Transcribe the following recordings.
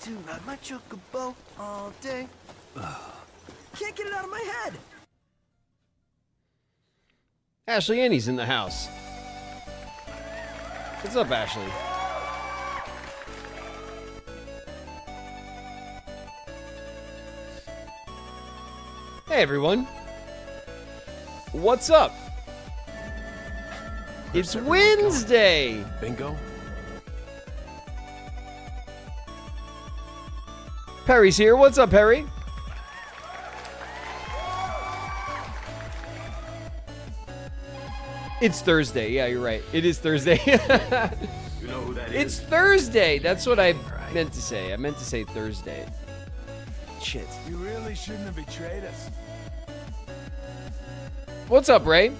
to ride my chocobo all day. Can't get it out of my head. Ashley Annie's in the house. What's up, Ashley? Hey, everyone. What's up? It's Wednesday. Bingo. Perry's here. What's up, Perry? It's Thursday. Yeah, you're right. It is Thursday. You know who that is? It's Thursday. That's what I meant to say. I meant to say Thursday. Shit. You really shouldn't have betrayed us. What's up, Ray?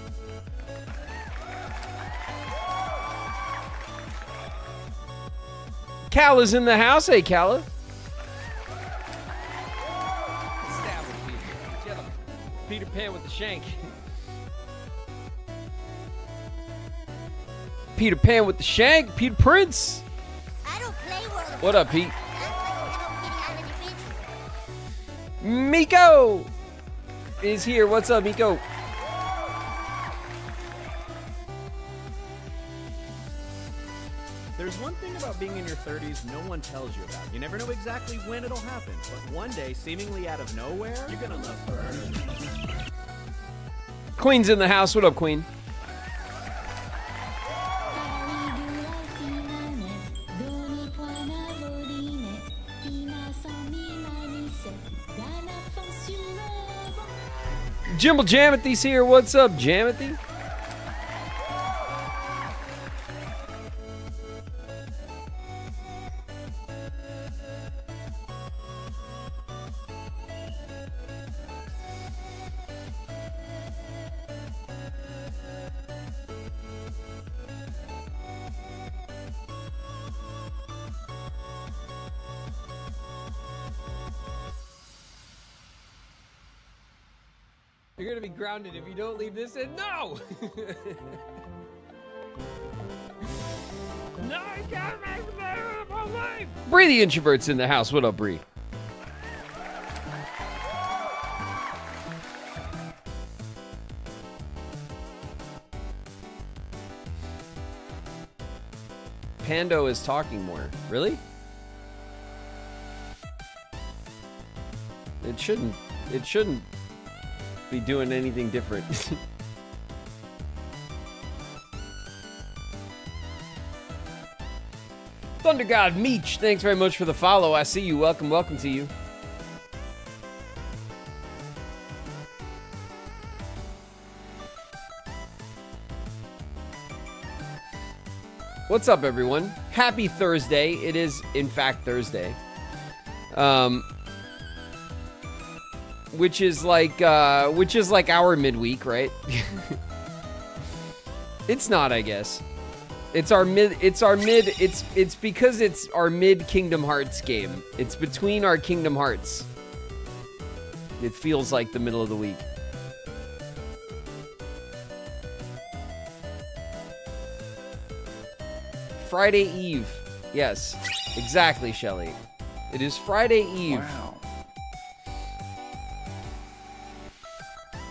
Cal is in the house. Hey, Calla. Peter Pan with the shank. Peter Pan with the shank. Peter Prince. I don't play World of What up, Pete? Warcraft. Miko is here. What's up, Miko? There's one thing about being in your 30s no one tells you about. You never know exactly when it'll happen, but one day, seemingly out of nowhere, you're gonna love her. Queen's in the house. What up, Queen? Jimble Jamathy's here. What's up, Jamathy? You're gonna be grounded if you don't leave this in. No! No, I can't make my life! Bree the Introvert's in the house. What up, Bree? Pando is talking more. Really? It shouldn't be doing anything different. Thunder God Meech, thanks very much for the follow. I see you. Welcome to you. What's up, everyone? Happy Thursday. It is, in fact, Thursday. Which is like our midweek, right? It's not, I guess. It's because it's our mid Kingdom Hearts game. It's between our Kingdom Hearts. It feels like the middle of the week. Friday Eve. Yes, exactly, Shelly. It is Friday Eve. Wow.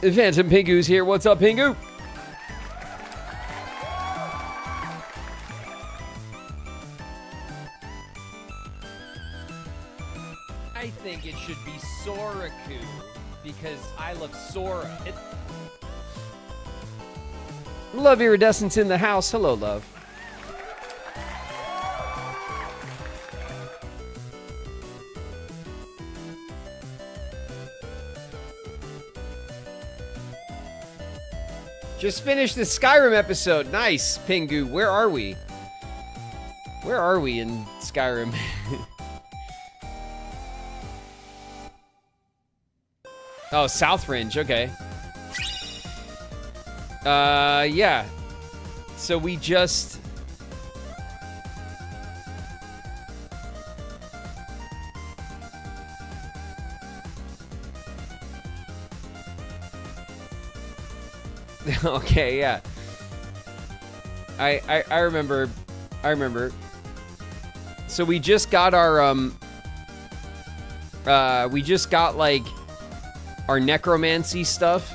Phantom Pingu's here. What's up, Pingu? I think it should be Soraku because I love Sora. Love Iridescence in the house. Hello, love. Just finished the Skyrim episode. Nice, Pingu. Where are we? Where are we in Skyrim? Oh, South Ridge. Okay. Yeah. So we just... Okay, yeah. I remember. So we just got our We just got like our necromancy stuff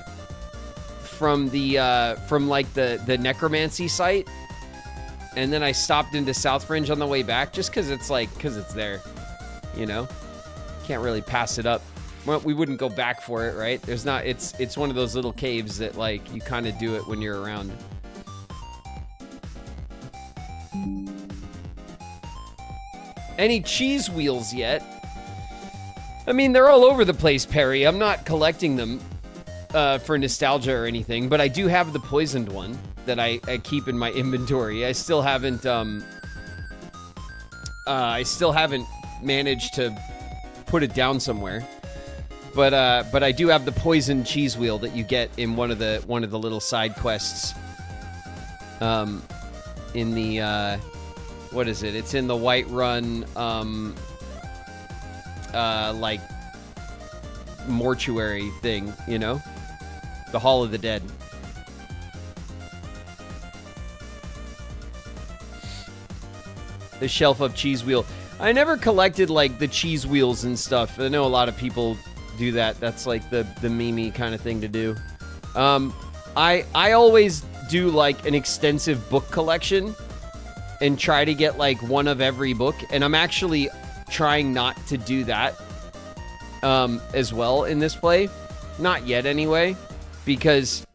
from the the necromancy site, and then I stopped into South Fringe on the way back just because it's there, you know. Can't really pass it up. Well, we wouldn't go back for it, right? There's not. It's one of those little caves that like you kind of do it when you're around. Any cheese wheels yet? I mean, they're all over the place, Perry. I'm not collecting them for nostalgia or anything, but I do have the poisoned one that I keep in my inventory. I still haven't managed to put it down somewhere. But I do have the poisoned cheese wheel that you get in one of the little side quests. In the what is it? It's in the Whiterun like mortuary thing, you know? The Hall of the Dead. The shelf of cheese wheel. I never collected like the cheese wheels and stuff. I know a lot of people do that. That's like the meme kind of thing to do. I always do like an extensive book collection and try to get like one of every book, and I'm actually trying not to do that as well in this play. Not yet anyway, because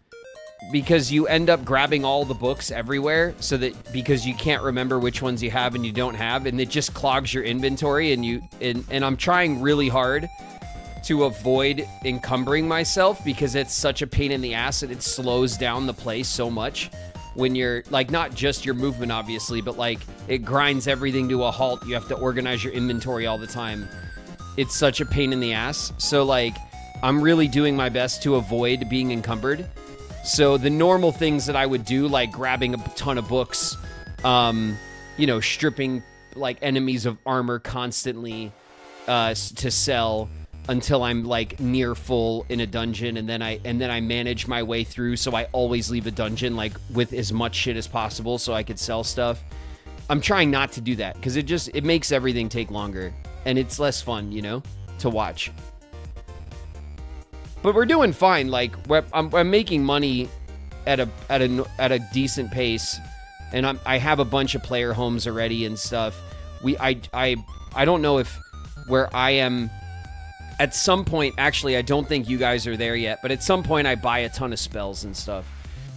you end up grabbing all the books everywhere, so that because you can't remember which ones you have and you don't have, and it just clogs your inventory, and I'm trying really hard to avoid encumbering myself because it's such a pain in the ass and it slows down the play so much when you're like, not just your movement obviously, but like it grinds everything to a halt. You have to organize your inventory all the time. It's such a pain in the ass. So like I'm really doing my best to avoid being encumbered. So the normal things that I would do, like grabbing a ton of books, you know, stripping like enemies of armor constantly to sell until I'm like near full in a dungeon, and then I manage my way through, so I always leave a dungeon like with as much shit as possible so I could sell stuff. I'm trying not to do that because it makes everything take longer and it's less fun, you know, to watch. But we're doing fine. Like I'm making money at a decent pace, and I have a bunch of player homes already and stuff. I don't know if where I am. At some point, actually, I don't think you guys are there yet, but at some point I buy a ton of spells and stuff,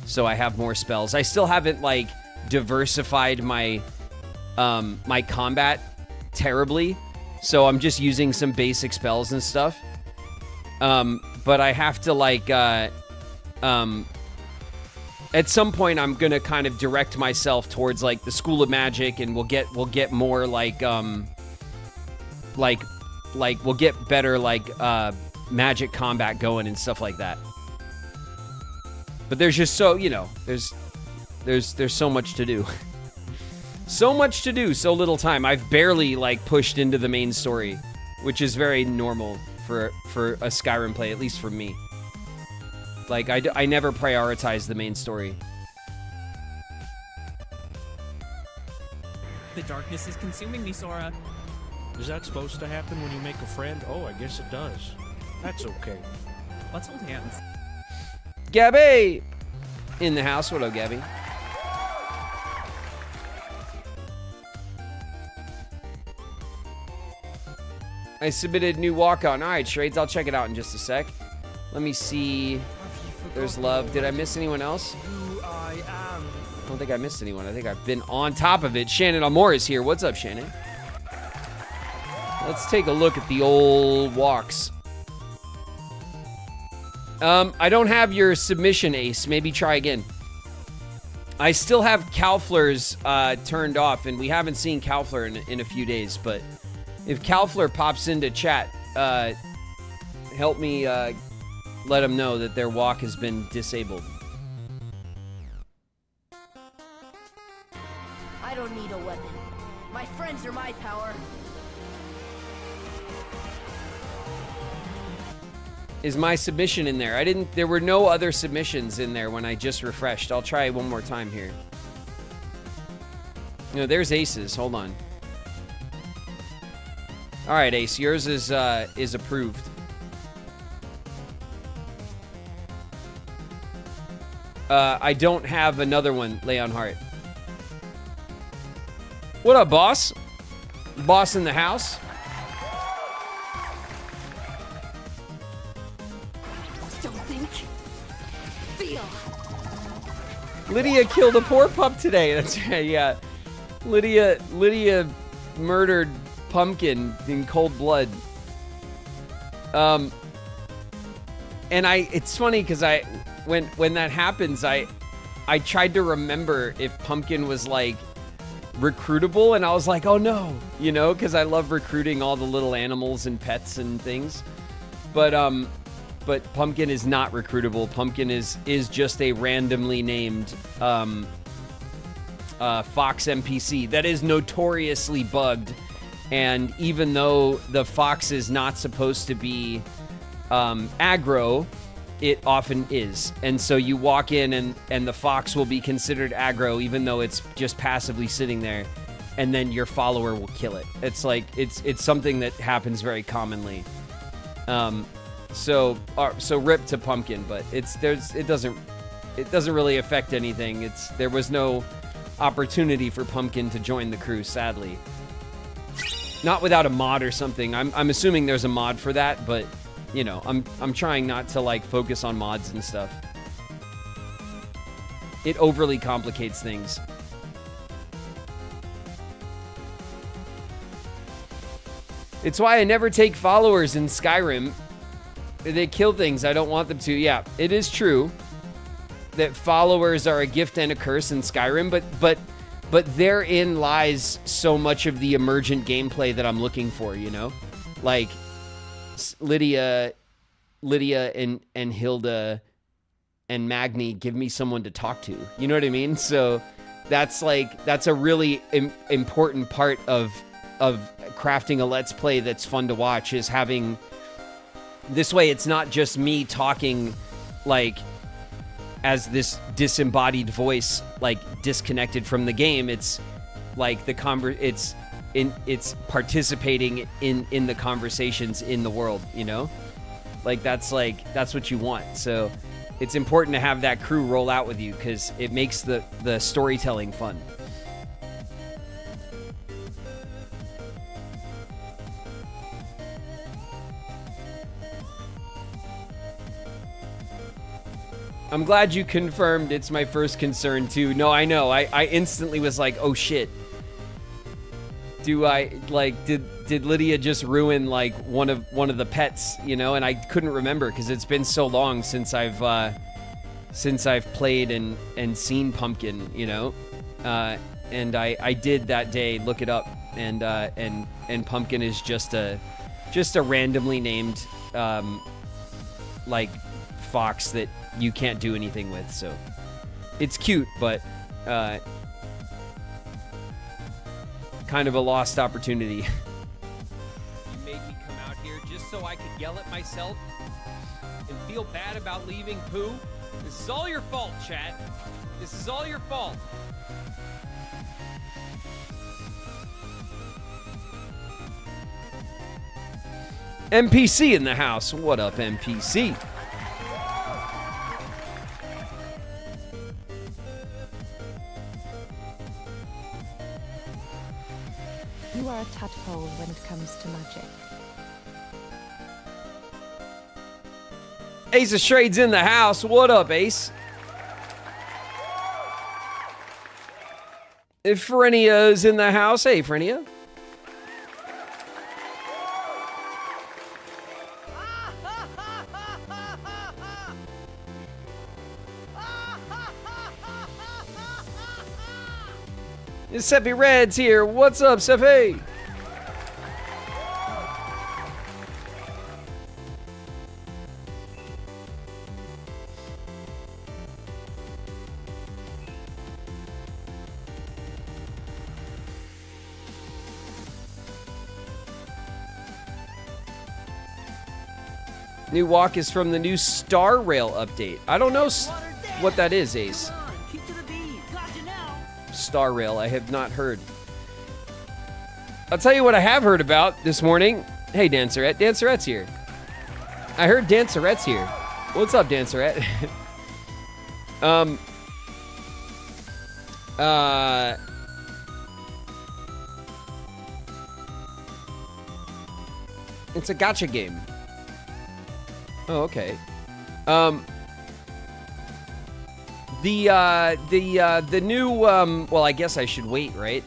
so I have more spells. I still haven't, like, diversified my my combat terribly, so I'm just using some basic spells and stuff. But I have to, like, at some point I'm gonna kind of direct myself towards, like, the School of Magic, and we'll get more, like we'll get better like magic combat going and stuff like that. But there's just so, you know, there's so much to do. So much to do, so little time. I've barely like pushed into the main story, which is very normal for a Skyrim play, at least for me. Like I never prioritize the main story. The darkness is consuming me, Sora. Is that supposed to happen when you make a friend? Oh, I guess it does. That's okay. Let's hold hands. Gabby! In the house. What up, Gabby? I submitted new walk-on. All right, Shrades, I'll check it out in just a sec. Let me see. There's love. Did I miss anyone else? Who I am. I don't think I missed anyone. I think I've been on top of it. Shannon Amore is here. What's up, Shannon? Let's take a look at the old walks. I don't have your submission, Ace. Maybe try again. I still have Calflur's turned off, and we haven't seen Calflur in a few days, but if Calflur pops into chat, help me let them know that their walk has been disabled. I don't need a weapon. My friends are my power. Is my submission in there? There were no other submissions in there when I just refreshed. I'll try one more time here. You know, there's Aces. Hold on. All right, Ace, yours is approved. I don't have another one, Leon Hart. What up, boss? Boss in the house. Don't think. Feel. Lydia killed a poor pup today. That's right, yeah. Lydia murdered Pumpkin in cold blood. And it's funny because when that happens, I tried to remember if Pumpkin was like recruitable, and I was like, oh no, you know, because I love recruiting all the little animals and pets and things. But Pumpkin is not recruitable. Pumpkin is just a randomly named Fox NPC that is notoriously bugged. And even though the fox is not supposed to be aggro, it often is. And so you walk in and the fox will be considered aggro even though it's just passively sitting there, and then your follower will kill it. It's like it's something that happens very commonly. So rip to Pumpkin, but it doesn't really affect anything. There was no opportunity for Pumpkin to join the crew, sadly. Not without a mod or something. I'm assuming there's a mod for that, but you know, I'm trying not to like focus on mods and stuff. It overly complicates things. It's why I never take followers in Skyrim. They kill things I don't want them to. Yeah, it is true that followers are a gift and a curse in Skyrim, but therein lies so much of the emergent gameplay that I'm looking for, you know? Like Lydia and Hilda and Magni give me someone to talk to. You know what I mean? So that's a really important part of crafting a Let's Play that's fun to watch, is having this way. It's not just me talking like as this disembodied voice, like disconnected from the game. It's like it's participating in the conversations in the world, you know? That's what you want. So it's important to have that crew roll out with you because it makes the storytelling fun. I'm glad you confirmed. It's my first concern too. No, I know. I instantly was like, oh shit. Did Lydia just ruin like one of the pets, you know? And I couldn't remember because it's been so long since I've played and seen Pumpkin, you know? And I did that day look it up, and Pumpkin is just a randomly named like fox that you can't do anything with. So it's cute, but kind of a lost opportunity. You made me come out here just so I could yell at myself and feel bad about leaving poo. This is all your fault, chat. This is all your fault. NPC in the house. What up, NPC? You are a tadpole when it comes to magic. Ace of Shades in the house. What up, Ace? If Frenia's in the house. Hey, Frenia. Seppi Red's here. What's up, Seppi? New walk is from the new Star Rail update. I don't know what that is, Ace. Keep to the beat. Got you now. Star Rail, I have not heard. I'll tell you what I have heard about this morning. Hey, Dancerette. Dancerette's here. I heard Dancerette's here. What's up, Dancerette? It's a gacha game. Oh, okay. The new, well, I guess I should wait, right?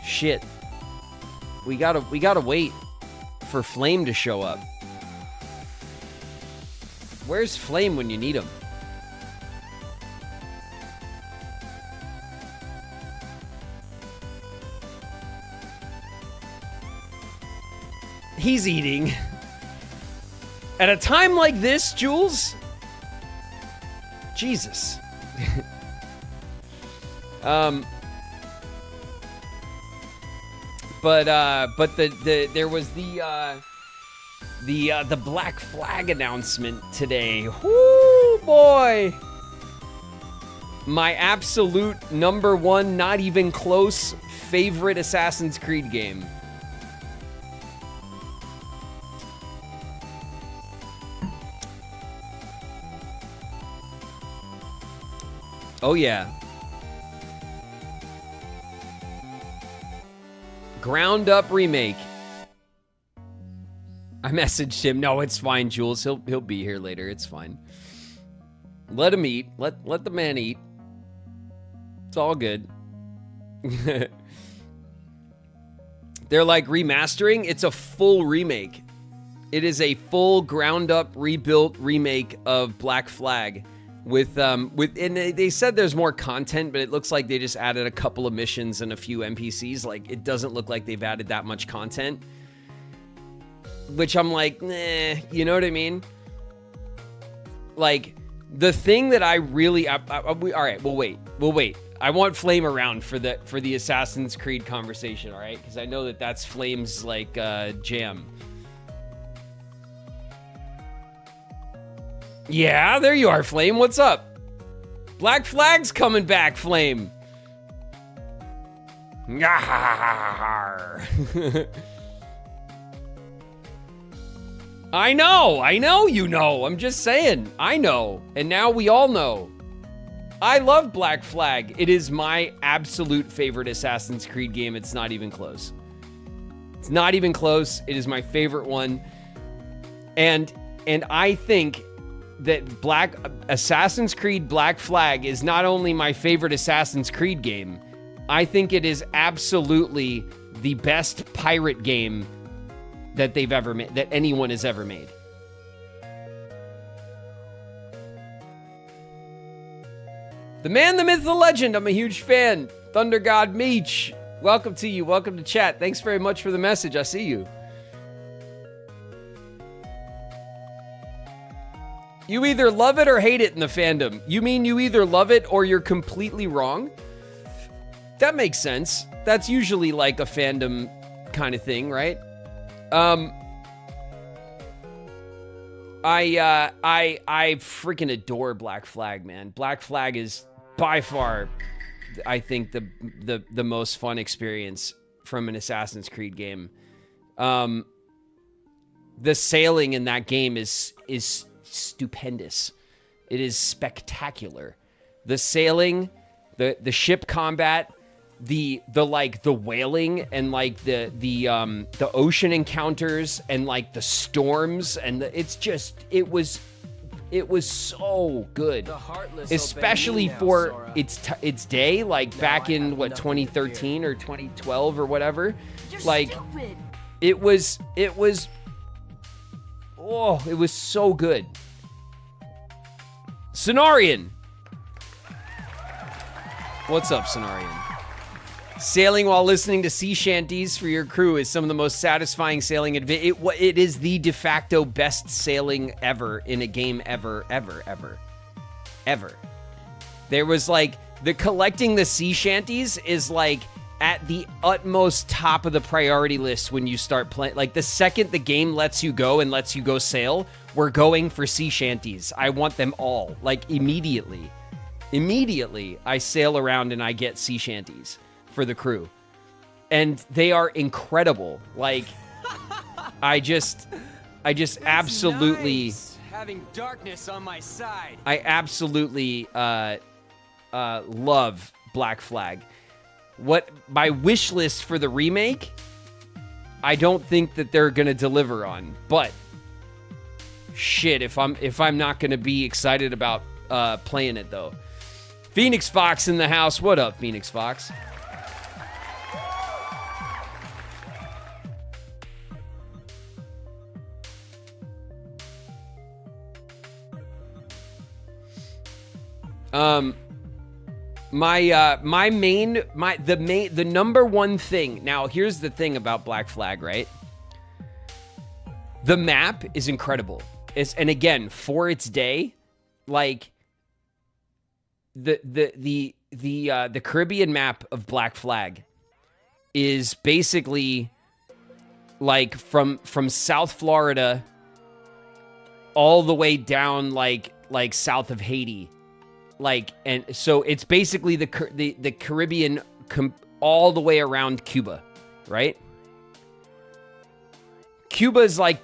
Shit. We gotta wait for Flame to show up. Where's Flame when you need him? He's eating. At a time like this, Jules? Jesus. But there was the Black Flag announcement today. Whoo, boy. My absolute number one, not even close, favorite Assassin's Creed game. Oh, yeah. Ground up remake. I messaged him. No, it's fine, Jules. He'll be here later. It's fine. Let him eat. Let the man eat. It's all good. They're like remastering. It's a full remake. It is a full ground up rebuilt remake of Black Flag. And they said there's more content, but it looks like they just added a couple of missions and a few NPCs. Like, it doesn't look like they've added that much content. Which I'm like, nah, you know what I mean? Like, the thing that I really... all right, we'll wait. I want Flame around for the Assassin's Creed conversation, all right? Because I know that's Flame's, like, jam. Yeah, there you are, Flame. What's up? Black Flag's coming back, Flame. I know you know. I'm just saying. I know. And now we all know. I love Black Flag. It is my absolute favorite Assassin's Creed game. It's not even close. It's not even close. It is my favorite one. And I think that Assassin's Creed Black Flag is not only my favorite Assassin's Creed game, I think it is absolutely the best pirate game that they've ever made, that anyone has ever made. The man, the myth, the legend. I'm a huge fan. Thunder God Meech. Welcome to you. Welcome to chat. Thanks very much for the message. I see you. You either love it or hate it in the fandom. You mean you either love it or you're completely wrong? That makes sense. That's usually like a fandom kind of thing, right? I freaking adore Black Flag, man. Black Flag is by far, I think, the most fun experience from an Assassin's Creed game. The sailing in that game is stupendous. It is spectacular. The sailing, the ship combat, the whaling, and like the ocean encounters, and like the storms, and it was so good, especially for its day, like back in 2013 or 2012 or whatever. Like, it was so good. Cenarian. What's up, Cenarian? Sailing while listening to sea shanties for your crew is some of the most satisfying sailing. It is the de facto best sailing ever in a game ever. There was like, the collecting the sea shanties is like at the utmost top of the priority list when you start playing. Like, the second the game lets you go and lets you go sail, we're going for sea shanties. I want them all, like, immediately. Immediately, I sail around and I get sea shanties for the crew. and they are incredible. Like, I just absolutely Nice. Having darkness on my side. I absolutely love Black Flag. What my wish list for the remake, I don't think that they're gonna deliver on. But shit, if I'm not gonna be excited about playing it though. Phoenix Fox in the house. What up, Phoenix Fox? The number one thing. Now, here's the thing about Black Flag, right? The map is incredible. And again, for its day, like the Caribbean map of Black Flag is basically like from South Florida all the way down like south of Haiti. Like, and so it's basically the Caribbean all the way around Cuba, right? Cuba's like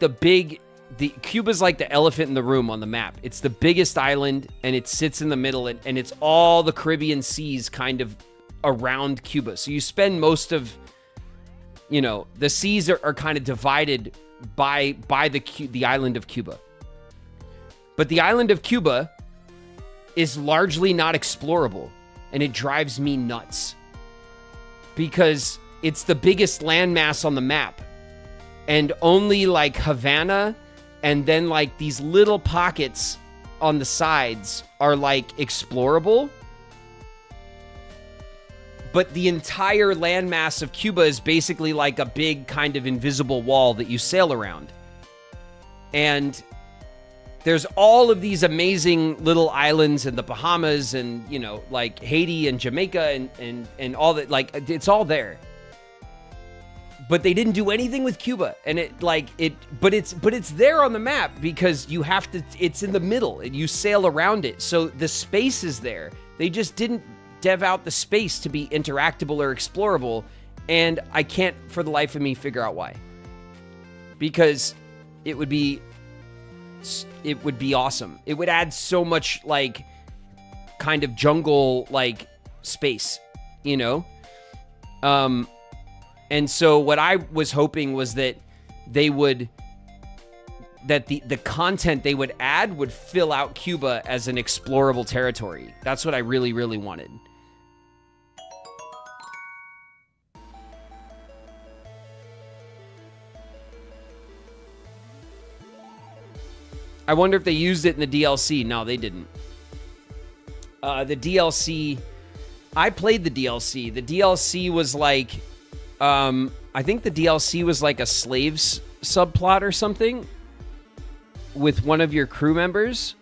Cuba's like the elephant in the room on the map. It's the biggest island, and it sits in the middle, and it's all the Caribbean seas kind of around Cuba. So you spend most of, the seas are kind of divided by the island of Cuba. But the island of Cuba is largely not explorable, and it drives me nuts because it's the biggest landmass on the map, and only like Havana and then like these little pockets on the sides are like explorable. But the entire landmass of Cuba is basically like a big kind of invisible wall that you sail around. And there's all of these amazing little islands in the Bahamas and, like Haiti and Jamaica and all that. Like, it's all there. But they didn't do anything with Cuba. And but it's there on the map because it's in the middle and you sail around it. So the space is there. They just didn't dev out the space to be interactable or explorable. And I can't for the life of me figure out why. Because it would be awesome. It would add so much like kind of jungle like space, and so what I was hoping was that the content they would add would fill out Cuba as an explorable territory. That's what I really, really wanted. I wonder if they used it in the DLC. No, they didn't. The DLC, I played the DLC. The DLC was like, I think the DLC was like a slaves subplot or something with one of your crew members.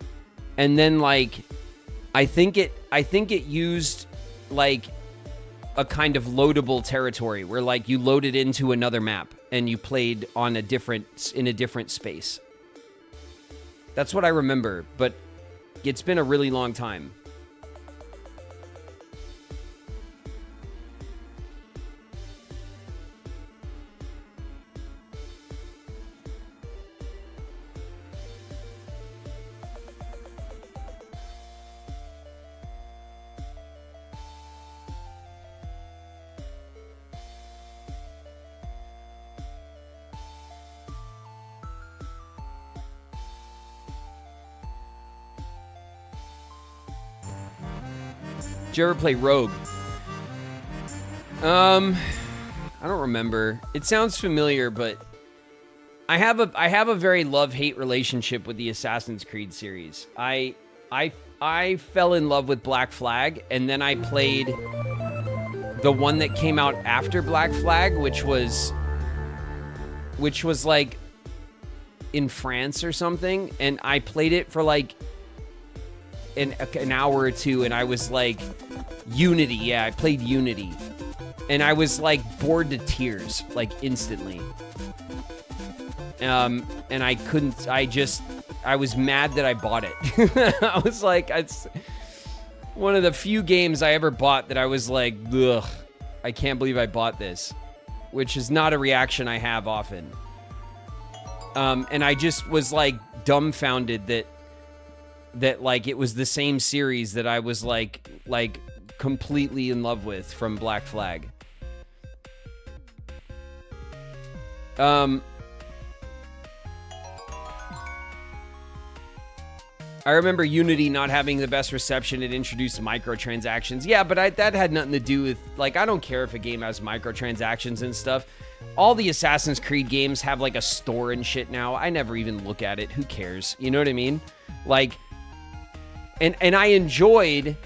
And then like, I think it used like a kind of loadable territory where like you loaded into another map and you played in a different space. That's what I remember, but it's been a really long time. Did you ever play Rogue? I don't remember. It sounds familiar, but I have a very love-hate relationship with the Assassin's Creed series. I fell in love with Black Flag, and then I played the one that came out after Black Flag, which was like in France or something, and I played it for like an hour or two, and I was like, Unity. Yeah, I played Unity, and I was like bored to tears, like instantly. And I couldn't. I was mad that I bought it. I was like, it's one of the few games I ever bought that I was like, ugh, I can't believe I bought this. which is not a reaction I have often. And I just was like dumbfounded that like it was the same series that I was like completely in love with from Black Flag. I remember Unity not having the best reception. It introduced microtransactions. Yeah, but that had nothing to do with, like, I don't care if a game has microtransactions and stuff. All the Assassin's Creed games have, like, a store and shit now. I never even look at it. Who cares? You know what I mean? Like, and I enjoyed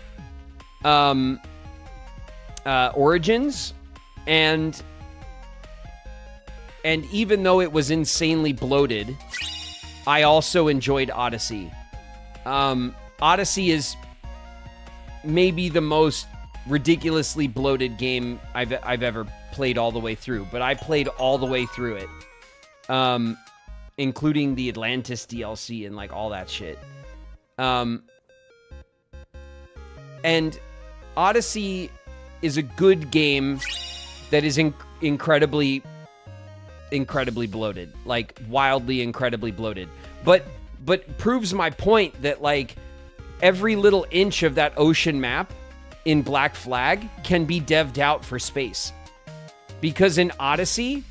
Origins, and even though it was insanely bloated, I also enjoyed Odyssey. Odyssey is maybe the most ridiculously bloated game I've ever played all the way through, but I played all the way through it, including the Atlantis DLC and like all that shit. And Odyssey is a good game that is incredibly bloated, like wildly incredibly bloated, but proves my point that like every little inch of that ocean map in Black Flag can be dev'd out for space, because in Odyssey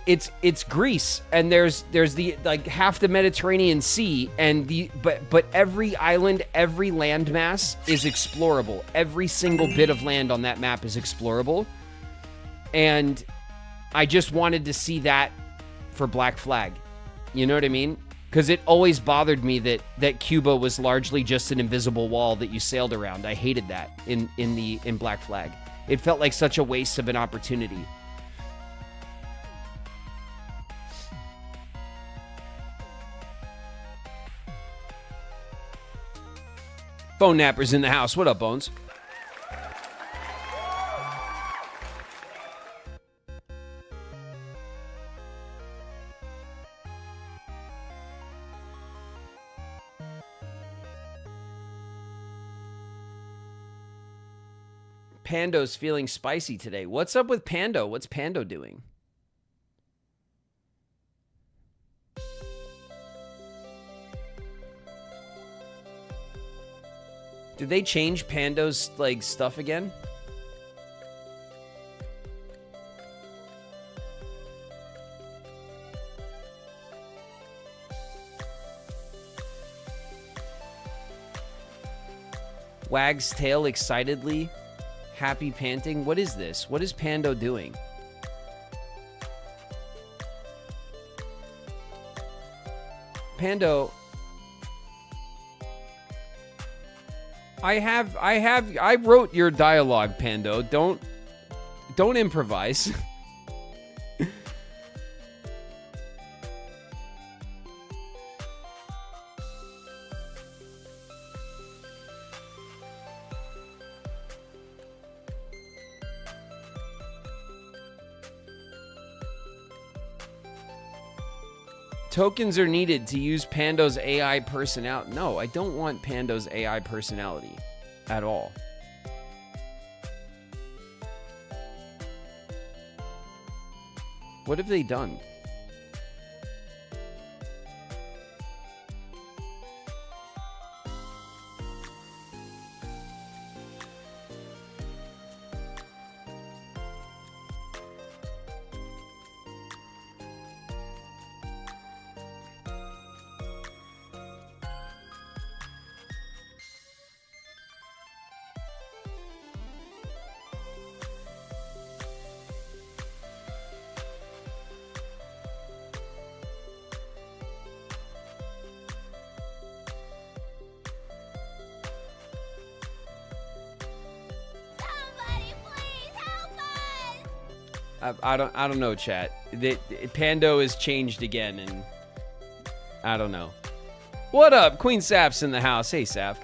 it's Greece, and there's the like half the Mediterranean Sea, and but every island, every landmass is explorable. Every single bit of land on that map is explorable, and I just wanted to see that for Black Flag. You know what I mean? Because it always bothered me that Cuba was largely just an invisible wall that you sailed around. I hated that in Black Flag. It felt like such a waste of an opportunity. Bone Napper's in the house. What up, Bones? Pando's feeling spicy today. What's up with Pando? What's Pando doing? Did they change Pando's like stuff again? Wags tail excitedly. Happy panting. What is this? What is Pando doing? Pando. I wrote your dialogue, Pando. Don't improvise. Tokens are needed to use Pando's AI personality. No, I don't want Pando's AI personality at all. What have they done? I don't know, chat. Pando is changed again, and I don't know. What up? Queen Saf's in the house. Hey, Saf.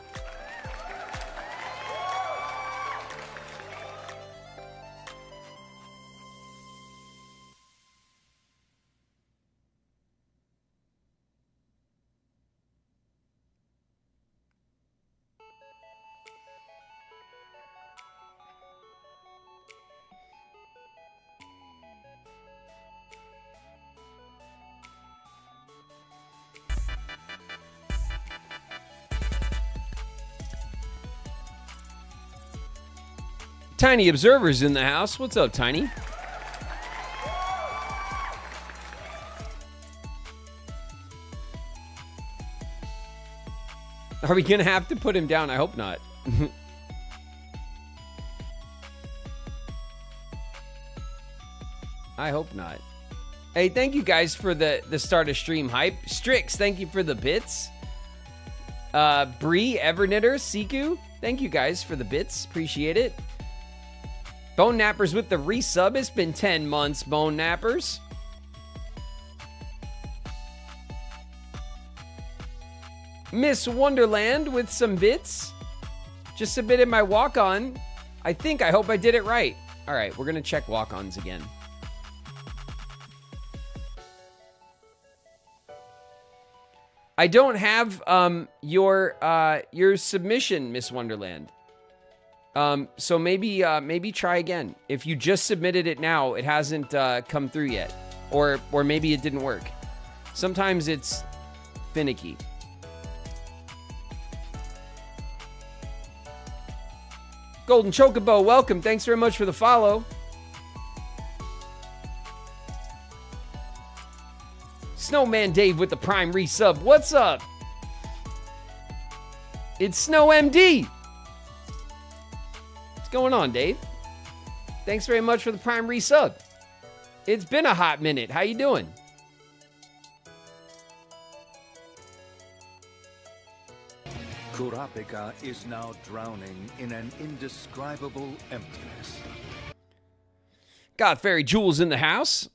Tiny Observer's in the house. What's up, Tiny? Are we gonna have to put him down? I hope not. I hope not. Hey, thank you guys for the start of stream hype. Strix, thank you for the bits. Bree, Everknitter, Siku, thank you guys for the bits. Appreciate it. Bone Nappers with the resub. It's been 10 months, Bone Nappers. Miss Wonderland with some bits. Just submitted my walk-on. I hope I did it right. All right, we're going to check walk-ons again. I don't have your submission, Miss Wonderland. So maybe try again. If you just submitted it now, it hasn't come through yet, or maybe it didn't work. Sometimes it's finicky. Golden Chocobo, welcome. Thanks very much for the follow. Snowman Dave with the Prime resub. What's up? It's Snow MD. What's going on, Dave? Thanks very much for the Prime resub. It's been a hot minute. How you doing? Kurapika is now drowning in an indescribable emptiness. Got Fairy Jewels in the house.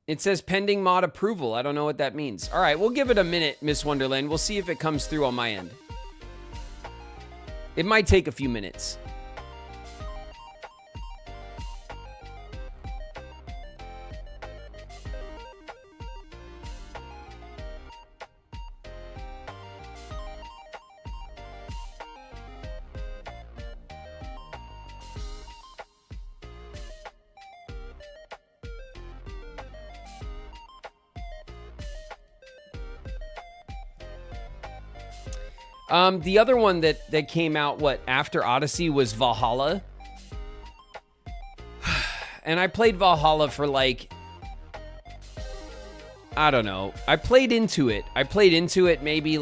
It says pending mod approval. I don't know what that means. All right, we'll give it a minute, Miss Wonderland. We'll see if it comes through on my end. It might take a few minutes. The other one that came out, after Odyssey was Valhalla. And I played Valhalla for I don't know. I played into it. Maybe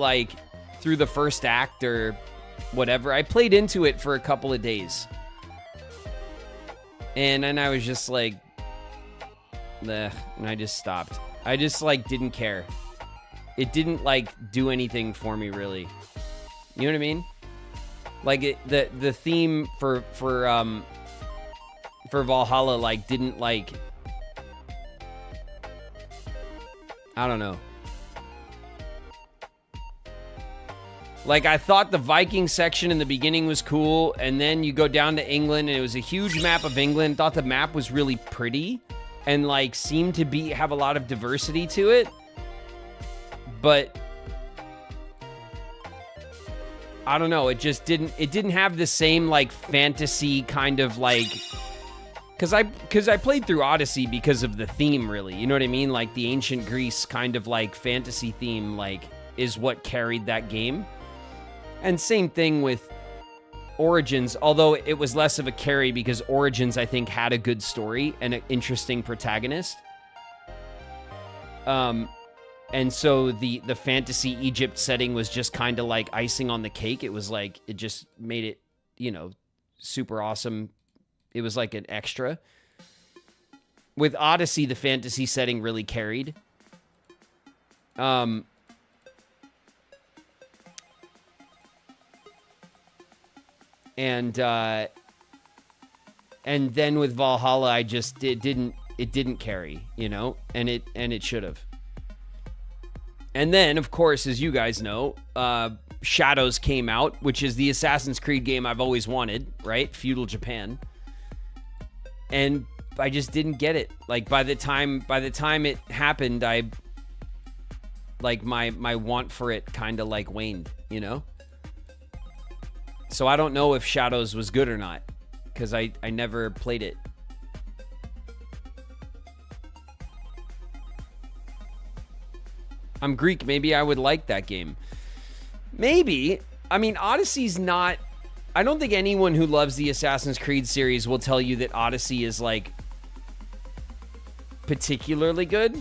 through the first act or whatever. I played into it for a couple of days. And then I was just like, bleh, and I just stopped. I just didn't care. It didn't do anything for me really. You know what I mean? The theme for Valhalla didn't I don't know. I thought the Viking section in the beginning was cool, and then you go down to England and it was a huge map of England. Thought the map was really pretty and seemed to have a lot of diversity to it. But I don't know, it didn't have the same fantasy kind of cuz I played through Odyssey because of the theme really. You know what I mean? The ancient Greece kind of fantasy theme is what carried that game. And same thing with Origins, although it was less of a carry because Origins I think had a good story and an interesting protagonist. And so the fantasy Egypt setting was just kind of icing on the cake. It was it just made it, super awesome. It was an extra. With Odyssey, the fantasy setting really carried. And then with Valhalla, it didn't carry, and it should have. And then, of course, as you guys know, Shadows came out, which is the Assassin's Creed game I've always wanted, right? Feudal Japan. And I just didn't get it. By the time it happened, my want for it kind of waned, So I don't know if Shadows was good or not, because I never played it. I'm Greek. Maybe I would like that game. Maybe. I mean, Odyssey's not... I don't think anyone who loves the Assassin's Creed series will tell you that Odyssey is, like, particularly good.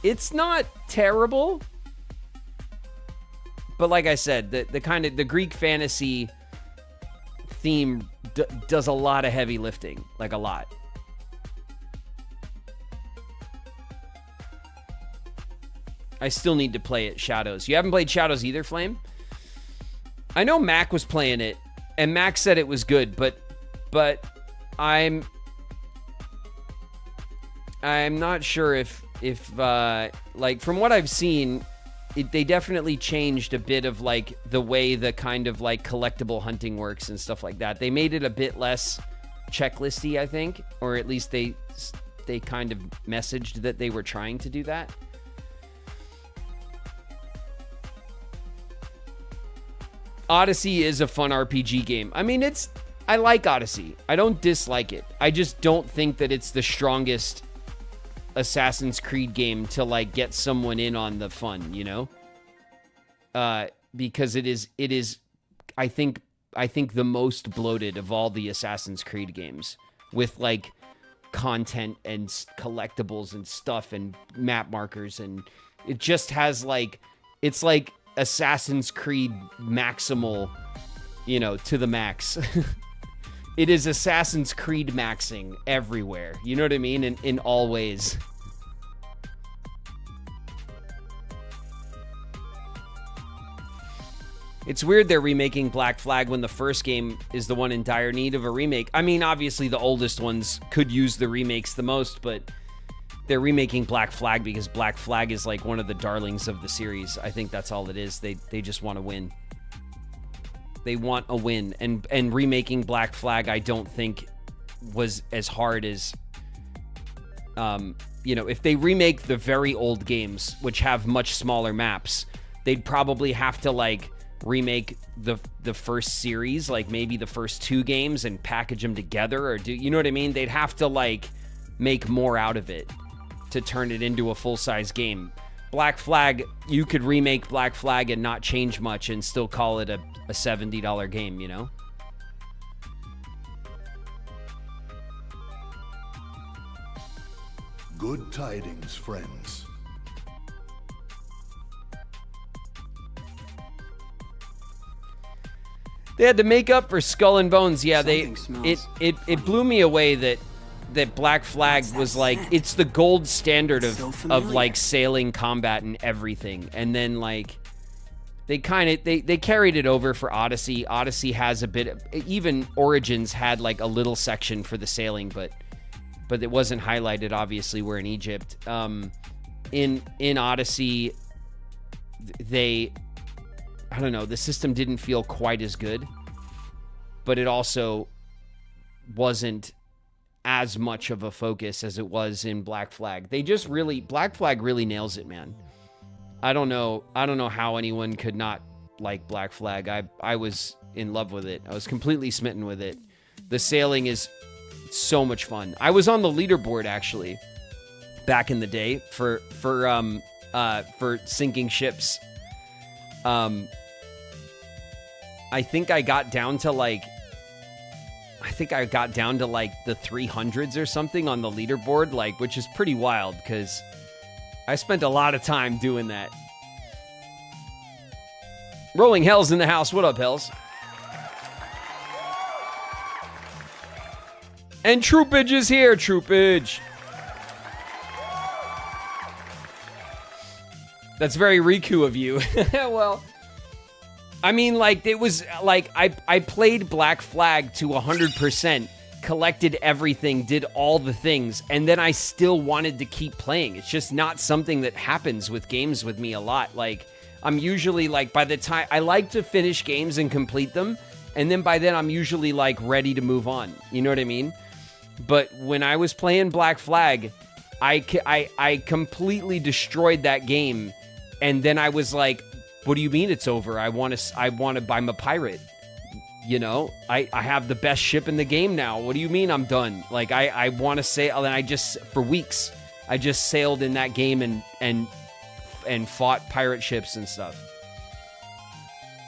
It's not terrible. But like I said, the kind of... The Greek fantasy theme does a lot of heavy lifting. Like, a lot. I still need to play it, Shadows. You haven't played Shadows either, Flame? I know Mac was playing it, and Mac said it was good, but I'm not sure if like, from what I've seen, they definitely changed a bit of, like, the way the kind of, like, collectible hunting works and stuff like that. They made it a bit less checklisty, I think, or at least they kind of messaged that they were trying to do that. Odyssey is a fun RPG game. I mean, I like Odyssey. I don't dislike it. I just don't think that it's the strongest Assassin's Creed game to, like, get someone in on the fun, you know? Because it is I think the most bloated of all the Assassin's Creed games, with, like, content and collectibles and stuff and map markers, and it just has, like, it's like Assassin's Creed maximal, you know, to the max. It is Assassin's Creed maxing everywhere. You know what I mean? In all ways. It's weird they're remaking Black Flag when the first game is the one in dire need of a remake. I mean, obviously the oldest ones could use the remakes the most, but they're remaking Black Flag because Black Flag is, like, one of the darlings of the series. I think that's all it is. They just want to win. They want a win. And remaking Black Flag, I don't think was as hard as, you know, if they remake the very old games, which have much smaller maps, they'd probably have to, like, remake the first series, like maybe the first 2 games, and package them together, or do, you know what I mean? They'd have to, like, make more out of it to turn it into a full-size game. Black Flag, you could remake Black Flag and not change much and still call it a $70 game, you know? Good tidings, friends. They had to make up for Skull and Bones. Yeah, it blew me away that Black Flag was, like, it's the gold standard of like sailing combat and everything. And then, like, they kind of they carried it over for Odyssey. Odyssey has a bit of, even Origins had, like, a little section for the sailing, but it wasn't highlighted. Obviously, we're in Egypt. In Odyssey, I don't know, the system didn't feel quite as good, but it also wasn't as much of a focus as it was in Black Flag. Black Flag really nails it, man. I don't know how anyone could not like Black Flag. I was in love with it. I was completely smitten with it. The sailing is so much fun. I was on the leaderboard, actually, back in the day for sinking ships. I think I got down to like the 300s or something on the leaderboard, like, which is pretty wild because I spent a lot of time doing that. Rolling Hell's in the house. What up, Hells? And Troopage is here, Troopage. That's very Riku of you. Well, I mean, like, it was, like, I played Black Flag to 100%, collected everything, did all the things, and then I still wanted to keep playing. It's just not something that happens with games with me a lot. Like, I'm usually, like, by the time, I like to finish games and complete them, and then by then I'm usually, like, ready to move on. You know what I mean? But when I was playing Black Flag, I completely destroyed that game, and then I was like, what do you mean it's over? I'm a pirate. You know, I have the best ship in the game now. What do you mean I'm done? Like, I want to sail, and for weeks, I just sailed in that game and fought pirate ships and stuff.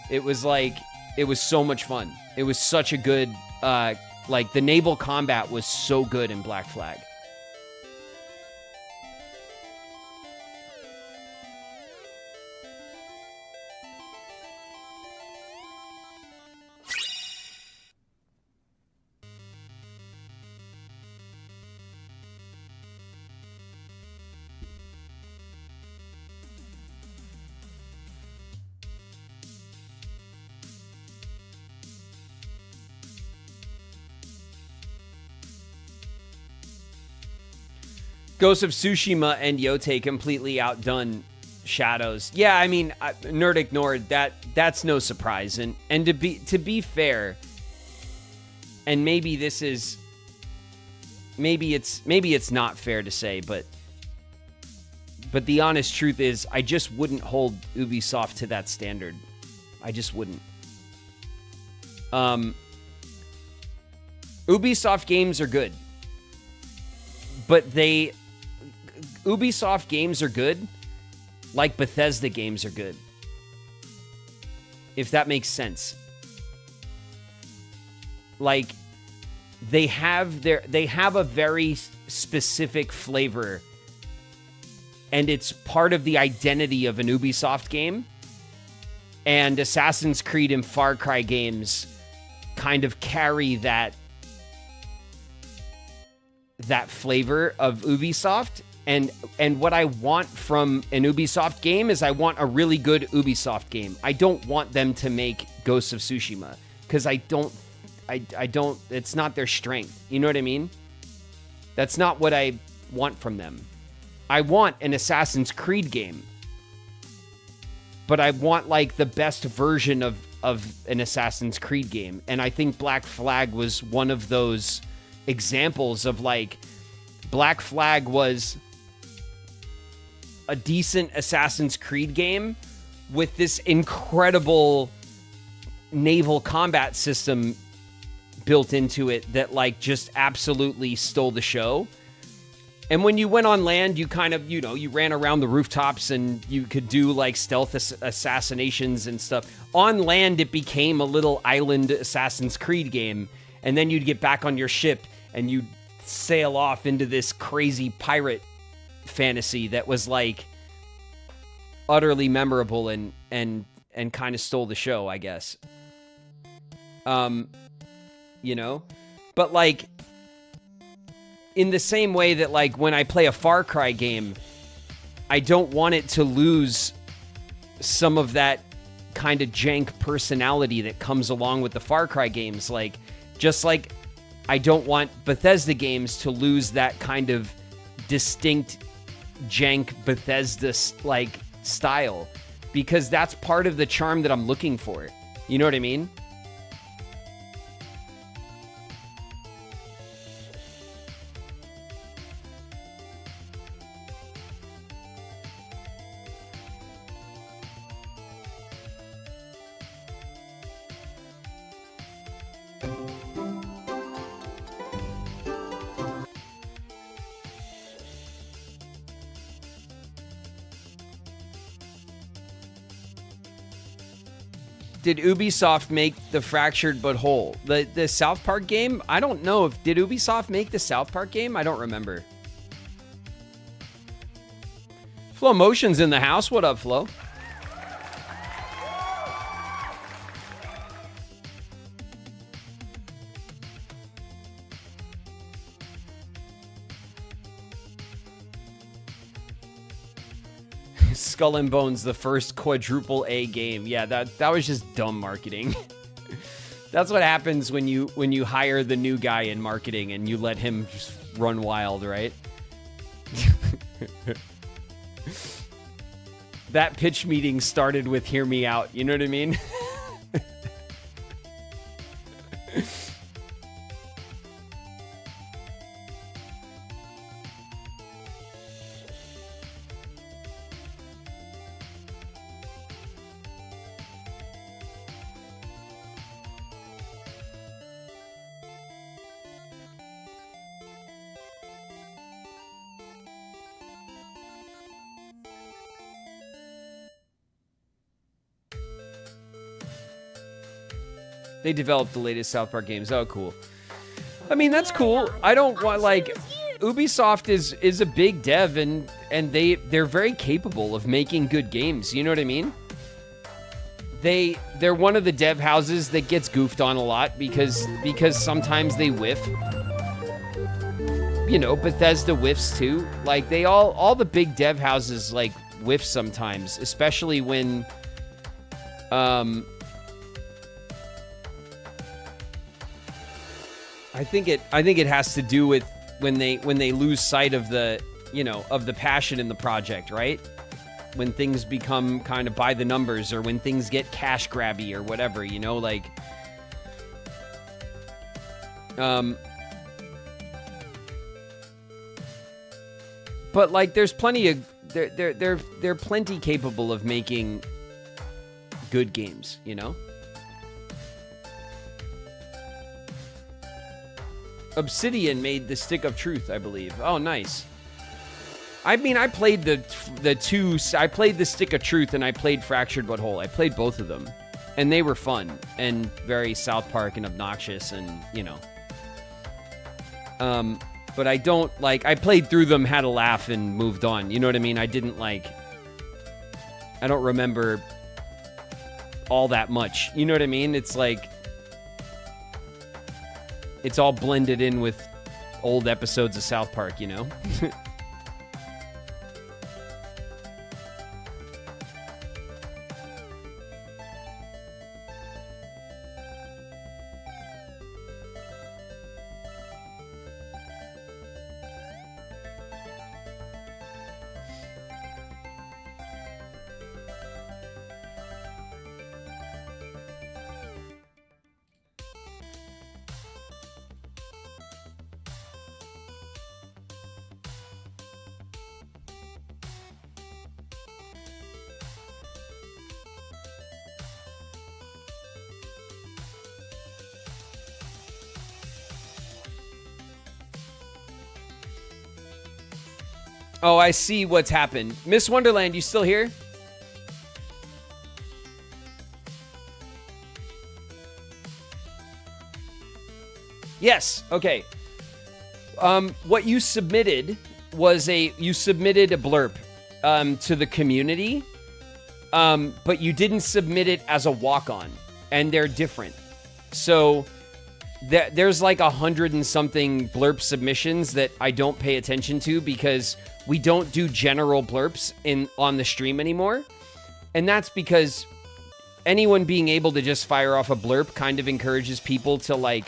It was like, it was so much fun. It was such a good, like, the naval combat was so good in Black Flag. Ghost of Tsushima and Yote completely outdone Shadows. Yeah, I mean, Nerd Ignored, that's no surprise. And to be fair, and maybe this is, maybe it's not fair to say, but the honest truth is, I just wouldn't hold Ubisoft to that standard. I just wouldn't. Ubisoft games are good, but Ubisoft games are good like Bethesda games are good. If that makes sense. Like, they have a very specific flavor, and it's part of the identity of an Ubisoft game. And Assassin's Creed and Far Cry games kind of carry that flavor of Ubisoft. And what I want from an Ubisoft game is I want a really good Ubisoft game. I don't want them to make Ghost of Tsushima, because I don't, it's not their strength. You know what I mean? That's not what I want from them. I want an Assassin's Creed game, but I want like the best version of an Assassin's Creed game. And I think Black Flag was one of those examples of, like, Black Flag was a decent Assassin's Creed game with this incredible naval combat system built into it that, like, just absolutely stole the show. And when you went on land, you kind of, you ran around the rooftops and you could do, like, stealth assassinations and stuff. On land, it became a little island Assassin's Creed game. And then you'd get back on your ship and you'd sail off into this crazy pirate fantasy that was, like, utterly memorable and kind of stole the show, I guess. But, like, in the same way that, like, when I play a Far Cry game, I don't want it to lose some of that kind of jank personality that comes along with the Far Cry games. Like, just like I don't want Bethesda games to lose that kind of distinct jank Bethesda, like, style, because that's part of the charm that I'm looking for. You know what I mean? Did Ubisoft make the Fractured But Whole? The South Park game? I don't know. Did Ubisoft make the South Park game? I don't remember. Flo Motion's in the house. What up, Flo? Skull and Bones, the first quadruple A game. Yeah, that was just dumb marketing. That's what happens when you hire the new guy in marketing and you let him just run wild, right? That pitch meeting started with "Hear me out." You know what I mean? They developed the latest South Park games. Oh, cool. I mean, that's cool. I don't want, like, Ubisoft is a big dev, and they're very capable of making good games. You know what I mean? They're one of the dev houses that gets goofed on a lot because sometimes they whiff. You know, Bethesda whiffs too. Like, they all the big dev houses, like, whiff sometimes, especially when I think it has to do with when they lose sight of the, you know, of the passion in the project, right? When things become kind of by the numbers, or when things get cash grabby or whatever, you know, like but like there's plenty of they're plenty capable of making good games, you know? Obsidian made the Stick of Truth, I believe. Oh, nice. I mean, I played the two. I played the Stick of Truth and I played Fractured But Whole. I played both of them, and they were fun and very South Park and obnoxious, and you know. But I don't like. I played through them, had a laugh, and moved on. You know what I mean? I didn't like. I don't remember all that much. You know what I mean? It's like. It's all blended in with old episodes of South Park, you know? Oh, I see what's happened. Miss Wonderland, you still here? Yes. Okay. What you submitted was you submitted a blurb to the community, but you didn't submit it as a walk-on, and they're different. So there's like 100 and something blurb submissions that I don't pay attention to because we don't do general blurps on the stream anymore. And that's because anyone being able to just fire off a blurb kind of encourages people to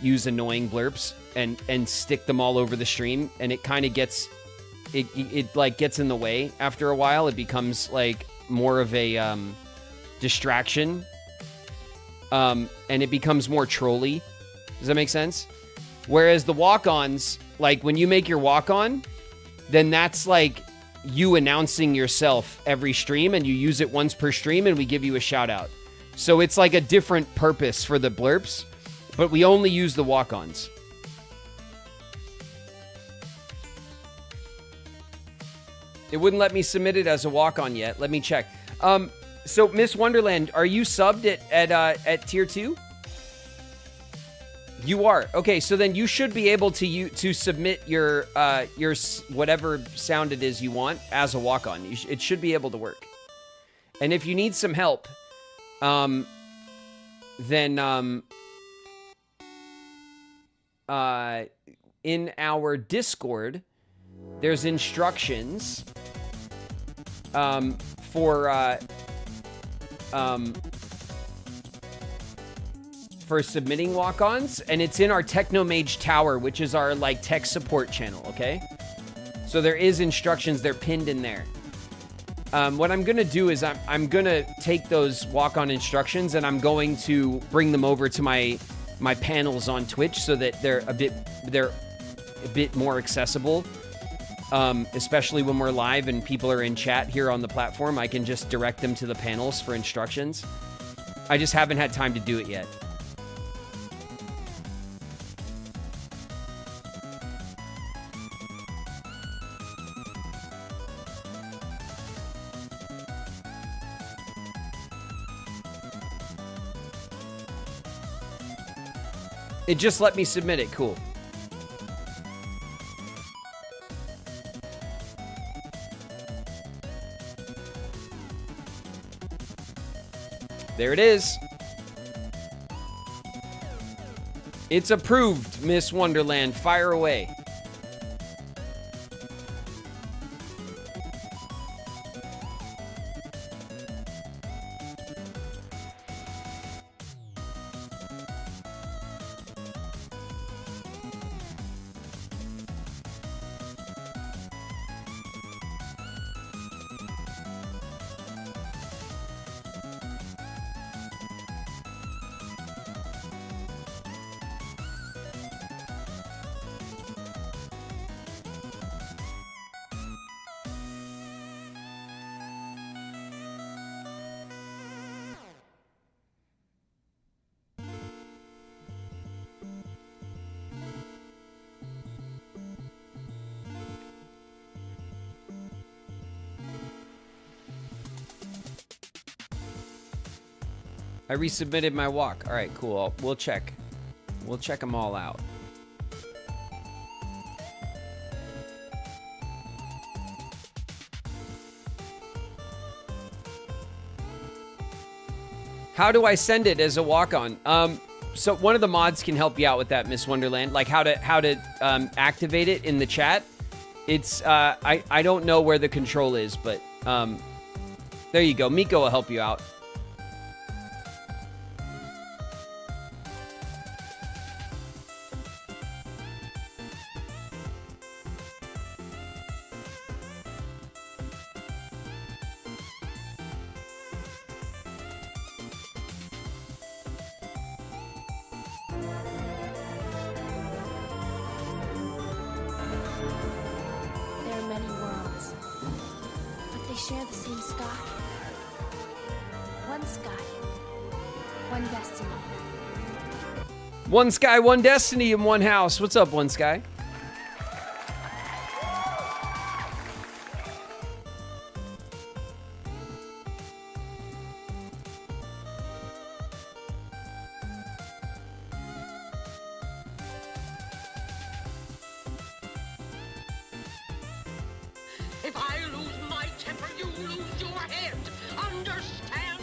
use annoying blurps and stick them all over the stream, and it kind of gets it like gets in the way after a while. It becomes like more of a distraction. And it becomes more trolly. Does that make sense? Whereas the walk-ons, like when you make your walk-on, then that's like you announcing yourself every stream, and you use it once per stream, and we give you a shout out. So it's like a different purpose for the blurps, but we only use the walk-ons. It wouldn't let me submit it as a walk-on yet. Let me check. So Miss Wonderland, are you subbed at tier 2? You are. Okay, so then you should be able to submit your whatever sound it is you want as a walk-on. It should be able to work. And if you need some help, then in our Discord, there's instructions for submitting walk-ons, and it's in our Technomage Tower, which is our like tech support channel, okay? So there is instructions, they're pinned in there. What I'm gonna do is I'm gonna take those walk-on instructions and I'm going to bring them over to my panels on Twitch so that they're a bit more accessible. Especially when we're live and people are in chat here on the platform, I can just direct them to the panels for instructions. I just haven't had time to do it yet. It just let me submit it. Cool. There it is. It's approved, Miss Wonderland. Fire away. I resubmitted my walk. All right, cool. We'll check. We'll check them all out. How do I send it as a walk-on? So one of the mods can help you out with that, Miss Wonderland. Like how to activate it in the chat. It's I don't know where the control is, but there you go. Miko will help you out. One sky, one destiny in one house. What's up, One Sky? If I lose my temper, you lose your head. Understand?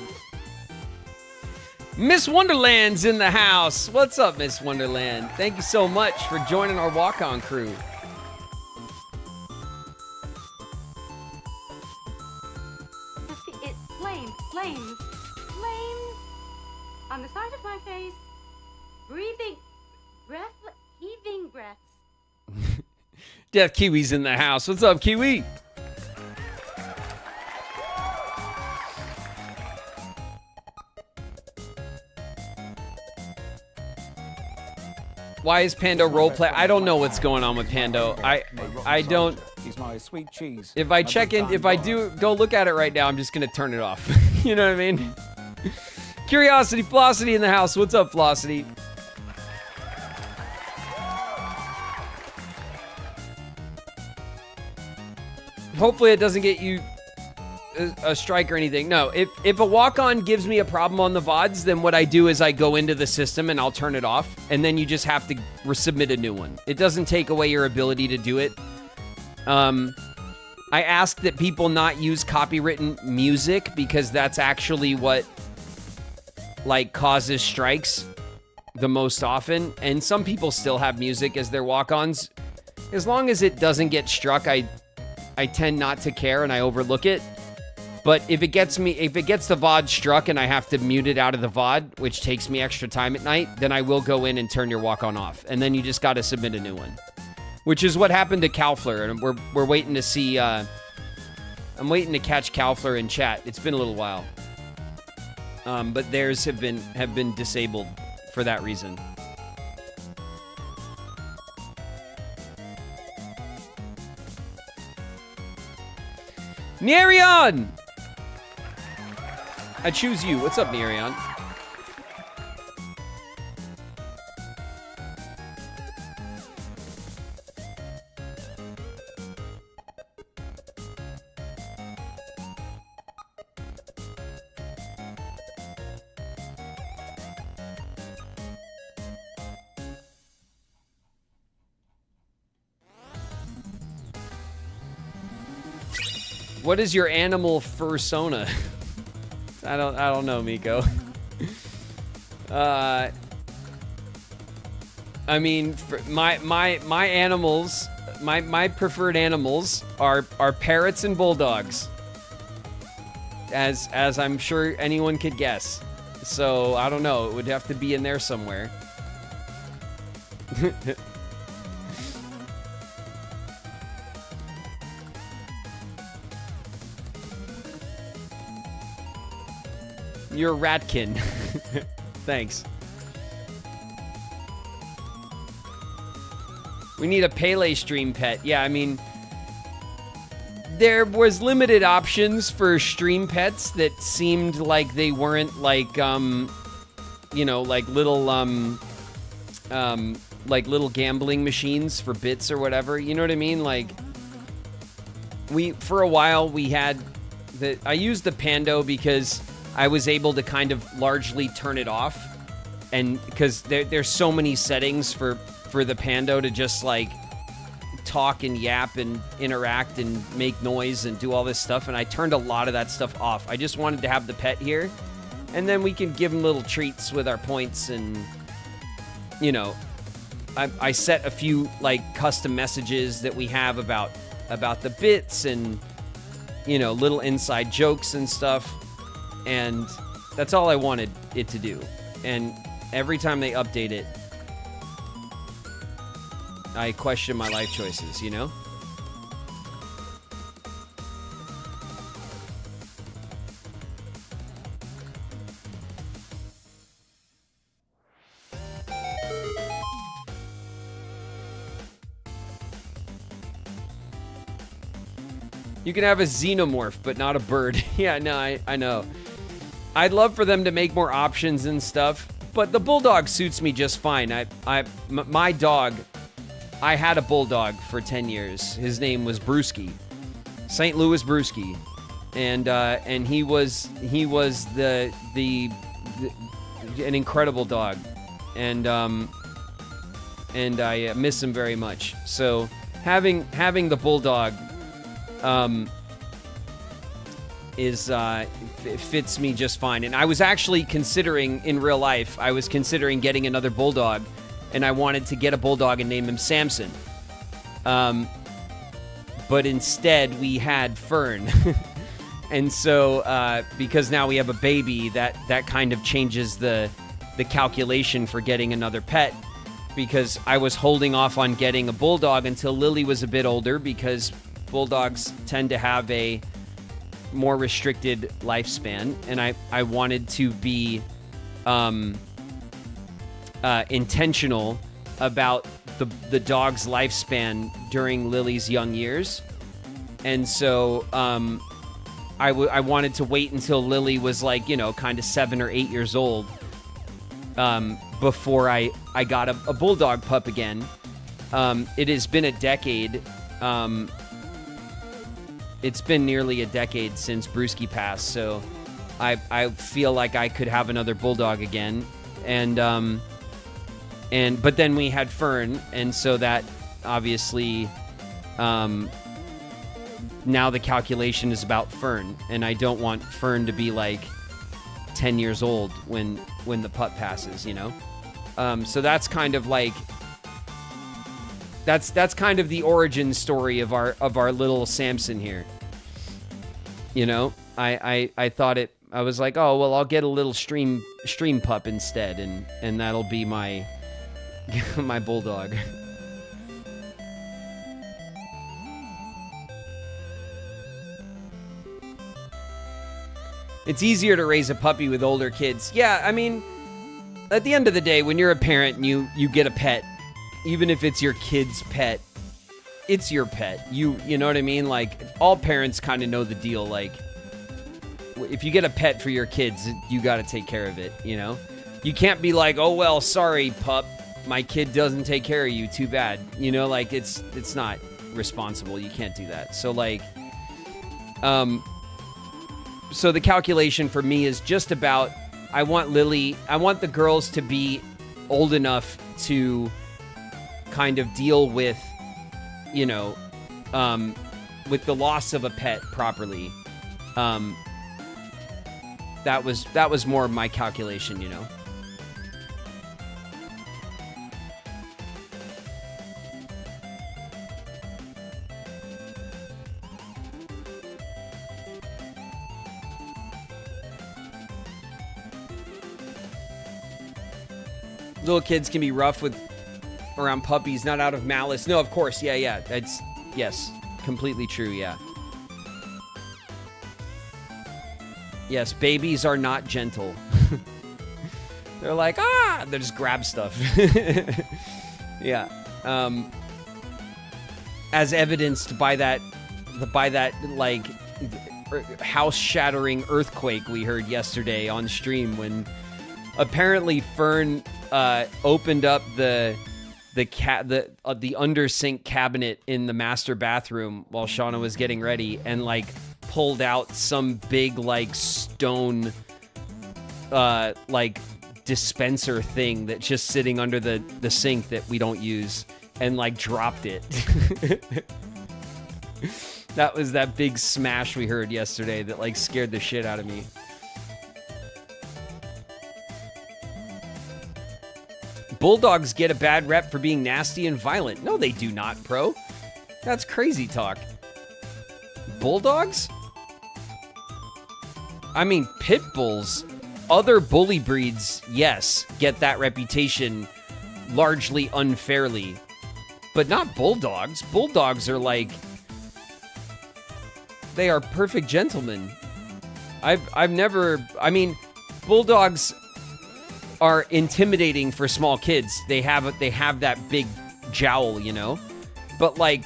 Miss Wonderland's in the house. What's up, Miss Wonderland? Thank you so much for joining our walk-on crew. It's flames on the side of my face, breathing, heaving breaths. Death Kiwi's in the house. What's up, Kiwi? Why is Pando roleplay? I don't know what's going on with Pando. I don't. He's my sweet cheese. If I check in, if I do go look at it right now, I'm just gonna turn it off. You know what I mean? Curiosity, Flosity in the house. What's up, Flosity? Hopefully it doesn't get you a strike or anything. No, if a walk-on gives me a problem on the VODs, then what I do is I go into the system and I'll turn it off, and then you just have to resubmit a new one. It doesn't take away your ability to do it. I ask that people not use copywritten music because that's actually what like causes strikes the most often, and some people still have music as their walk-ons. As long as it doesn't get struck, I tend not to care and I overlook it. But if it gets the VOD struck and I have to mute it out of the VOD, which takes me extra time at night, then I will go in and turn your walk-on off. And then you just got to submit a new one. Which is what happened to Calfler. And we're waiting to see, I'm waiting to catch Calfler in chat. It's been a little while. But theirs have been disabled for that reason. Nerion! I choose you. What's up, Nerion? What is your animal fursona? I don't know, Miko. I mean, my animals, my preferred animals are parrots and bulldogs. As I'm sure anyone could guess. So, I don't know, it would have to be in there somewhere. You're Ratkin. Thanks. We need a Pele stream pet. Yeah, I mean, there was limited options for stream pets that seemed like they weren't like, you know, like little, like little gambling machines for bits or whatever. You know what I mean? Like, for a while, we had I used the Pando because I was able to kind of largely turn it off. And because there's so many settings for the Pando to just like talk and yap and interact and make noise and do all this stuff. And I turned a lot of that stuff off. I just wanted to have the pet here. And then we can give him little treats with our points. And, you know, I set a few like custom messages that we have about the bits and, you know, little inside jokes and stuff. And that's all I wanted it to do. And every time they update it, I question my life choices, you know? You can have a xenomorph, but not a bird. Yeah, no, I know. I'd love for them to make more options and stuff, but the bulldog suits me just fine. My dog, I had a bulldog for 10 years. His name was Brewski, St. Louis Brewski, and he was an incredible dog, and I miss him very much. So having the bulldog it fits me just fine. And I was actually considering, in real life, getting another bulldog, and I wanted to get a bulldog and name him Samson. But instead, we had Fern. And so, because now we have a baby, that kind of changes the calculation for getting another pet, because I was holding off on getting a bulldog until Lily was a bit older, because bulldogs tend to have a more restricted lifespan, and I wanted to be intentional about the dog's lifespan during Lily's young years. And so I wanted to wait until Lily was like, you know, kind of 7 or 8 years old before I got a bulldog pup again. It has been a decade. It's been nearly a decade since Brewski passed, so I feel like I could have another bulldog again. But then we had Fern, and so that obviously now the calculation is about Fern, and I don't want Fern to be like 10 years old when the pup passes, you know? So that's kind of like that's kind of the origin story of our little Samson here. You know, I thought I was like, oh well, I'll get a little stream pup instead, and that'll be my my bulldog. It's easier to raise a puppy with older kids. Yeah, I mean, at the end of the day, when you're a parent and you get a pet, even if it's your kid's pet, it's your pet. You know what I mean? Like, all parents kind of know the deal. Like, if you get a pet for your kids, you got to take care of it, you know? You can't be like, oh, well, sorry, pup. My kid doesn't take care of you. Too bad. You know, like, it's not responsible. You can't do that. So, like, so the calculation for me is just about, I want the girls to be old enough to kind of deal with, you know, with the loss of a pet properly. That was more of my calculation, you know. Little kids can be rough around puppies, not out of malice. No, of course, yeah. Yes, completely true, yeah. Yes, babies are not gentle. They're like, they just grab stuff. Yeah. As evidenced by that like house-shattering earthquake we heard yesterday on stream when apparently Fern opened up the under sink cabinet in the master bathroom while Shauna was getting ready and like pulled out some big like stone like dispenser thing that's just sitting under the sink that we don't use and like dropped it. That was that big smash we heard yesterday that like scared the shit out of me. Bulldogs get a bad rep for being nasty and violent. No, they do not, Pro. That's crazy talk. Bulldogs? I mean, pit bulls, other bully breeds, yes, get that reputation largely unfairly. But not bulldogs. Bulldogs are like... They are perfect gentlemen. I've never... I mean, bulldogs are intimidating for small kids. They have that big jowl, you know? But like...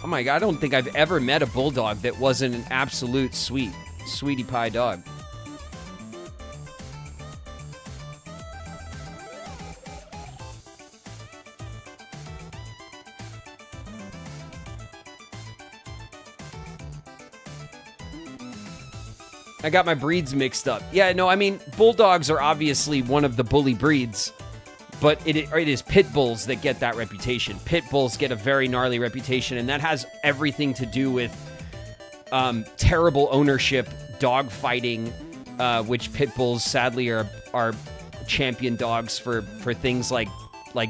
Oh my god, I don't think I've ever met a bulldog that wasn't an absolute sweetie pie dog. I got my breeds mixed up. Yeah, no, I mean, bulldogs are obviously one of the bully breeds, but it is pit bulls that get that reputation. Pit bulls get a very gnarly reputation, and that has everything to do with terrible ownership, dog fighting, which pit bulls sadly are champion dogs for things like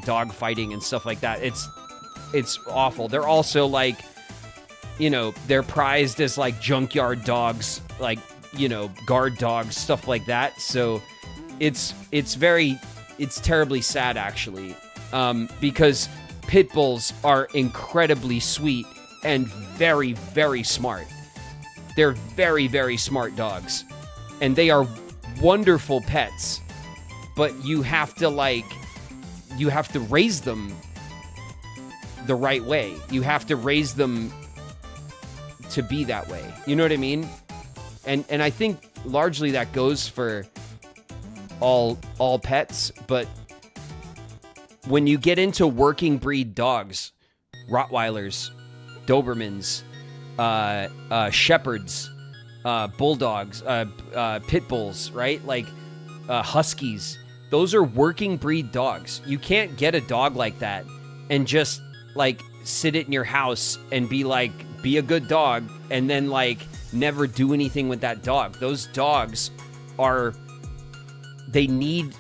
dog fighting and stuff like that. It's awful. They're also like, you know, they're prized as like junkyard dogs, like, you know, guard dogs, stuff like that. So it's terribly sad actually, because pit bulls are incredibly sweet and very, very smart. They're very, very smart dogs, and they are wonderful pets, but you have to raise them the right way. You have to raise them to be that way. You know what I mean? And I think largely that goes for all pets, but when you get into working breed dogs, Rottweilers, Dobermans, Shepherds, Bulldogs, Pit Bulls, right? Like Huskies, those are working breed dogs. You can't get a dog like that and just like sit it in your house and be like, be a good dog, and then like never do anything with that dog. Those dogs they need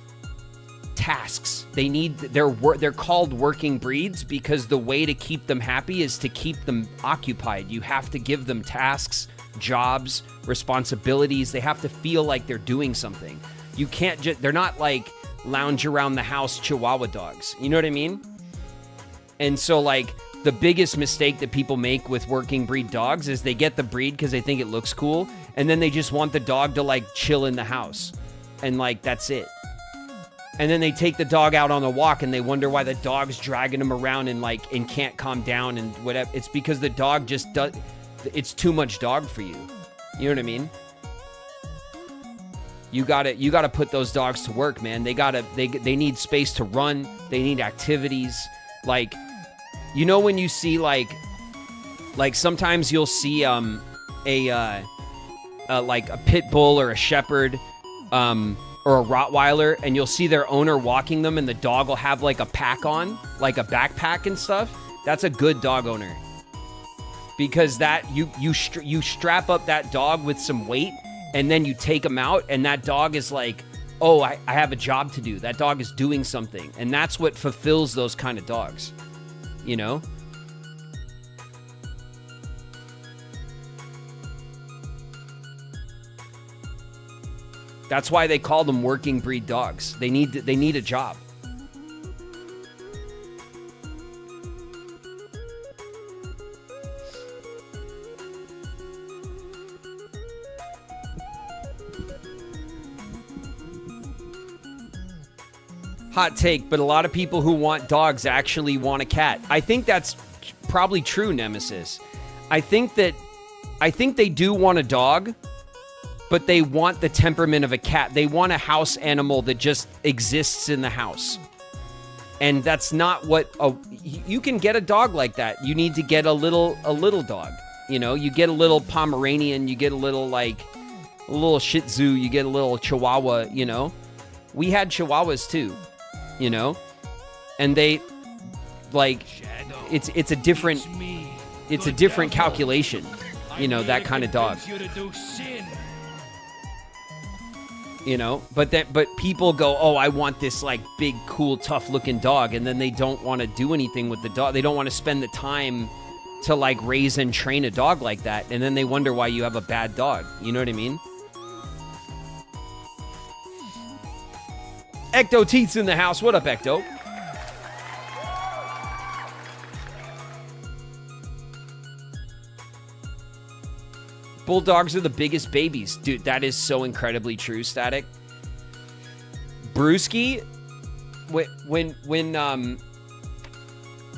tasks. They're called working breeds because the way to keep them happy is to keep them occupied. You have to give them tasks, jobs, responsibilities. They have to feel like they're doing something. You can't they're not like lounge around the house Chihuahua dogs. You know what I mean? And so like the biggest mistake that people make with working breed dogs is they get the breed because they think it looks cool, and then they just want the dog to like chill in the house, and like that's it. And then they take the dog out on a walk and they wonder why the dog's dragging them around and can't calm down and whatever. It's because the dog just it's too much dog for you. You know what I mean? You gotta put those dogs to work, man. They need space to run. They need activities. Like, you know, when you see like sometimes you'll see like a pit bull or a shepherd or a Rottweiler, and you'll see their owner walking them, and the dog will have like a pack on, like a backpack and stuff. That's a good dog owner. because that you strap up that dog with some weight, and then you take him out, and that dog is like, oh, I have a job to do. That dog is doing something, and that's what fulfills those kind of dogs, you know? That's why they call them working breed dogs. They need a job. Hot take, but a lot of people who want dogs actually want a cat. I think that's probably true, Nemesis. I think they do want a dog, but they want the temperament of a cat. They want a house animal that just exists in the house. And that's not what you can get a dog like that. You need to get a little dog. You know, you get a little Pomeranian, you get a little Shih Tzu, you get a little Chihuahua, you know. We had Chihuahuas too, you know. And they it's a different calculation, you know, that kind of dog. You know, but people go, oh, I want this like big, cool, tough looking dog. And then they don't want to do anything with the dog. They don't want to spend the time to like raise and train a dog like that. And then they wonder why you have a bad dog. You know what I mean? Ecto Teeth's in the house. What up, Ecto? Bulldogs are the biggest babies. Dude, that is so incredibly true, Static. Brewski, when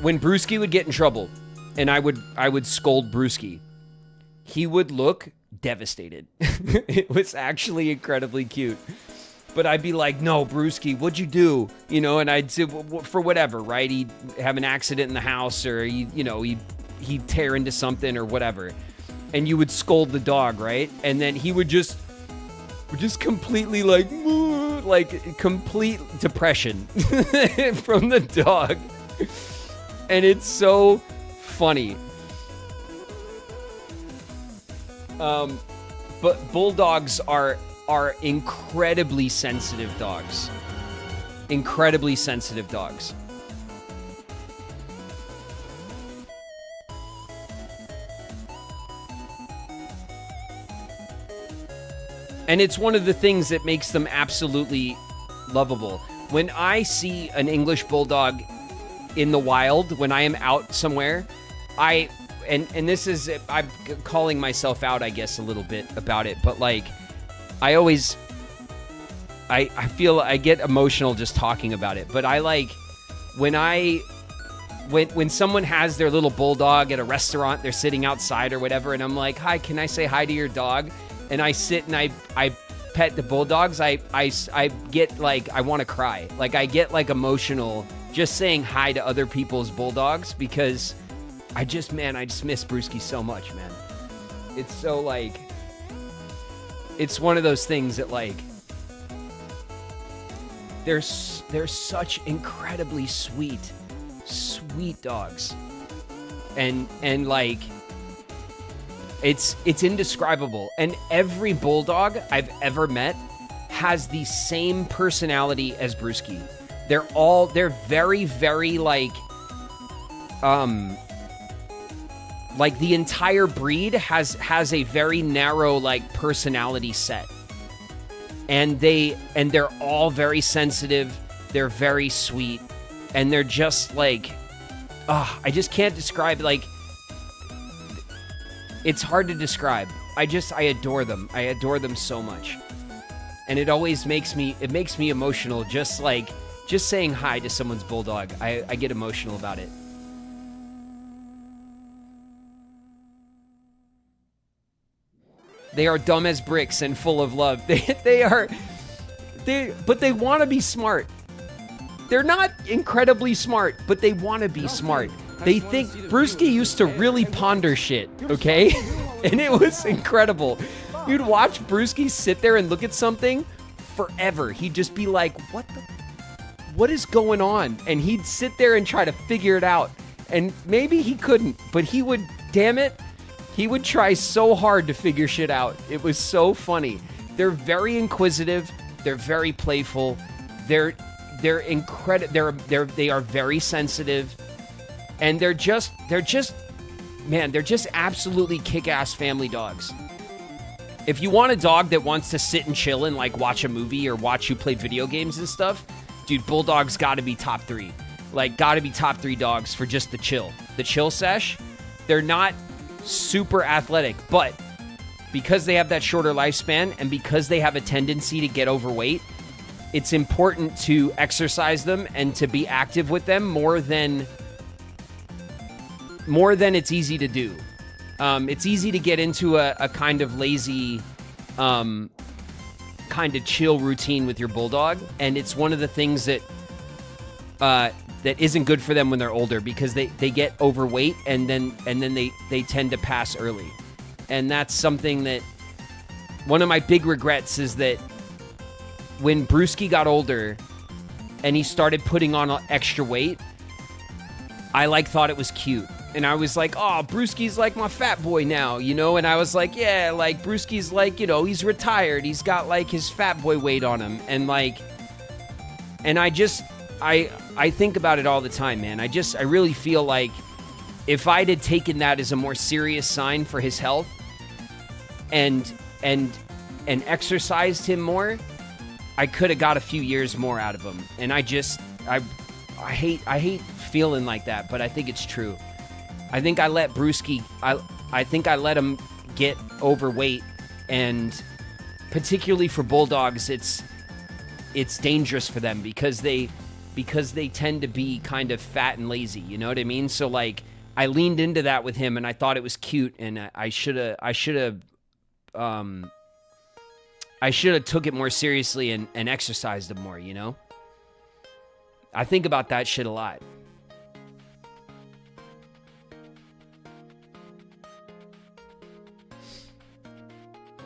Brewski would get in trouble and I would scold Brewski, he would look devastated. It was actually incredibly cute. But I'd be like, no, Brewski, what'd you do? You know, and I'd say, for whatever, right? He'd have an accident in the house, or he'd tear into something or whatever. And you would scold the dog, right? And then he would just completely like complete depression from the dog. And it's so funny. But bulldogs are incredibly sensitive dogs. Incredibly sensitive dogs. And it's one of the things that makes them absolutely lovable. When I see an English bulldog in the wild, when I am out somewhere, and this is, I'm calling myself out, I guess, a little bit about it, but like, I feel I get emotional just talking about it, but I like, when someone has their little bulldog at a restaurant, they're sitting outside or whatever, and I'm like, hi, can I say hi to your dog? And I sit and I pet the bulldogs, I get like, I want to cry. Like, I get like emotional just saying hi to other people's bulldogs, because I just miss Brewski so much, man. It's so like, it's one of those things that like, they're such incredibly sweet dogs. And like, it's indescribable. And every bulldog I've ever met has the same personality as Brewski. They're very, very like the entire breed has a very narrow like personality set. And they're all very sensitive, they're very sweet, and they're just like, I just can't describe, like, it's hard to describe. I adore them. I adore them so much. And it always makes me emotional, just saying hi to someone's bulldog. I get emotional about it. They are dumb as bricks and full of love. But they want to be smart. They're not incredibly smart, but they want to be smart. They think Brewski used to really ponder shit, okay? And it was incredible. You'd watch Brewski sit there and look at something forever. He'd just be like, what is going on? And he'd sit there and try to figure it out. And maybe he couldn't, but he would, damn it, He would try so hard to figure shit out. It was so funny. They're very inquisitive. They're very playful. They're incredible. They are very sensitive, and they're just absolutely kick-ass family dogs. If you want a dog that wants to sit and chill and like watch a movie or watch you play video games and stuff, dude, Bulldog's got to be top 3. Like, got to be top 3 dogs for just the chill sesh. They're not super athletic, but because they have that shorter lifespan and because they have a tendency to get overweight, it's important to exercise them and to be active with them more than it's easy to do. It's easy to get into a kind of lazy, kind of chill routine with your bulldog, and it's one of the things that isn't good for them when they're older, because they get overweight and then they tend to pass early. And that's something that one of my big regrets is that when Brewski got older and he started putting on extra weight, I thought it was cute. And I was like, oh, Brewski's like my fat boy now, you know? And I was like, yeah, like Brewski's like, you know, he's retired. He's got like his fat boy weight on him. And like, and I think about it all the time, man. I really feel like if I'd had taken that as a more serious sign for his health and exercised him more, I could have got a few years more out of him. And I hate feeling like that, but I think it's true. I think I let Brewski, I think I let him get overweight, and particularly for bulldogs, it's dangerous for them because they tend to be kind of fat and lazy, you know what I mean? So like I leaned into that with him, and I thought it was cute, and I should have took it more seriously and exercised him more, you know? I think about that shit a lot.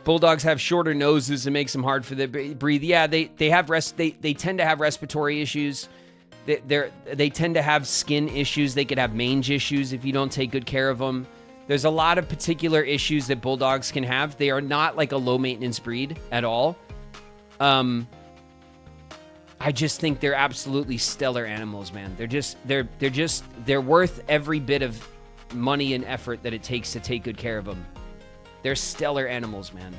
Bulldogs have shorter noses. It makes them hard for them to breathe. Yeah, they tend to have respiratory issues. They tend to have skin issues. They could have mange issues if you don't take good care of them. There's a lot of particular issues that bulldogs can have. They are not like a low maintenance breed at all. I just think they're absolutely stellar animals, man. They're worth every bit of money and effort that it takes to take good care of them. They're stellar animals, man.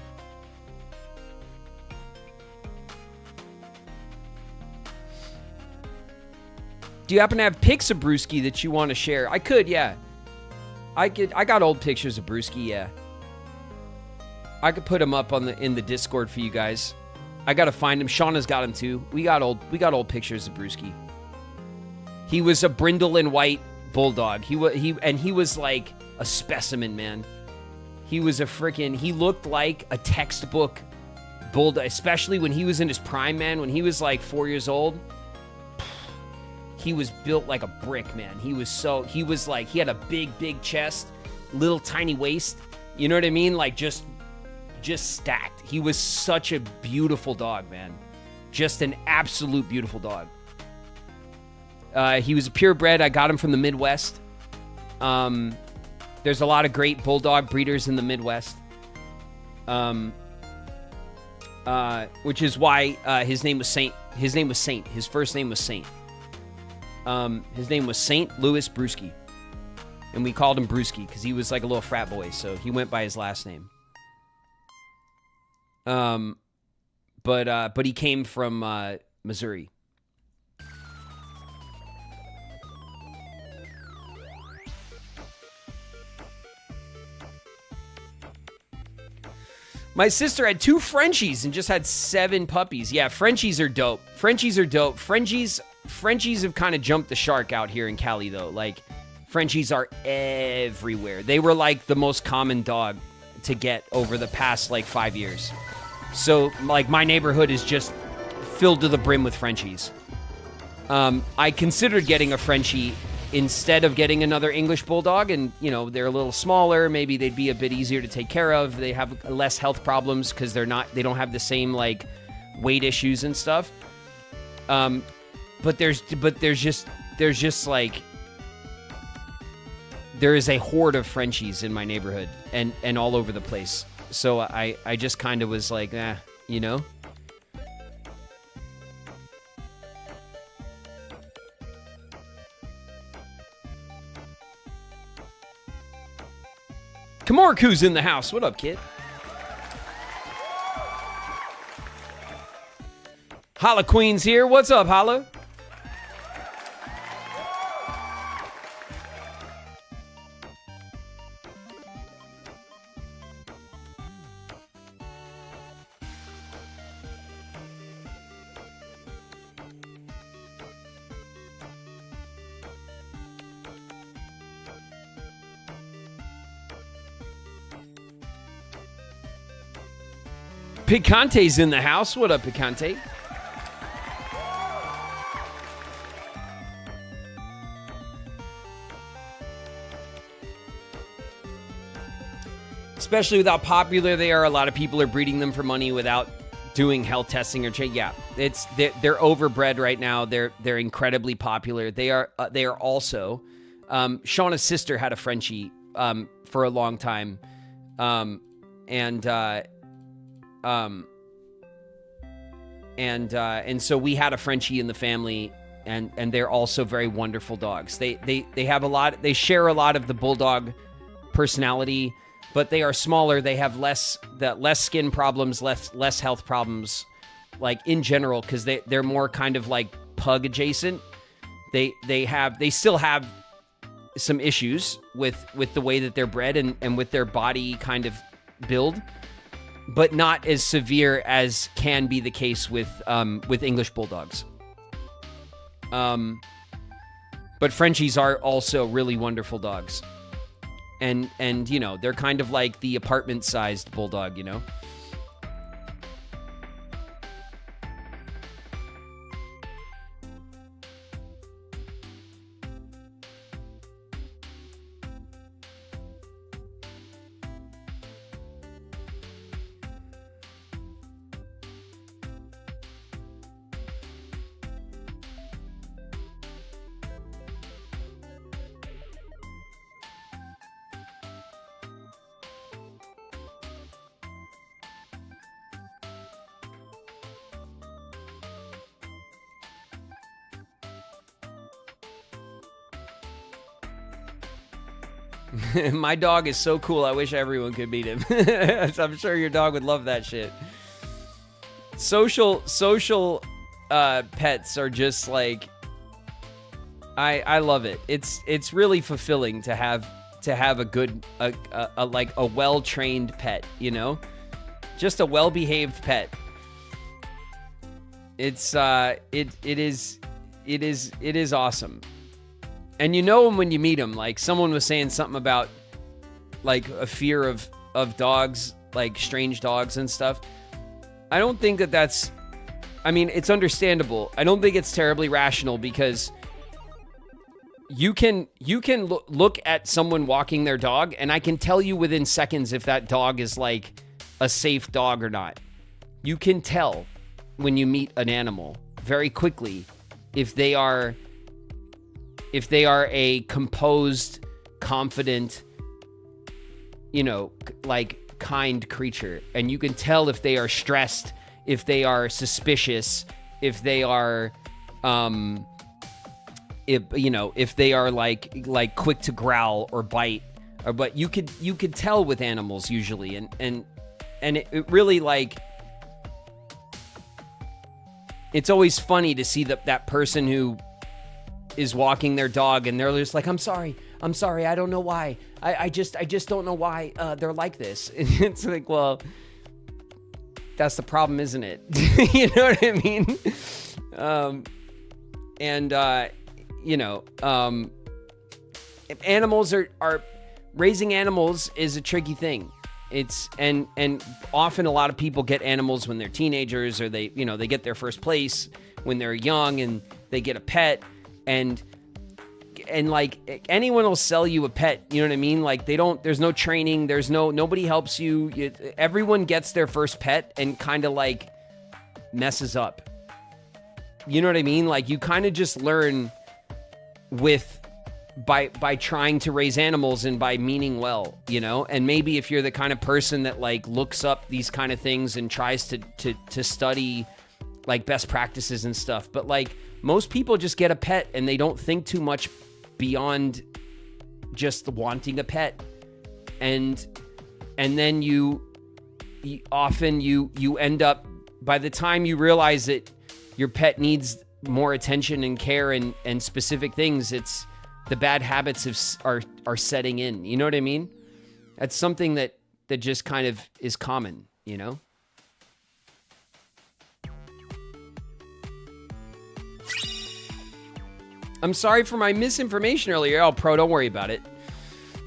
Do you happen to have pics of Brewski that you want to share? I could, yeah. I got old pictures of Brewski, yeah. I could put them up in the Discord for you guys. I gotta find him. Shauna's got him too. We got old pictures of Brewski. He was a brindle and white bulldog. He was like a specimen, man. He looked like a textbook bulldog, especially when he was in his prime, man. When he was like 4 years old, he was built like a brick, man. He had a big chest, little tiny waist. You know what I mean? Like just stacked. He was such a beautiful dog, man. Just an absolute beautiful dog. He was a purebred. I got him from the Midwest. There's a lot of great bulldog breeders in the Midwest. Which is why his name was Saint. His name was Saint. His first name was Saint. His name was Saint Louis Brewski. And we called him Brewski because he was like a little frat boy, so he went by his last name. But he came from Missouri. My sister had 2 Frenchies and just had 7 puppies. Yeah, Frenchies are dope. Frenchies have kind of jumped the shark out here in Cali, though. Like, Frenchies are everywhere. They were like the most common dog to get over the past like 5 years. So like my neighborhood is just filled to the brim with Frenchies. I considered getting a Frenchie instead of getting another English bulldog, and you know they're a little smaller. Maybe they'd be a bit easier to take care of. They have less health problems because they don't have the same like weight issues and stuff. But there's just like there is a horde of Frenchies in my neighborhood and all over the place. So I just kind of was like, you know? Kamorku's in the house. What up, kid? Holla Queen's here. What's up, Holla? Picante's in the house. What up, Picante? Especially with how popular they are, a lot of people are breeding them for money without doing health testing or yeah, they're overbred right now. They're incredibly popular. They are also Shauna's sister had a Frenchie for a long time, and so we had a Frenchie in the family, and they're also very wonderful dogs. They have a lot. They share a lot of the bulldog personality, but they are smaller. They have less skin problems, less health problems, like in general, because they're more kind of like pug adjacent. They still have some issues with the way that they're bred and with their body kind of build, but not as severe as can be the case with English bulldogs. But Frenchies are also really wonderful dogs. And you know, they're kind of like the apartment-sized bulldog, you know? My dog is so cool. I wish everyone could meet him. I'm sure your dog would love that shit. Social pets are just like, I love it. It's really fulfilling to have a good like a well-trained pet, you know? Just a well-behaved pet. It is awesome. And you know them when you meet them. Like, someone was saying something about, like, a fear of dogs, like, strange dogs and stuff. I don't think that's... I mean, it's understandable. I don't think it's terribly rational, because you can look at someone walking their dog, and I can tell you within seconds if that dog is, like, a safe dog or not. You can tell when you meet an animal very quickly if they are a composed, confident, you know, like, kind creature. And you can tell if they are stressed, if they are suspicious, if they are, if they are like quick to growl or bite. But you could tell with animals usually. And it really, like, it's always funny to see that person who is walking their dog and they're just like, I'm sorry, I don't know why. I just don't know why they're like this. And it's like, well, that's the problem, isn't it? You know what I mean? Animals are raising animals is a tricky thing. It's and often a lot of people get animals when they're teenagers, or they get their first place when they're young and they get a pet. And like, anyone will sell you a pet, you know what I mean? Like, there's no training, nobody helps you. Everyone gets their first pet and kind of like messes up. You know what I mean? Like, you kind of just learn with by trying to raise animals and by meaning well, you know? And maybe if you're the kind of person that like looks up these kind of things and tries to study like best practices and stuff, but like most people just get a pet and they don't think too much beyond just wanting a pet. And then you often end up, by the time you realize that your pet needs more attention and care and specific things, it's the bad habits are setting in. You know what I mean? That's something that just kind of is common, you know? I'm sorry for my misinformation earlier. Oh, Pro, don't worry about it.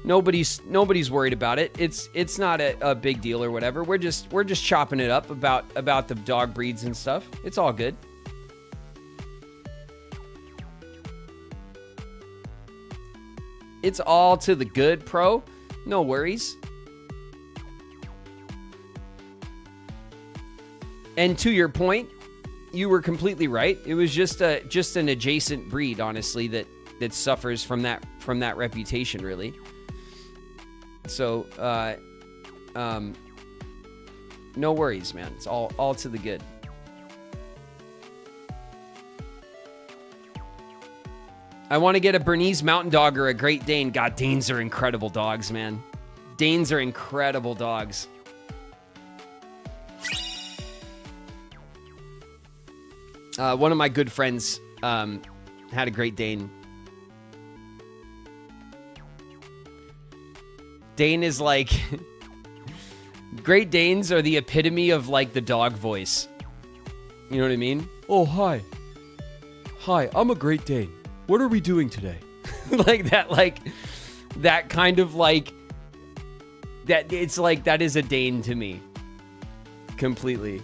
Nobody's worried about it. It's not a big deal or whatever. We're just chopping it up about the dog breeds and stuff. It's all good. It's all to the good, Pro. No worries. And to your point, you were completely right. It was just an adjacent breed, honestly, that suffers from that reputation, really. So, no worries, man. It's all to the good. I want to get a Bernese Mountain Dog or a Great Dane. God, Danes are incredible dogs, man. Danes are incredible dogs. One of my good friends had a Great Dane. Dane is like... Great Danes are the epitome of, like, the dog voice. You know what I mean? Oh, hi. Hi, I'm a Great Dane. What are we doing today? Like, that kind of, like... That, it's like, that is a Dane to me. Completely.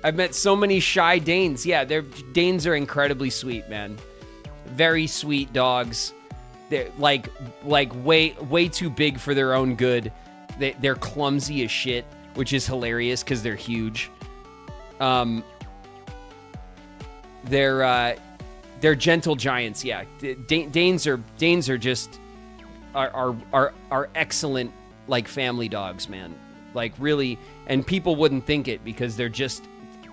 I've met so many shy Danes. Yeah, Danes are incredibly sweet, man. Very sweet dogs. They're like way too big for their own good. They're clumsy as shit, which is hilarious because they're huge. They're gentle giants. Yeah, Danes are just are excellent, like, family dogs, man. Like, really, and people wouldn't think it because they're just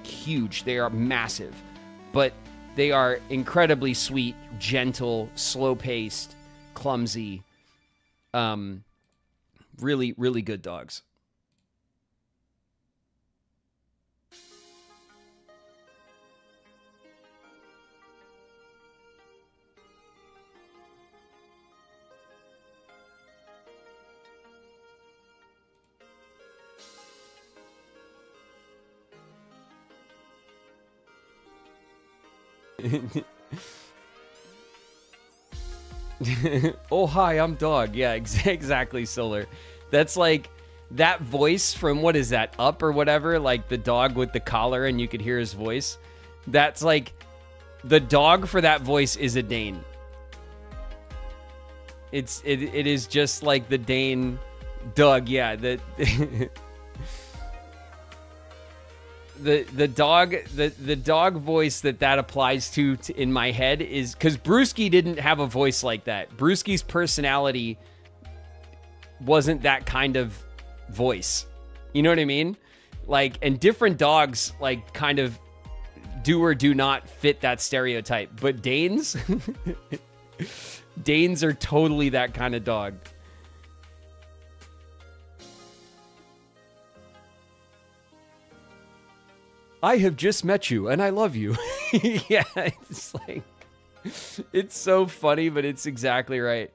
huge. They are massive, but they are incredibly sweet, gentle, slow-paced, clumsy, really, really good dogs. Oh, hi, I'm Dog. Yeah, exactly, Solar. That's like that voice from, what is that, Up or whatever? Like the dog with the collar and you could hear his voice. That's like, the dog for that voice is a Dane. It is just like the Dane Doug, yeah. The dog voice that applies to in my head is because Brewski didn't have a voice like that. Brewski's personality wasn't that kind of voice. You know what I mean? Like, and different dogs like kind of do or do not fit that stereotype. But Danes, Danes are totally that kind of dog. I have just met you and I love you. Yeah, it's like, it's so funny, but it's exactly right.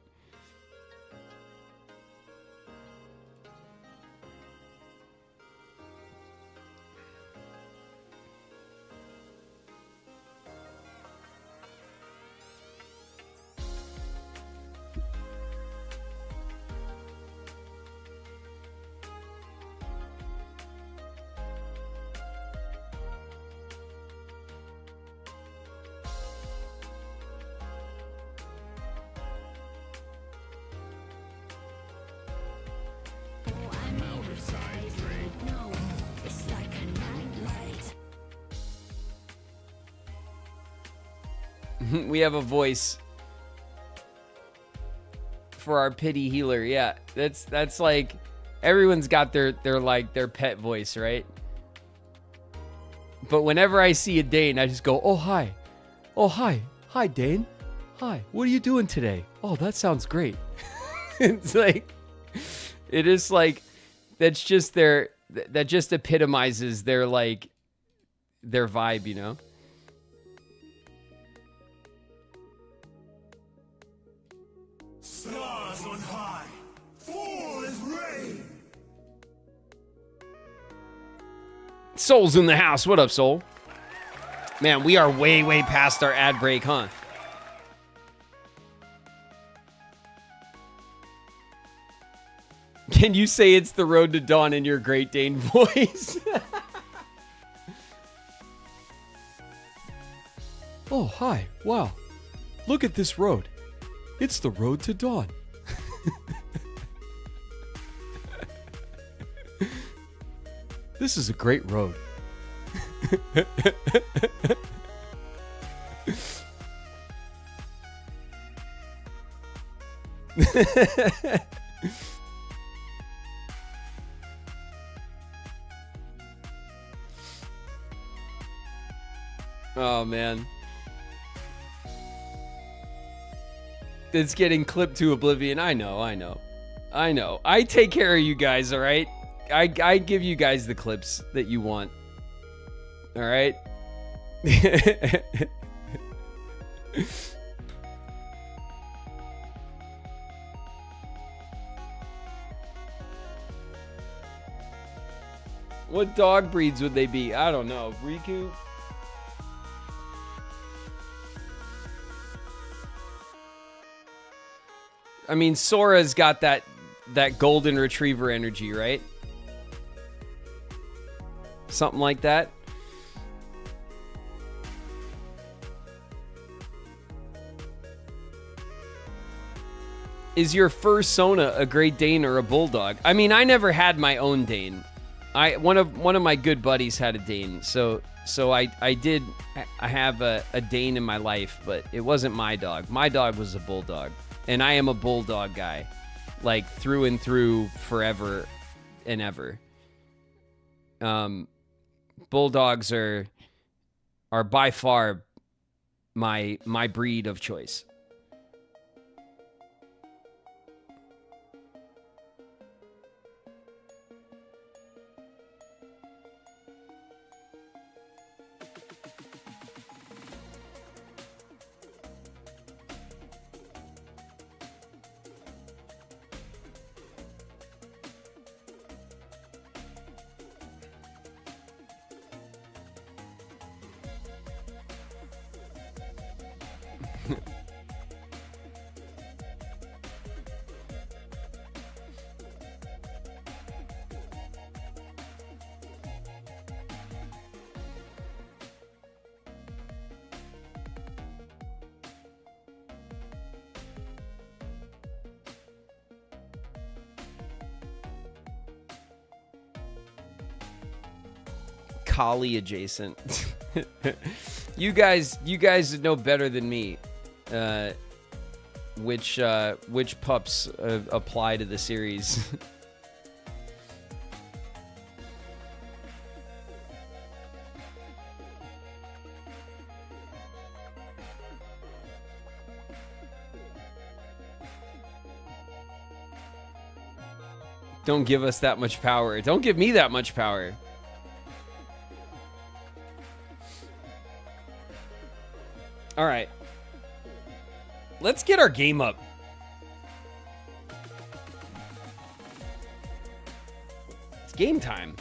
We have a voice for our pity healer. Yeah, that's like everyone's got their pet voice, right? But whenever I see a Dane, I just go, "Oh hi, oh hi, hi Dane, hi. What are you doing today? Oh, that sounds great." It's like it is like that just epitomizes their vibe, you know. Stars on high, fall as rain. Soul's in the house. What up, Soul? Man, we are way past our ad break, huh? Can you say it's the road to dawn in your Great Dane voice? Oh, hi. Wow. Look at this road. It's the road to dawn. This is a great road. Oh, man. It's getting clipped to oblivion. I know. I take care of you guys, all right? I give you guys the clips that you want. All right? What dog breeds would they be? I don't know. Riku? I mean, Sora's got that golden retriever energy, right? Something like that. Is your fursona a Great Dane or a Bulldog? I mean, I never had my own Dane. One of my good buddies had a Dane, so I have a Dane in my life, but it wasn't my dog. My dog was a Bulldog. And I am a Bulldog guy, like through and through, forever and ever. Bulldogs are by far my breed of choice. Collie adjacent. You guys know better than me which pups apply to the series. Don't give us that much power. Don't give me that much power. All right. Let's get our game up. It's game time.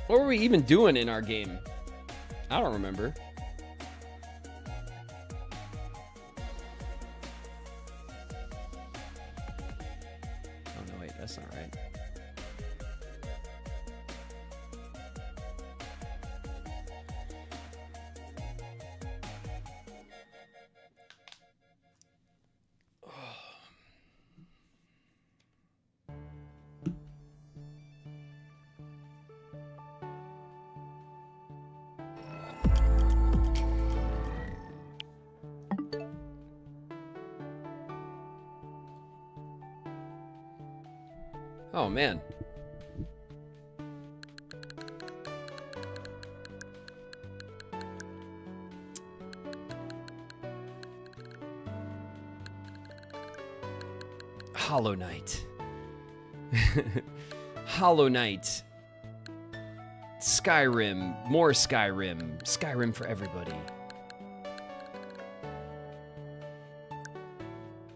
What were we even doing in our game? I don't remember. Oh, no, wait. That's not right. Oh, man. Hollow Knight. Hollow Knight. Skyrim. More Skyrim. Skyrim for everybody.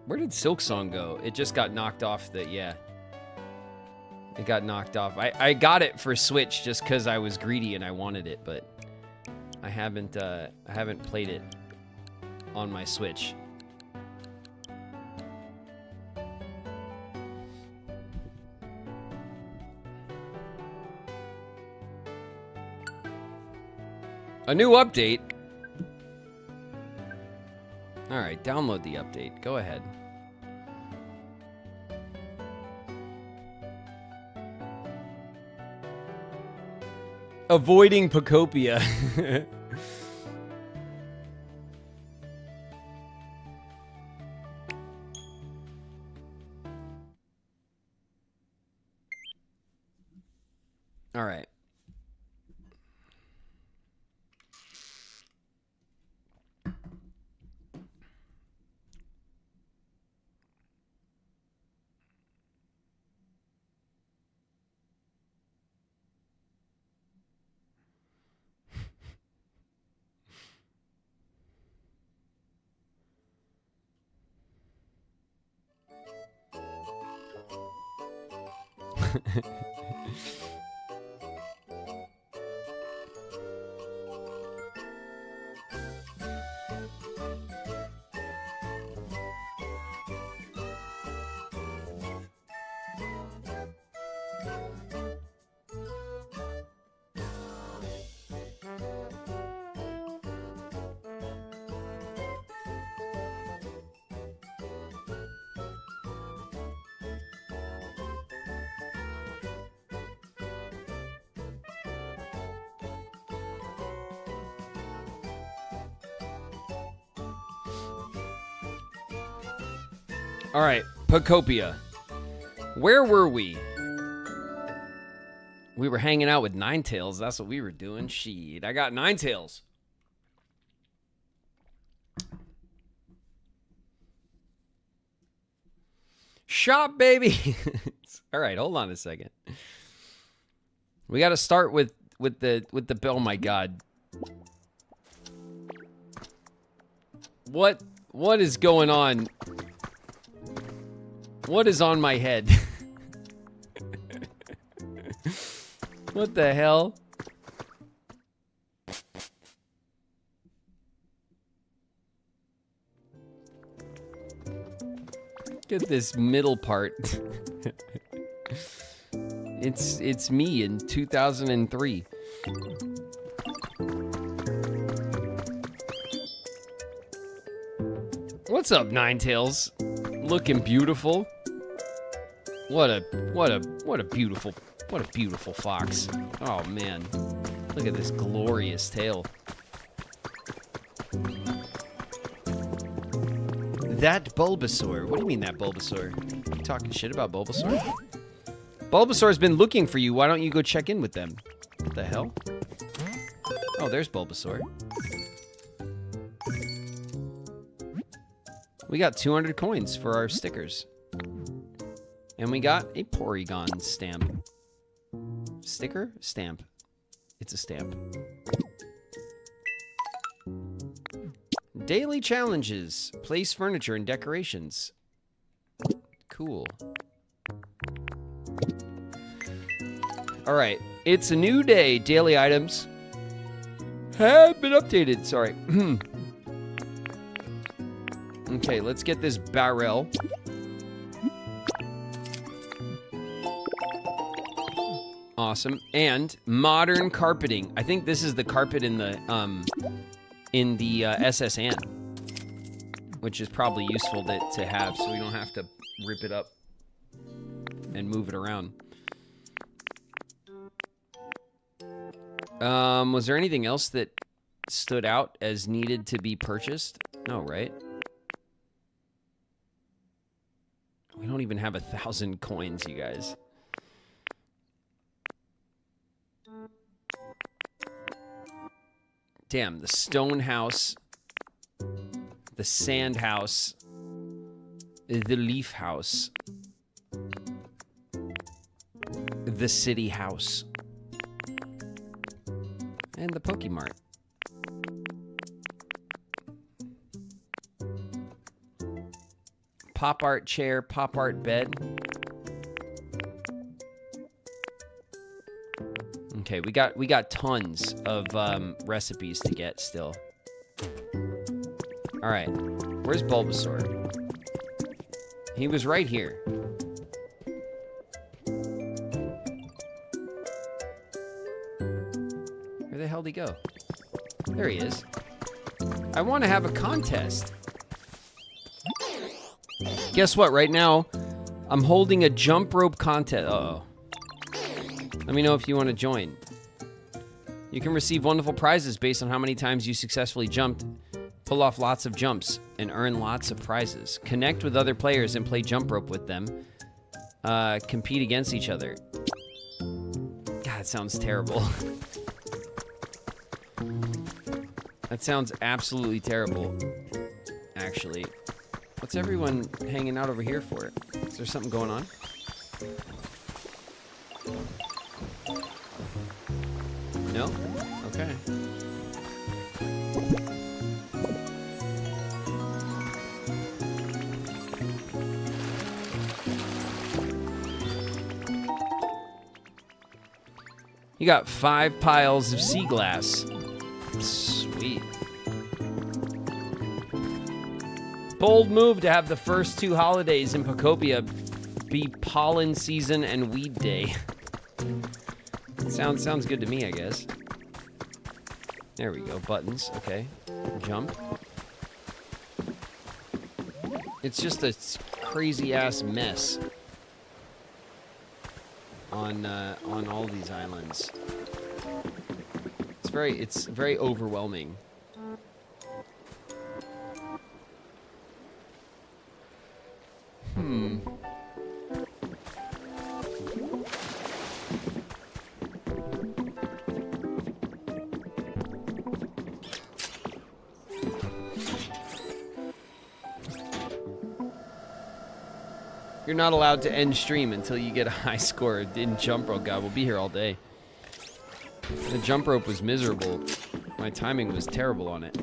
Where did Silksong go? It just got knocked off the... Yeah. It got knocked off. I got it for Switch just because I was greedy and I wanted it, but I haven't played it on my Switch. A new update? Alright, download the update. Go ahead. Avoiding Pokopia. Alright. All right, Pokopia. Where were we? We were hanging out with Ninetales. That's what we were doing. Shit, I got Ninetales. Shop, baby. All right, hold on a second. We got to start with the. Oh my God. What is going on? What is on my head? What the hell? Look at this middle part. It's me in 2003. What's up, Ninetales? Looking beautiful. What a beautiful fox. Oh man. Look at this glorious tail. That Bulbasaur. What do you mean that Bulbasaur? You talking shit about Bulbasaur? Bulbasaur's been looking for you. Why don't you go check in with them? What the hell? Oh, there's Bulbasaur. We got 200 coins for our stickers. And we got a Porygon stamp. Sticker? Stamp. It's a stamp. Daily challenges. Place furniture and decorations. Cool. Alright. It's a new day. Daily items have been updated. Sorry. Okay, let's get this barrel. Awesome. And modern carpeting. I think this is the carpet in the SSN, which is probably useful to have so we don't have to rip it up and move it around. Was there anything else that stood out as needed to be purchased? No, right? We don't even have 1,000 coins, you guys. Damn, the stone house, the sand house, the leaf house, the city house, and the Pokemart. Pop art chair, pop art bed. Okay, we got tons of recipes to get still. All right, where's Bulbasaur? He was right here. Where the hell did he go? There he is. I want to have a contest. Guess what? Right now, I'm holding a jump rope contest. Uh-oh. Let me know if you want to join. You can receive wonderful prizes based on how many times you successfully jumped, pull off lots of jumps, and earn lots of prizes. Connect with other players and play jump rope with them. Compete against each other. God, it sounds terrible. That sounds absolutely terrible, actually. What's everyone hanging out over here for? Is there something going on? No? Okay. You got 5 piles of sea glass. Sweet. Bold move to have the first 2 holidays in Pokopia be pollen season and weed day. Sounds good to me, I guess. There we go. Buttons. Okay. Jump. It's just a crazy-ass mess on all these islands. It's very overwhelming. You're not allowed to end stream until you get a high score in jump rope. God, we'll be here all day. The jump rope was miserable. My timing was terrible on it.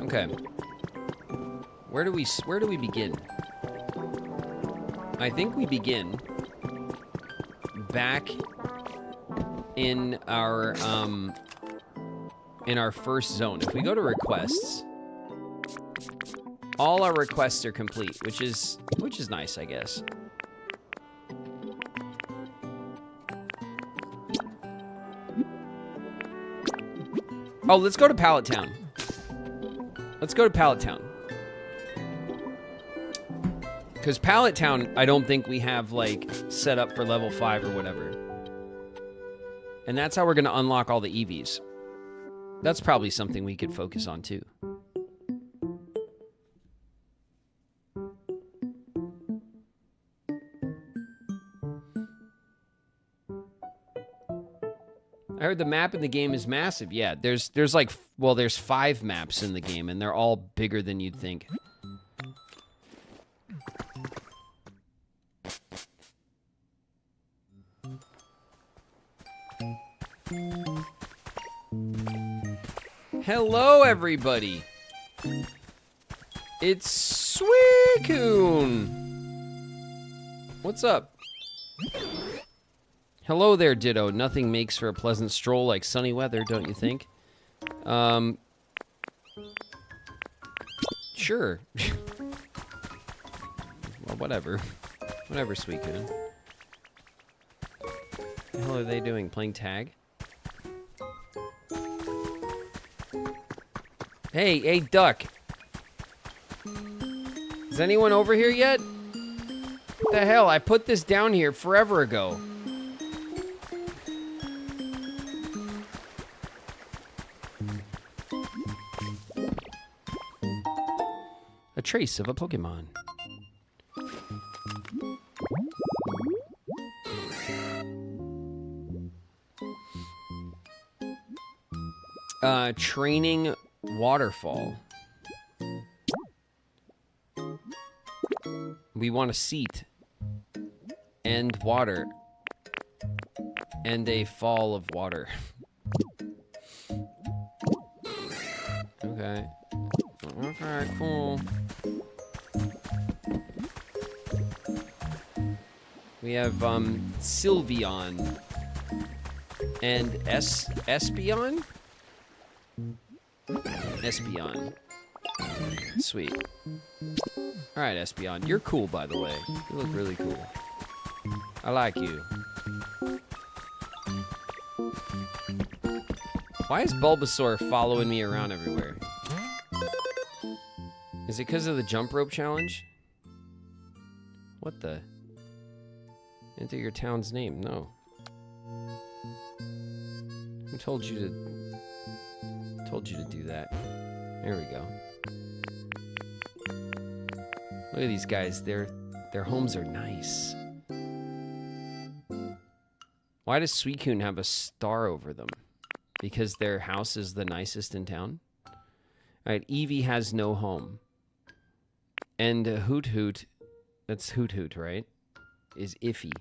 Okay. Where do we begin? I think we begin back in our first zone. If we go to requests, all our requests are complete, which is nice, I guess. Oh, let's go to Pallet Town. Let's go to Pallet Town. Because Pallet Town, I don't think we have, like, set up for level 5 or whatever. And that's how we're going to unlock all the EVs. That's probably something we could focus on, too. I heard the map in the game is massive. Yeah, there's like, well, there's 5 maps in the game, and they're all bigger than you'd think. Hello, everybody. It's Suicune. What's up? Hello there, Ditto. Nothing makes for a pleasant stroll like sunny weather, don't you think? Sure. Well, whatever. Whatever, Suicune. What the hell are they doing? Playing tag? Hey, duck. Is anyone over here yet? What the hell? I put this down here forever ago. A trace of a Pokemon. Training waterfall. We want a seat and water and a fall of water. Okay. Okay, cool. We have Sylveon and Espeon? Espeon. Sweet. Alright, Espeon. You're cool, by the way. You look really cool. I like you. Why is Bulbasaur following me around everywhere? Is it because of the jump rope challenge? What the? Enter your town's name. No. Who told you to do that? There we go. Look at these guys. Their homes are nice. Why does Suicune have a star over them? Because their house is the nicest in town? Alright, Eevee has no home. And Hoot Hoot, that's Hoot Hoot, right? Is iffy.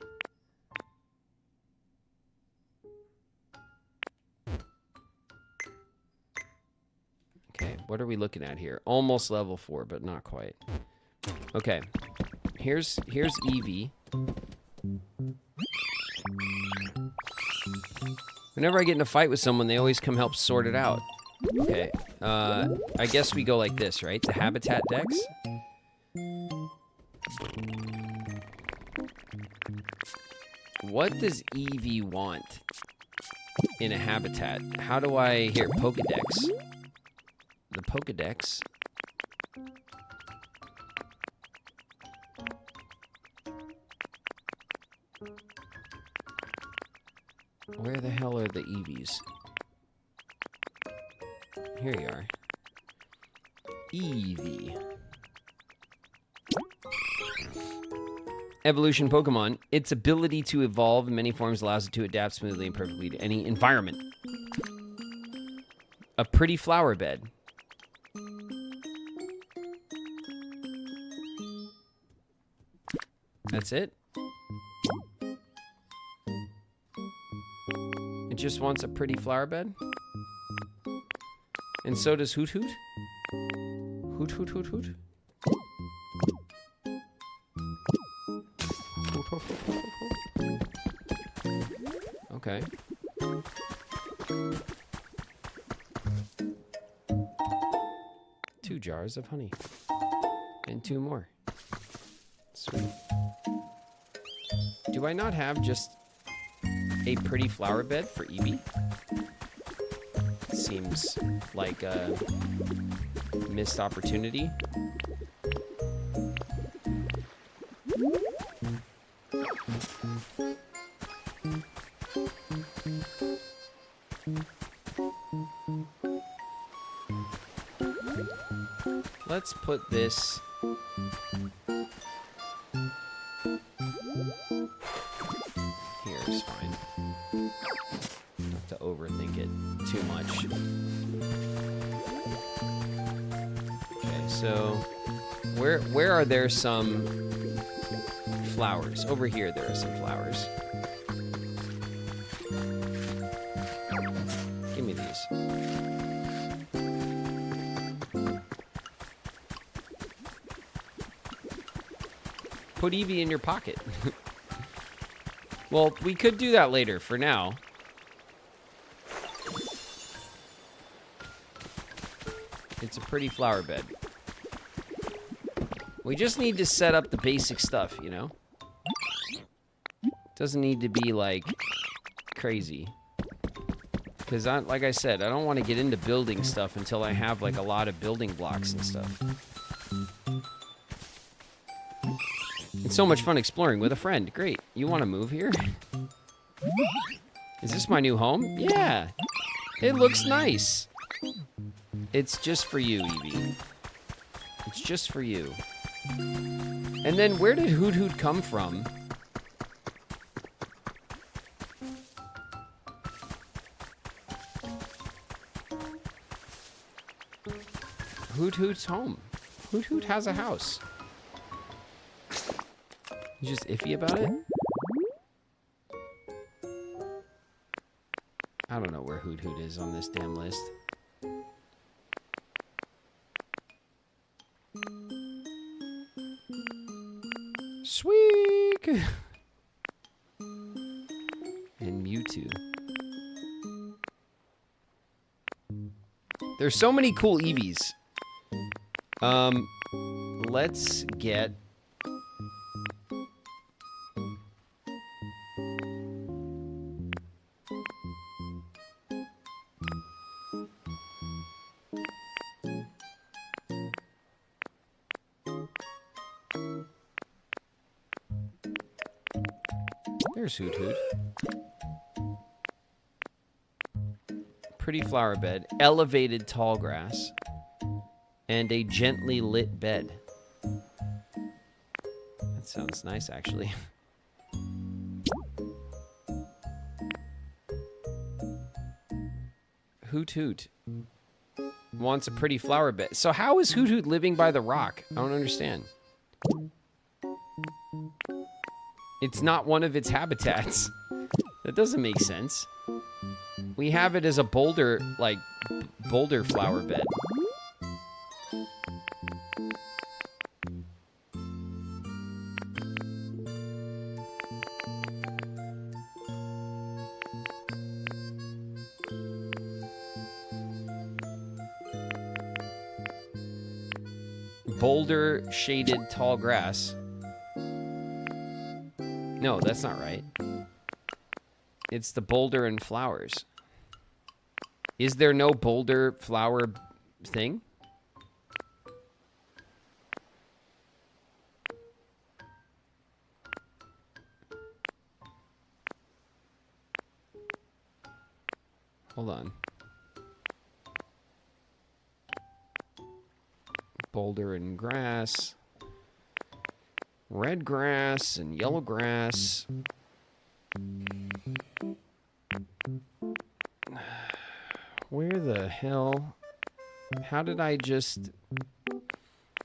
Okay, what are we looking at here? Almost level 4, but not quite. Okay, here's Eevee. Whenever I get in a fight with someone, they always come help sort it out. Okay, I guess we go like this, right? The habitat dex. What does Eevee want in a habitat? How do I... Here, Pokedex. The Pokedex. Where the hell are the Eevees? Here you are. Eevee. Evolution Pokemon. Its ability to evolve in many forms allows it to adapt smoothly and perfectly to any environment. A pretty flower bed. That's it? It just wants a pretty flower bed? And so does Hoot Hoot? Hoot Hoot Hoot Hoot? Okay. 2 jars of honey. And 2 more. Sweet. Do I not have just a pretty flower bed for Eevee? Seems like a missed opportunity. Let's put this here is fine. Don't have to overthink it too much. Okay, so where are there some flowers? Over here there are some flowers. Give me these. Put Eevee in your pocket. Well, we could do that later. For now. It's a pretty flower bed. We just need to set up the basic stuff, you know? Doesn't need to be, like, crazy. Because, like I said, I don't want to get into building stuff until I have, like, a lot of building blocks and stuff. It's so much fun exploring with a friend. Great. You want to move here? Is this my new home? Yeah. It looks nice. It's just for you, Evie. It's just for you. And then where did Hoot Hoot come from? Hoot Hoot's home. Hoot Hoot has a house. You just iffy about it? I don't know where Hoot Hoot is on this damn list. Sweet! And Mewtwo. There's so many cool Eevees. Let's get... There's Hoot Hoot. Pretty flower bed, elevated tall grass, and a gently lit bed. That sounds nice, actually. Hoot Hoot wants a pretty flower bed. So how is Hoot Hoot living by the rock? I don't understand. It's not one of its habitats. That doesn't make sense. We have it as a boulder, like, boulder flower bed. Boulder shaded tall grass. No, that's not right. It's the boulder and flowers. Is there no boulder flower thing? Hold on. Boulder and grass. Red grass and yellow grass. Where the hell? How did I just...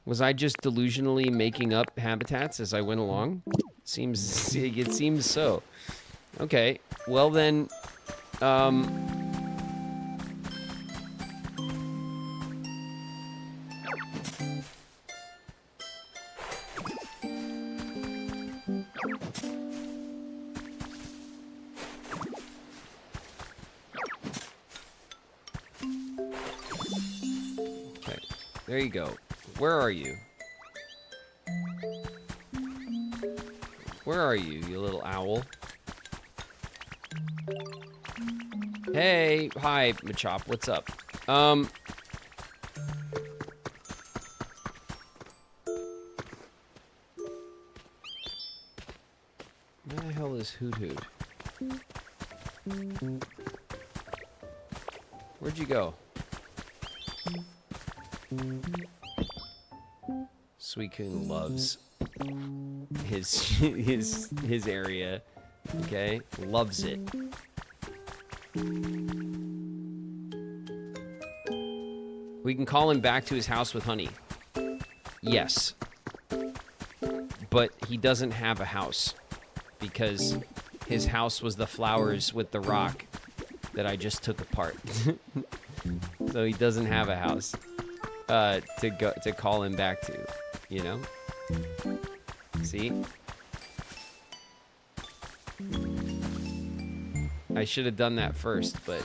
Was I just delusionally making up habitats as I went along? It seems so. Okay, well then... There you go. Where are you? Where are you, you little owl? Hey, hi, Machop. What's up? Where the hell is Hoot Hoot? Where'd you go? Suicune loves his area. Okay, loves it. We can call him back to his house with honey. Yes. But he doesn't have a house because his house was the flowers with the rock that I just took apart. So he doesn't have a house to call him back to, you know? See? I should have done that first, but...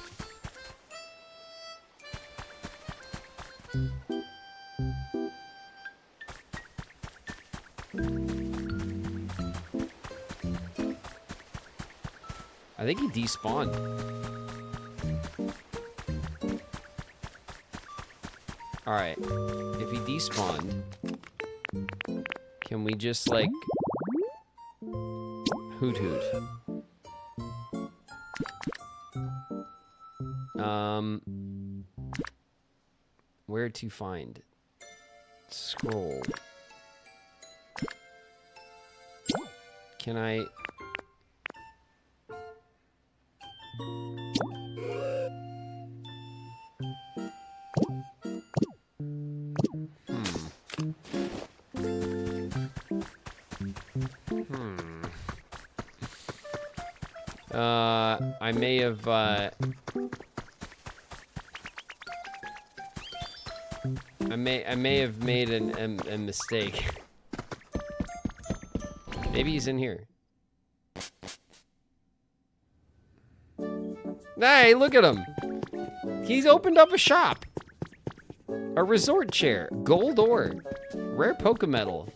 I think he despawned. Alright. If he despawned, can we just, like, hoot hoot? Where to find? Scroll. Can I... I may have, I may have made a mistake. Maybe he's in here. Hey, look at him. He's opened up a shop. A resort chair, gold ore, rare Pokemetal,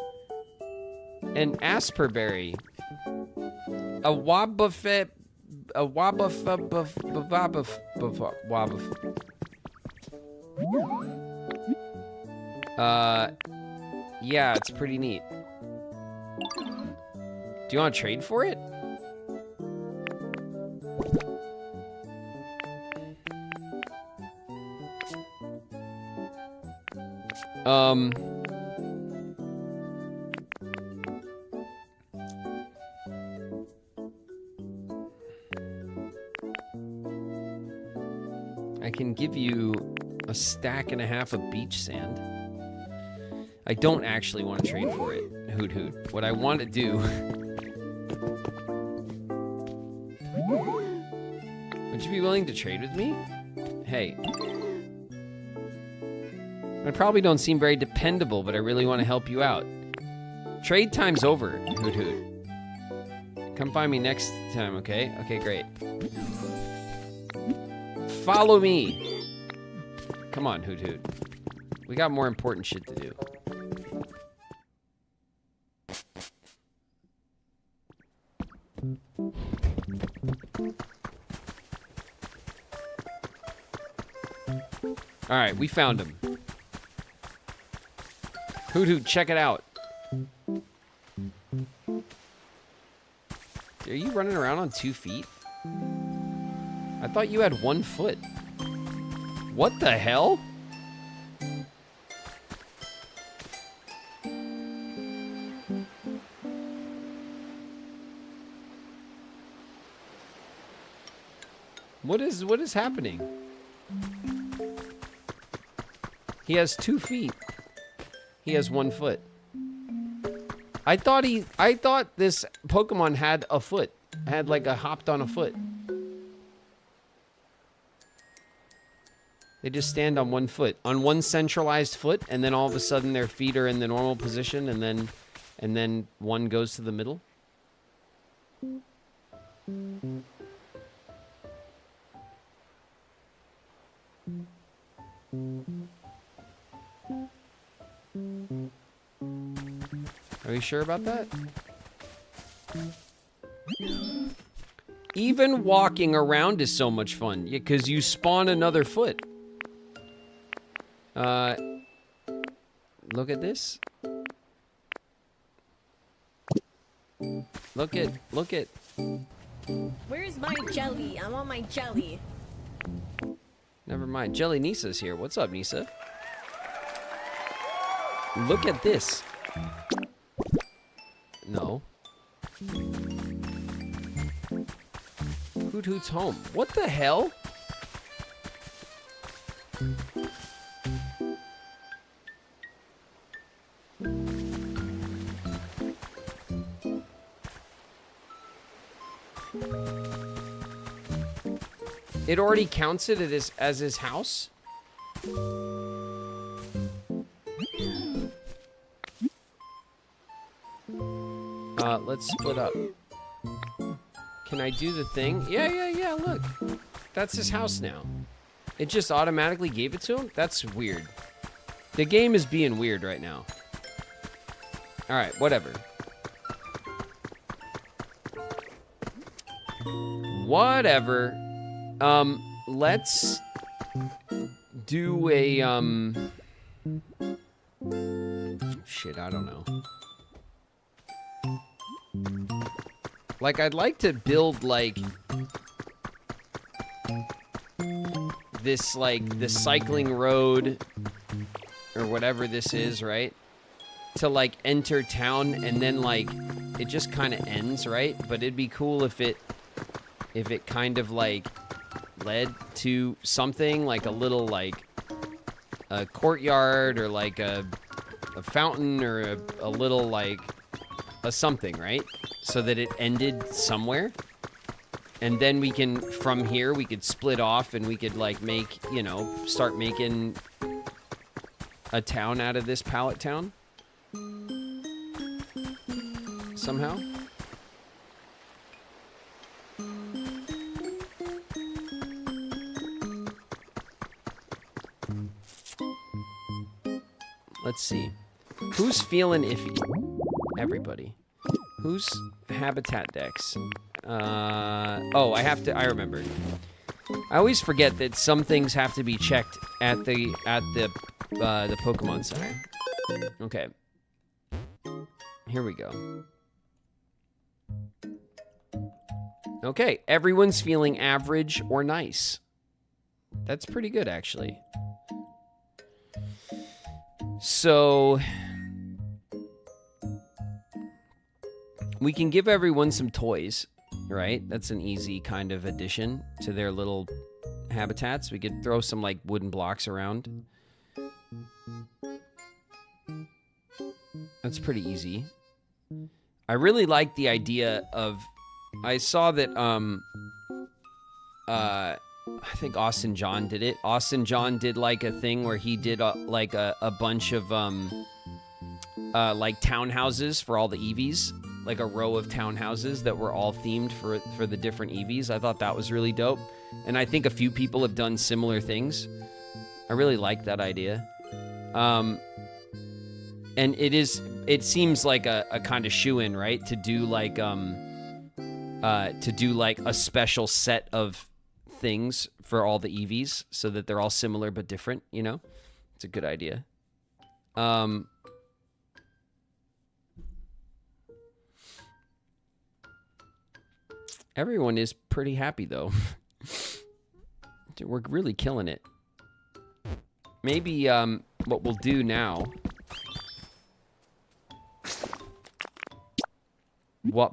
an Asperberry, a Wabafet, a yeah, it's pretty neat. Do you want to trade for it? I can give you a stack and a half of beach sand. I don't actually want to trade for it, Hoot Hoot. What I want to do... Would you be willing to trade with me? Hey. I probably don't seem very dependable, but I really want to help you out. Trade time's over, Hoot Hoot. Come find me next time, okay? Okay, great. Follow me. Come on, Hoot Hoot. We got more important shit to do. All right, we found him. Hoot Hoot, check it out. Are you running around on 2 feet? I thought you had 1 foot. What the hell? What is happening? He has 2 feet. He has 1 foot. I thought this Pokemon had a foot. Had like a hopped on a foot. They just stand on 1 foot. On one centralized foot, and then all of a sudden their feet are in the normal position, and then one goes to the middle. Are you sure about that? Even walking around is so much fun, because you spawn another foot. Look at this. Look at. Where's my jelly? I want my jelly. Never mind. Jelly Nisa's here. What's up, Nisa? Look at this. No. Hoot Hoot's home. What the hell? It already counts it as his house? Let's split up. Can I do the thing? Yeah, look. That's his house now. It just automatically gave it to him? That's weird. The game is being weird right now. Alright, whatever. Whatever. Let's do a, Shit, I don't know. Like, I'd like to build, like, this, like, the cycling road, or whatever this is, right? To, like, enter town, and then, like, it just kind of ends, right? But it'd be cool if it kind of, like, led to something, like a little, like, a courtyard, or, like, a fountain, or a little, like, a something, right? So that it ended somewhere. And then we can, from here, we could split off and we could, like, make, you know, start making a town out of this pallet town. Somehow. Let's see. Who's feeling iffy? Everybody. Who's habitat dex? Oh, I remember. I always forget that some things have to be checked at the Pokemon Center. Okay. Here we go. Okay, everyone's feeling average or nice. That's pretty good, actually. So we can give everyone some toys, right? That's an easy kind of addition to their little habitats. We could throw some, like, wooden blocks around. That's pretty easy. I really like the idea of... I saw that, I think Austin John did it. Austin John did, like, a thing where he did, like, a bunch of, like, townhouses for all the EVs. Like a row of townhouses that were all themed for the different EVs. I thought that was really dope. And I think a few people have done similar things. I really like that idea. And it seems like a kind of shoo-in, right? To do like a special set of things for all the EVs so that they're all similar but different, you know? It's a good idea. Everyone is pretty happy, though. Dude, we're really killing it. Maybe what we'll do now...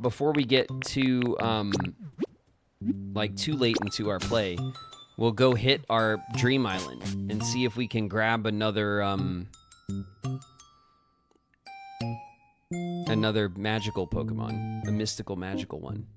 before we get too, like, too late into our play, we'll go hit our Dream Island and see if we can grab another, another magical Pokemon. A mystical magical one.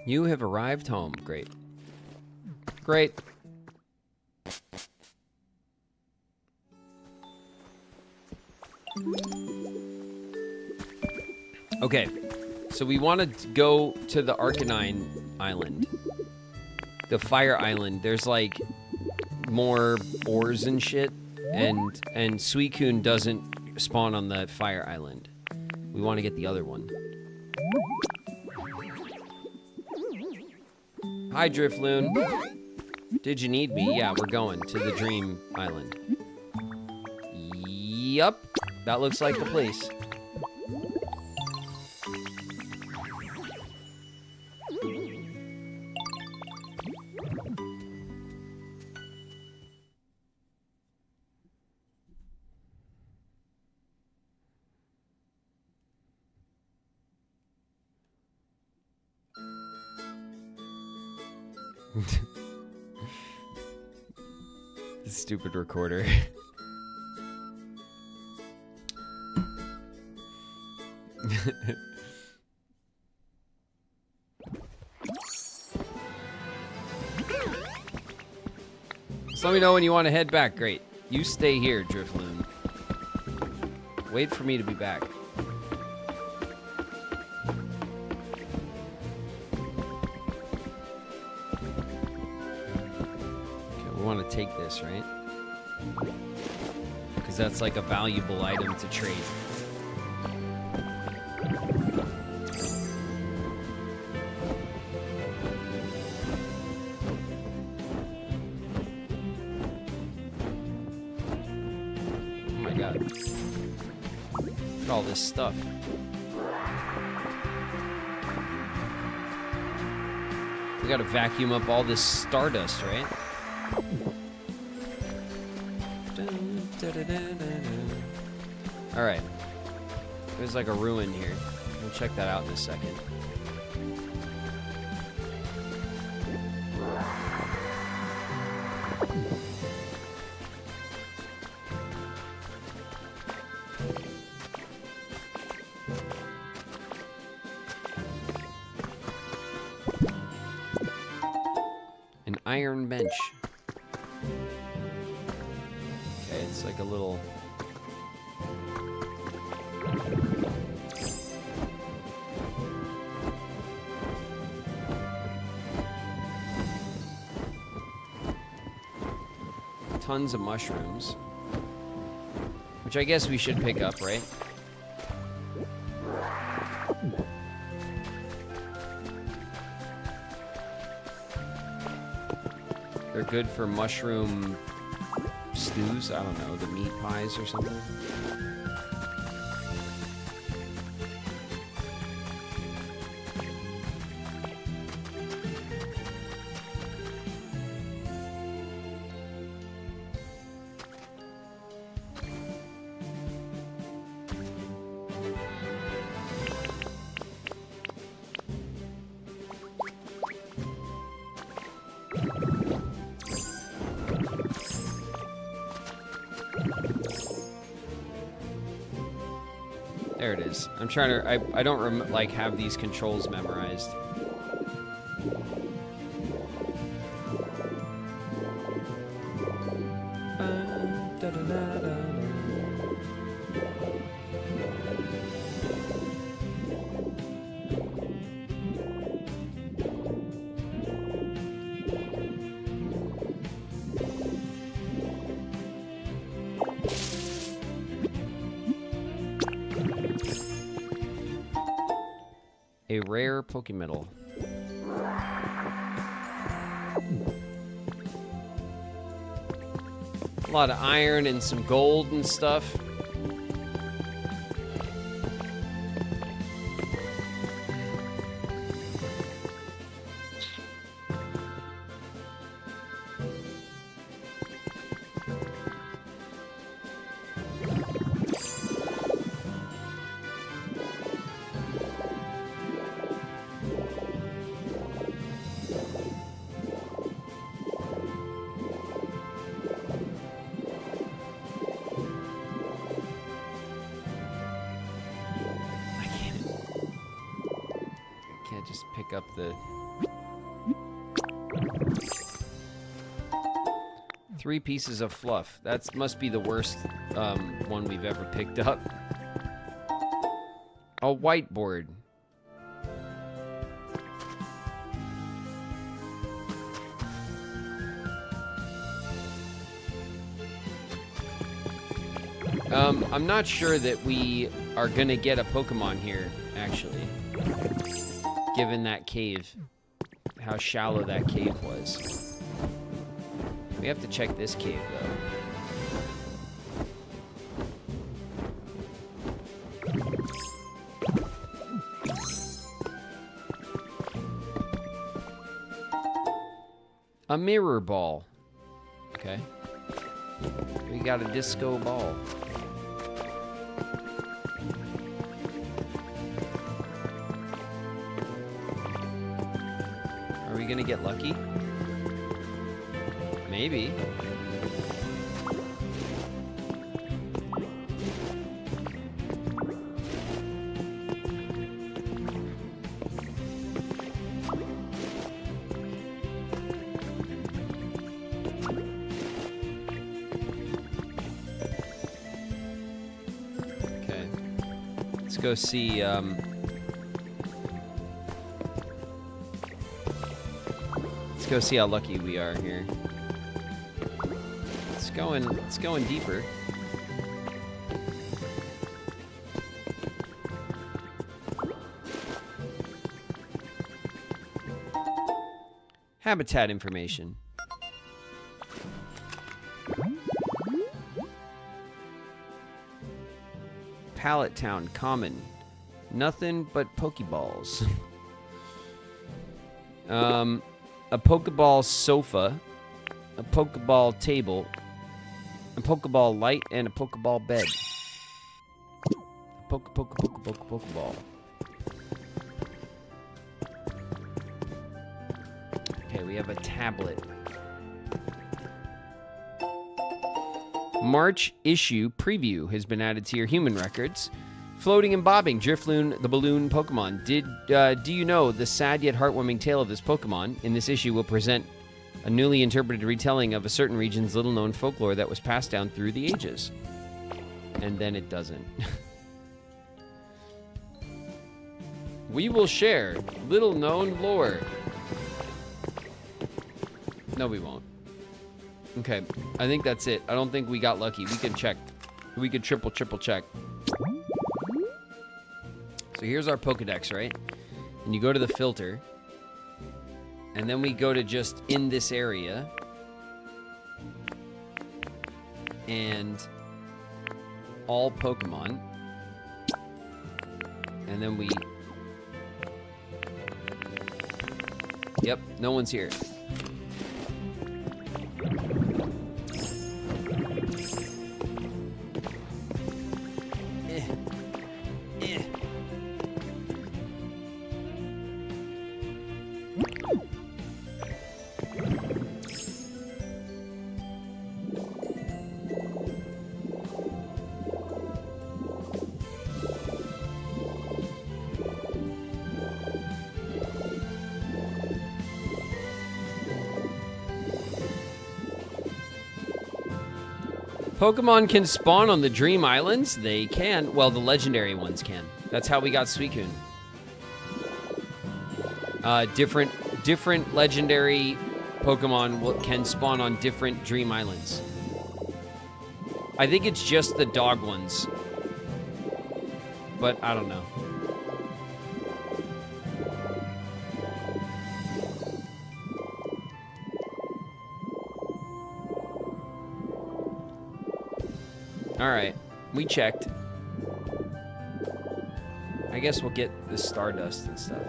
You have arrived home. Great. Great. Okay. So we want to go to the Arcanine Island. The Fire Island. There's, like, more ores and shit. And Suicune doesn't spawn on the Fire Island. We want to get the other one. Hi, Drifloon. Did you need me? Yeah, we're going to the Dream Island. Yup. That looks like the place. Stupid recorder. So let me know when you want to head back. Great. You stay here, Drifloon. Wait for me to be back. Okay, we want to take this, right? Because that's like a valuable item to trade. Oh my god. Look at all this stuff. We gotta vacuum up all this stardust, right? Alright. There's like a ruin here. We'll check that out in a second. An iron bench. Okay, it's like a little... Tons of mushrooms. Which I guess we should pick up, right? They're good for mushroom stews. I don't know, the meat pies or something. There it is. I'm trying to... I don't like have these controls memorized. A rare Pokemon. A lot of iron and some gold and stuff. Up the 3 pieces of fluff. That must be the worst one we've ever picked up. A whiteboard. I'm not sure that we are gonna get a Pokemon here, actually. Given that cave, how shallow that cave was. We have to check this cave, though. A mirror ball. Okay. We got a disco ball. Are we gonna get lucky? Maybe. Okay. Let's go see, let's go see how lucky we are here. Let's It's going deeper. Habitat information. Pallet Town, common. Nothing but Pokeballs. A Pokeball sofa, a Pokeball table, a Pokeball light, and a Pokeball bed. Pokeball. Okay, we have a tablet. March issue preview has been added to your human records. Floating and bobbing, Drifloon, the balloon Pokemon. Do you know the sad yet heartwarming tale of this Pokemon? In this issue, will present a newly interpreted retelling of a certain region's little-known folklore that was passed down through the ages. And then it doesn't. We will share little-known lore. No, we won't. Okay, I think that's it. I don't think we got lucky. We could check. We could triple check. So here's our Pokedex, right? And you go to the filter. And then we go to just in this area. And all Pokemon. And then we... Yep, no one's here. Pokemon can spawn on the Dream Islands? They can. Well, the legendary ones can. That's how we got Suicune. Different legendary Pokemon can spawn on different Dream Islands. I think it's just the dog ones. But I don't know. Alright, we checked. I guess we'll get the Stardust and stuff.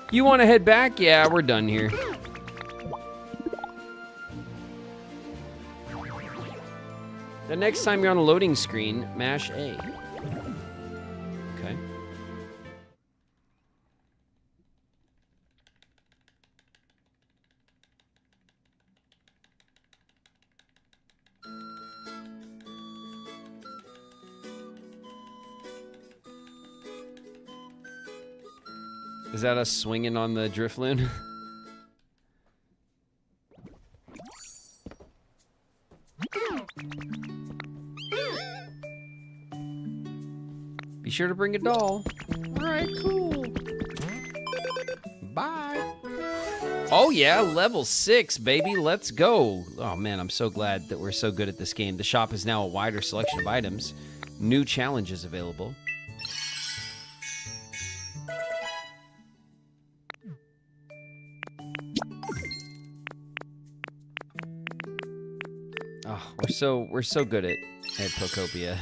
You want to head back? Yeah, we're done here. The next time you're on a loading screen, mash A. Okay. Is that us swinging on the Drifloon? Be sure to bring a doll. All right, cool. Bye. Oh yeah, level 6, baby. Let's go. Oh man, I'm so glad that we're so good at this game. The shop is now a wider selection of items. New challenges available. Oh, we're so good at Pokopia.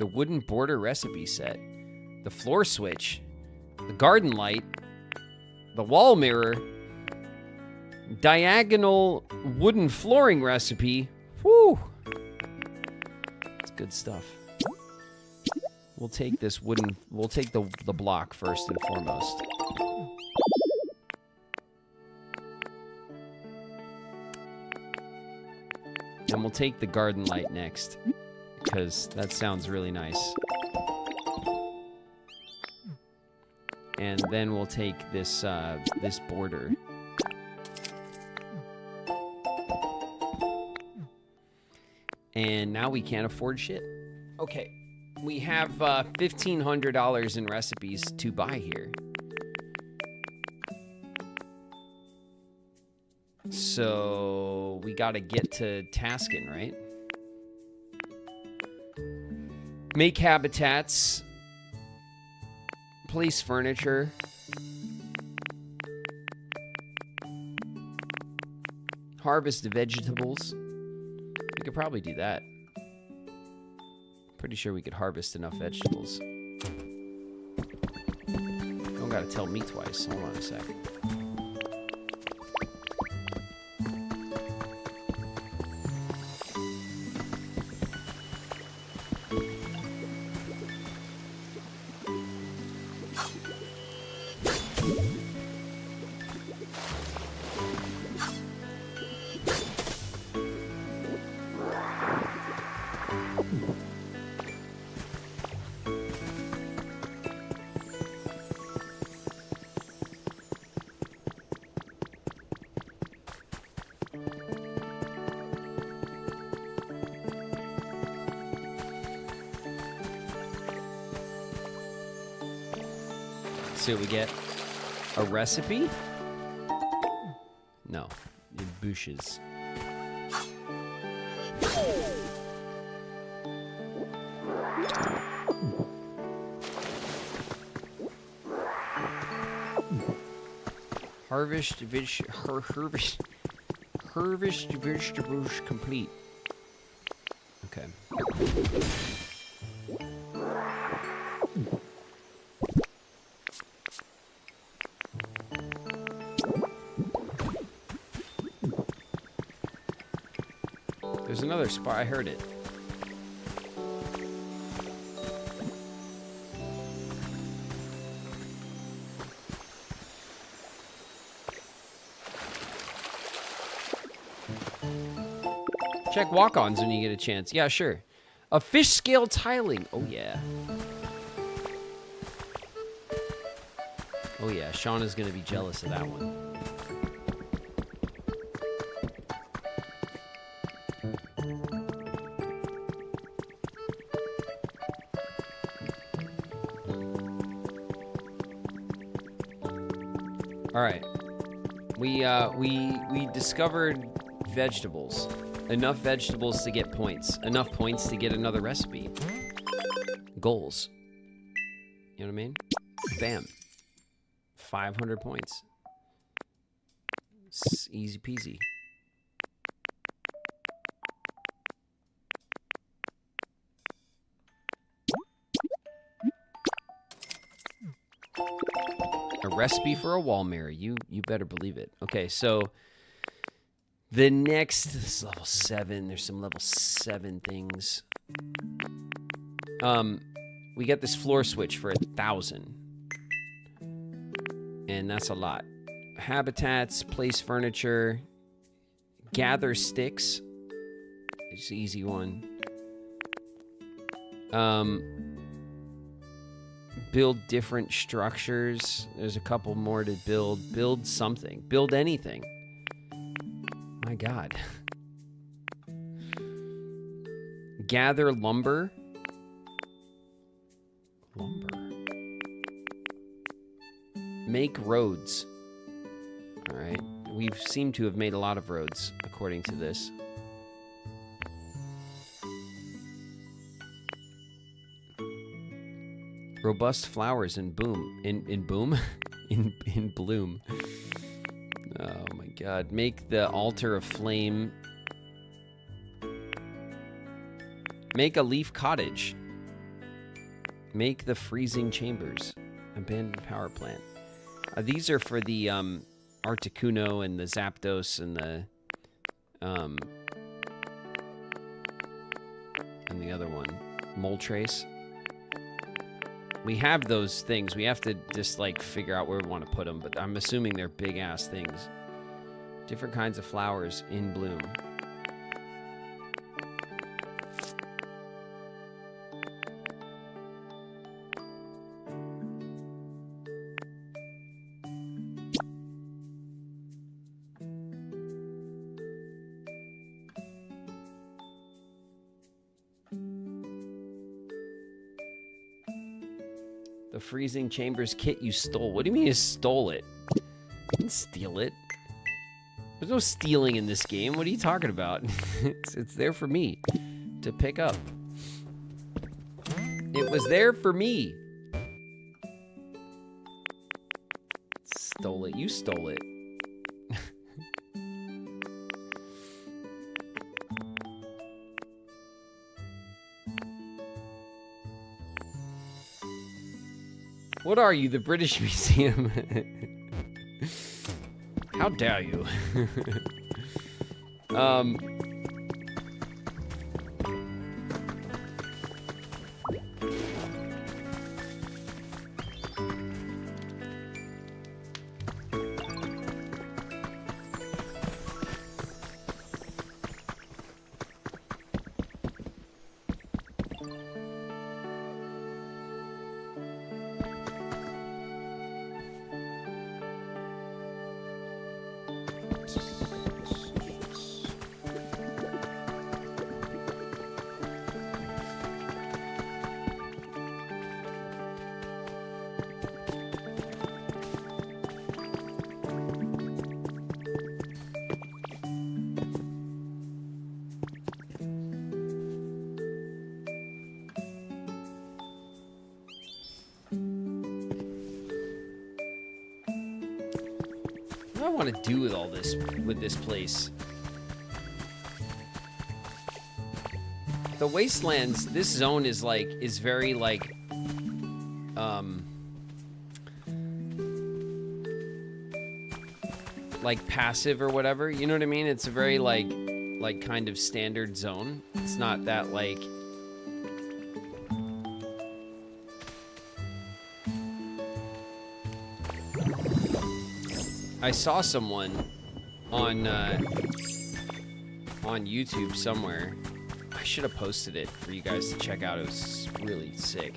The wooden border recipe set. The floor switch. The garden light. The wall mirror. Diagonal wooden flooring recipe. Whew. That's good stuff. We'll take this wooden... We'll take the block first and foremost. And we'll take the garden light next. Because that sounds really nice. And then we'll take this, this border. And now we can't afford shit. Okay. We have $1,500 in recipes to buy here. So we gotta get to tasking, right? Make habitats. Place furniture. Harvest vegetables. We could probably do that. Pretty sure we could harvest enough vegetables. Don't gotta tell me twice. Hold on a sec. See what we get. A recipe? No. In bushes. Harvest vegetables complete. Okay. There's another spot. I heard it. Check walk-ons when you get a chance. Yeah, sure. A fish scale tiling. Oh, yeah. Oh, yeah. Shauna's going to be jealous of that one. All right. We discovered vegetables. Enough vegetables to get points. Enough points to get another recipe. Goals. You know what I mean? Bam. 500 points. It's easy peasy. A recipe for a wall mirror. You better believe it. Okay, so the next, this is level 7. There's some level 7 things. We get this floor switch for 1,000. And that's a lot. Habitats, place furniture, gather sticks. It's an easy one. Build different structures. There's a couple more to build. Build something. Build anything. My God. Gather lumber. Lumber. Make roads. All right. We seem to have made a lot of roads, according to this. Robust flowers in boom. In boom? in bloom. Oh my God. Make the altar of flame. Make a leaf cottage. Make the freezing chambers. Abandoned power plant. These are for the Articuno and the Zapdos and the other one, Moltres. We have those things. We have to just like figure out where we want to put them, but I'm assuming they're big ass things. Different kinds of flowers in bloom. The freezing chambers kit you stole. What do you mean you stole it? You didn't steal it. There's no stealing in this game. What are you talking about? It's there for me to pick up. It was there for me. Stole it. You stole it. What are you, the British Museum? How dare you? What do I want to do with all this, with this place? The Wastelands, this zone is like, is very like, like passive or whatever, you know what I mean? It's a very like kind of standard zone. It's not that like, I saw someone on YouTube somewhere. I should have posted it for you guys to check out. It was really sick.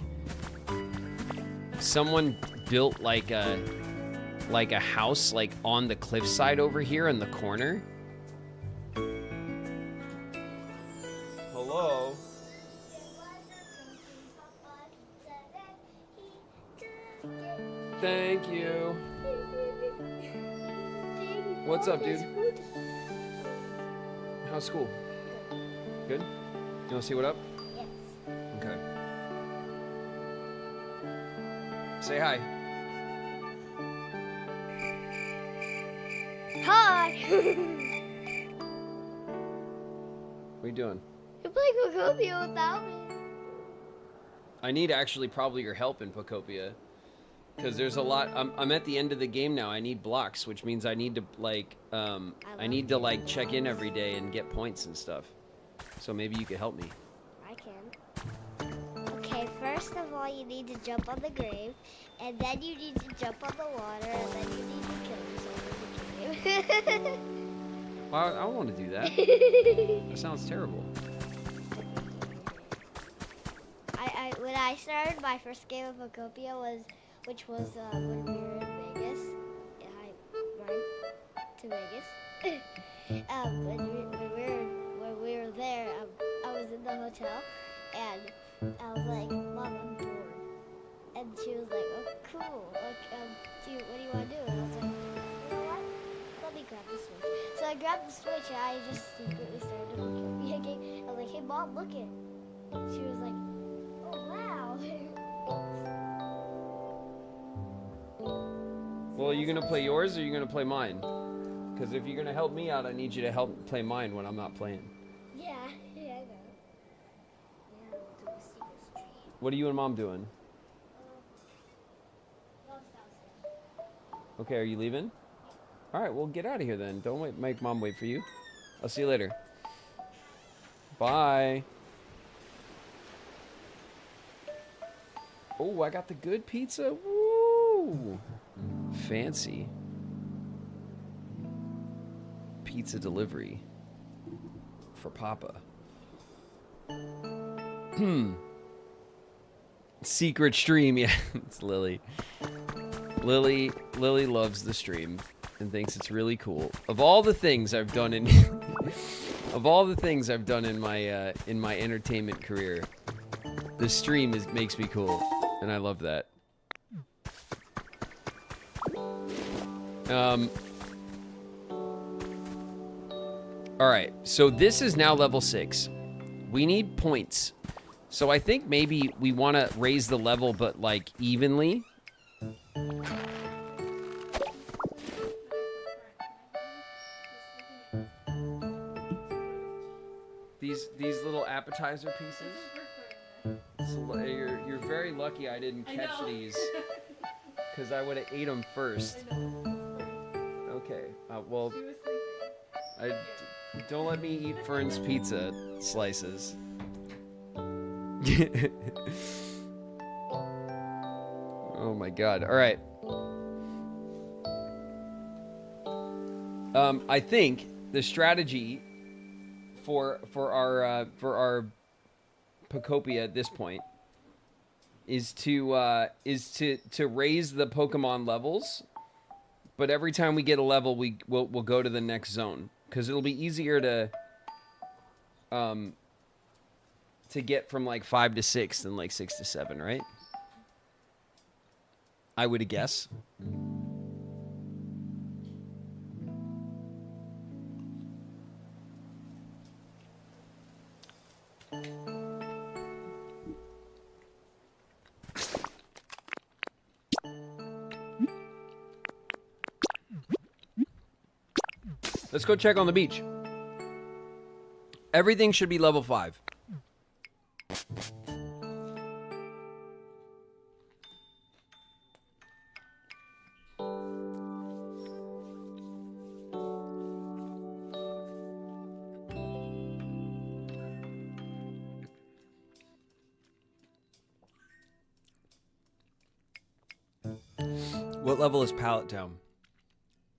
Someone built like a house like on the cliffside over here in the corner. Hello. Thank you. What's up, dude? How's school? Good? You wanna see what up? Yes. Okay. Say hi. Hi! What are you doing? You're playing Pokopia without me. I need actually probably your help in Pokopia. Because there's a lot. I'm at the end of the game now. I need blocks, which means I need to like I need to like check in every day and get points and stuff. So maybe you could help me. I can. Okay, first of all, you need to jump on the grave, and then you need to jump on the water, and then you need to kill yourself in the cave. Well, I don't want to do that. That sounds terrible. When I started my first game of Pokopia which was when we were in Vegas. Yeah, I went to Vegas. When we were there, I was in the hotel, and I was like, Mom, I'm bored. And she was like, oh, cool. Okay, what do you want to do? And I was like, you know what? Let me grab the Switch. So I grabbed the Switch, and I just secretly started a Pokopia game. I was like, hey, Mom, look it. She was like, oh, wow. Well, are you gonna play yours or are you gonna play mine? Because if you're gonna help me out, I need you to help play mine when I'm not playing. Yeah, I know. Yeah, we'll do a secret stream. What are you and Mom doing? Okay, are you leaving? All right, well, get out of here then. Don't wait, make Mom wait for you. I'll see you later. Bye. Oh, I got the good pizza. Woo! Fancy. Pizza delivery for Papa. Secret stream, yeah. It's Lily. Lily loves the stream and thinks it's really cool. Of all the things I've done in my entertainment career, the stream makes me cool, and I love that. All right, so this is now level 6. We need points. So I think maybe we want to raise the level, but like evenly. These little appetizer pieces. So you're very lucky I didn't catch these, because I would have ate them first. Okay. Well, don't let me eat Fern's pizza slices. Oh my god. All right. I think the strategy for our Pokopia at this point is to raise the Pokemon levels, but every time we get a level, we'll go to the next zone, because it'll be easier to get from like 5 to 6 than like 6 to 7, right? I would guess. Let's go check on the beach. Everything should be level 5. What level is Pallet Town?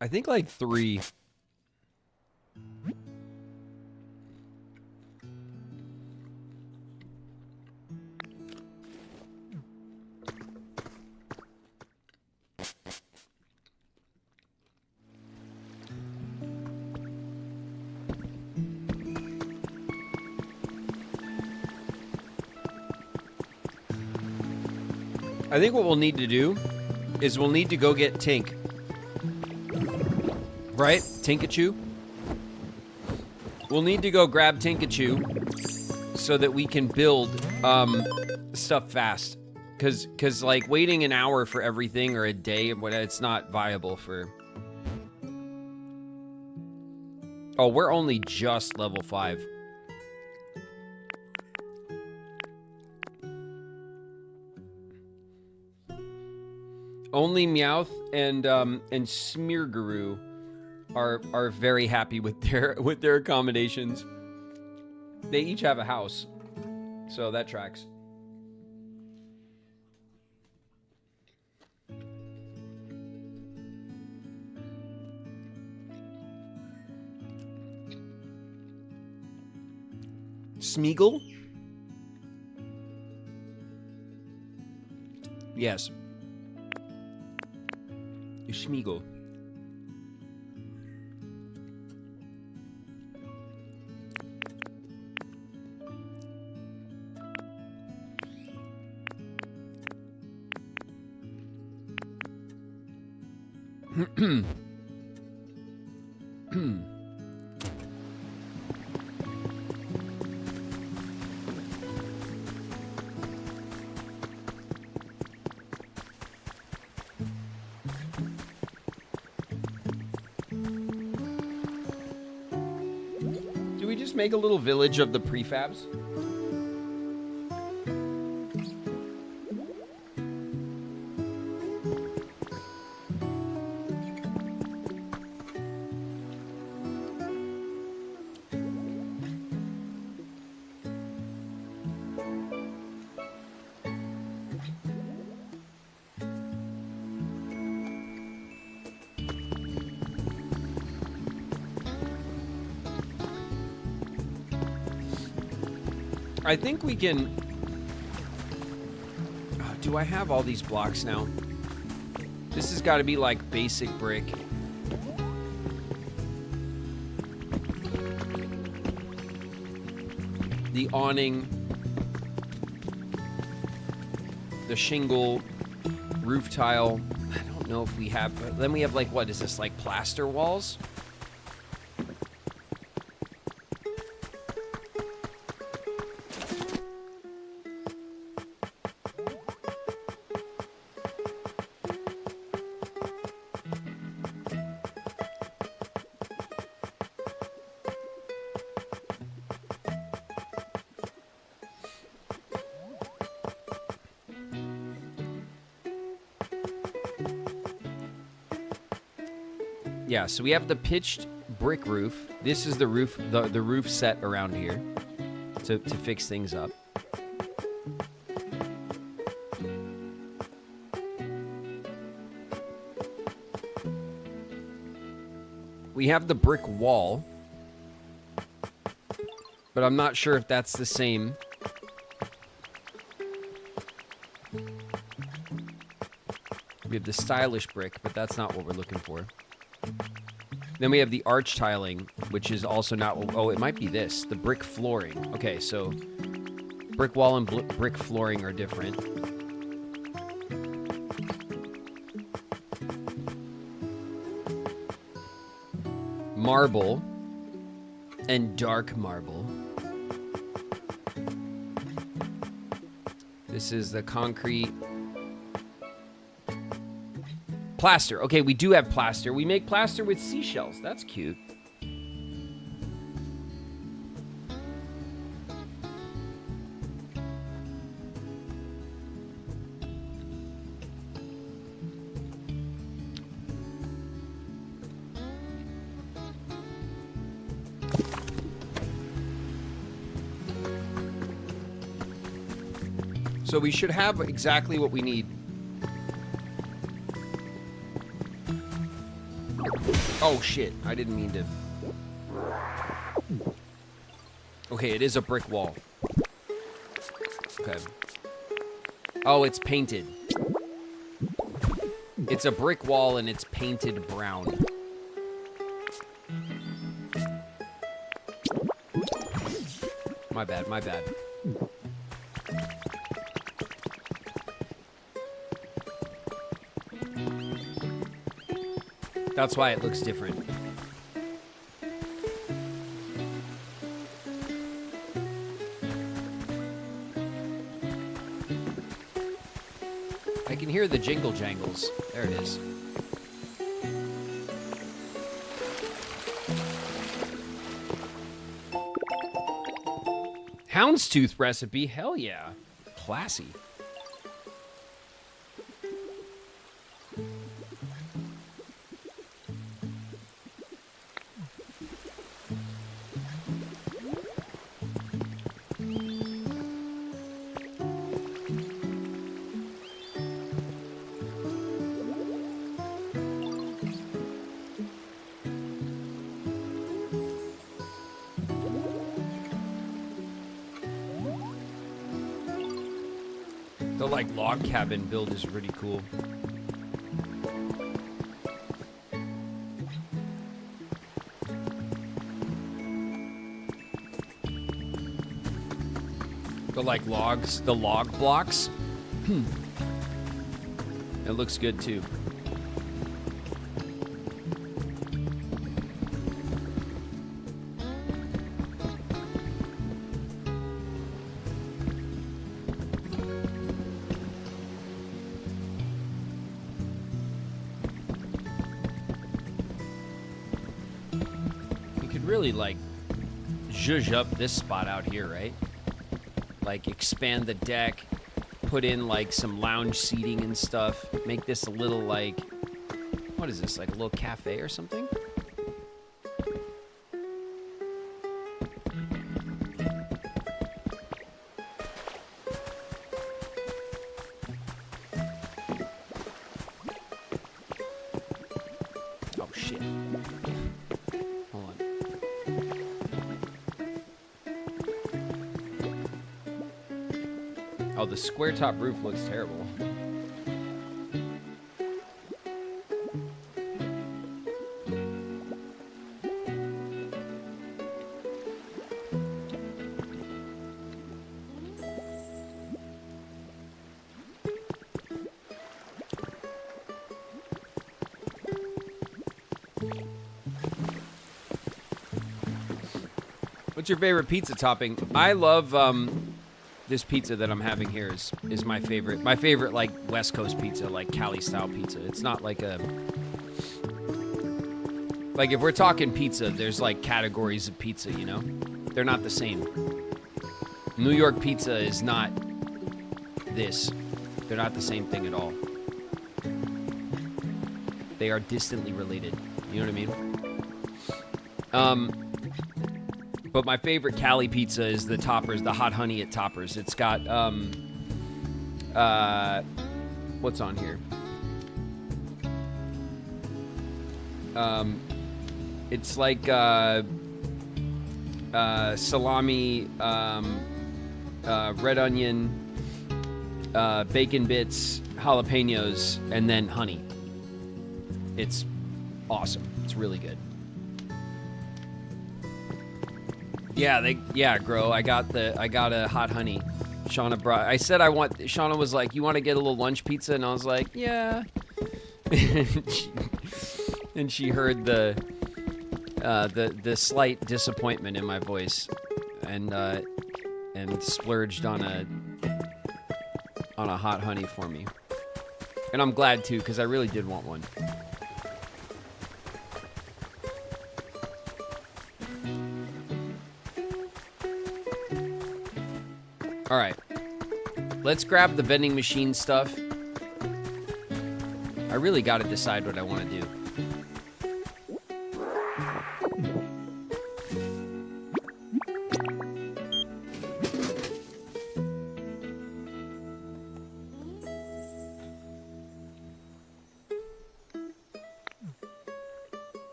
I think like 3. I think what we'll need to do is we'll need to go get Tink. Right? Tinkachu? We'll need to go grab Tinkachu so that we can build stuff fast. Cause like waiting an hour for everything or a day, it's not viable for... Oh, we're only just level 5. Only Meowth and Smeargaroo are very happy with their accommodations. They each have a house, so that tracks. Smeagol? Yes. Smeagol. Make a little village of the prefabs. I think we can... do I have all these blocks now? This has got to be like basic brick. The awning, the shingle, roof tile. I don't know if we have, but then we have like, what is this, like plaster walls? Yeah, so we have the pitched brick roof. This is the roof, the roof set around here to fix things up. We have the brick wall, but I'm not sure if that's the same. We have the stylish brick, but that's not what we're looking for. Then we have the arch tiling, which is also not... Oh, it might be this. The brick flooring. Okay, so brick wall and brick flooring are different. Marble and dark marble. This is the concrete... Plaster. Okay, we do have plaster. We make plaster with seashells. That's cute. So we should have exactly what we need. Oh, shit. I didn't mean to... Okay, it is a brick wall. Okay. Oh, it's painted. It's a brick wall and it's painted brown. My bad, my bad. That's why it looks different. I can hear the jingle jangles. There it is. Houndstooth recipe? Hell yeah. Classy. The like log cabin build is really cool. The like logs, the log blocks. It looks good too. Really like zhuzh up this spot out here, right? Like expand the deck, put in like some lounge seating and stuff, make this a little like, what is this, like a little cafe or something? Oh shit. Hold on. Oh, the square top roof looks terrible. What's your favorite pizza topping? I love this pizza that I'm having here is my favorite. My favorite like West Coast pizza, like Cali style pizza. It's not like a like if we're talking pizza, there's like categories of pizza, you know? They're not the same. New York pizza is not this. They're not the same thing at all. They are distantly related. You know what I mean? But my favorite Cali pizza is the Toppers, the hot honey at Toppers. It's got, what's on here? It's like, salami, red onion, bacon bits, jalapenos, and then honey. It's awesome. It's really good. Yeah, Grow. I got a hot honey. Shauna brought. I said Shauna was like, "You want to get a little lunch pizza?" And I was like, "Yeah." and she heard the slight disappointment in my voice, and splurged on a hot honey for me. And I'm glad too, because I really did want one. All right, let's grab the vending machine stuff. I really got to decide what I want to do.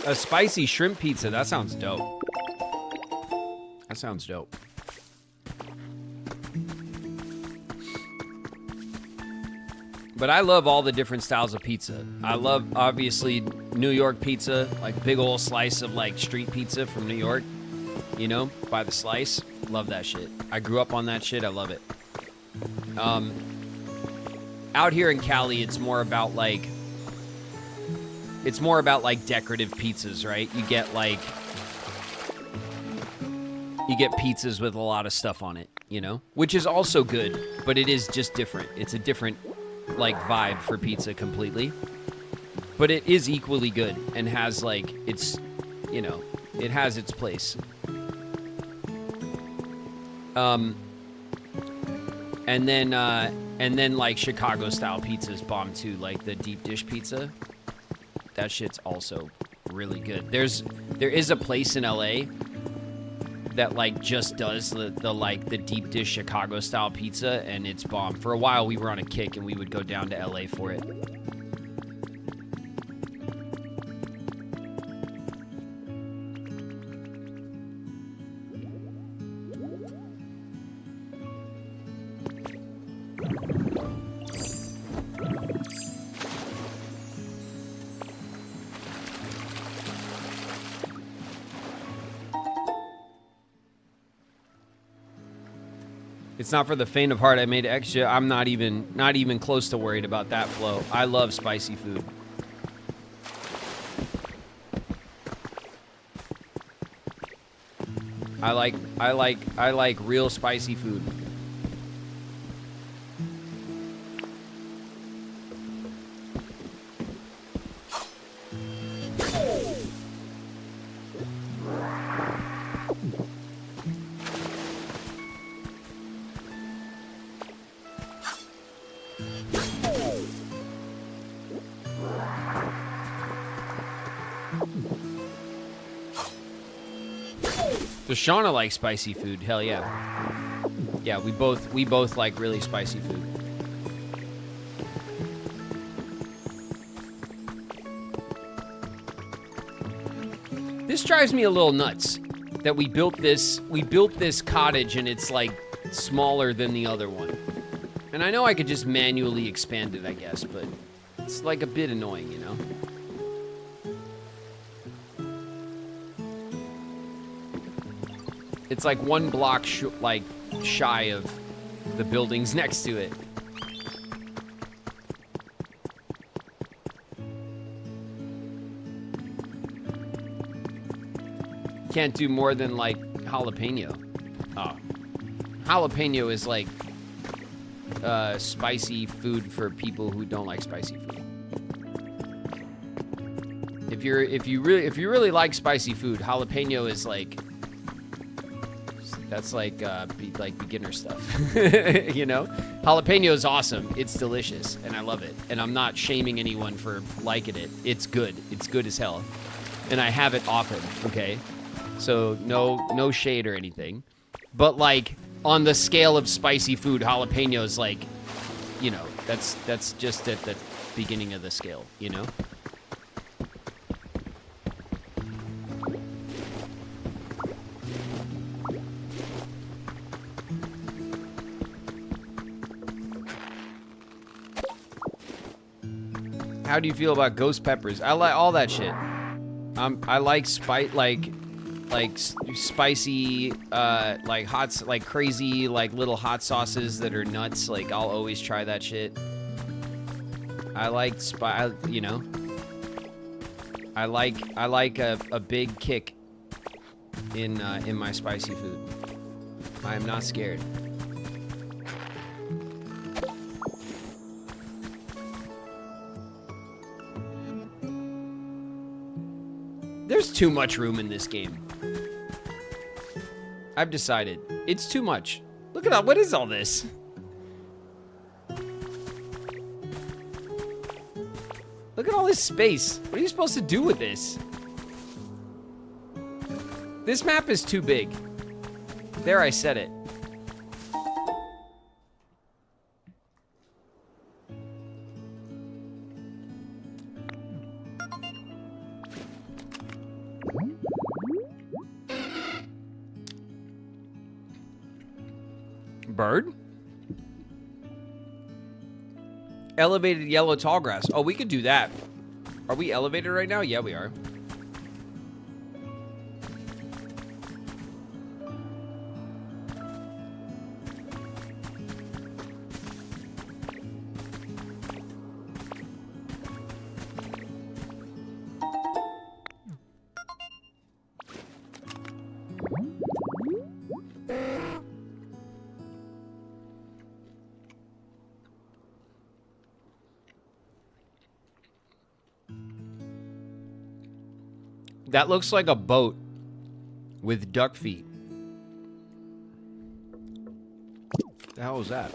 A spicy shrimp pizza. That sounds dope. That sounds dope. But I love all the different styles of pizza. I love, obviously, New York pizza, like big old slice of like street pizza from New York, you know, by the slice. Love that shit. I grew up on that shit. I love it. Out here in Cali, it's more about like decorative pizzas, right? You get pizzas with a lot of stuff on it, you know? Which is also good, but it is just different. It's a different, like, vibe for pizza completely. But it is equally good and has, like, it's, you know, it has its place. And then, like, Chicago-style pizzas bomb, too, like the deep dish pizza. That shit's also really good. There is a place in LA that like just does the deep dish Chicago style pizza, and it's bomb. For a while we were on a kick and we would go down to LA for it. It's not for the faint of heart. I made extra. I'm not even close to worried about that flow. I love spicy food. I like real spicy food. Does Shauna like spicy food? Hell yeah. Yeah, we both like really spicy food. This drives me a little nuts that we built this cottage and it's like smaller than the other one. And I know I could just manually expand it, I guess, but it's like a bit annoying, you know? It's like one block shy of the buildings next to it. Can't do more than like jalapeno. Oh. Jalapeno is like spicy food for people who don't like spicy food. If you really like spicy food, jalapeno is like that's like beginner stuff. You know? Jalapeno is awesome. It's delicious and I love it. And I'm not shaming anyone for liking it. It's good. It's good as hell. And I have it often, okay? So no shade or anything. But like on the scale of spicy food, jalapeno is like, you know, that's just at the beginning of the scale, you know? How do you feel about ghost peppers? I like all that shit. I like spicy, like hot, like crazy, like little hot sauces that are nuts. Like I'll always try that shit. I like you know. I like a big kick in my spicy food. I am not scared. There's too much room in this game. I've decided. It's too much. Look at that. What is all this? Look at all this space. What are you supposed to do with this? This map is too big. There, I said it. Bird? Elevated yellow tall grass. Oh, we could do that. Are we elevated right now? Yeah, we are. That looks like a boat with duck feet. The hell is that?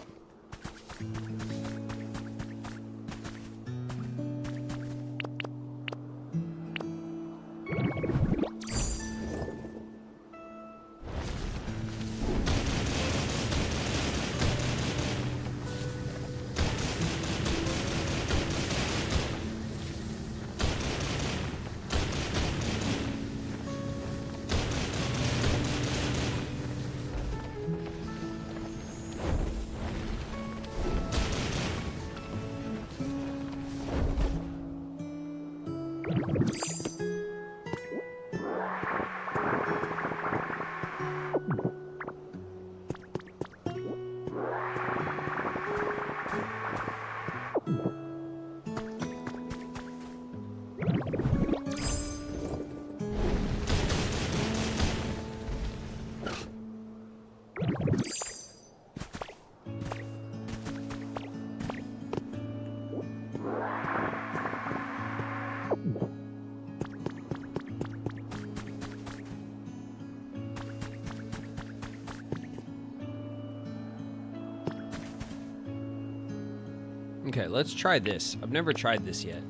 Okay, let's try this. I've never tried this yet.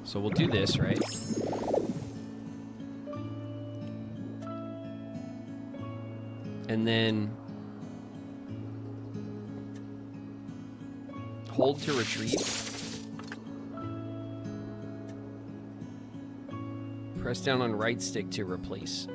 So we'll do this, right? And then hold to retrieve? Press down on right stick to replace.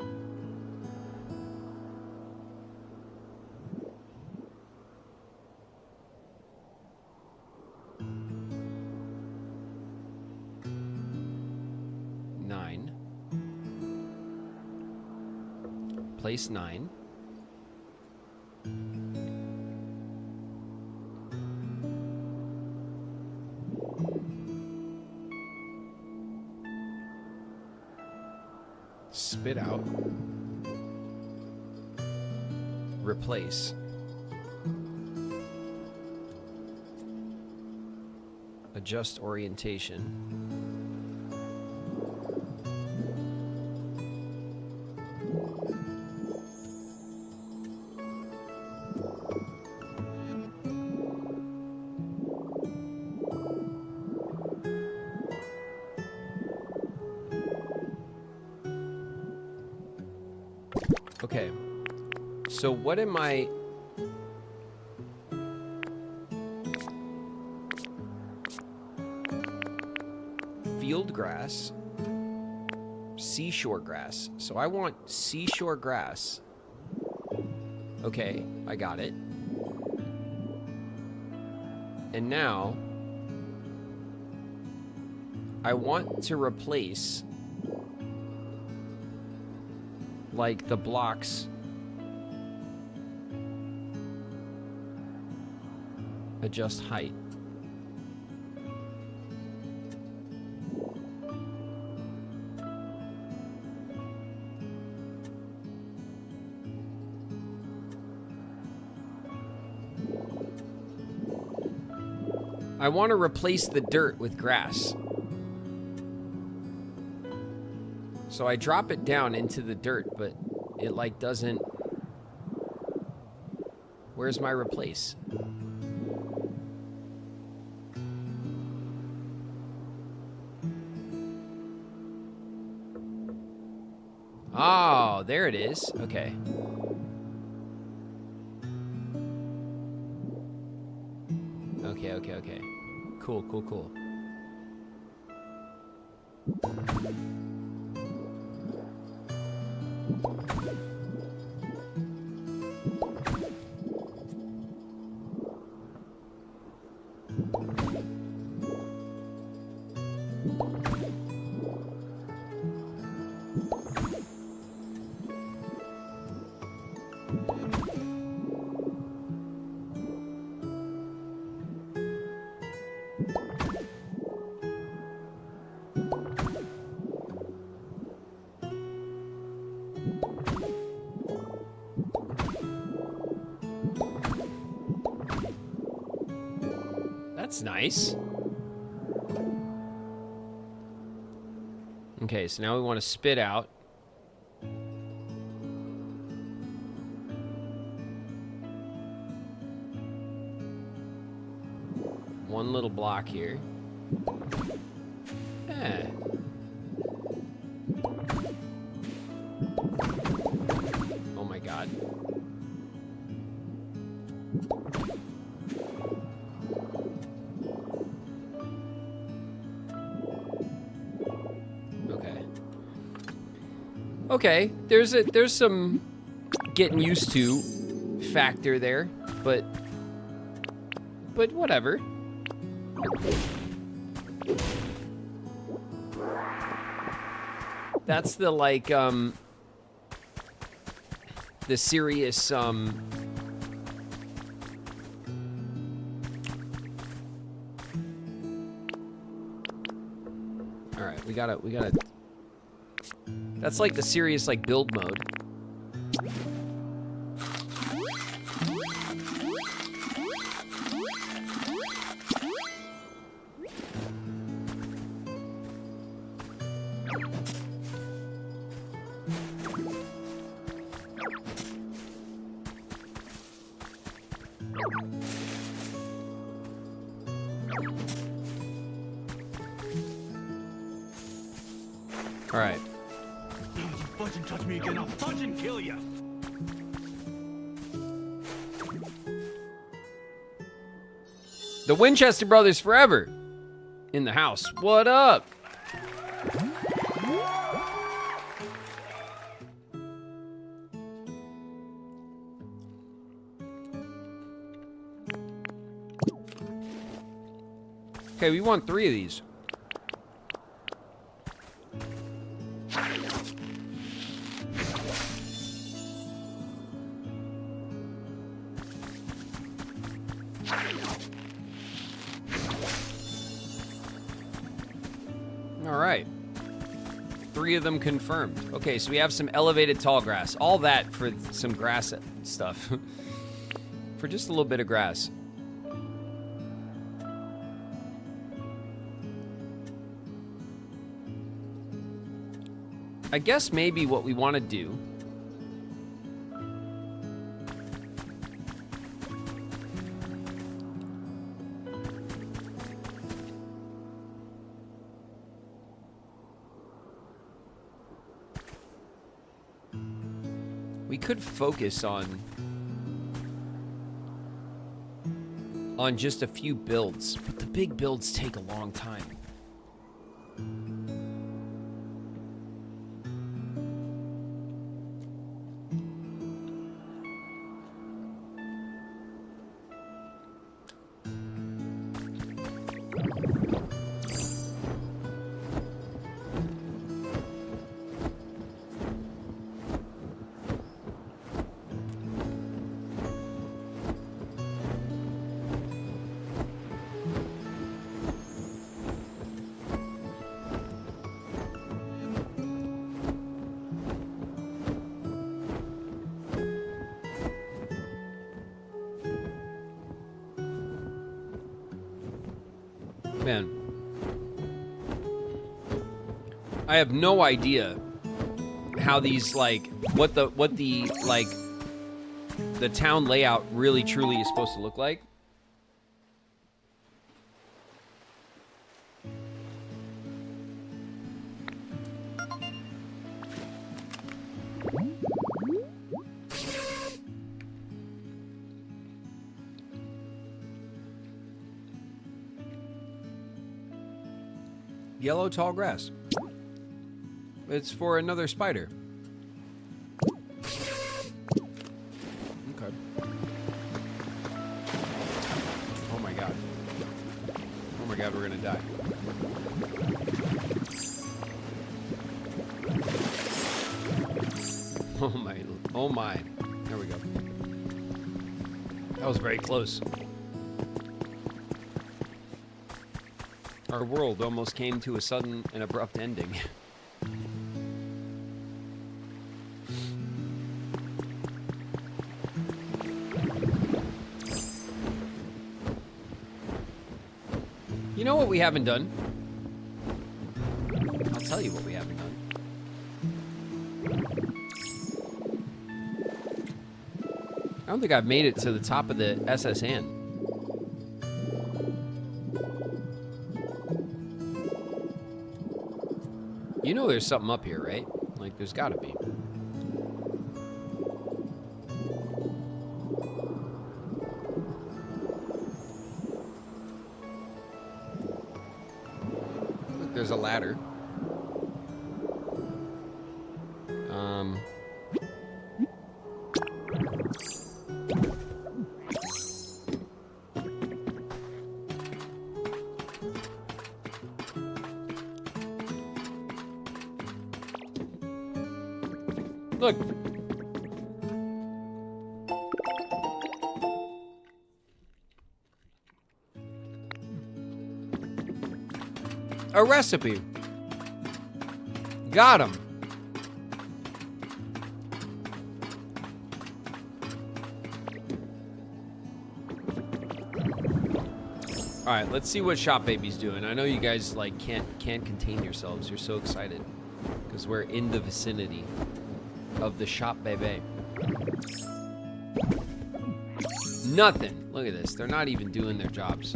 Place 9. Spit out. Replace. Adjust orientation. Okay, so what am I... Field grass, seashore grass. So I want seashore grass. Okay, I got it. And now, I want to replace... like the blocks. Adjust height. I want to replace the dirt with grass. So I drop it down into the dirt, but it like doesn't... Where's my replace? Oh, there it is. Okay. Okay. Cool. That's nice. Okay, so now we want to spit out. One little block here. Yeah. Oh my god. Okay, there's some getting used to factor there, but whatever. That's the like the serious all right, we gotta that's like the serious like build mode. All right. Fucking touch me again, I'll fucking kill you. The Winchester brothers forever in the house. What up? Okay, we want 3 of these. All right. 3 of them confirmed. Okay, so we have some elevated tall grass. All that for some grass stuff. For just a little bit of grass. I guess maybe what we want to do we could focus on just a few builds, but the big builds take a long time. Man, I have no idea how these, like, what the like the town layout really truly is supposed to look like. Yellow tall grass. It's for another spider. Okay. Oh my god. Oh my god, we're gonna die. Oh my. Oh my. There we go. That was very close. Our world almost came to a sudden and abrupt ending. You know what we haven't done? I'll tell you what we haven't done. I don't think I've made it to the top of the SSN. You know there's something up here, right? Like, there's gotta be. Look, there's a ladder. Look. A recipe. Got him. All right, let's see what Shop Baby's doing. I know you guys like can't contain yourselves. You're so excited because we're in the vicinity of the Shop Baby. Nothing. Look at this. They're not even doing their jobs.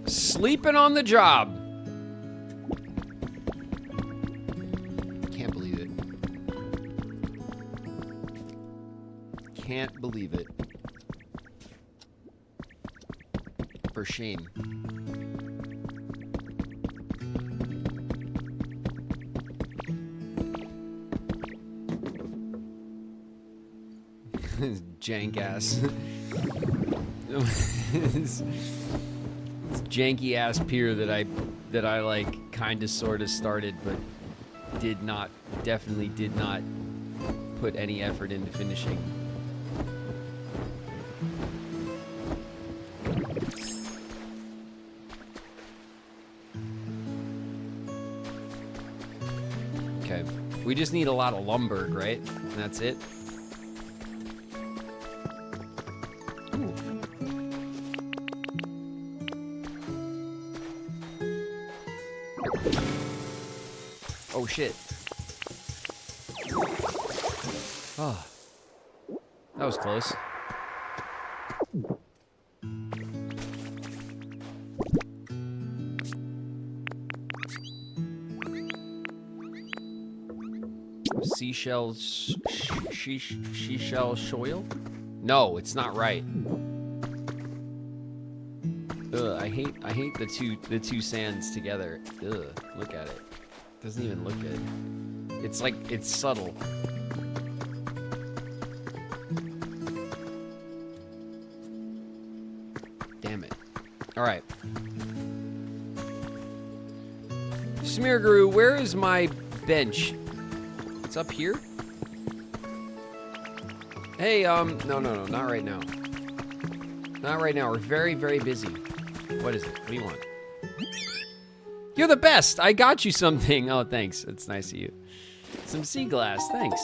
Sleeping on the job. Can't believe it. Can't believe it. for shame. Jank ass. It's janky ass pier that I like kind of sort of started, but definitely did not put any effort into finishing. Okay, we just need a lot of lumber, right? And that's it. Oh shit. Oh. That was close. Seashells, seashell shoil? No, it's not right. Ugh, I hate the two sands together. Ugh, look at it. Doesn't even look good. It's like, it's subtle. Damn it. All right. Smear Guru, where is my bench? It's up here? Hey, no, not right now. Not right now. We're very, very busy. What is it? What do you want? You're the best. I got you something. Oh, thanks. It's nice of you. Some sea glass. Thanks.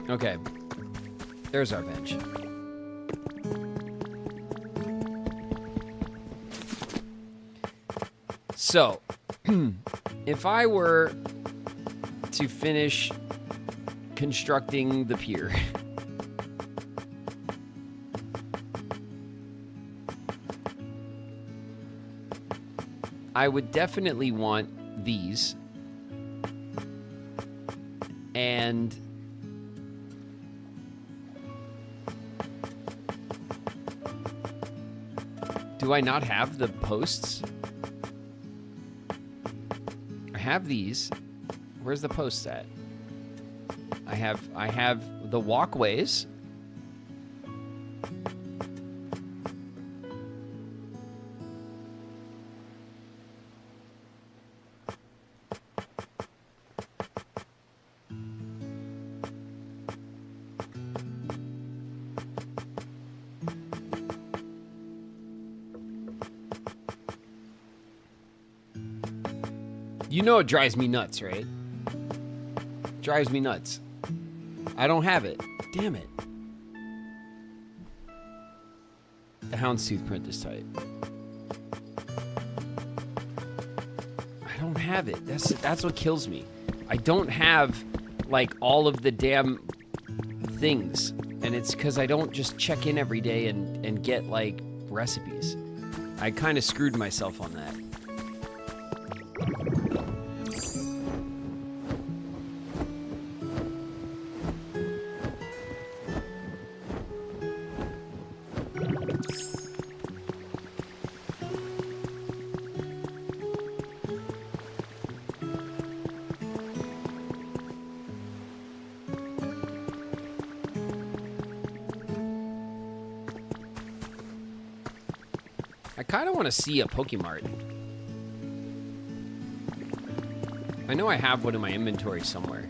Okay. There's our bench. So, if I were to finish constructing the pier, I would definitely want these. And do I not have the posts? I have these. Where's the posts at? I have the walkways. You know it drives me nuts, right? Drives me nuts. I don't have it. Damn it. The houndstooth print is tight. I don't have it. That's what kills me. I don't have like all of the damn things, and it's because I don't just check in every day and get like recipes. I kind of screwed myself on that. I kind of want to see a Pokemart. I know I have one in my inventory somewhere.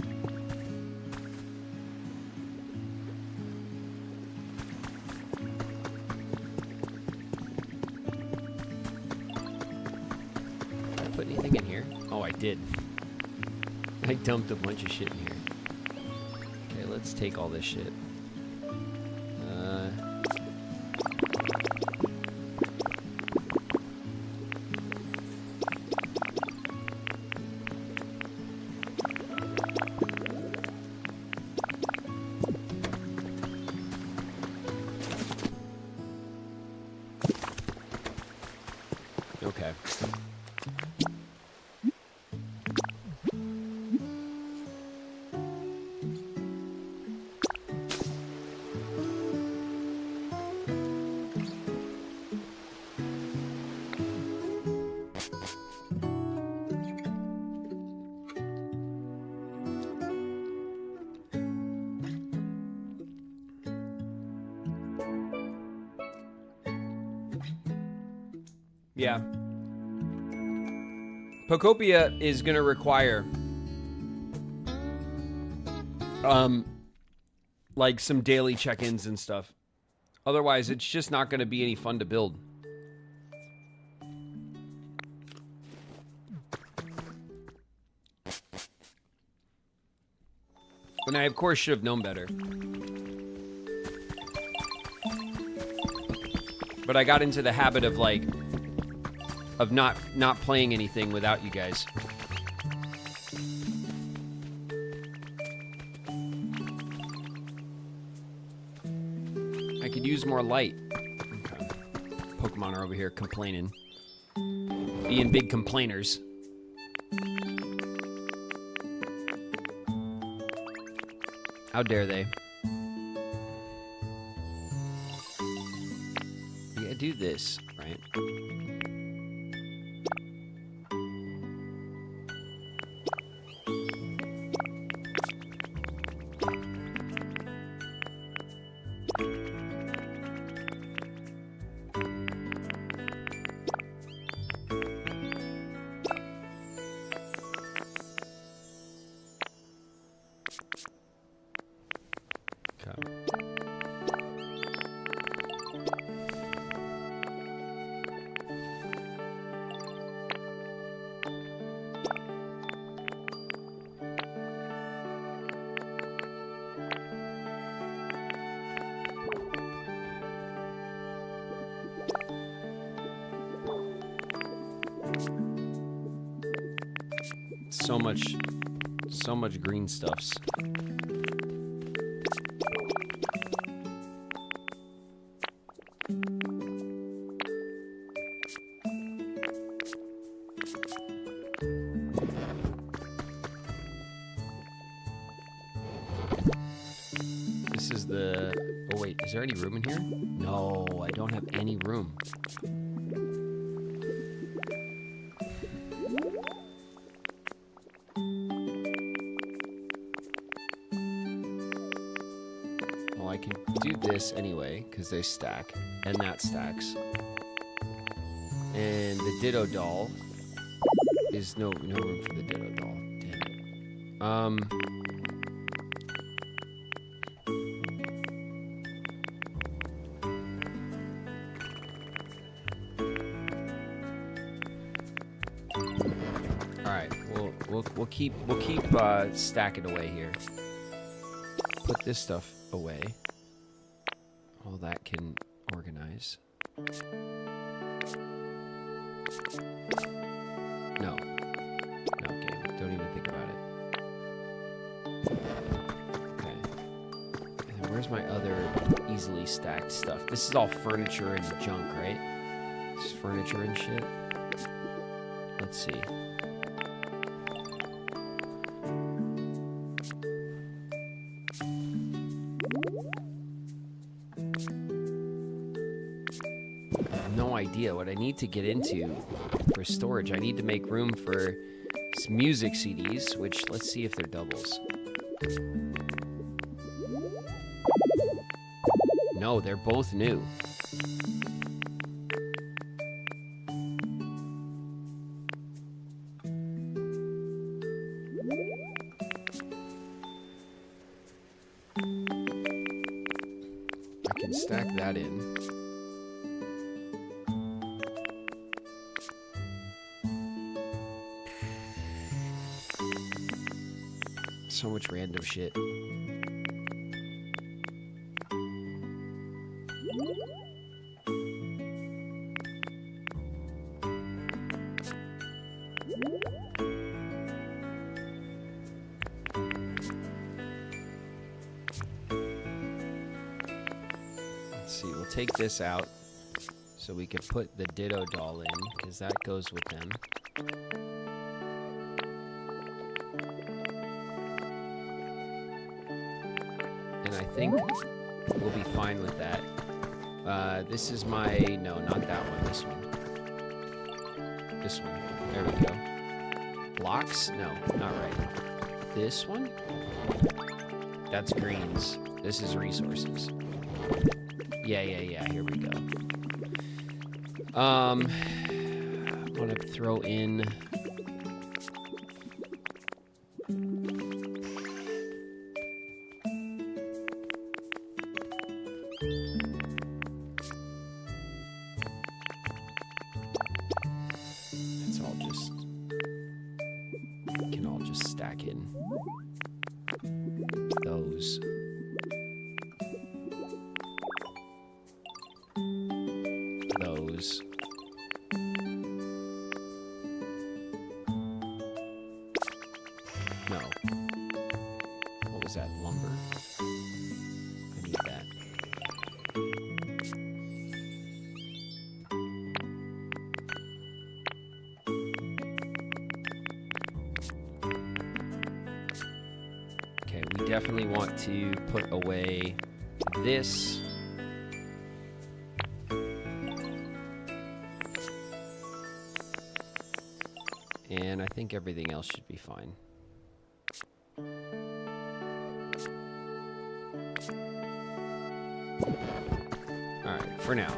Did I put anything in here? Oh, I did. I dumped a bunch of shit in here. Okay, let's take all this shit. Okay. Yeah. Pokopia is going to require like some daily check-ins and stuff. Otherwise, it's just not going to be any fun to build. And I, of course, should have known better. But I got into the habit of, like, of not playing anything without you guys. I could use more light. Okay. Pokemon are over here complaining. Being big complainers. How dare they? You gotta do this, right? So much green stuffs. This is the... Oh wait, is there any room in here? No, I don't have any room. Anyway, because they stack, and that stacks. And the Ditto doll is no room for the Ditto doll. Damn it. All right, we'll keep stacking away here. Put this stuff away. All that can organize. No. No, game. Don't even think about it. Okay. And then where's my other easily stacked stuff? This is all furniture and junk, right? This is furniture and shit. Let's see. What I need to get into for storage, I need to make room for some music CDs, which let's see if they're doubles. No, they're both new. I can stack that in. So much random shit. Let's see, we'll take this out so we can put the Ditto doll in, because that goes with them. I think we'll be fine with that. This is my... No, not that one. This one. This one. There we go. Blocks? No, not right. This one? That's greens. This is resources. Yeah. Here we go. I want to throw in... It's all just... We can all just stack in those. Those. No. What was that? Lumber. I need that. Okay, we definitely want to put away this. And I think everything else should be fine. Alright, for now.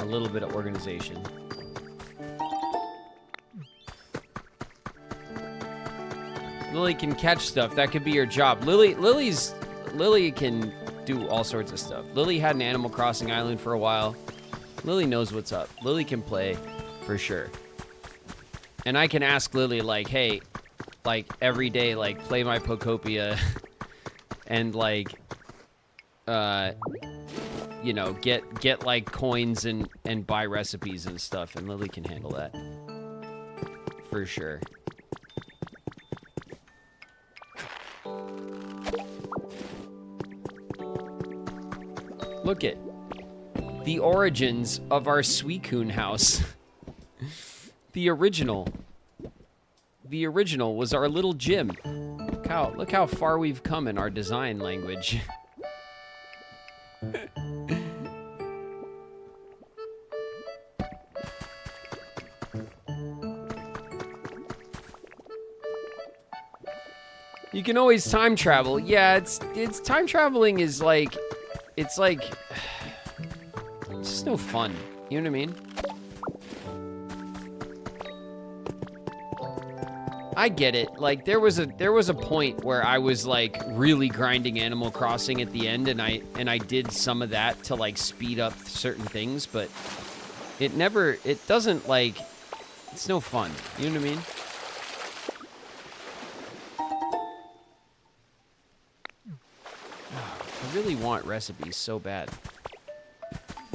A little bit of organization. Lily can catch stuff. That could be your job. Lily can do all sorts of stuff. Lily had an Animal Crossing island for a while. Lily knows what's up. Lily can play for sure. And I can ask Lily, like, hey, like, every day, like, play my Pokopia and, like, you know, get like, coins and buy recipes and stuff, and Lily can handle that. For sure. Look at the origins of our Suicune house. The original was our little gym. Look how far we've come in our design language. You can always time travel. Yeah, it's time traveling is like, it's just no fun. You know what I mean? I get it. Like, there was a point where I was like really grinding Animal Crossing at the end, and I did some of that to like speed up certain things, but it doesn't, like, it's no fun. You know what I mean? I really want recipes so bad.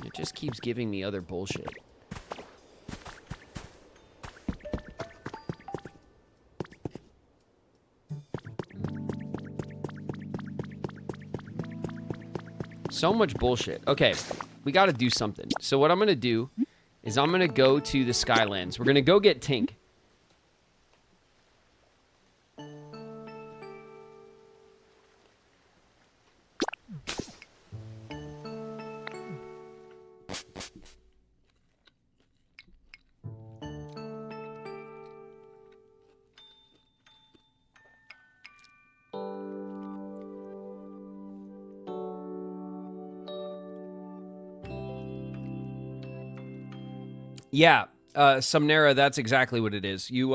It just keeps giving me other bullshit. So much bullshit. Okay, we gotta do something. So what I'm gonna do is I'm gonna go to the Skylands. We're gonna go get Tink. Yeah, Sumnera, that's exactly what it is. You,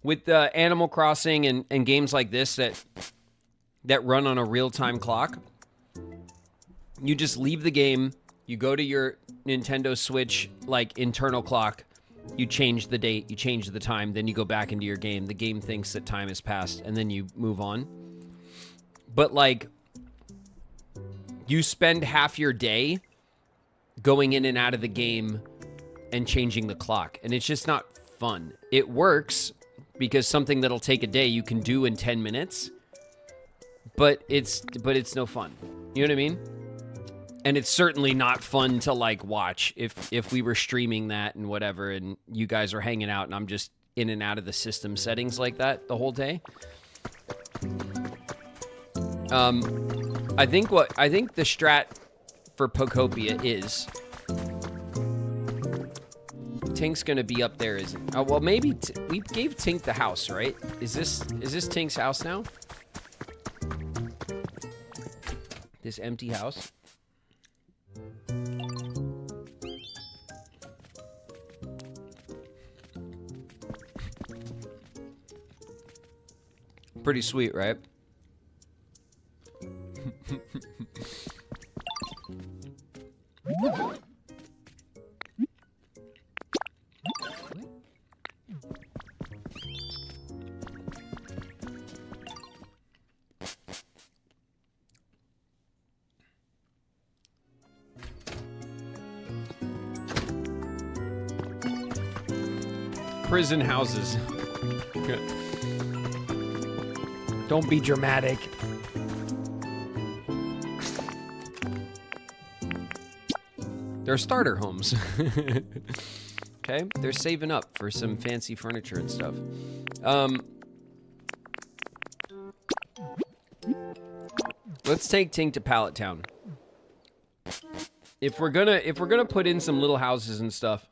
with Animal Crossing and games like this that run on a real-time clock, you just leave the game, you go to your Nintendo Switch, like, internal clock, you change the date, you change the time, then you go back into your game. The game thinks that time has passed, and then you move on. But, like, you spend half your day going in and out of the game and changing the clock, and it's just not fun. It works because something that'll take a day you can do in 10 minutes, but it's no fun. You know what I mean? And it's certainly not fun to, like, watch if we were streaming that and whatever, and you guys are hanging out and I'm just in and out of the system settings like that the whole day. I think the strat for Pokopia is Tink's gonna be up there, isn't? Oh, well, maybe we gave Tink the house, right? Is this Tink's house now? This empty house. Pretty sweet, right? Prison houses. Don't be dramatic. They're starter homes. Okay, they're saving up for some fancy furniture and stuff. Let's take Tink to Pallet Town. If we're gonna put in some little houses and stuff.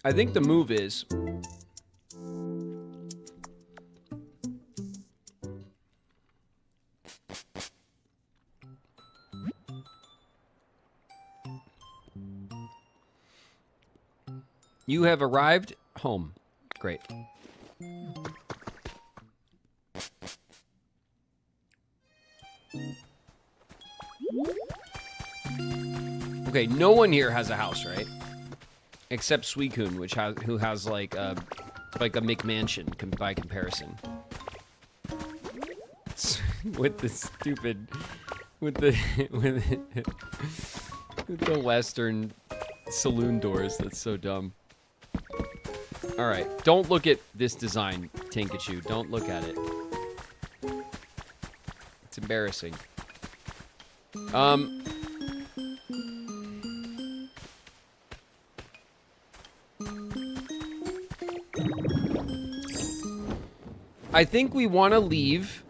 I think the move is you have arrived home. Great. Okay, no one here has a house, right? Except Suicune, who has like a McMansion by comparison. With the stupid, with the Western saloon doors. That's so dumb. All right, don't look at this design, Tinkachu. Don't look at it. It's embarrassing. I think we want to leave,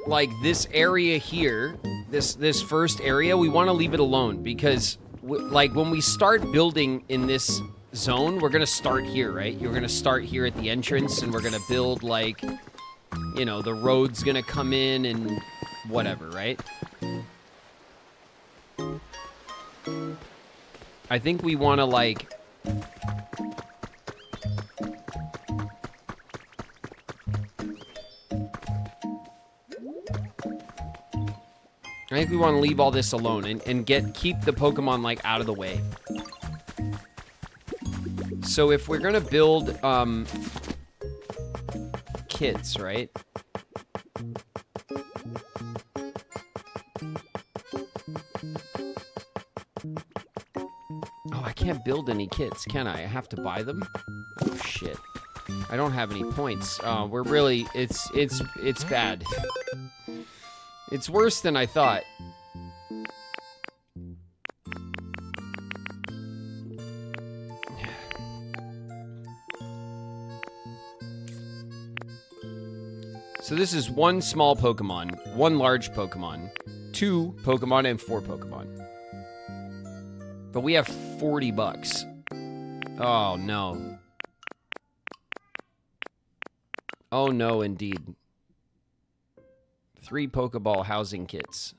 like, this area here, this first area, we want to leave it alone because, like, when we start building in this zone, we're going to start here, right? You're going to start here at the entrance, and we're going to build, like, you know, the road's going to come in and whatever, right? I think we want to, like... I think we want to leave all this alone and keep the Pokemon, like, out of the way. So if we're gonna build, kits, right? Oh, I can't build any kits, can I? I have to buy them? Oh, shit. I don't have any points. We're really, it's bad. It's worse than I thought. So this is 1 small Pokemon, 1 large Pokemon, 2 Pokemon, and 4 Pokemon. But we have 40 bucks. Oh, no. Oh, no, indeed. 3 Pokeball housing kits.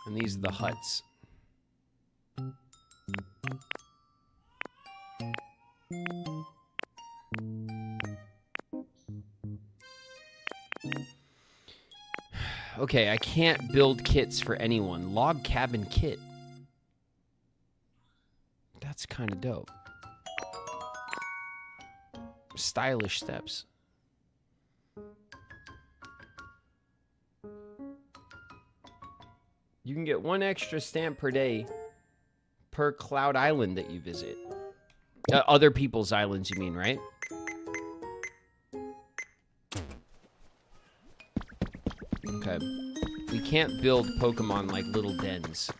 And these are the huts. Okay, I can't build kits for anyone. Log cabin kit. That's kind of dope. Stylish steps. You can get 1 extra stamp per day per Cloud Island that you visit. Other people's islands, you mean, right? Okay. We can't build Pokemon like little dens.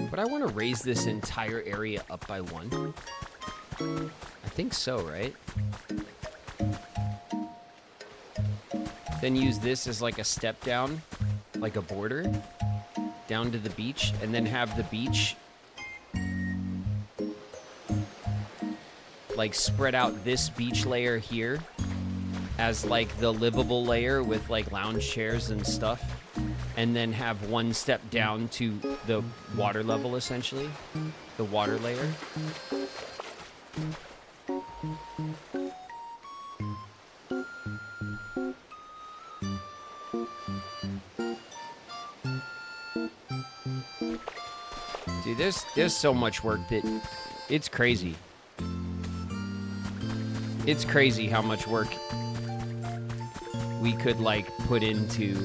But I want to raise this entire area up by 1. I think so, right? Then use this as like a step down, like a border, down to the beach, and then have the beach like spread out this beach layer here as like the livable layer with like lounge chairs and stuff, and then have 1 step down to the water level, essentially, the water layer. Dude, there's so much work that it's crazy. It's crazy how much work we could like put into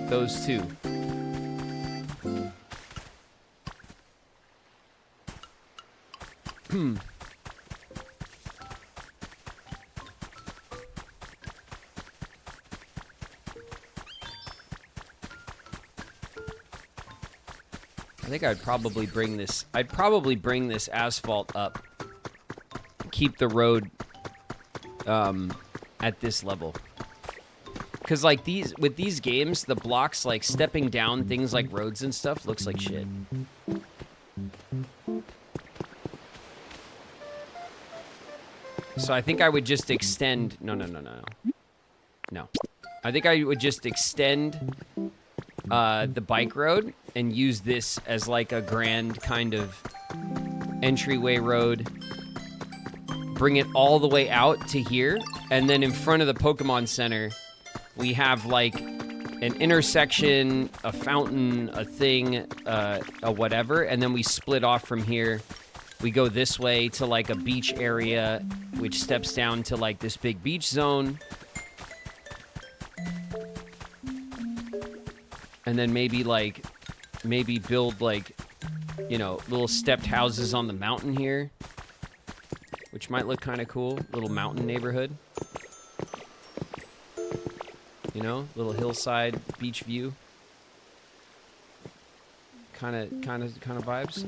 those two. I think I'd probably bring this asphalt up. Keep the road at this level. Cause like with these games, the blocks like stepping down things like roads and stuff looks like shit. So I think I would just extend no. I think I would just extend the bike road and use this as like a grand kind of entryway road. Bring it all the way out to here, and then in front of the Pokemon Center, we have like an intersection, a fountain, a thing, a whatever, and then we split off from here. We go this way to like a beach area, which steps down to like this big beach zone. And then maybe build like, you know, little stepped houses on the mountain here, which might look kind of cool. Little mountain neighborhood. You know, little hillside beach view. Kind of vibes.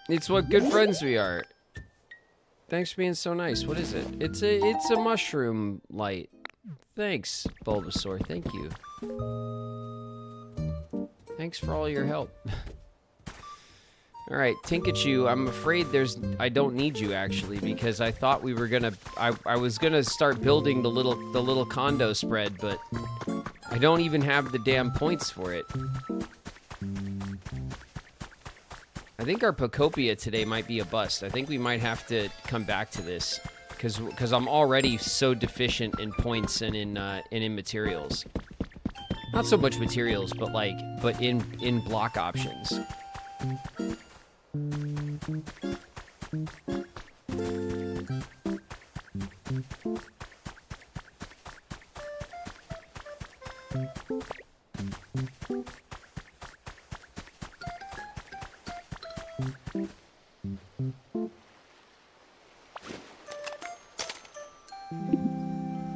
It's what good friends we are. Thanks for being so nice. What is it? It's a mushroom light. Thanks, Bulbasaur. Thank you. Thanks for all your help. All right, Tinkachu, I'm afraid I don't need you actually, because I thought we were gonna I was gonna start building the little condo spread, but I don't even have the damn points for it. I think our Pokopia today might be a bust. I think we might have to come back to this because I'm already so deficient in points and in materials. Not so much materials, but in block options.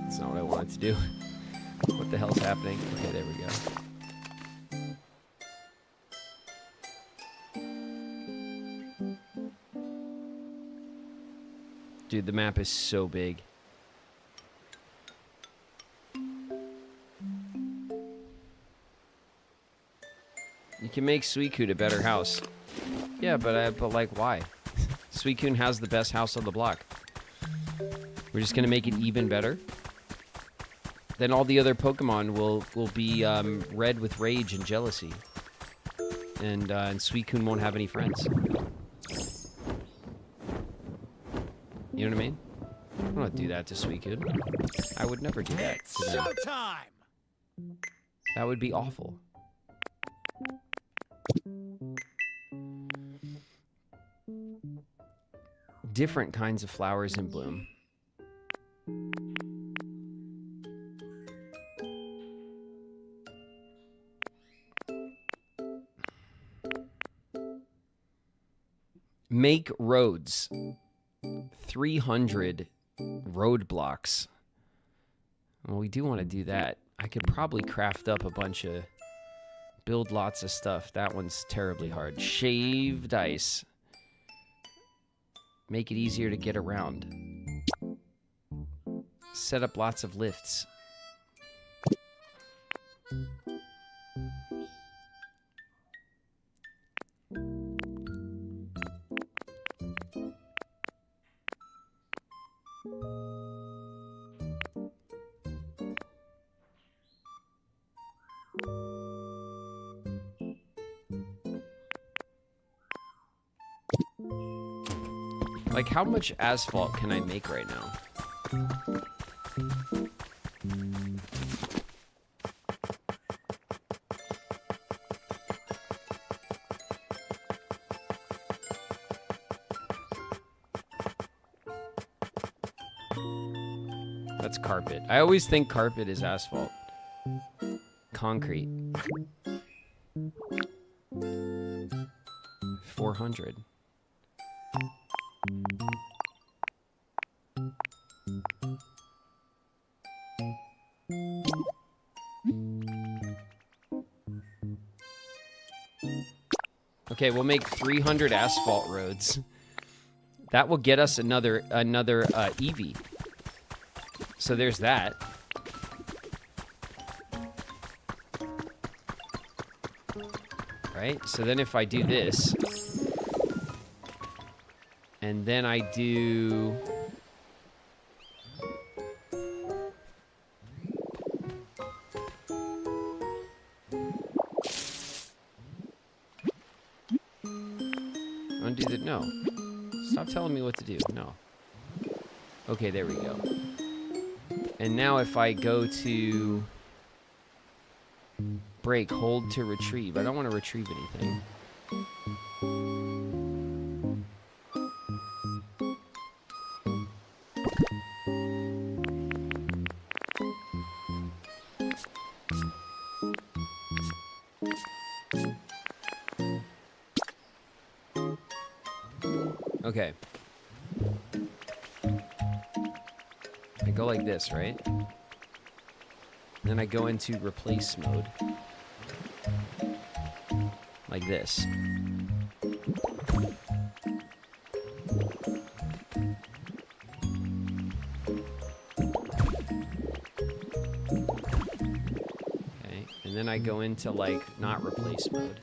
That's not what I wanted to do. What the hell's happening? Okay, there we go. Dude, the map is so big. You can make Suicune a better house. Yeah, but like, why? Suicune has the best house on the block. We're just gonna make it even better. Then all the other Pokemon will be red with rage and jealousy, and Suicune won't have any friends. You know what I mean? I don't want to do that to Suicune. I would never do that to them. Showtime! That would be awful. Different kinds of flowers in bloom. Make roads. 300 roadblocks. Well, we do want to do that. I could probably craft up a bunch of... Build lots of stuff. That one's terribly hard. Shaved ice. Make it easier to get around. Set up lots of lifts. Like, how much asphalt can I make right now? That's carpet. I always think carpet is asphalt. Concrete. 400. Okay, we'll make 300 asphalt roads. That will get us another Eevee. So there's that. Right? So then if I do this, and then I do... Undo the... No. Stop telling me what to do. No. Okay, there we go. And now if I go to... Break, hold to retrieve. I don't want to retrieve anything. Okay. I go like this, right? Then I go into replace mode. Like this. Okay, and then I go into like not replace mode.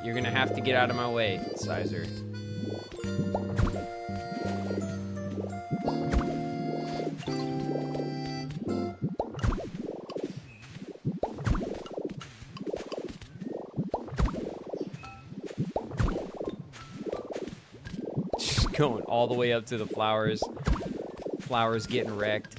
You're gonna have to get out of my way, Sizer. Just going all the way up to the flowers. Flowers getting wrecked.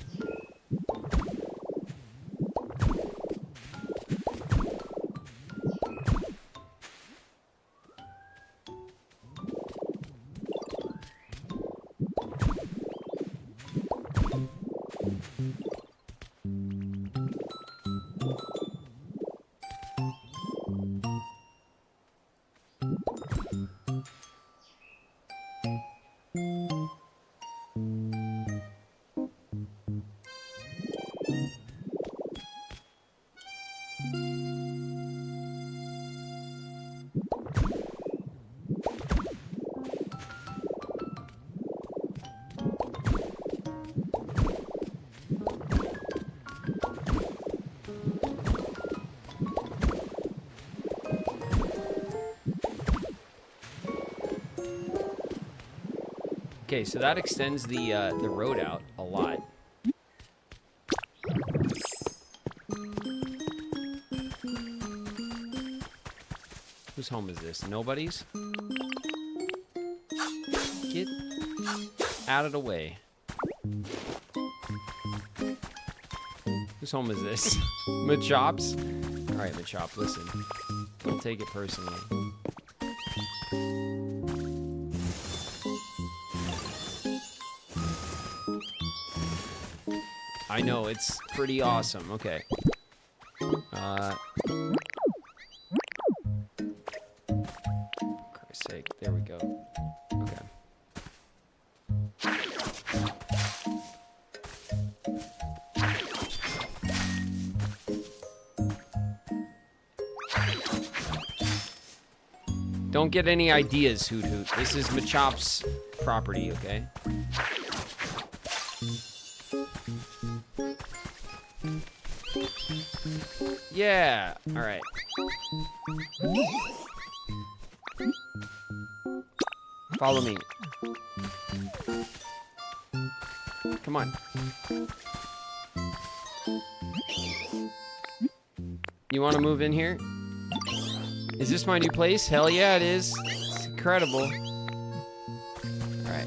Okay, so that extends the road out a lot. Whose home is this? Nobody's? Get out of the way. Whose home is this? Machop's? Alright, Machop, listen. Don't take it personally. I know, it's pretty awesome. Okay. Christ's sake. There we go. Okay. Don't get any ideas, Hoot Hoot. This is Machop's property, okay? Yeah. All right. Follow me. Come on. You want to move in here? Is this my new place? Hell yeah, it is. It's incredible. All right.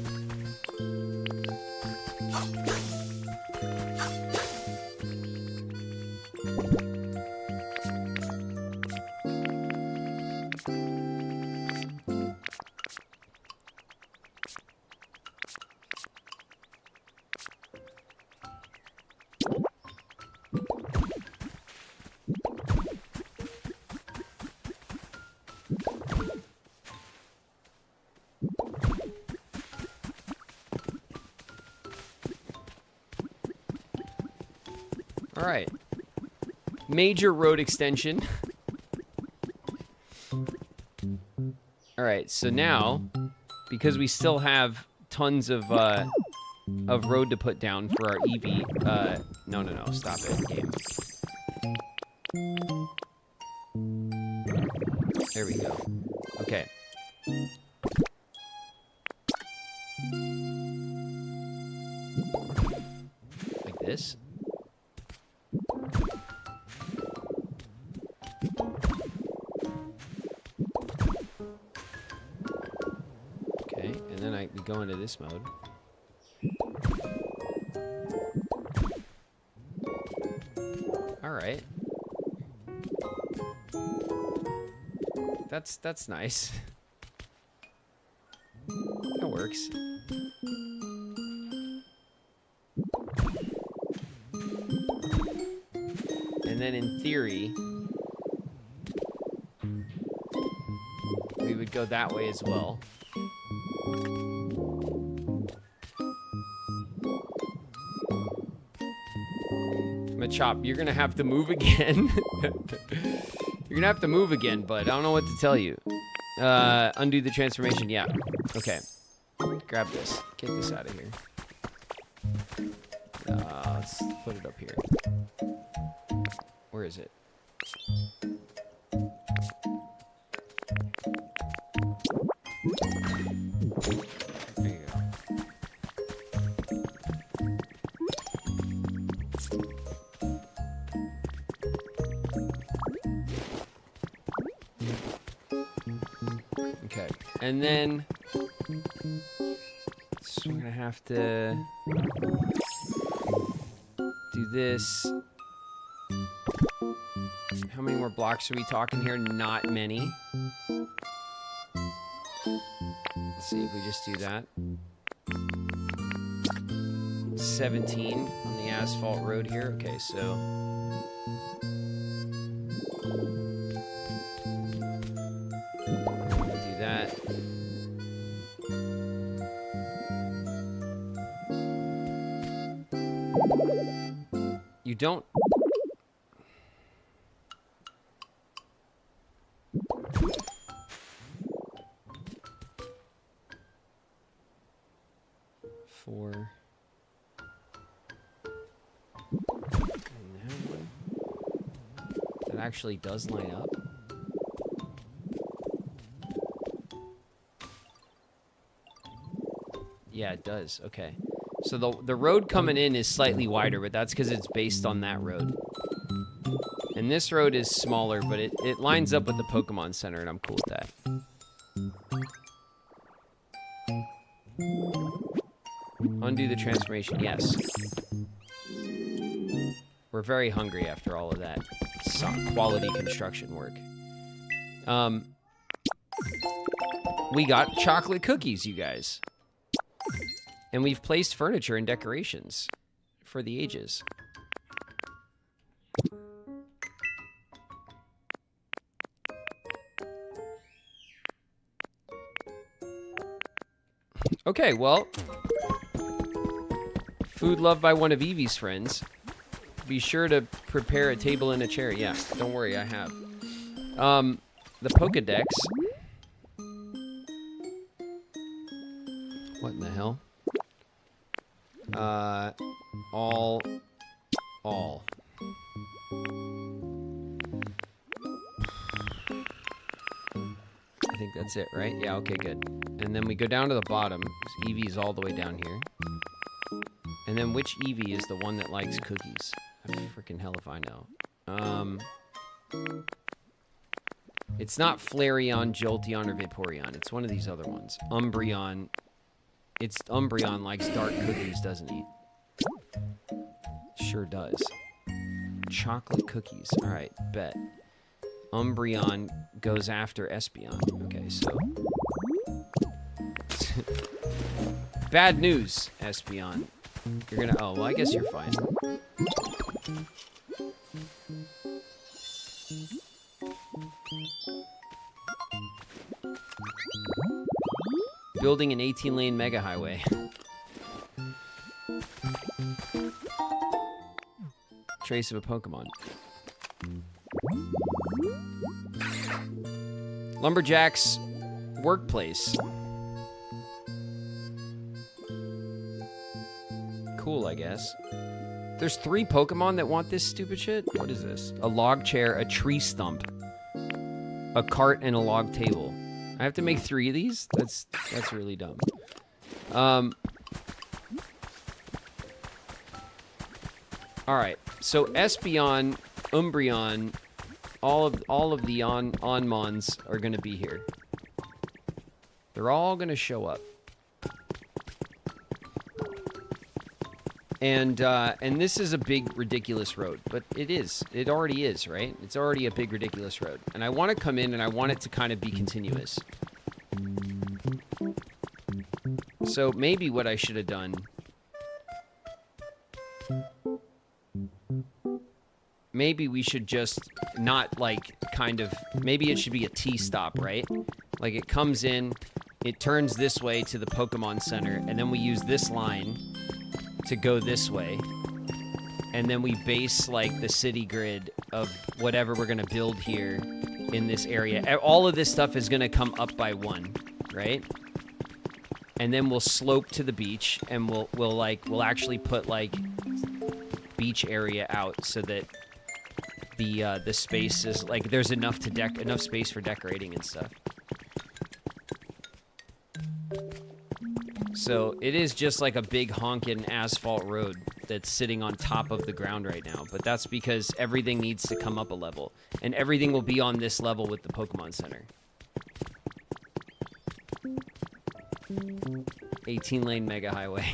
All right. Major road extension. All right, so now, because we still have tons of road to put down for our EV, no, stop it, game. There we go. Okay. Like this. We go into this mode. All right. That's nice. That works. And then in theory, we would go that way as well. Machop, you're gonna have to move again. You're gonna have to move again, but I don't know what to tell you. Undo the transformation, yeah. Okay. Grab this. Get this out of here. Let's put it up here. Where is it? There you go. Okay, and then so we're gonna have to do this. How many more blocks are we talking here? Not many. Let's see if we just do that. 17 on the asphalt road here. Okay, so do that. You You don't... Four. That actually does line up. Yeah, it does. Okay. So the road coming in is slightly wider, but that's because it's based on that road. And this road is smaller, but it lines up with the Pokemon Center, and I'm cool with that. Undo the transformation, yes. We're very hungry after all of that quality construction work. We got chocolate cookies, you guys. And we've placed furniture and decorations for the ages. Okay, well, food loved by one of Evie's friends. Be sure to prepare a table and a chair. Yeah, don't worry, I have. The Pokedex. What in the hell? All. I think that's it, right? Yeah, okay, good. And then we go down to the bottom. So Eevee's all the way down here. And then which Eevee is the one that likes cookies? Freaking hell if I know. It's not Flareon, Jolteon, or Vaporeon. It's one of these other ones. Umbreon. Umbreon likes dark cookies, doesn't he? Sure does. Chocolate cookies. Alright, bet. Umbreon goes after Espeon. Okay, so... Bad news, Espeon. You're gonna... Oh, well, I guess you're fine. Building an 18-lane mega highway. Trace of a Pokemon. Lumberjack's workplace. Cool, I guess. There's 3 Pokemon that want this stupid shit? What is this? A log chair, a tree stump, a cart, and a log table. I have to make 3 of these? That's really dumb. Alright, so Espeon, Umbreon, all of the Onmons are gonna be here. They're all gonna show up. And this is a big, ridiculous road. But it is. It already is, right? It's already a big, ridiculous road. And I want to come in and I want it to kind of be continuous. So maybe what I should have done... Maybe we should just not, like, kind of... Maybe it should be a T-stop, right? Like, it comes in, it turns this way to the Pokemon Center, and then we use this line... to go this way, and then we base like the city grid of whatever we're gonna build here in this area. All of this stuff is gonna come up by 1, right? And then we'll slope to the beach, and we'll actually put like beach area out so that the space is like there's enough space for decorating and stuff. So it is just like a big honkin' asphalt road that's sitting on top of the ground right now. But that's because everything needs to come up a level. And everything will be on this level with the Pokemon Center. 18-lane mega highway.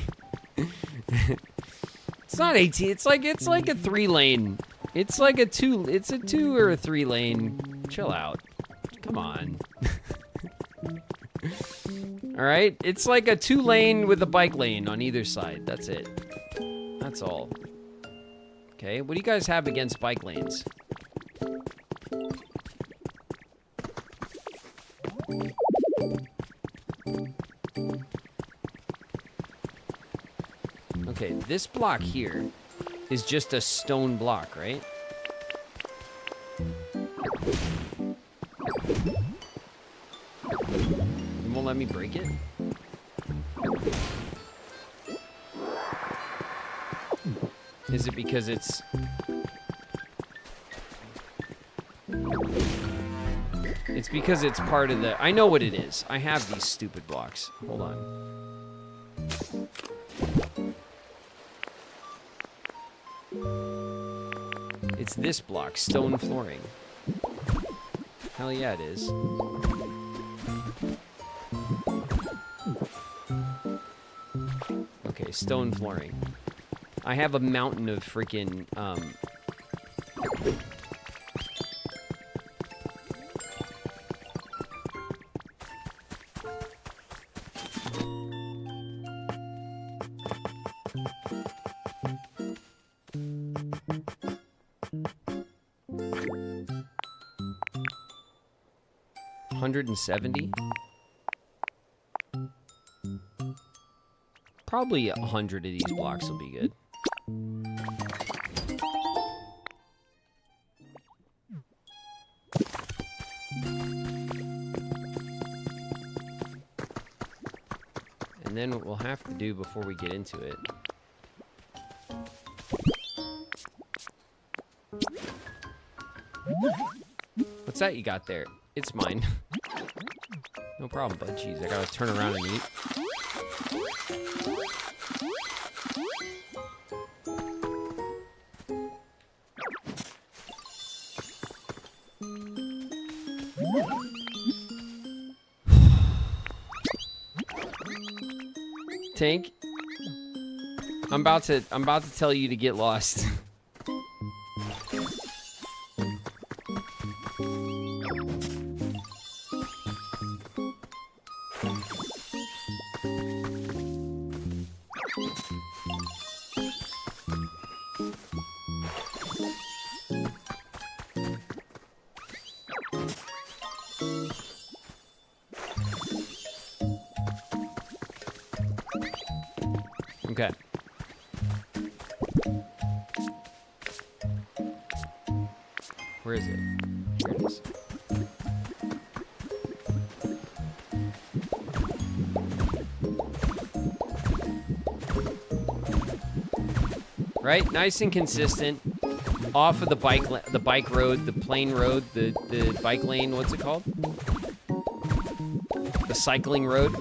It's not 18. It's like a 3-lane. It's like a 2. It's a 2 or a 3-lane. Chill out. Come on. All right, it's like a 2-lane with a bike lane on either side. That's it. That's all. Okay, what do you guys have against bike lanes? Okay, this block here is just a stone block, right? You won't let me break it? Is it because it's... It's because it's part of the... I know what it is. I have these stupid blocks. Hold on. It's this block, stone flooring. Hell yeah, it is. Okay, stone flooring. I have a mountain of freaking, $170? Probably 100 of these blocks will be good. And then what we'll have to do before we get into it. What's that you got there? It's mine. No problem, bud. Jeez, I gotta turn around and eat. Tank, I'm about to tell you to get lost. Okay. Where is it? Here it is. Right? Nice and consistent. Off of the bike road, the plane road, the bike lane, what's it called? The cycling road.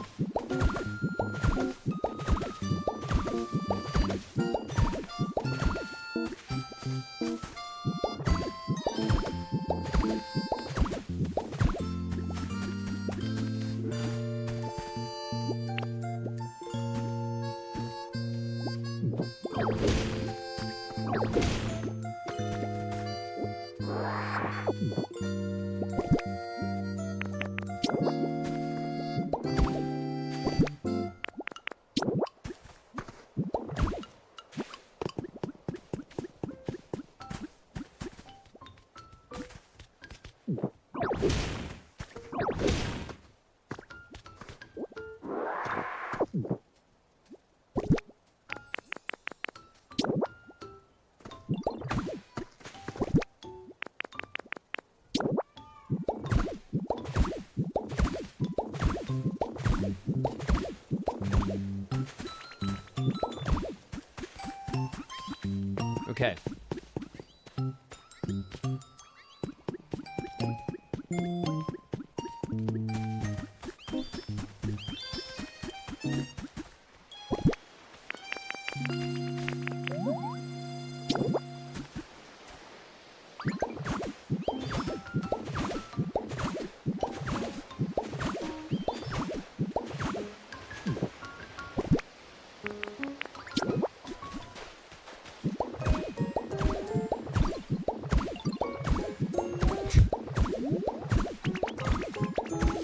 Okay.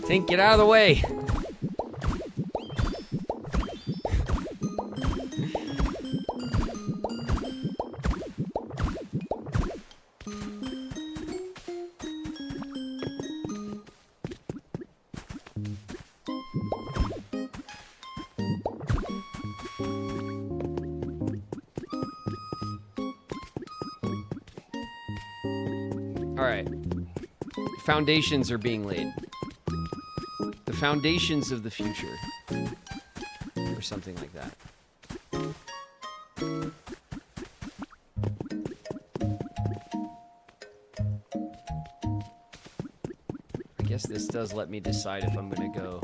Tink, get out of the way. right. Foundations are being laid. The foundations of the future. Or something like that. I guess this does let me decide if I'm gonna go.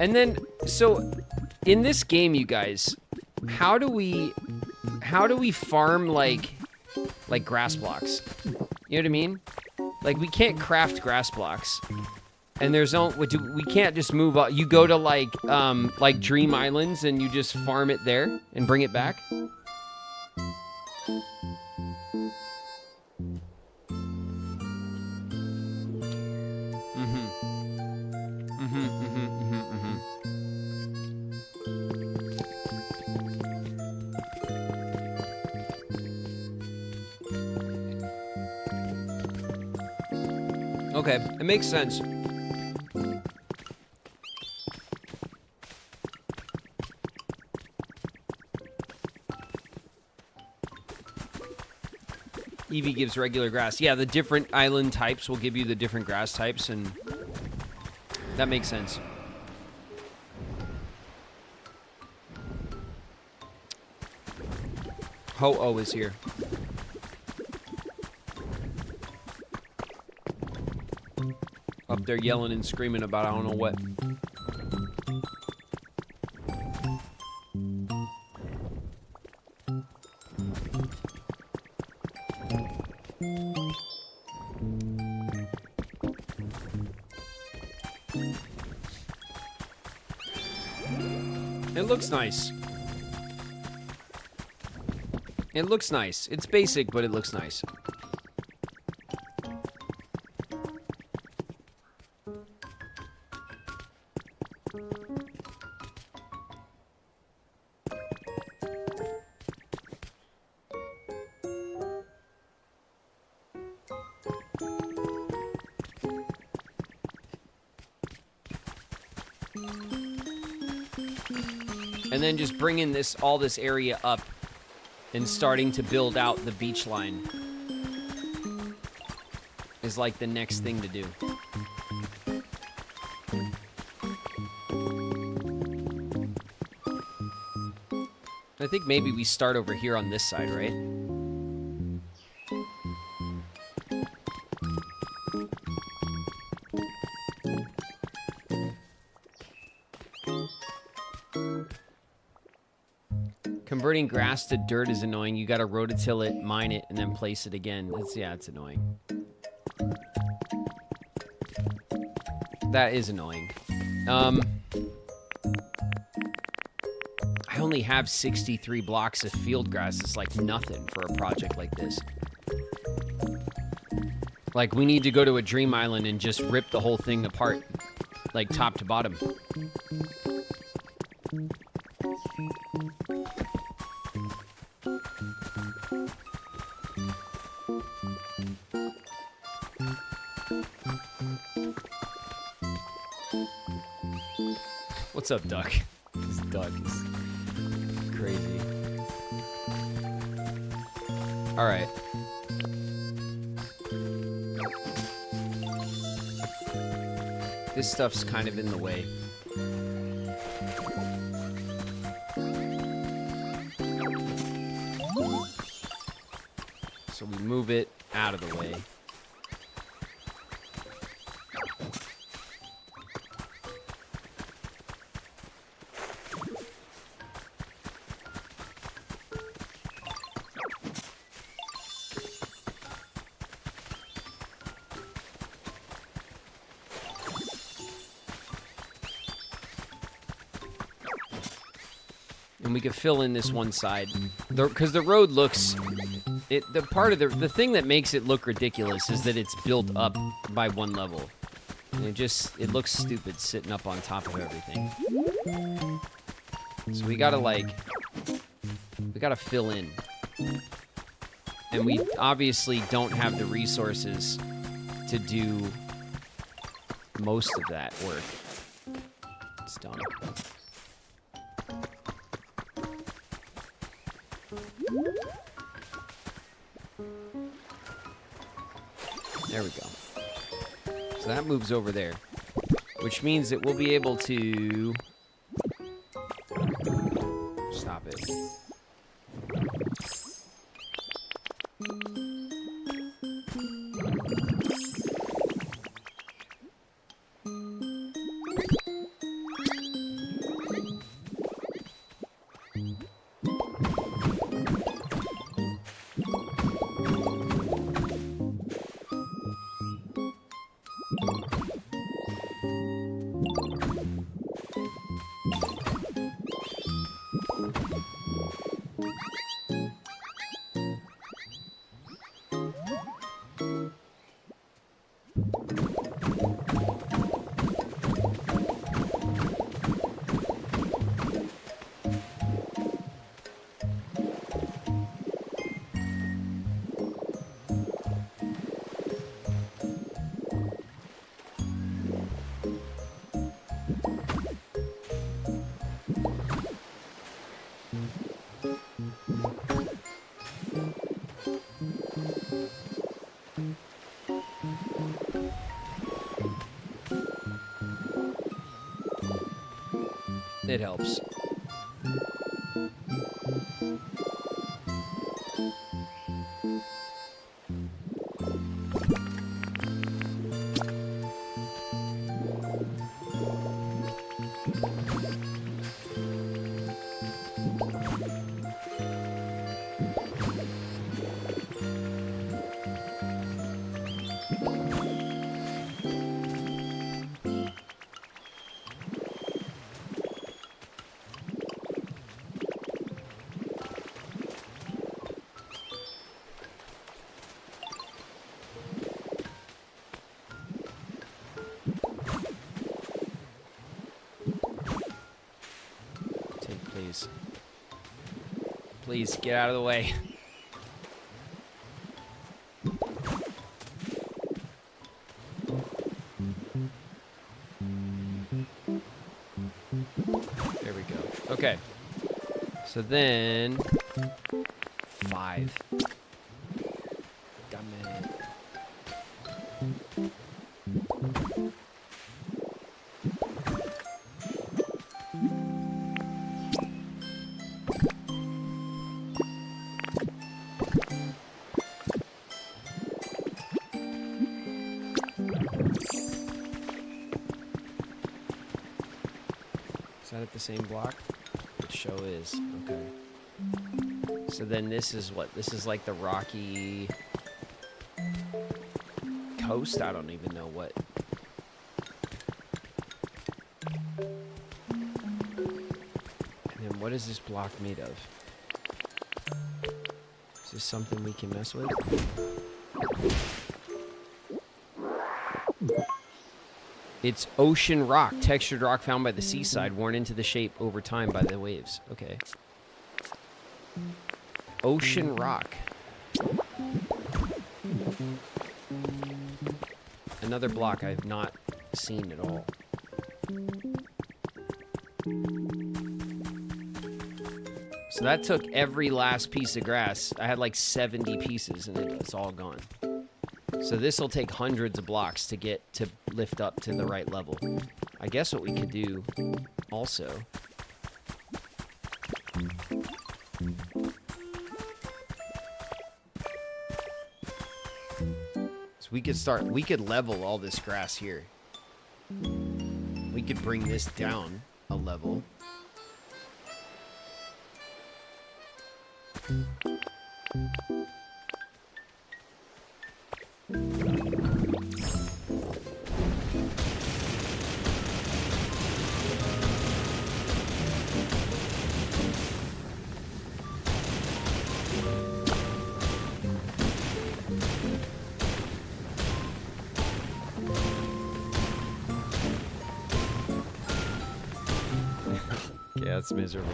And then, so in this game, you guys, how do we farm like grass blocks? You know what I mean? Like, we can't craft grass blocks, and there's no, we can't just move up. You go to like Dream Islands and you just farm it there and bring it back. Okay, it makes sense. Eevee gives regular grass. Yeah, the different island types will give you the different grass types, and that makes sense. Ho-Oh is here. Up there yelling and screaming about I don't know what. It looks nice. It looks nice. It's basic, but it looks nice. And then just bringing all this area up and starting to build out the beach line is like the next thing to do. I think maybe we start over here on this side, right? Converting grass to dirt is annoying. You gotta rototill it, mine it, and then place it again. It's annoying. That is annoying. I only have 63 blocks of field grass. It's like nothing for a project like this. Like, we need to go to a dream island and just rip the whole thing apart, like top to bottom. What's up, Duck? This Duck is crazy. All right. This stuff's kind of in the way. So we move it out of the way. And we could fill in this one side, because the road looks, the thing that makes it look ridiculous is that it's built up by one level, and it looks stupid sitting up on top of everything. So we gotta fill in, and we obviously don't have the resources to do most of that work. Dumb. There we go. So that moves over there, which means that we'll be able to stop it. It helps. Please, get out of the way. There we go. Okay. So then... 5. Damn it. At the same block? It show is. Okay. So then this is what? This is like the rocky coast? I don't even know what. And then what is this block made of? Is this something we can mess with? It's ocean rock, textured rock found by the seaside, worn into the shape over time by the waves. Okay. Ocean rock. Another block I've not seen at all. So that took every last piece of grass. I had like 70 pieces and it's all gone. So this will take hundreds of blocks to get to lift up to the right level. I guess what we could do also is we could level all this grass here. We could bring this down a level. Yeah, it's miserable.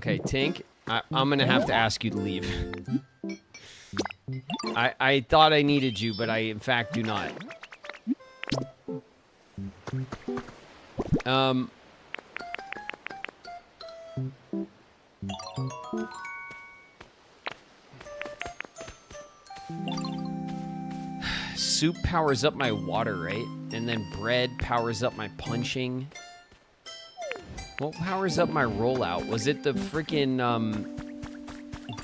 Okay, Tink, I'm gonna have to ask you to leave. I thought I needed you, but I in fact do not. Soup powers up my water, right? And then bread powers up my punching. What powers up my rollout? Was it the freaking,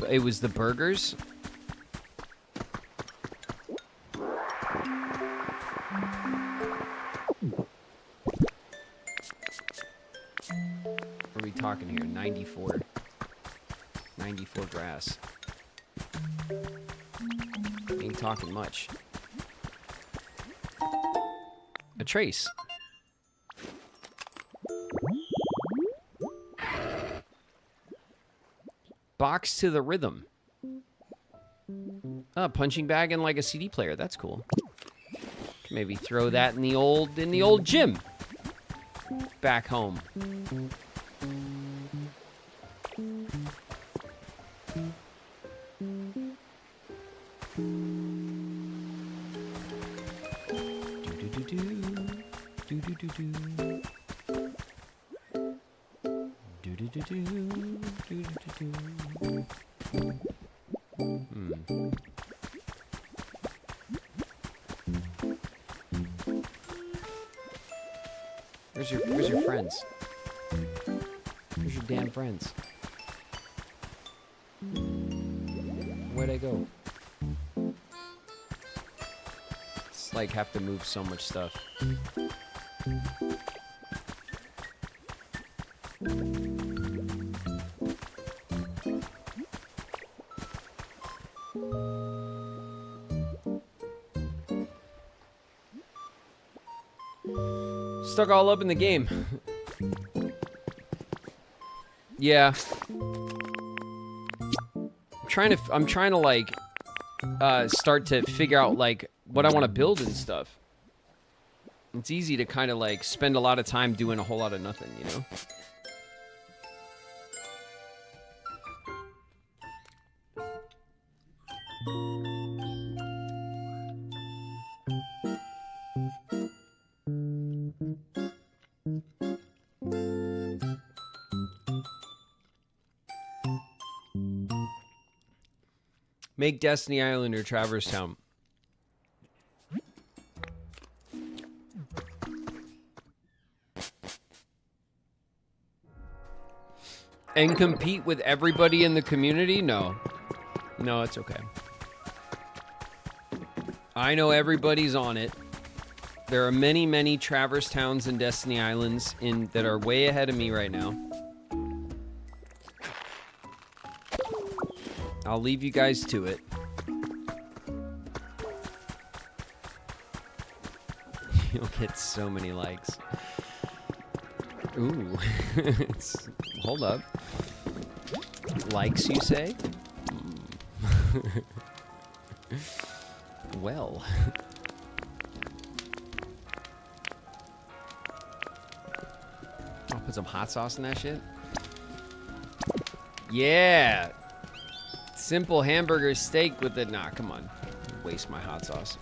it was the burgers? What are we talking here? 94. 94 grass. Ain't talking much. A trace. Box to the rhythm. Oh, punching bag and like a CD player. That's cool. Maybe throw that in the old gym. Back home. Where's your friends? Where's your damn friends? Where'd I go? It's like have to move so much stuff. Stuck all up in the game. Yeah. I'm trying to like start to figure out like what I want to build and stuff. It's easy to kind of like spend a lot of time doing a whole lot of nothing, you know? Make Destiny Island or Traverse Town. And compete with everybody in the community? No. No, it's okay. I know everybody's on it. There are many, many Traverse Towns and Destiny Islands that are way ahead of me right now. I'll leave you guys to it. You'll get so many likes. Ooh. Hold up. Likes, you say? Well. I'll put some hot sauce in that shit. Yeah. Simple hamburger steak with it. Nah, come on. Waste my hot sauce.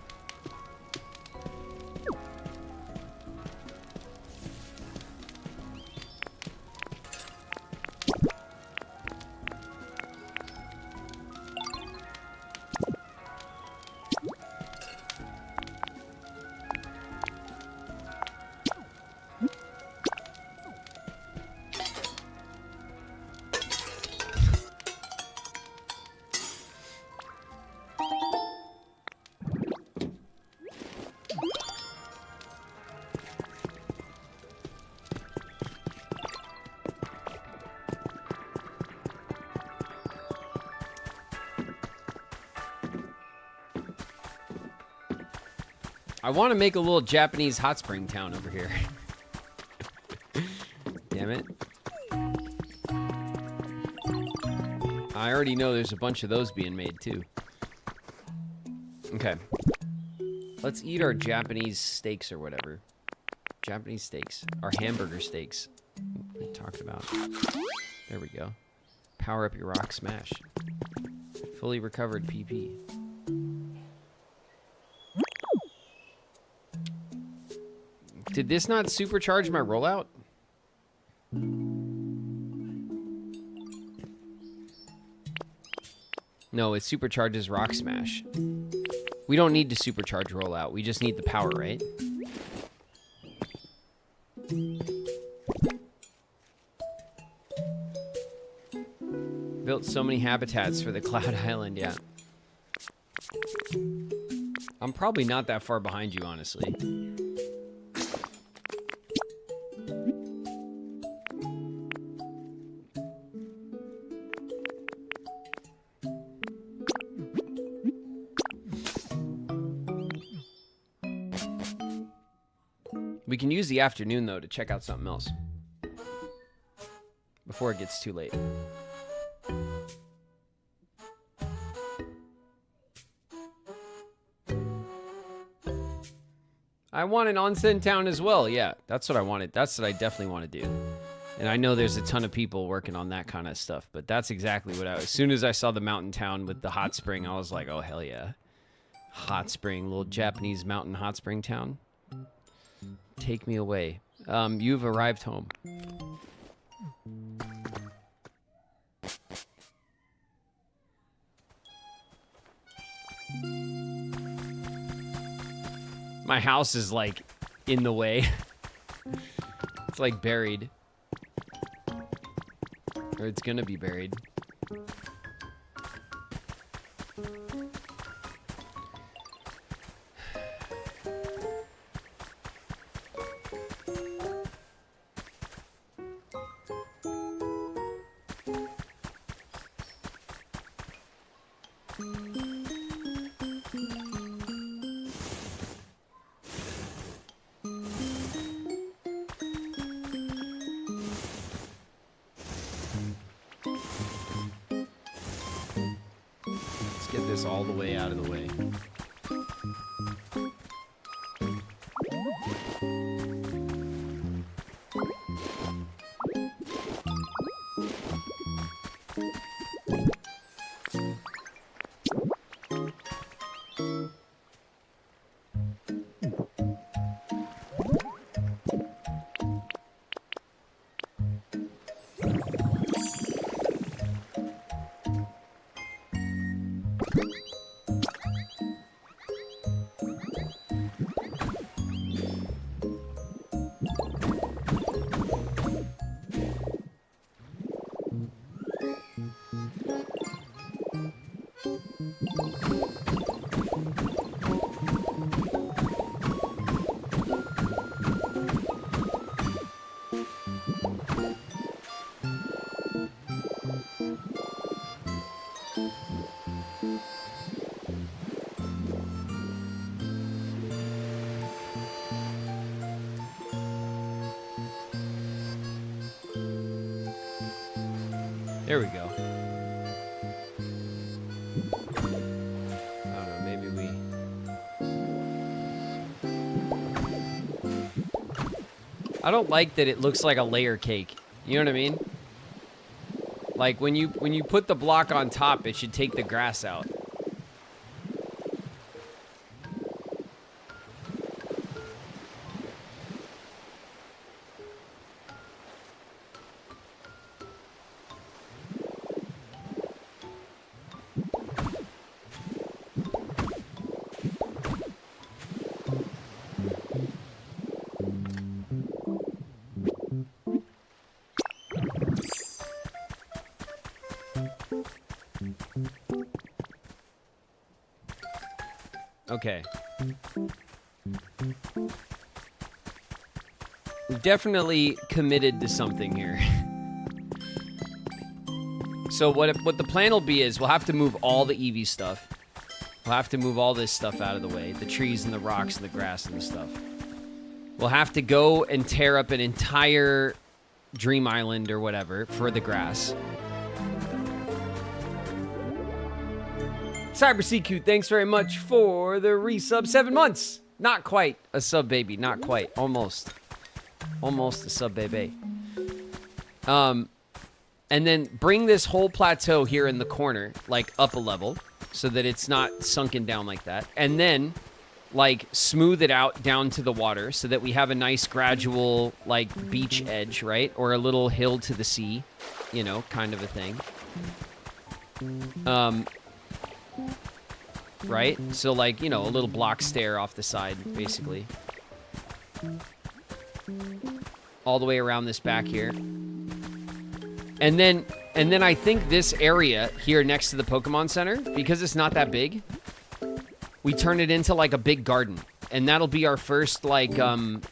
I want to make a little Japanese hot spring town over here. Damn it. I already know there's a bunch of those being made too. Okay. Let's eat our Japanese steaks or whatever. Japanese steaks. Our hamburger steaks. We talked about. There we go. Power up your rock smash. Fully recovered PP. Did this not supercharge my rollout? No, it supercharges rock smash. We don't need to supercharge rollout. We just need the power, right? Built so many habitats for the Cloud Island, yeah. I'm probably not that far behind you, honestly. We can use the afternoon, though, to check out something else. Before it gets too late. I want an onsen town as well. Yeah, that's what I wanted. That's what I definitely want to do. And I know there's a ton of people working on that kind of stuff, but that's exactly what as soon as I saw the mountain town with the hot spring, I was like, oh, hell yeah. Hot spring, little Japanese mountain hot spring town. Take me away. You've arrived home. My house is like in the way. It's like buried. Or it's gonna be buried. All the way out of the way. There we go. I don't know, maybe we... I don't like that it looks like a layer cake. You know what I mean? Like when you put the block on top, it should take the grass out. Okay. We've definitely committed to something here. So what the plan will be is we'll have to move all the Eevee stuff. We'll have to move all this stuff out of the way. The trees and the rocks and the grass and the stuff. We'll have to go and tear up an entire Dream Island or whatever for the grass. Cyber CQ, thanks very much for the resub. 7 months. Not quite a sub baby. Not quite. Almost. Almost a sub baby. And then bring this whole plateau here in the corner, like, up a level, so that it's not sunken down like that. And then, like, smooth it out down to the water so that we have a nice gradual, like, beach edge, right? Or a little hill to the sea, you know, kind of a thing. Right? So, like, you know, a little block stair off the side, basically. All the way around this back here. And then I think this area here next to the Pokemon Center, because it's not that big, we turn it into, like, a big garden. And that'll be our first, like, kind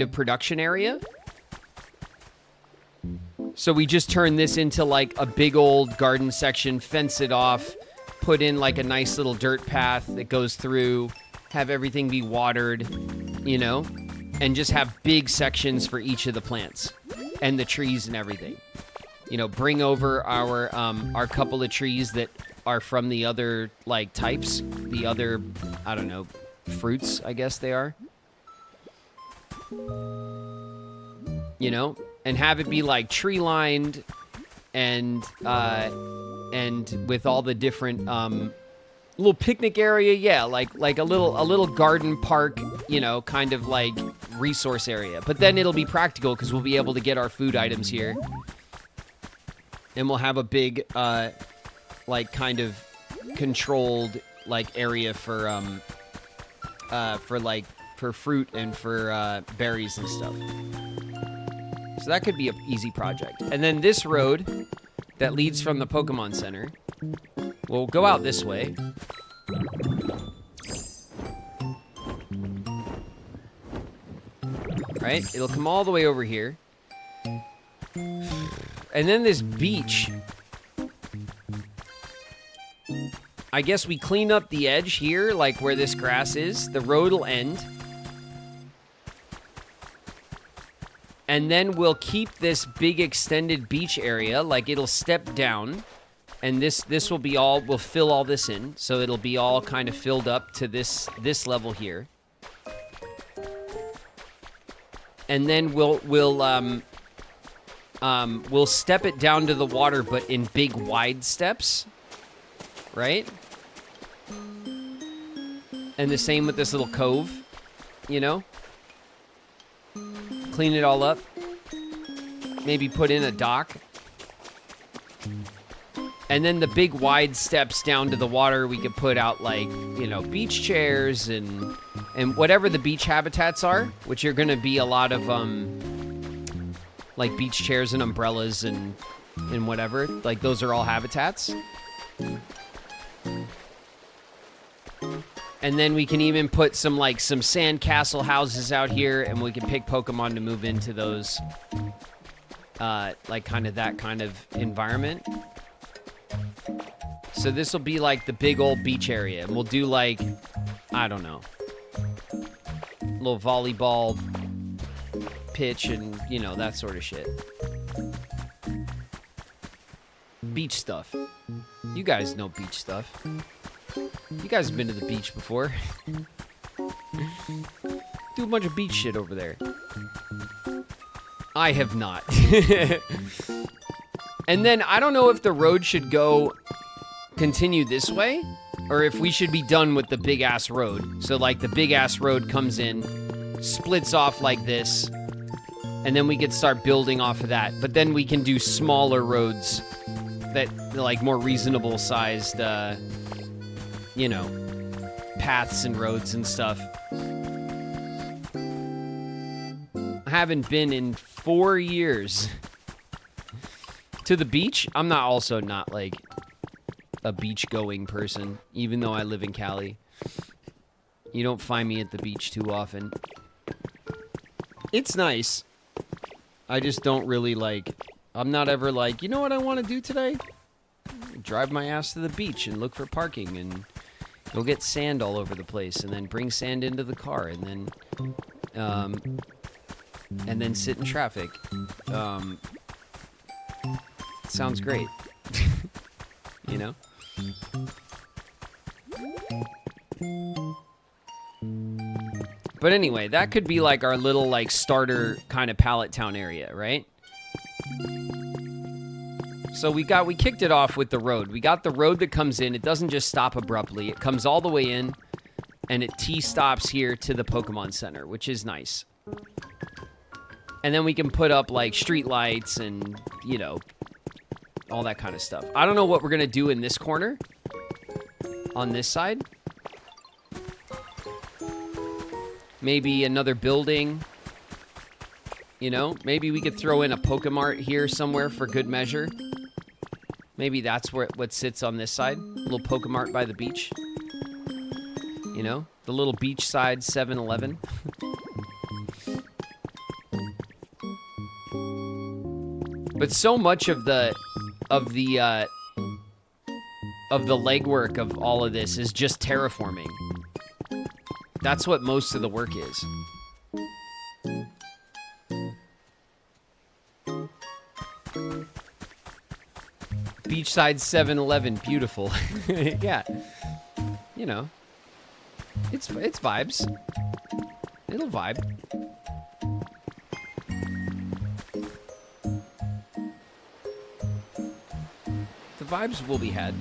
of production area. So we just turn this into, like, a big old garden section, fence it off, put in, like, a nice little dirt path that goes through, have everything be watered, you know, and just have big sections for each of the plants and the trees and everything. You know, bring over our couple of trees that are from the other, like, types, the other, I don't know, fruits, I guess they are. You know, and have it be, like, tree lined and with all the different little picnic area, yeah, like a little garden park, you know, kind of like resource area. But then it'll be practical because we'll be able to get our food items here, and we'll have a big like kind of controlled like area for fruit and for berries and stuff. So that could be an easy project. And then this road that leads from the Pokemon Center will go out this way. Right? It'll come all the way over here. And then this beach. I guess we clean up the edge here, like where this grass is. The road will end. And then we'll keep this big extended beach area, like it'll step down. And this will be all, we'll fill all this in. So it'll be all kind of filled up to this level here. And then we'll step it down to the water, but in big wide steps. Right? And the same with this little cove, you know? Clean it all up. Maybe put in a dock. And then the big wide steps down to the water, we could put out, like, you know, beach chairs and whatever the beach habitats are, which are going to be a lot of, like, beach chairs and umbrellas and whatever. Like, those are all habitats. And then we can even put some sandcastle houses out here, and we can pick Pokemon to move into those, like, kind of that kind of environment. So this will be, like, the big old beach area. And we'll do, like, I don't know, a little volleyball pitch and, you know, that sort of shit. Beach stuff. You guys know beach stuff. You guys have been to the beach before. Do a bunch of beach shit over there. I have not. And then I don't know if the road should continue this way, or if we should be done with the big ass road. So like the big ass road comes in, splits off like this, and then we could start building off of that. But then we can do smaller roads that, like, more reasonable sized, you know, paths and roads and stuff. I haven't been in 4 years to the beach. I'm not like a beach going person, even though I live in Cali. You don't find me at the beach too often. It's nice. I just don't really like, I'm not ever like, you know what I want to do today? Drive my ass to the beach and look for parking and go get sand all over the place, and then bring sand into the car, and then sit in traffic. Sounds great. You know? But anyway, that could be like our little, like, starter kind of pallet town area, right? So we kicked it off with the road. We got the road that comes in. It doesn't just stop abruptly. It comes all the way in, and it T-stops here to the Pokemon Center, which is nice. And then we can put up, like, street lights and, you know, all that kind of stuff. I don't know what we're going to do in this corner. On this side. Maybe another building. You know, maybe we could throw in a Pokemart here somewhere for good measure. Maybe that's where what sits on this side. A little Pokemart by the beach. You know, the little beachside 7-Eleven. But so much of the legwork of all of this is just terraforming. That's what most of the work is. Beachside 7-Eleven, beautiful. Yeah. You know. It's vibes. It'll vibe. The vibes will be had.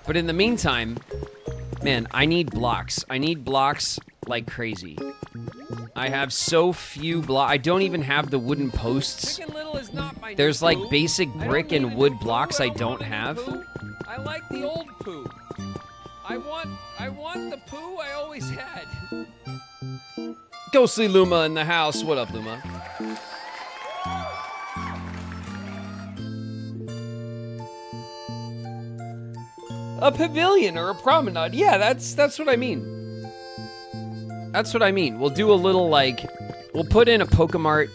But in the meantime, man, I need blocks. I need blocks like crazy. I have so few blocks. I don't even have the wooden posts. There's like basic brick and wood blocks I don't have. I like the old poo. I want the poo I always had. Ghostly Luma in the house. What up, Luma? A pavilion or a promenade. Yeah, that's what I mean. That's what I mean. We'll do a little, like, we'll put in a Pokemart,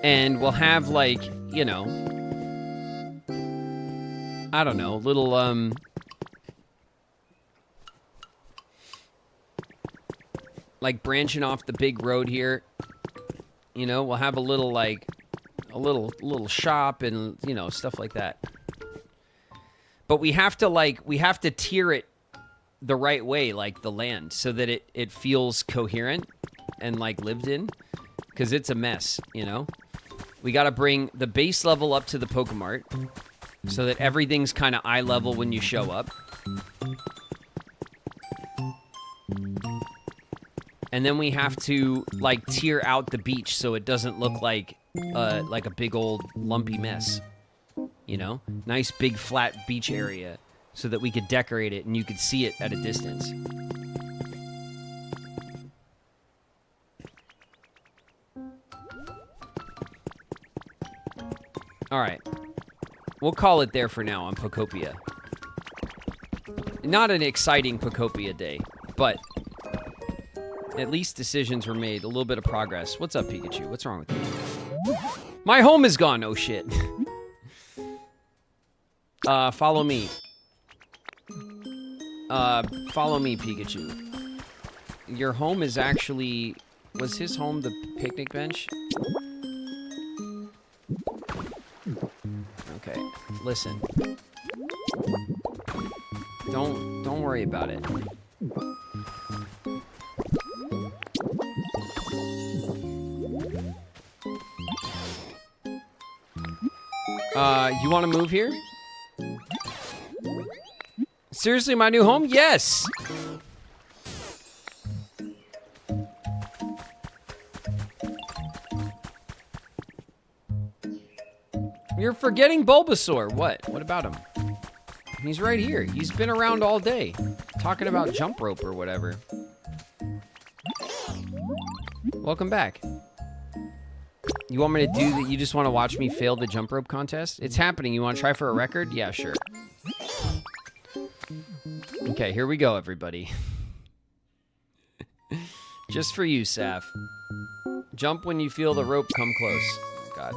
and we'll have, like, you know, I don't know, little, like, branching off the big road here. You know, we'll have a little, like, a little shop and, you know, stuff like that. But we have to, like, tier it the right way, like the land, so that it feels coherent and, like, lived in. Because it's a mess, you know? We got to bring the base level up to the Pokemart so that everything's kind of eye level when you show up. And then we have to, like, tier out the beach so it doesn't look like a big old lumpy mess. You know? Nice big flat beach area so that we could decorate it and you could see it at a distance. Alright. We'll call it there for now on Pokopia. Not an exciting Pokopia day, but at least decisions were made. A little bit of progress. What's up, Pikachu? What's wrong with you? My home is gone. Oh, shit. Follow me. Follow me, Pikachu. Your home is actually... Was his home the picnic bench? Okay, listen. Don't worry about it. You want to move here? Seriously, my new home? Yes! You're forgetting Bulbasaur. What? What about him? He's right here. He's been around all day. Talking about jump rope or whatever. Welcome back. You want me to do that? You just want to watch me fail the jump rope contest? It's happening. You want to try for a record? Yeah, sure. Okay, here we go, everybody. Just for you, Saf. Jump when you feel the rope come close. Oh, God.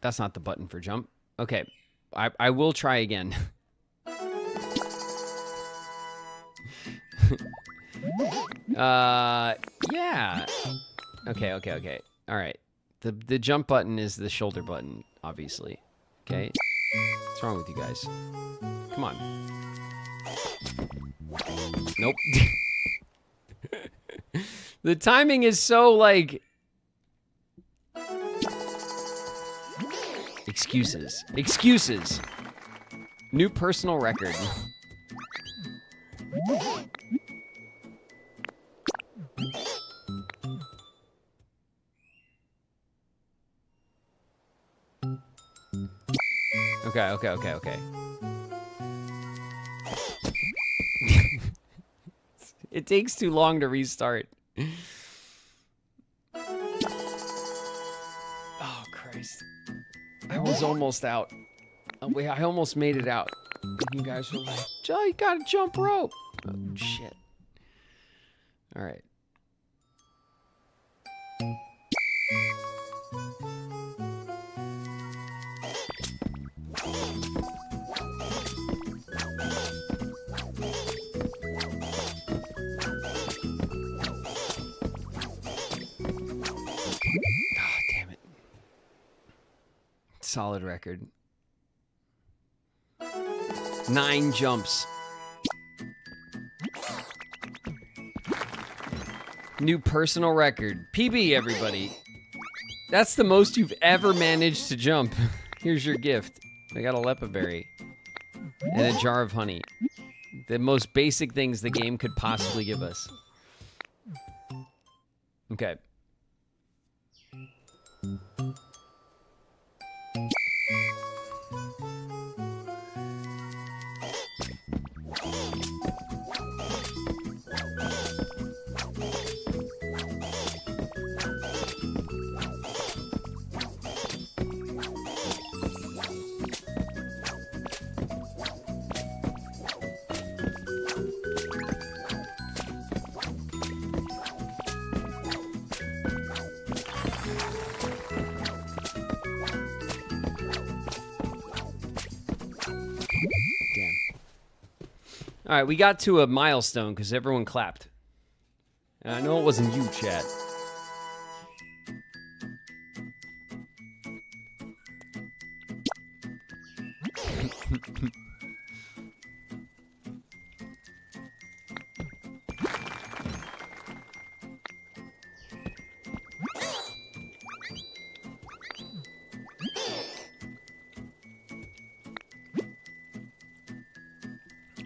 That's not the button for jump. Okay, I will try again. Yeah. Okay. All right. The jump button is the shoulder button, obviously. Okay. What's wrong with you guys? Come on. Nope. The timing is so, like, Excuses. Excuses. New personal record. Okay. It takes too long to restart. Oh, Christ. I was almost out. Oh, wait, I almost made it out. You guys were like, Joe, you gotta jump rope. Oh, shit. All right. Solid record. 9 jumps. New personal record. PB, everybody. That's the most you've ever managed to jump. Here's your gift. I got a lepa berry. And a jar of honey. The most basic things the game could possibly give us. Okay. All right, we got to a milestone because everyone clapped. And I know it wasn't you, chat.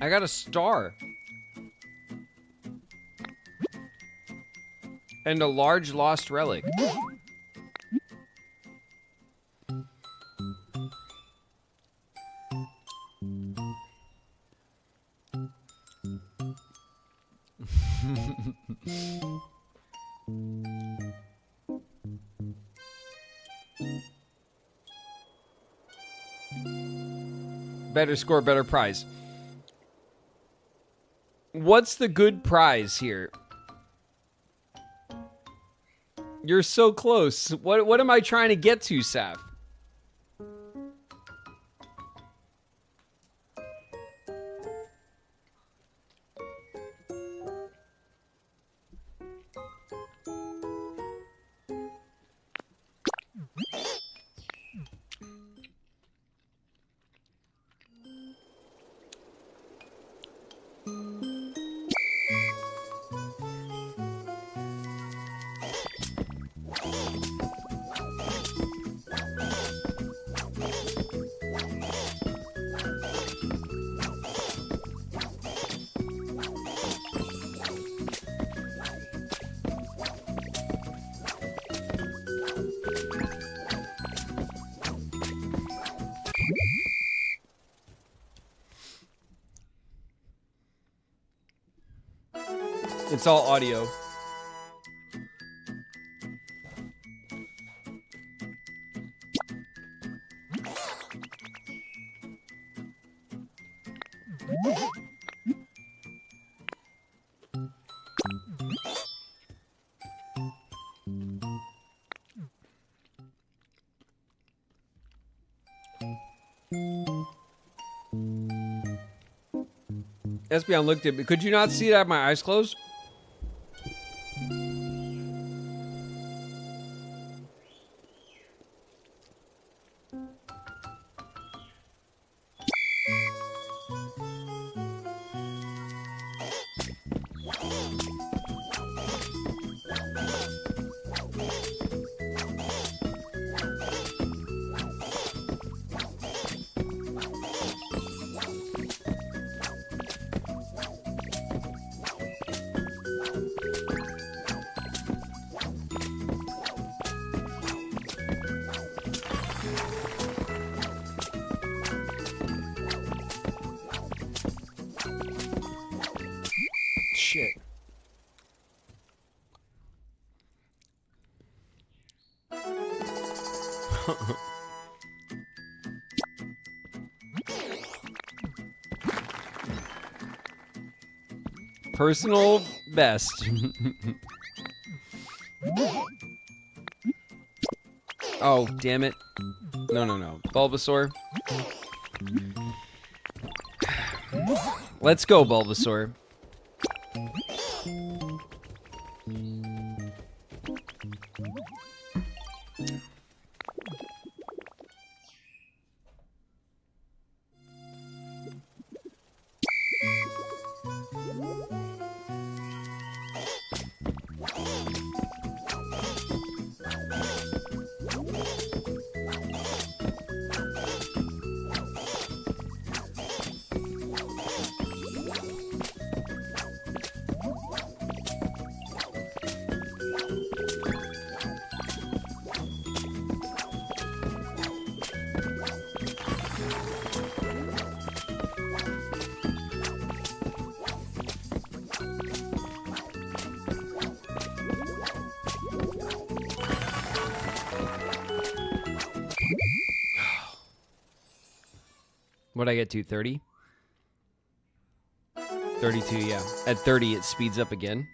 I got a star. And a large lost relic. Better score, better prize. What's the good prize here? You're so close. What am I trying to get to, Saf? It's all audio. Espeon looked at me. Could you not see it? I have my eyes closed. Personal best. Oh, damn it. No, no, no. Bulbasaur. Let's go, Bulbasaur. What'd I get to, 30? 32, yeah. At 30, it speeds up again.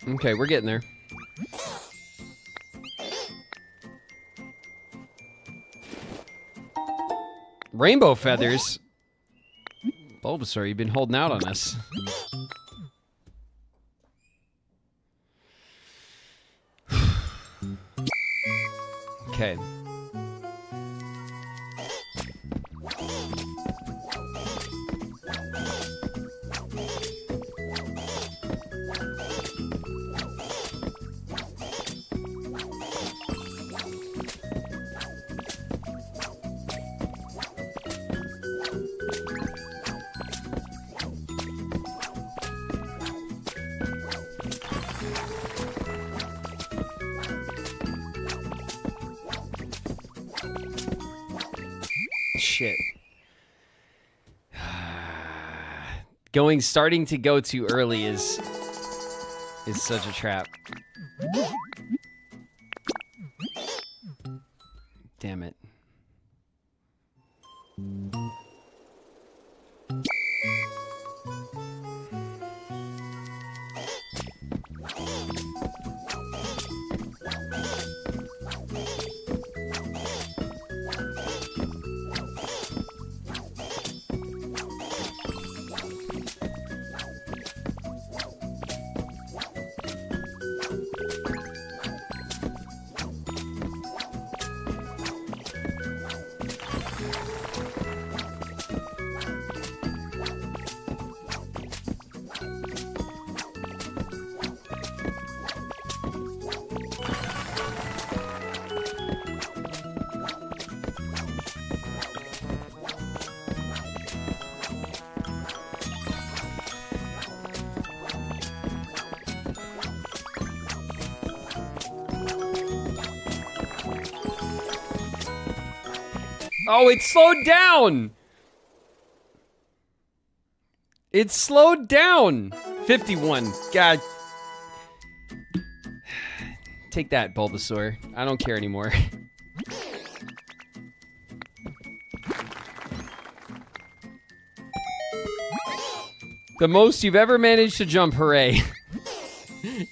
Okay, we're getting there. Rainbow feathers? Bulbasaur, you've been holding out on us. Okay. Shit. Starting to go too early is such a trap. Damn it. Oh, it slowed down! It slowed down! 51. God. Take that, Bulbasaur. I don't care anymore. The most you've ever managed to jump, hooray.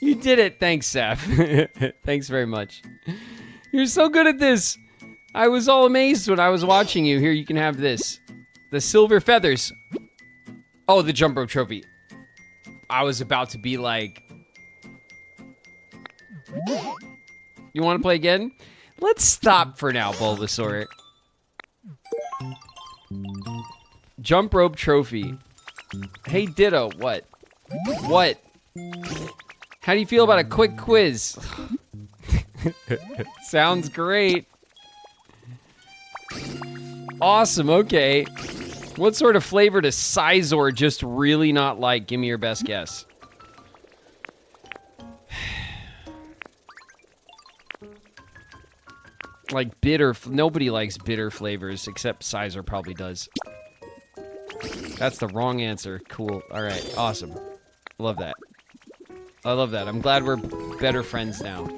You did it. Thanks, Saf. Thanks very much. You're so good at this. I was all amazed when I was watching you. Here, you can have this. The silver feathers. Oh, the jump rope trophy. I was about to be like... You want to play again? Let's stop for now, Bulbasaur. Jump rope trophy. Hey, Ditto. What? What? How do you feel about a quick quiz? Sounds great. Awesome, okay. What sort of flavor does Sizor just really not like? Give me your best guess. Like bitter, nobody likes bitter flavors, except Sizor probably does. That's the wrong answer. Cool. All right. Awesome. Love that. I love that. I'm glad we're better friends now.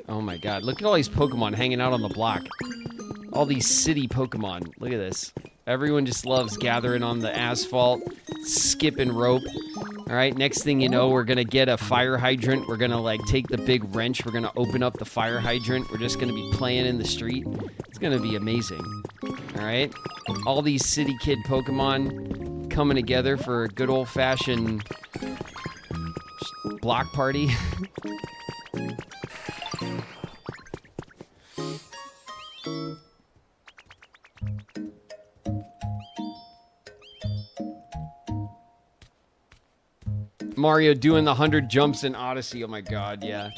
Oh my god. Look at all these Pokemon hanging out on the block. All these city Pokemon. Look at this. Everyone just loves gathering on the asphalt, skipping rope. All right, next thing you know, we're going to get a fire hydrant. We're going to, like, take the big wrench. We're going to open up the fire hydrant. We're just going to be playing in the street. It's going to be amazing. All right? All these city kid Pokemon coming together for a good old-fashioned block party. Mario doing the 100 jumps in Odyssey. Oh my god, yeah.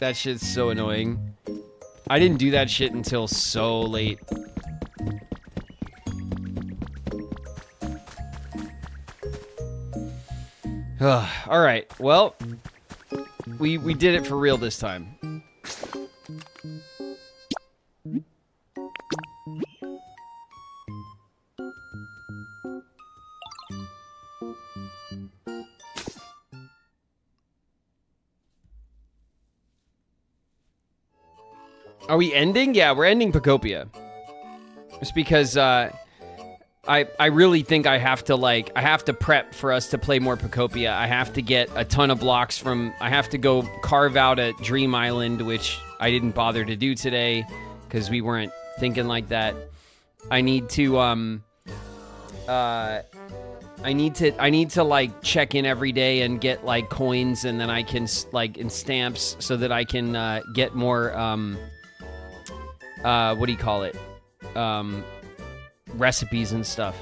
That shit's so annoying. I didn't do that shit until so late. Alright, well, we did it for real this time. Are we ending? Yeah, we're ending Pokopia. Just because I really think I have to prep for us to play more Pokopia. I have to get a ton of blocks I have to go carve out a Dream Island, which I didn't bother to do today because we weren't thinking like that. I need to like check in every day and get like coins, and then I can like in stamps so that I can get more what do you call it? Recipes and stuff.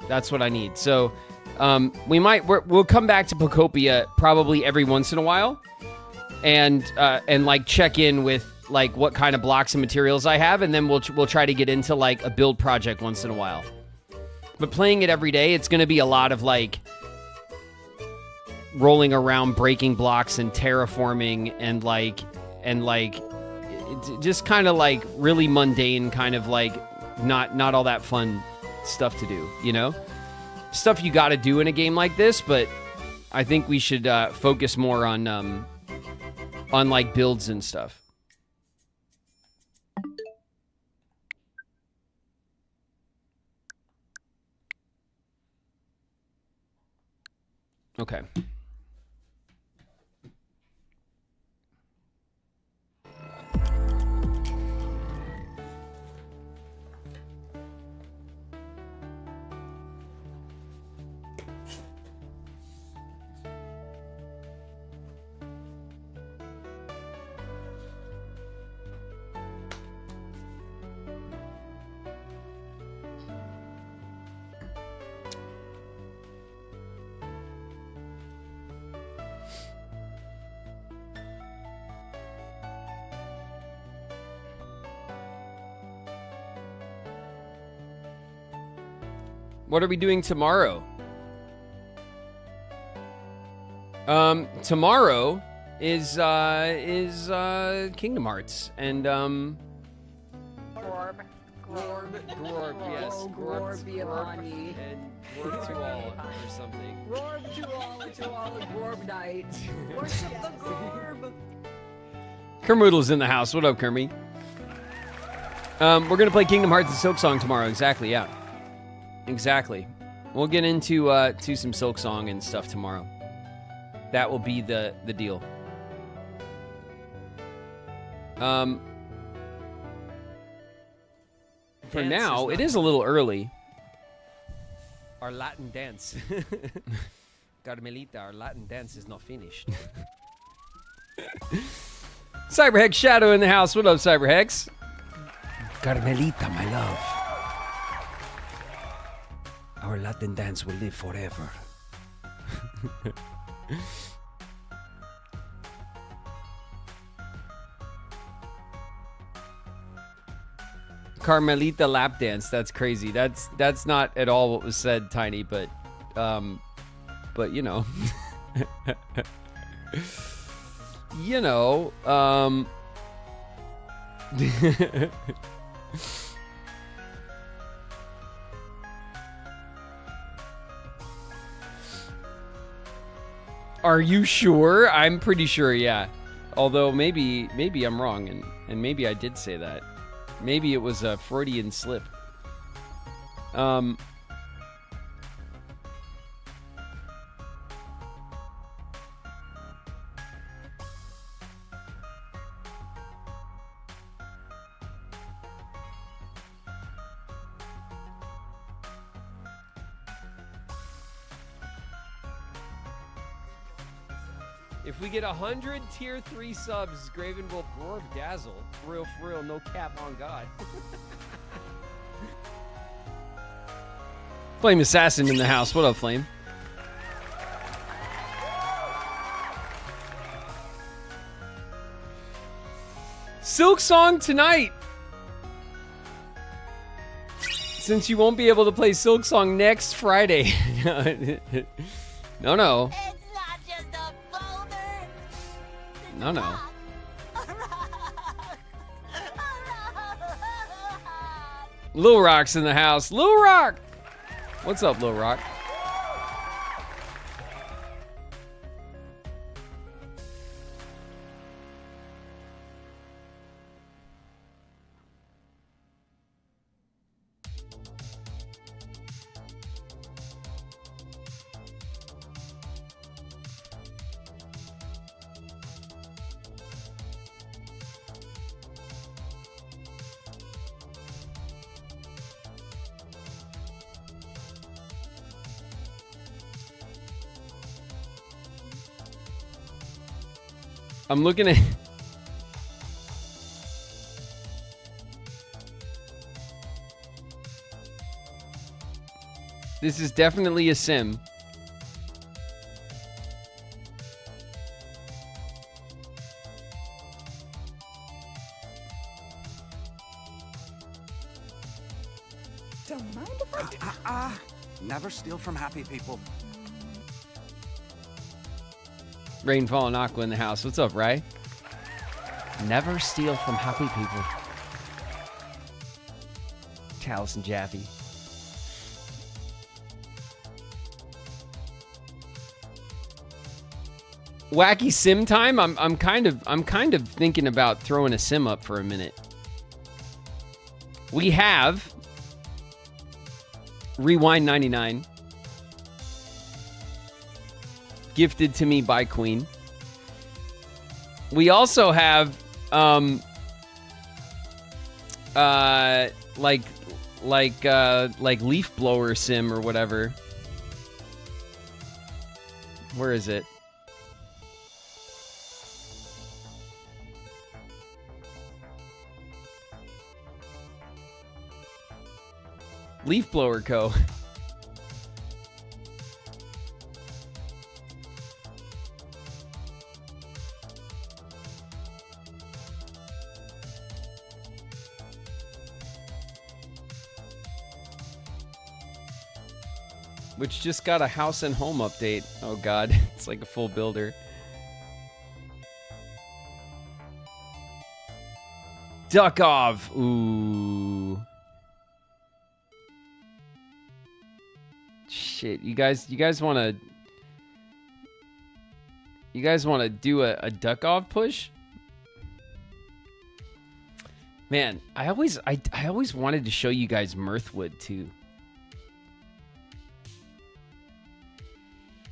That's what I need. So, we'll come back to Pokopia probably every once in a while, and like check in with like what kind of blocks and materials I have, and then we'll try to get into like a build project once in a while. But playing it every day, it's going to be a lot of like rolling around, breaking blocks, and terraforming, and just kind of like really mundane, kind of like not all that fun stuff to do, you know? Stuff you got to do in a game like this, but I think we should focus more on like builds and stuff. Okay. What are we doing tomorrow? Tomorrow is Kingdom Hearts and Gorb, yes, Gorbiamani. and Gorb to all or something. Gorb to all, Gorb night. Worship the Gorb. Kermoodle's in the house. What up, Kermie? We're gonna play Kingdom Hearts and Silk Song tomorrow. Exactly, yeah. Exactly. We'll get into to some Silk Song and stuff tomorrow. That will be the deal. For now, it is a little early. Our Latin dance. Carmelita, our Latin dance is not finished. Cyberhex Shadow in the house. What up, Cyberhex? Carmelita, my love. Our Latin dance will live forever. Carmelita lap dance. That's crazy. That's not at all what was said, Tiny, but you know. You know, Are you sure? I'm pretty sure, yeah. Although maybe I'm wrong, and maybe I did say that. Maybe it was a Freudian slip. If we get 100 tier 3 subs, Graven will Gorb Dazzle. For real, no cap on God. Flame Assassin in the house. What up, Flame? Silk Song tonight! Since you won't be able to play Silk Song next Friday. No. No. Lil Rock's in the house. Lil Rock! What's up, Lil Rock? I'm looking at... This is definitely a sim. Don't mind if I do. Never steal from happy people. Rainfall and Aqua in the house. What's up, Ray? Never steal from happy people. Chalice and Jaffe. Wacky sim time. I'm kind of thinking about throwing a sim up for a minute. We have Rewind 99. Gifted to me by Queen. We also have like leaf blower sim or whatever. Where is it? Leaf Blower Co. Which just got a house and home update. Oh god, it's like a full builder. Duckov. Ooh. Shit, you guys want to do a Duckov push? Man, I always wanted to show you guys Mirthwood too.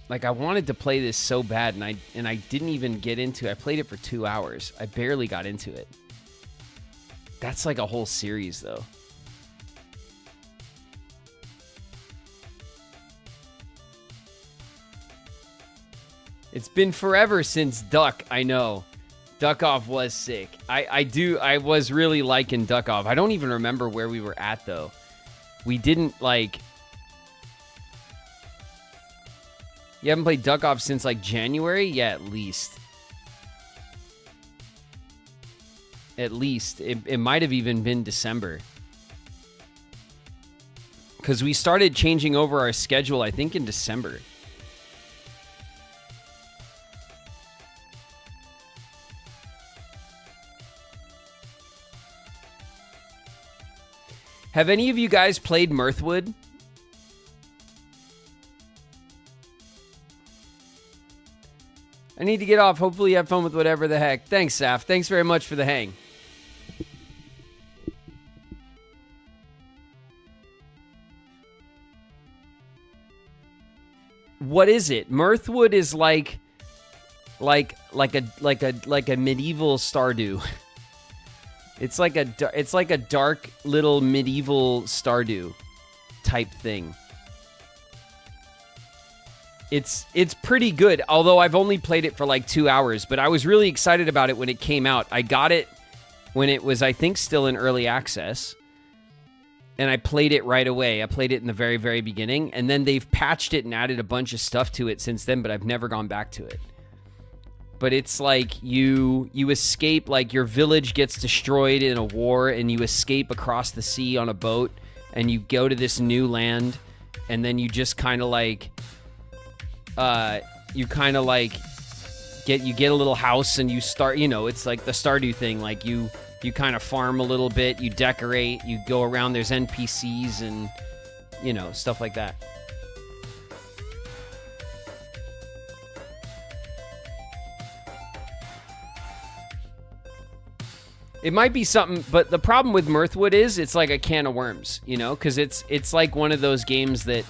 Like, I wanted to play this so bad, and I didn't even get into it. I played it for 2 hours. I barely got into it. That's like a whole series, though. It's been forever since Duck, I know. Duckov was sick. I was really liking Duckov. I don't even remember where we were at, though. We didn't, like... You haven't played Duckov since, like, January? Yeah, at least. At least. It might have even been December. Because we started changing over our schedule, I think, in December. Have any of you guys played Mirthwood? I need to get off. Hopefully you have fun with whatever the heck. Thanks, Saf. Thanks very much for the hang. What is it? Mirthwood is like a medieval Stardew. It's like a dark little medieval Stardew type thing. It's pretty good, although I've only played it for like 2 hours, but I was really excited about it when it came out. I got it when it was, I think, still in early access, and I played it right away. I played it in the very, very beginning, and then they've patched it and added a bunch of stuff to it since then, but I've never gone back to it. But it's like you escape, like your village gets destroyed in a war, and you escape across the sea on a boat, and you go to this new land, and then you just kind of like... you get a little house and you start, it's like the Stardew thing. Like you kind of farm a little bit, you decorate, you go around, there's NPCs and, stuff like that. It might be something, but the problem with Mirthwood is it's like a can of worms, because it's like one of those games that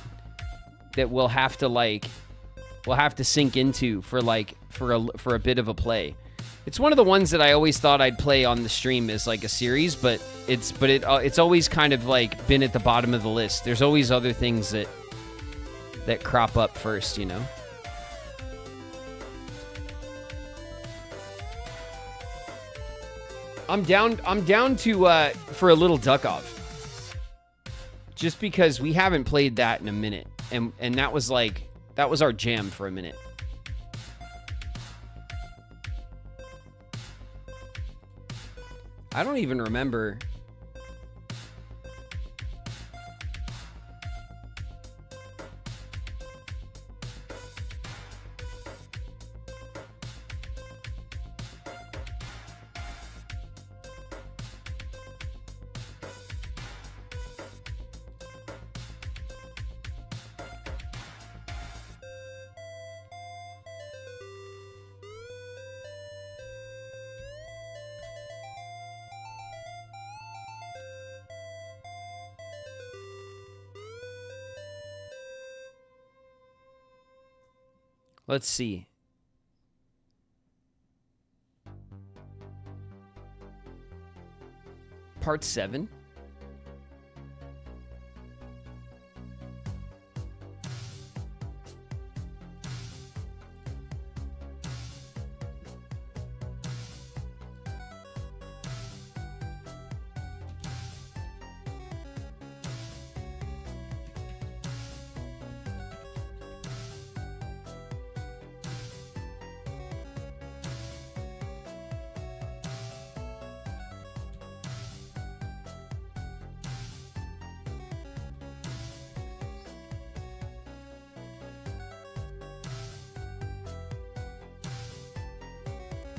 we'll have to sink into for a bit of a play. It's one of the ones that I always thought I'd play on the stream as like a series, but it's always kind of like been at the bottom of the list. There's always other things that crop up first, I'm down to for a little Duckov. Just because we haven't played that in a minute, and that was our jam for a minute. I don't even remember. Let's see. Part 7.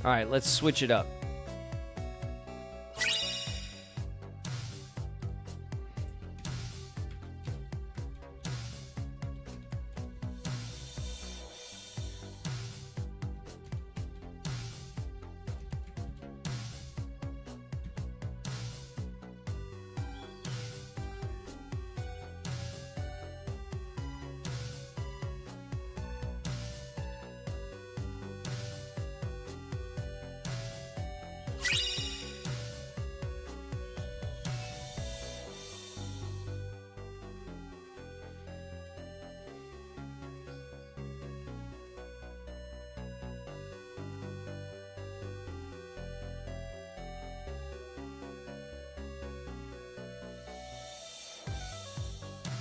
All right, let's switch it up.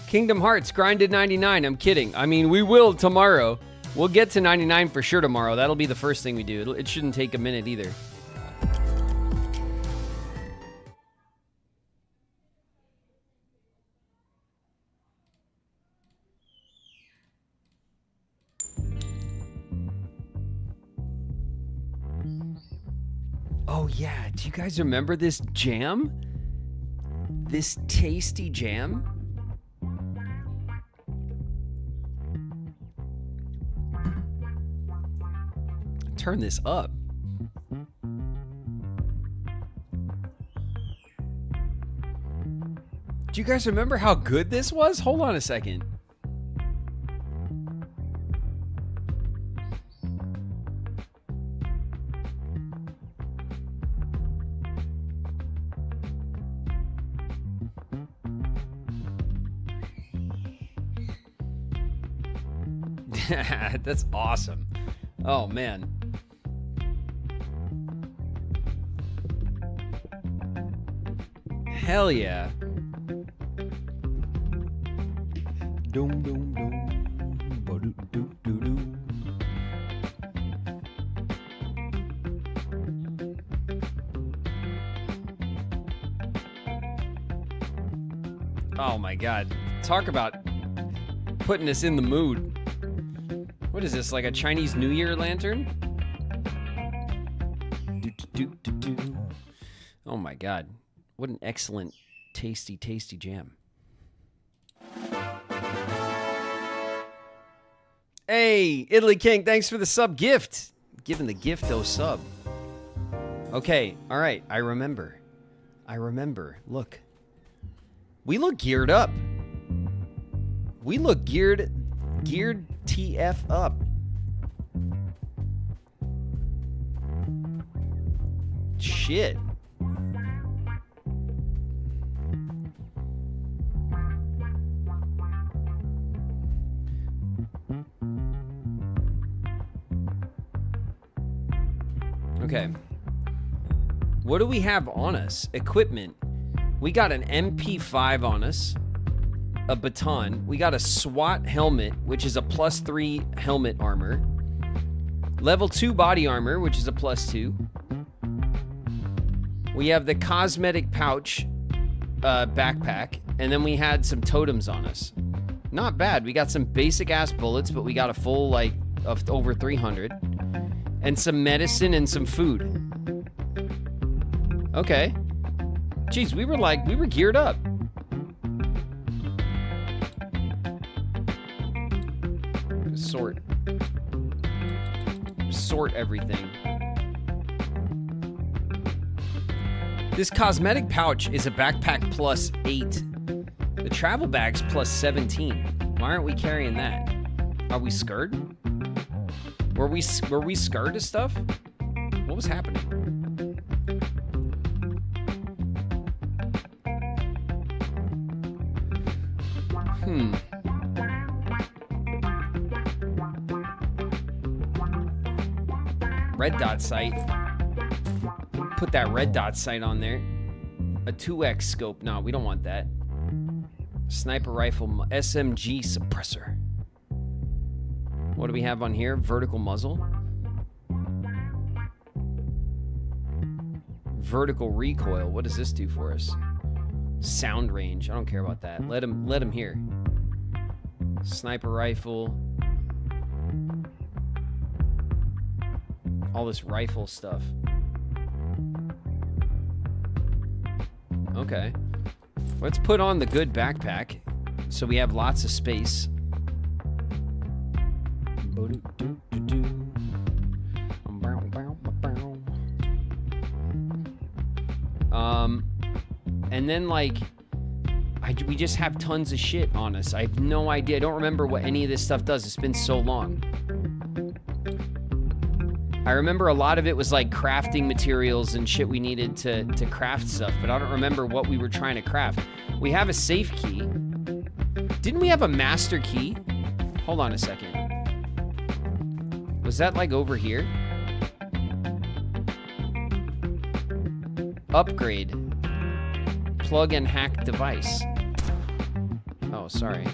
Kingdom Hearts, grinded 99. I'm kidding. I mean, we will tomorrow. We'll get to 99 for sure tomorrow. That'll be the first thing we do. It shouldn't take a minute either. Oh yeah, do you guys remember this jam? This tasty jam? turn this up. Do you guys remember how good this was? Hold on a second. That's awesome. Oh, man. Hell yeah. Doom, doom, doom. Ba-doo, doo, doo, doo. Oh my God. Talk about putting us in the mood. What is this, like a Chinese New Year lantern? Oh my God. What an excellent, tasty, tasty jam. Hey, Italy King, thanks for the sub gift. Giving the gift-o sub. Okay, all right, I remember. Look. We look geared up. We look geared TF up. Shit. Okay. What do we have on us? Equipment. We got an MP5 on us. A baton. We got a SWAT helmet, which is a +3 helmet armor. Level 2 body armor, which is a +2. We have the cosmetic pouch backpack, and then we had some totems on us. Not bad. We got some basic ass bullets, but we got a full like of over 300, and some medicine and some food. Okay. Jeez, we were geared up. Sort everything. This cosmetic pouch is a backpack +8. The travel bag's +17. Why aren't we carrying that? Are we scared? Were we scared of stuff? What was happening? Red dot sight. Put that red dot sight on there. A 2x scope. No, we don't want that. Sniper rifle, SMG suppressor. What do we have on here? Vertical muzzle. Vertical recoil. What does this do for us? Sound range. I don't care about that. Let him hear. Sniper rifle. All this rifle stuff. Okay. Let's put on the good backpack so we have lots of space. And then like we just have tons of shit on us. I have no idea. I don't remember what any of this stuff does. It's been so long. I remember a lot of it was like crafting materials and shit we needed to craft stuff, but I don't remember what we were trying to craft. We have a safe key. Didn't we have a master key? Hold on a second. Was that like over here? Upgrade. Plug and hack device. Oh, sorry.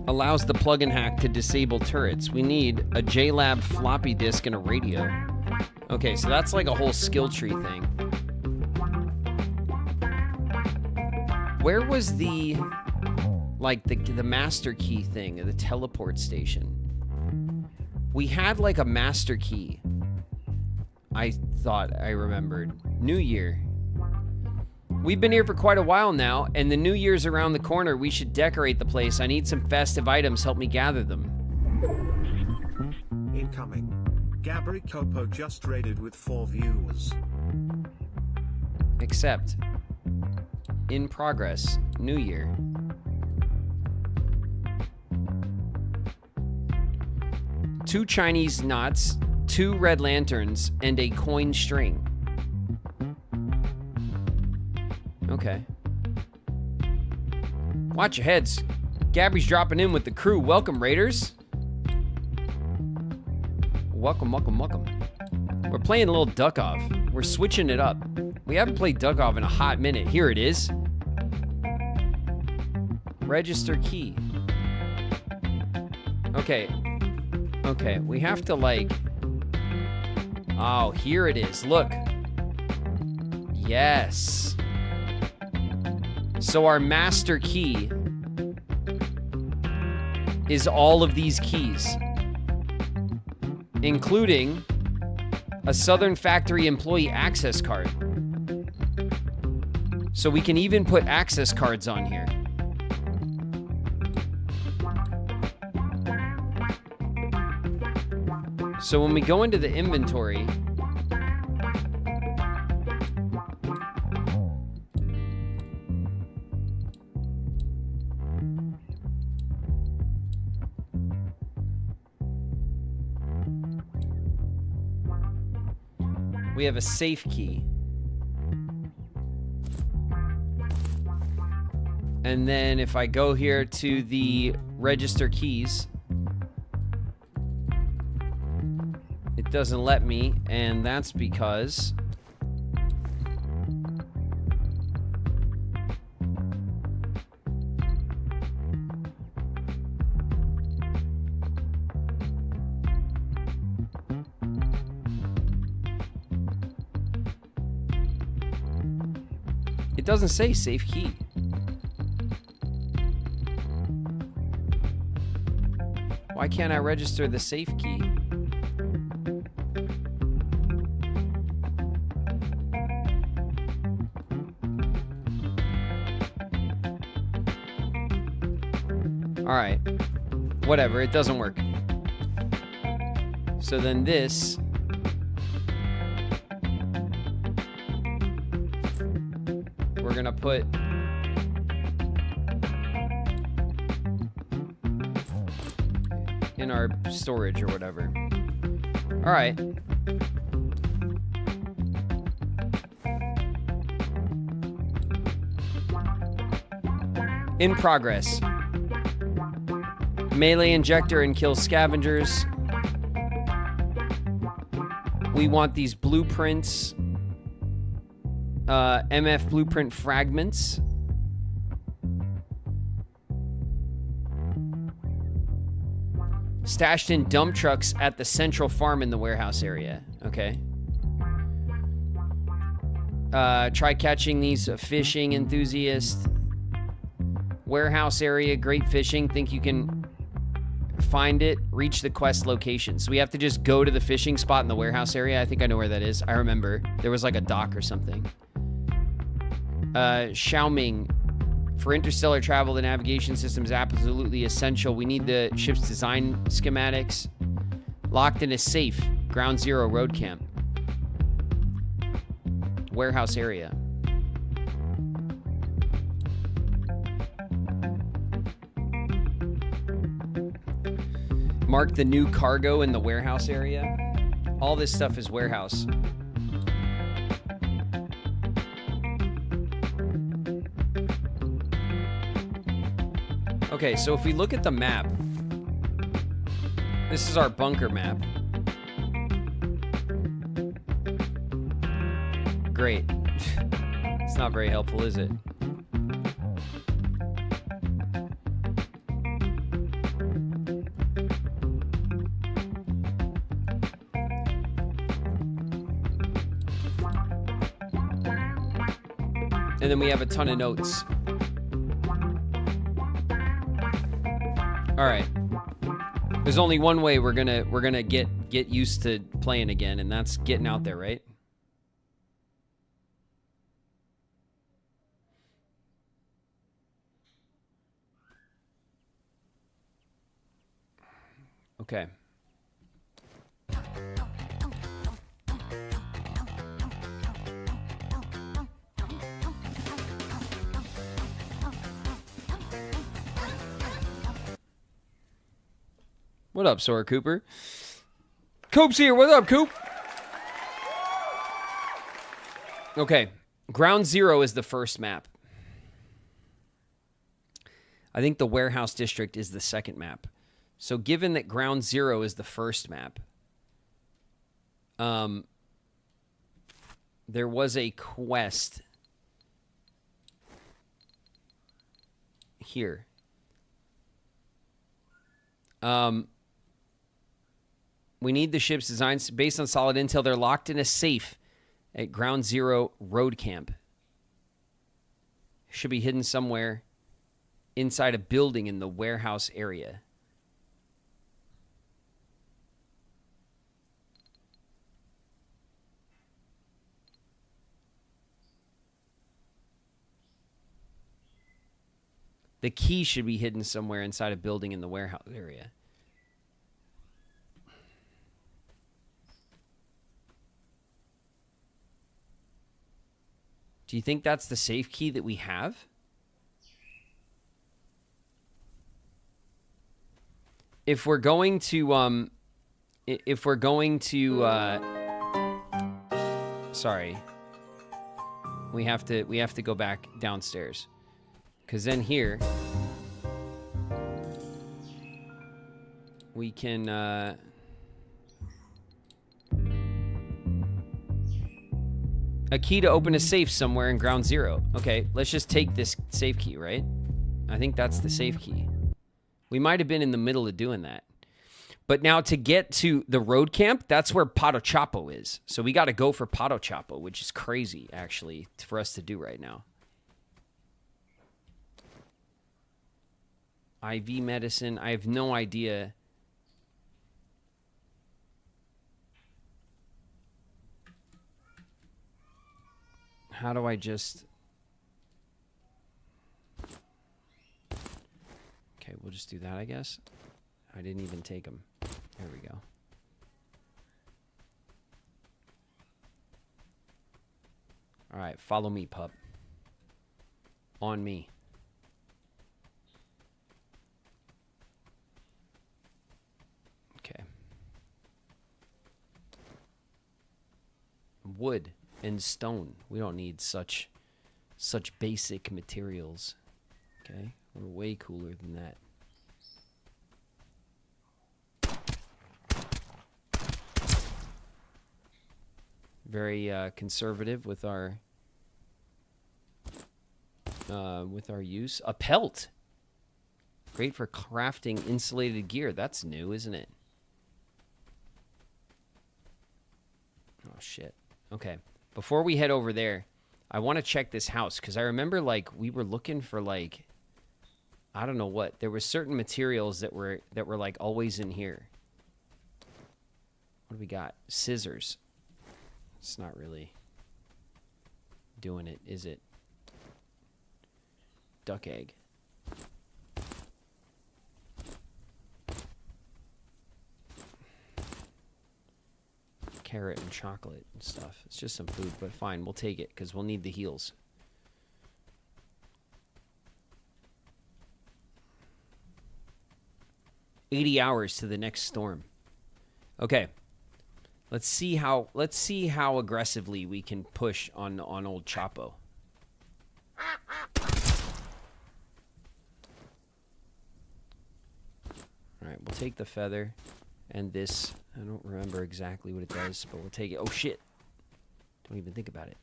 Allows the plug and hack to disable turrets. We need a JLab floppy disk and a radio. Okay, so that's like a whole skill tree thing. Where was the master key thing, the teleport station? We had like a master key. I thought I remembered. New Year. We've been here for quite a while now, and the New Year's around the corner. We should decorate the place. I need some festive items. Help me gather them. Incoming. Gabri Copo just raided with 4 viewers. Accept. In progress. New Year. Two Chinese knots, 2 red lanterns, and a coin string. Okay. Watch your heads. Gabby's dropping in with the crew. Welcome, Raiders. Welcome, welcome, welcome. We're playing a little Duckov. We're switching it up. We haven't played Duckov in a hot minute. Here it is. Register key. Okay. Okay, we have to like... Oh, here it is. Look. Yes. So our master key is all of these keys, including a Southern Factory employee access card. So we can even put access cards on here. So when we go into the inventory, we have a safe key. And then if I go here to the register keys, it doesn't let me, and that's because it doesn't say safe key. Why can't I register the safe key? All right, whatever, it doesn't work. So then this we're gonna put in our storage or whatever. All right. In progress. Melee injector and kill scavengers. We want these blueprints. MF blueprint fragments. Stashed in dump trucks at the central farm in the warehouse area. Okay. Try catching these fishing enthusiasts. Warehouse area, great fishing. Think you can find it, reach the quest location. So we have to just go to the fishing spot in the warehouse area. I think I know where that is. I remember. There was like a dock or something. Xiaoming. For interstellar travel, the navigation system is absolutely essential. We need the ship's design schematics. Locked in a safe. Ground Zero road camp. Warehouse area. Mark the new cargo in the warehouse area. All this stuff is warehouse. Okay, so if we look at the map, this is our bunker map. Great. It's not very helpful, is it? And then we have a ton of notes. All right. There's only one way we're gonna get used to playing again, and that's getting out there, right? Okay. What up, Sora Cooper? Coop's here. What up, Coop? Okay. Ground Zero is the first map. I think the Warehouse District is the second map. So given that Ground Zero is the first map, there was a quest here. We need the ship's designs based on solid intel. They're locked in a safe at Ground Zero Road Camp. Should be hidden somewhere inside a building in the warehouse area. The key should be hidden somewhere inside a building in the warehouse area. Do you think that's the safe key that we have? If we're going to, sorry, we have to go back downstairs, because then here we can, a key to open a safe somewhere in Ground Zero. Okay, let's just take this safe key, right? I think that's the safe key. We might have been in the middle of doing that. But now to get to the road camp, that's where Potochapo is. So we got to go for Potochapo, which is crazy, actually, for us to do right now. IV medicine. I have no idea. How do I just... Okay, we'll just do that, I guess. I didn't even take them. There we go. All right, follow me, pup. On me. Okay. Wood and stone. We don't need such basic materials. Okay? We're way cooler than that. Very conservative with our use. A pelt. Great for crafting insulated gear. That's new, isn't it? Oh shit. Okay. Before we head over there, I want to check this house because I remember like we were looking for like I don't know what. There were certain materials that were like always in here. What do we got? Scissors. It's not really doing it, is it? Duck egg. Carrot and chocolate and stuff. It's just some food, but fine. We'll take it because we'll need the heals. $80 hours to the next storm. Okay. Let's see how aggressively we can push on old Chapo. All right, we'll take the feather and this. I don't remember exactly what it does, but we'll take it. Oh shit. Don't even think about it.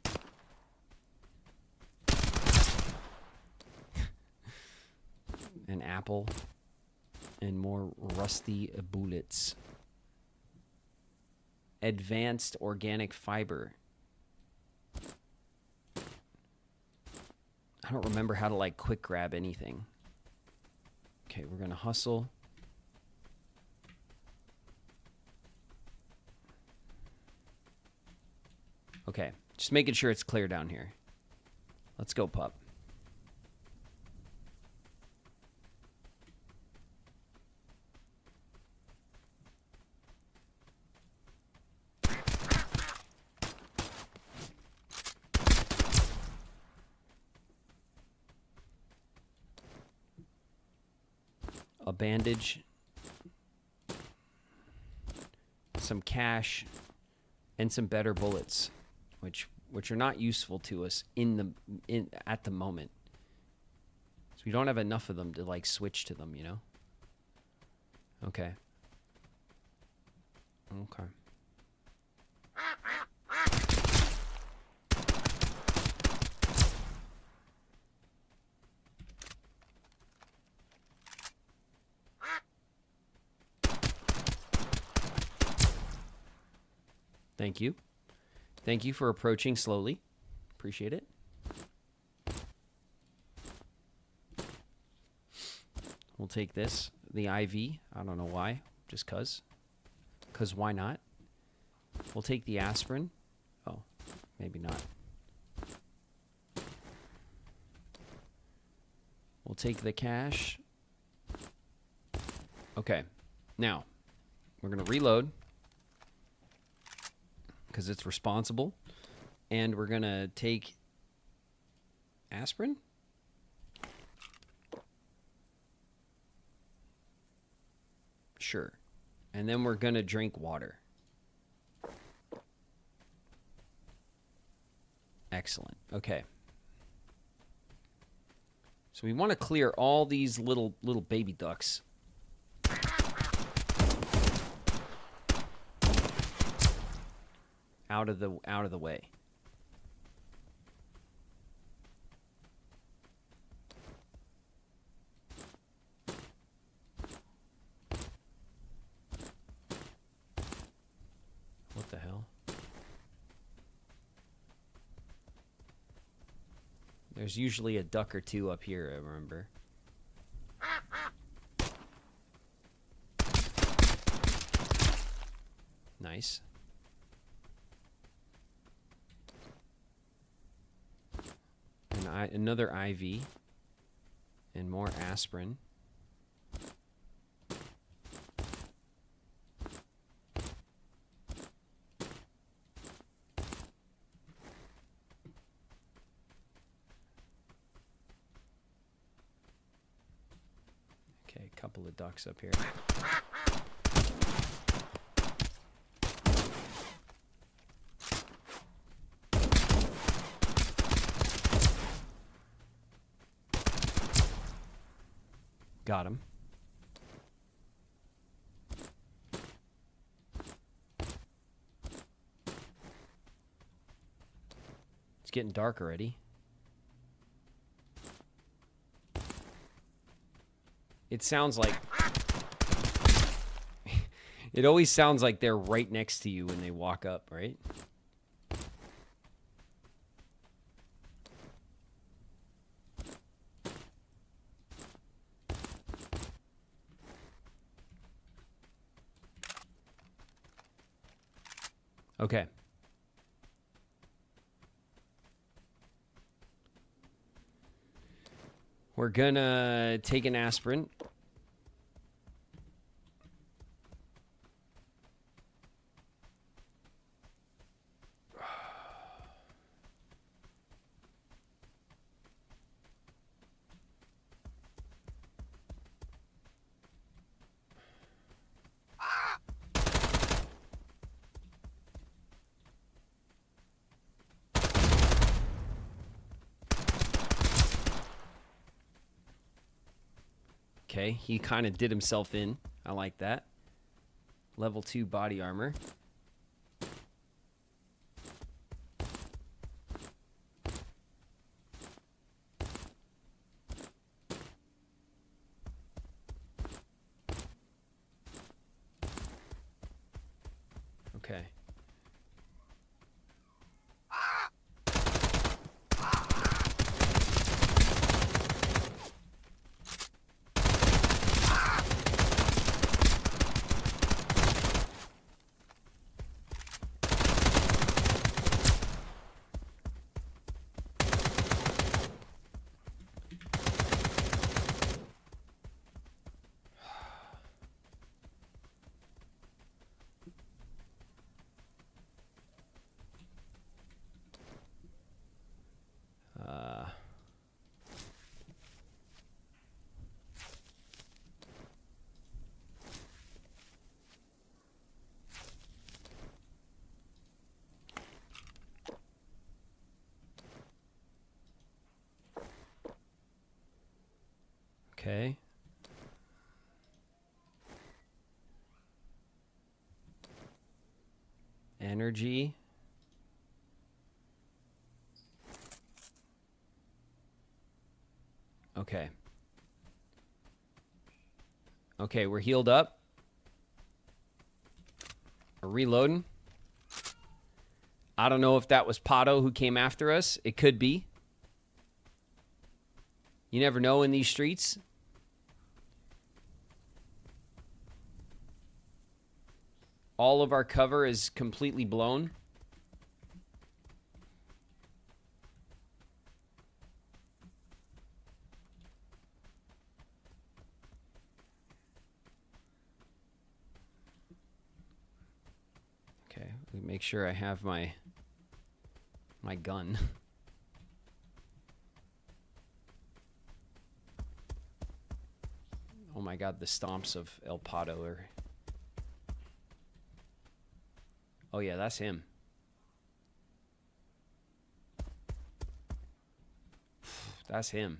An apple and more rusty bullets. Advanced organic fiber. I don't remember how to like quick grab anything. Okay, we're gonna hustle. Okay, just making sure it's clear down here. Let's go, pup. a bandage, some cash, and some better bullets, which are not useful to us at the moment. So we don't have enough of them to like switch to them, you know? Okay. Okay. Thank you. Thank you for approaching slowly. Appreciate it. We'll take this. The IV. I don't know why. Just 'cause. 'Cause why not? We'll take the aspirin. Oh, maybe not. We'll take the cash. Okay. Now, we're going to reload. Because it's responsible. And we're going to take aspirin. Sure. And then we're going to drink water. Excellent. Okay. So we want to clear all these little baby ducks. Out of the way. What the hell? There's usually a duck or two up here, I remember. Nice. Another IV. And more aspirin. Okay, a couple of ducks up here. Got him. It's getting dark already. It sounds like... It always sounds like they're right next to you when they walk up, right? Okay. We're gonna take an aspirin. Okay, he kind of did himself in. I like that. Level 2 body armor. Okay. Okay. Energy. Okay. Okay, we're healed up. We're reloading. I don't know if that was Pato who came after us. It could be. You never know in these streets. All of our cover is completely blown. Okay, let me make sure I have my gun. Oh my god, the stomps of El Pato are... Oh yeah, that's him. That's him.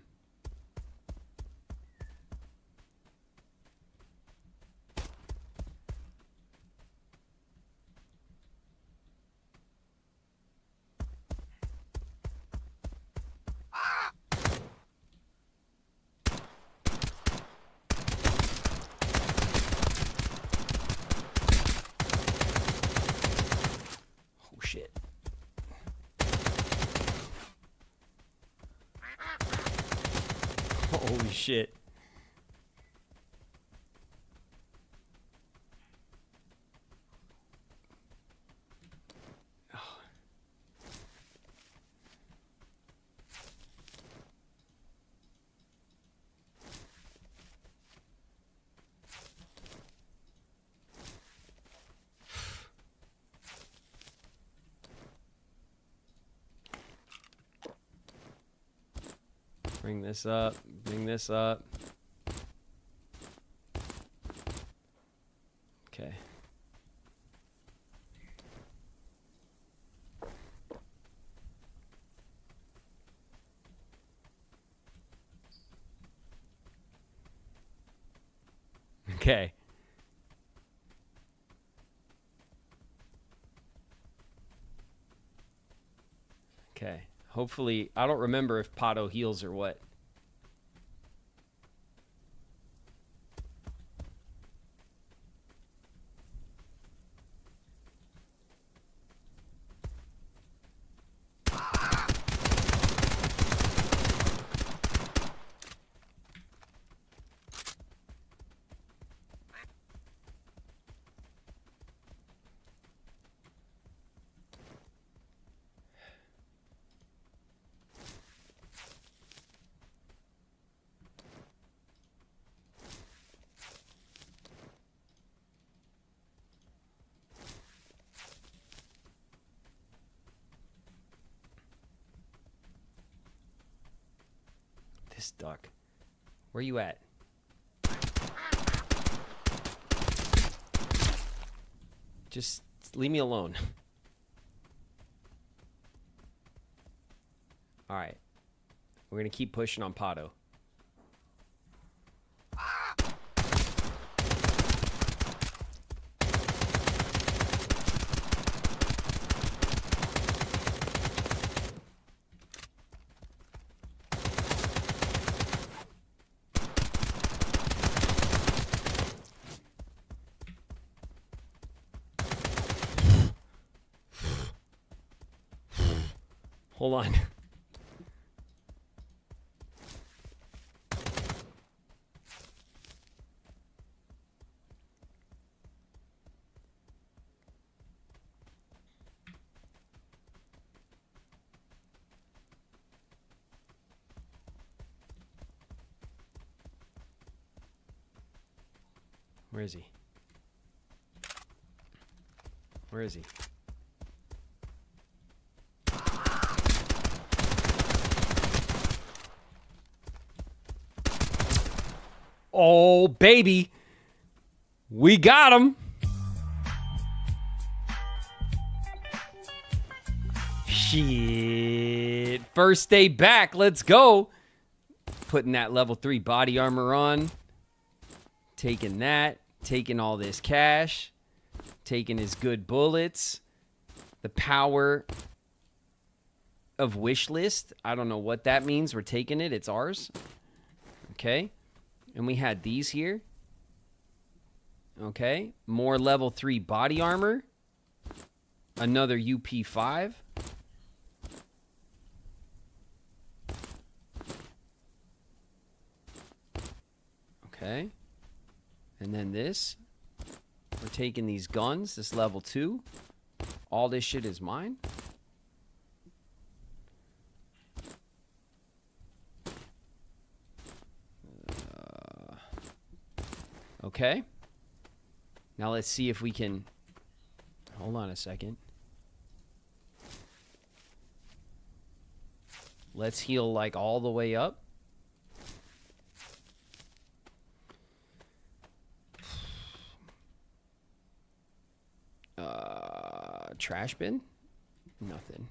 Holy shit. Bring this up. Bring this up. Okay. Okay. Okay. Hopefully, I don't remember if Pato heals or what. This duck. Where you at? Just leave me alone. All right. We're going to keep pushing on Pato. Hold on. Where is he? Where is he? Oh, baby. We got him. Shit. First day back. Let's go. putting that level 3 body armor on. Taking that. Taking all this cash. Taking his good bullets. The power of wish list. I don't know what that means. We're taking it. It's ours. Okay. And we had these here. Okay. More level 3 body armor. Another UP5. Okay. And then this. We're taking these guns. This level 2. All this shit is mine. Okay. Now let's see if we can... Hold on a second. Let's heal like all the way up. Trash bin? Nothing.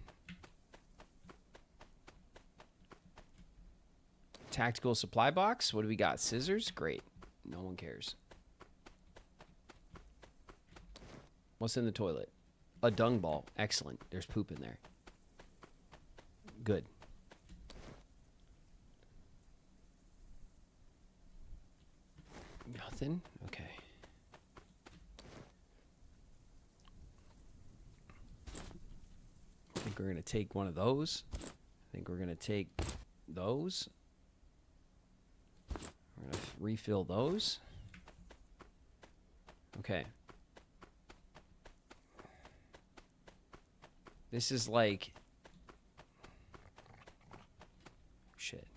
Tactical supply box? What do we got? Scissors? Great. No one cares. What's in the toilet? A dung ball. Excellent. There's poop in there. Good. Nothing? Okay. I think we're going to take one of those. I think we're going to take those. We're going to refill those. Okay. This is like... Shit.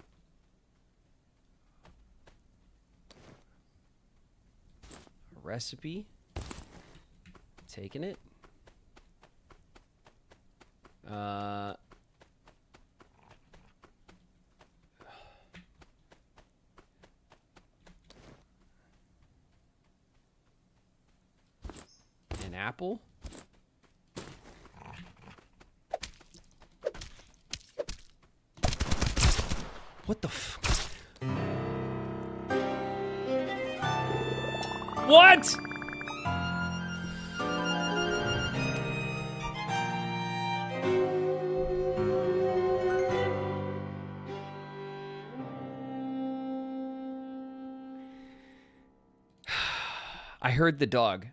A recipe. Taking it. An apple. What the f... What?! I heard the dog.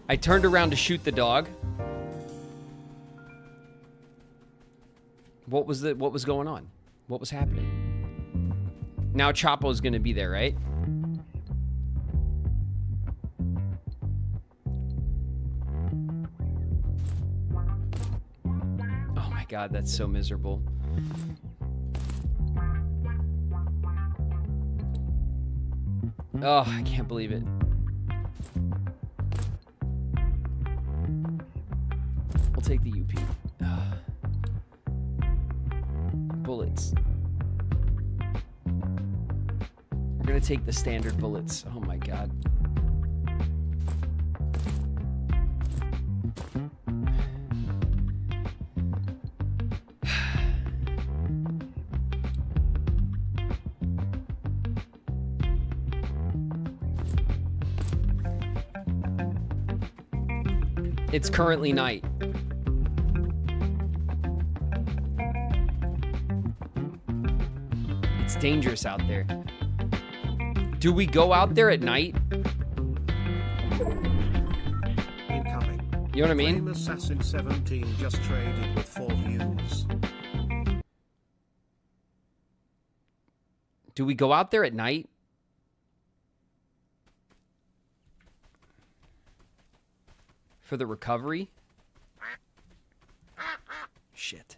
I turned around to shoot the dog. What was going on? What was happening? Now Chapo's gonna be there, right? Oh my god, that's so miserable. Oh, I can't believe it. We'll take the UP. Bullets. We're gonna take the standard bullets. Oh my god. It's currently night. It's dangerous out there. Do we go out there at night? Incoming. You know what I mean? Flame Assassin 17 just traded with 4 views. Do we go out there at night? For the recovery? Shit.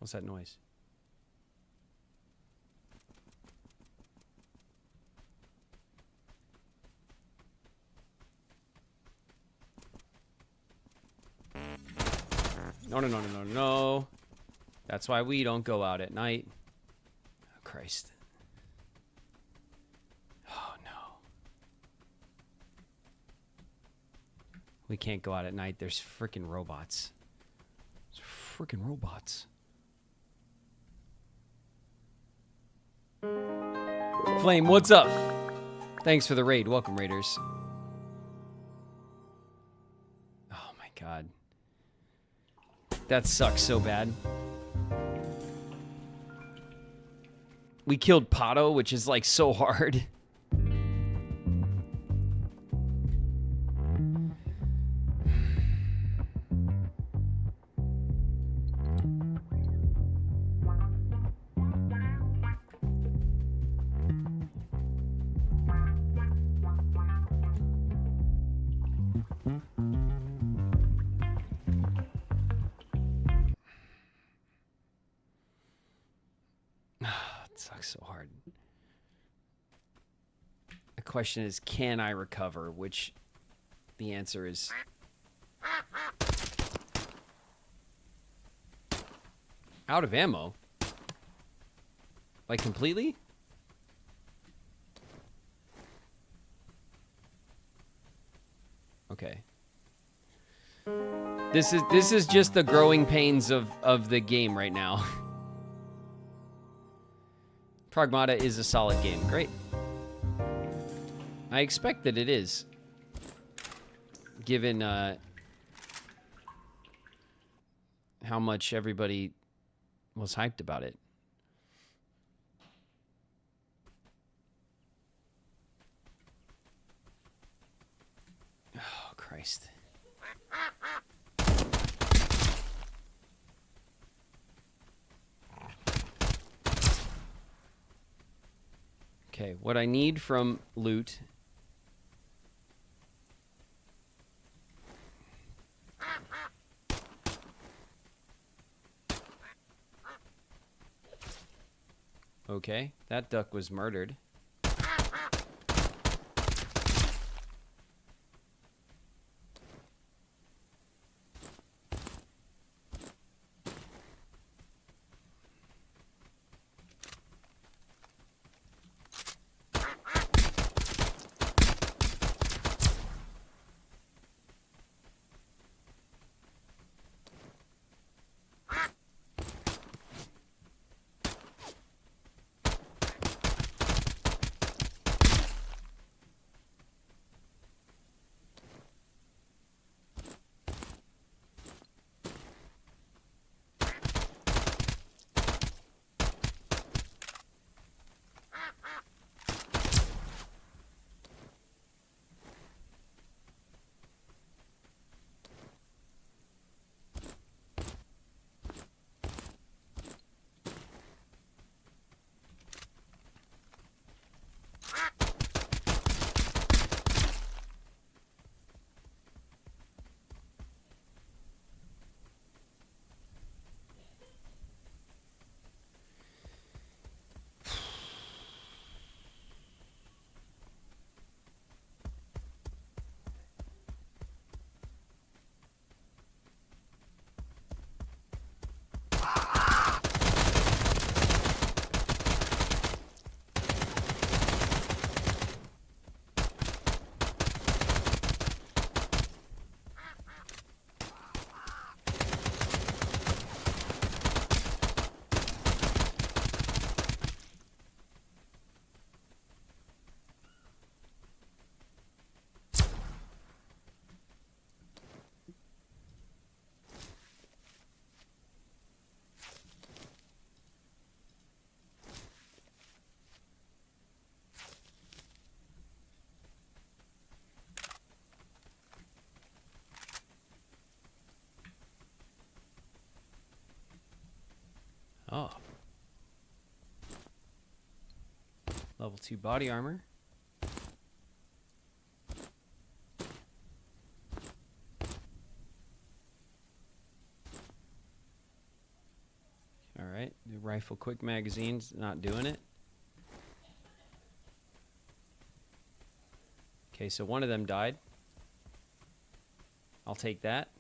What's that noise? No, no, no, no, no, no. That's why we don't go out at night. Oh, Christ. Oh, no. We can't go out at night. There's freaking robots. There's freaking robots. Flame, what's up? Thanks for the raid. Welcome, Raiders. Oh, my God. That sucks so bad. We killed Pato, which is like so hard. Sucks so hard. The question is, can I recover? Which the answer is out of ammo. Like completely? Okay. This is just the growing pains of the game right now. Pragmata is a solid game. Great. I expect that it is. Given how much everybody was hyped about it. Oh, Christ. Okay, what I need from loot. Okay, that duck was murdered. Oh. Level 2 body armor. Alright, the rifle quick magazine's not doing it. Okay, so one of them died. I'll take that.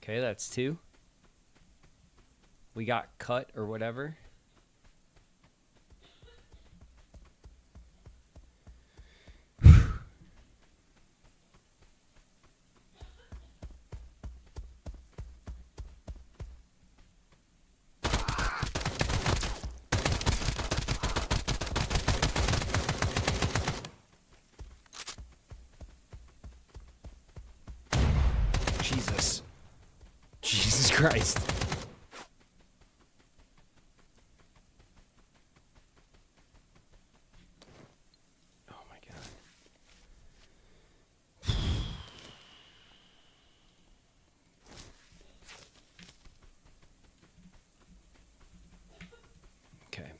Okay, that's 2. We got cut or whatever. Jesus Christ. Oh my God. Okay.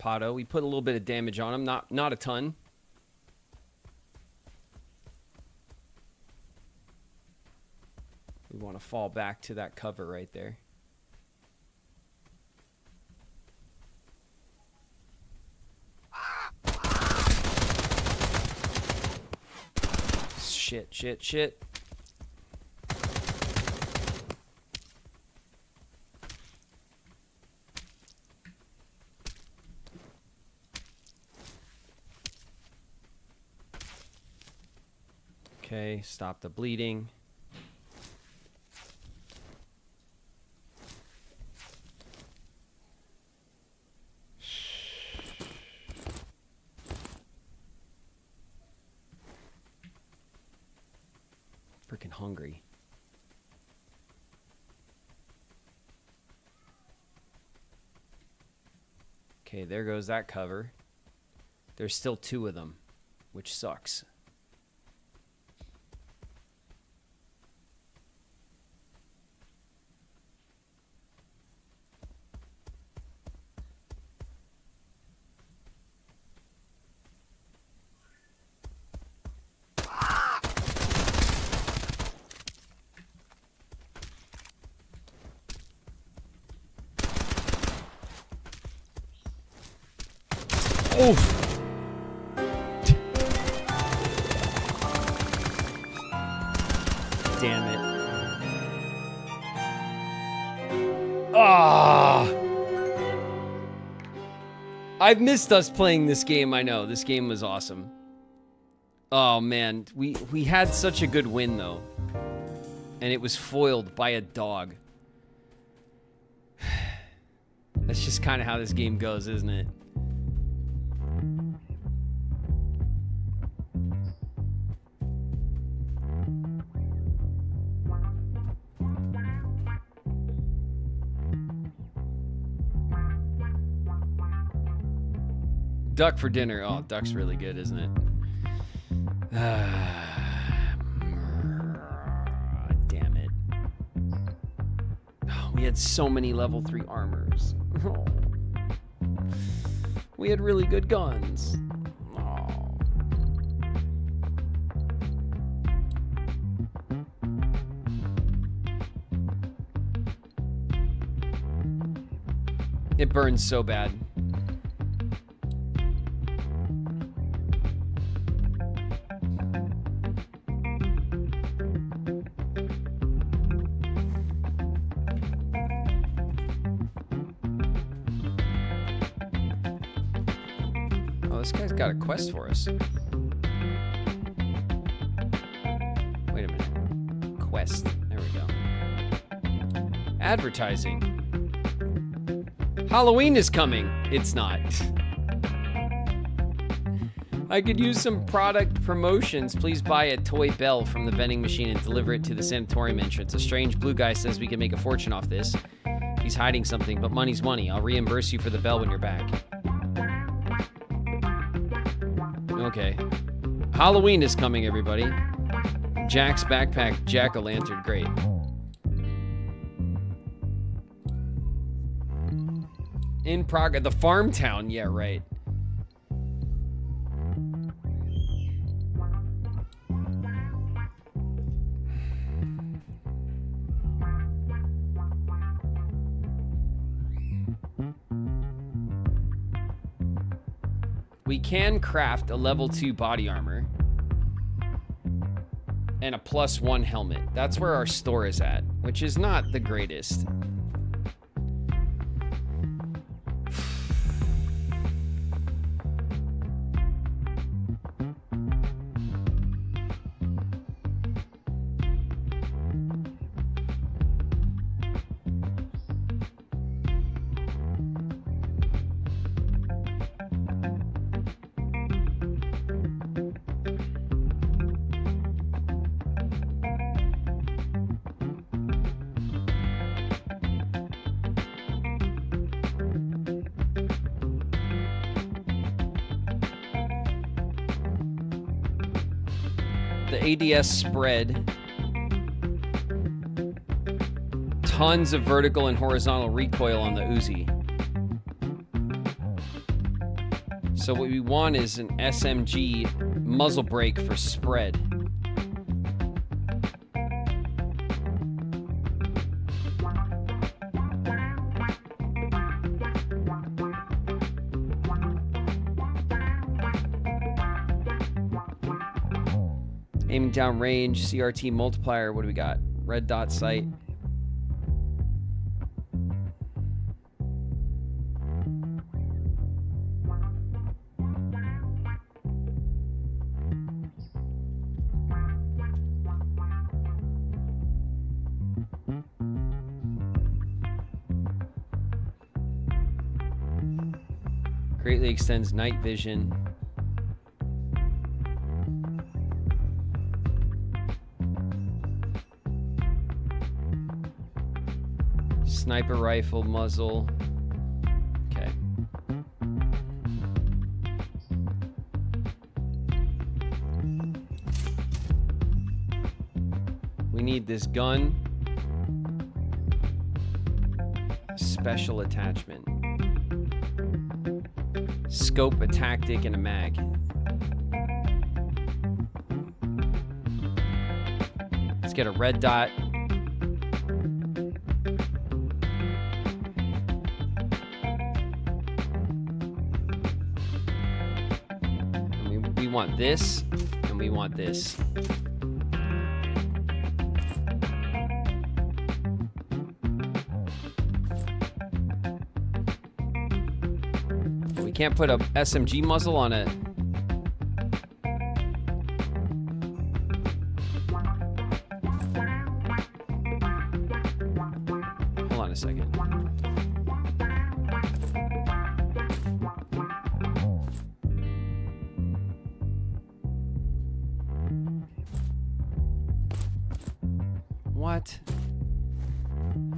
Pato, we put a little bit of damage on him, not a ton. We want to fall back to that cover right there. Shit. Okay, stop the bleeding. Freaking hungry. Okay, there goes that cover. There's still 2 of them, which sucks. Oof. Damn it. Ah! I've missed us playing this game, I know. This game was awesome. Oh man, we had such a good win though. And it was foiled by a dog. That's just kind of how this game goes, isn't it? Duck for dinner. Oh, duck's really good, isn't it? Damn it. Oh, we had so many level 3 armors. Oh. We had really good guns. Oh. It burns so bad. This guy's got a quest for us. Wait a minute. Quest. There we go. Advertising. Halloween is coming. It's not. I could use some product promotions. Please buy a toy bell from the vending machine and deliver it to the sanatorium entrance. A strange blue guy says we can make a fortune off this. He's hiding something, but money's money. I'll reimburse you for the bell when you're back. Okay. Halloween is coming, everybody. Jack's backpack, jack-o'-lantern, great. In progress, the farm town, yeah, right. We can craft a level 2 body armor. and a +1 helmet. That's where our store is at, which is not the greatest. The ADS spread. Tons of vertical and horizontal recoil on the Uzi. So what we want is an SMG muzzle brake for spread. Aiming down range, CRT multiplier. What do we got? Red dot sight. Greatly extends night vision. Sniper rifle muzzle. Okay. We need this gun. Special attachment. Scope, a tactic, and a mag. Let's get a red dot. We want this, and we want this. We can't put a SMG muzzle on it. Hold on a second. What?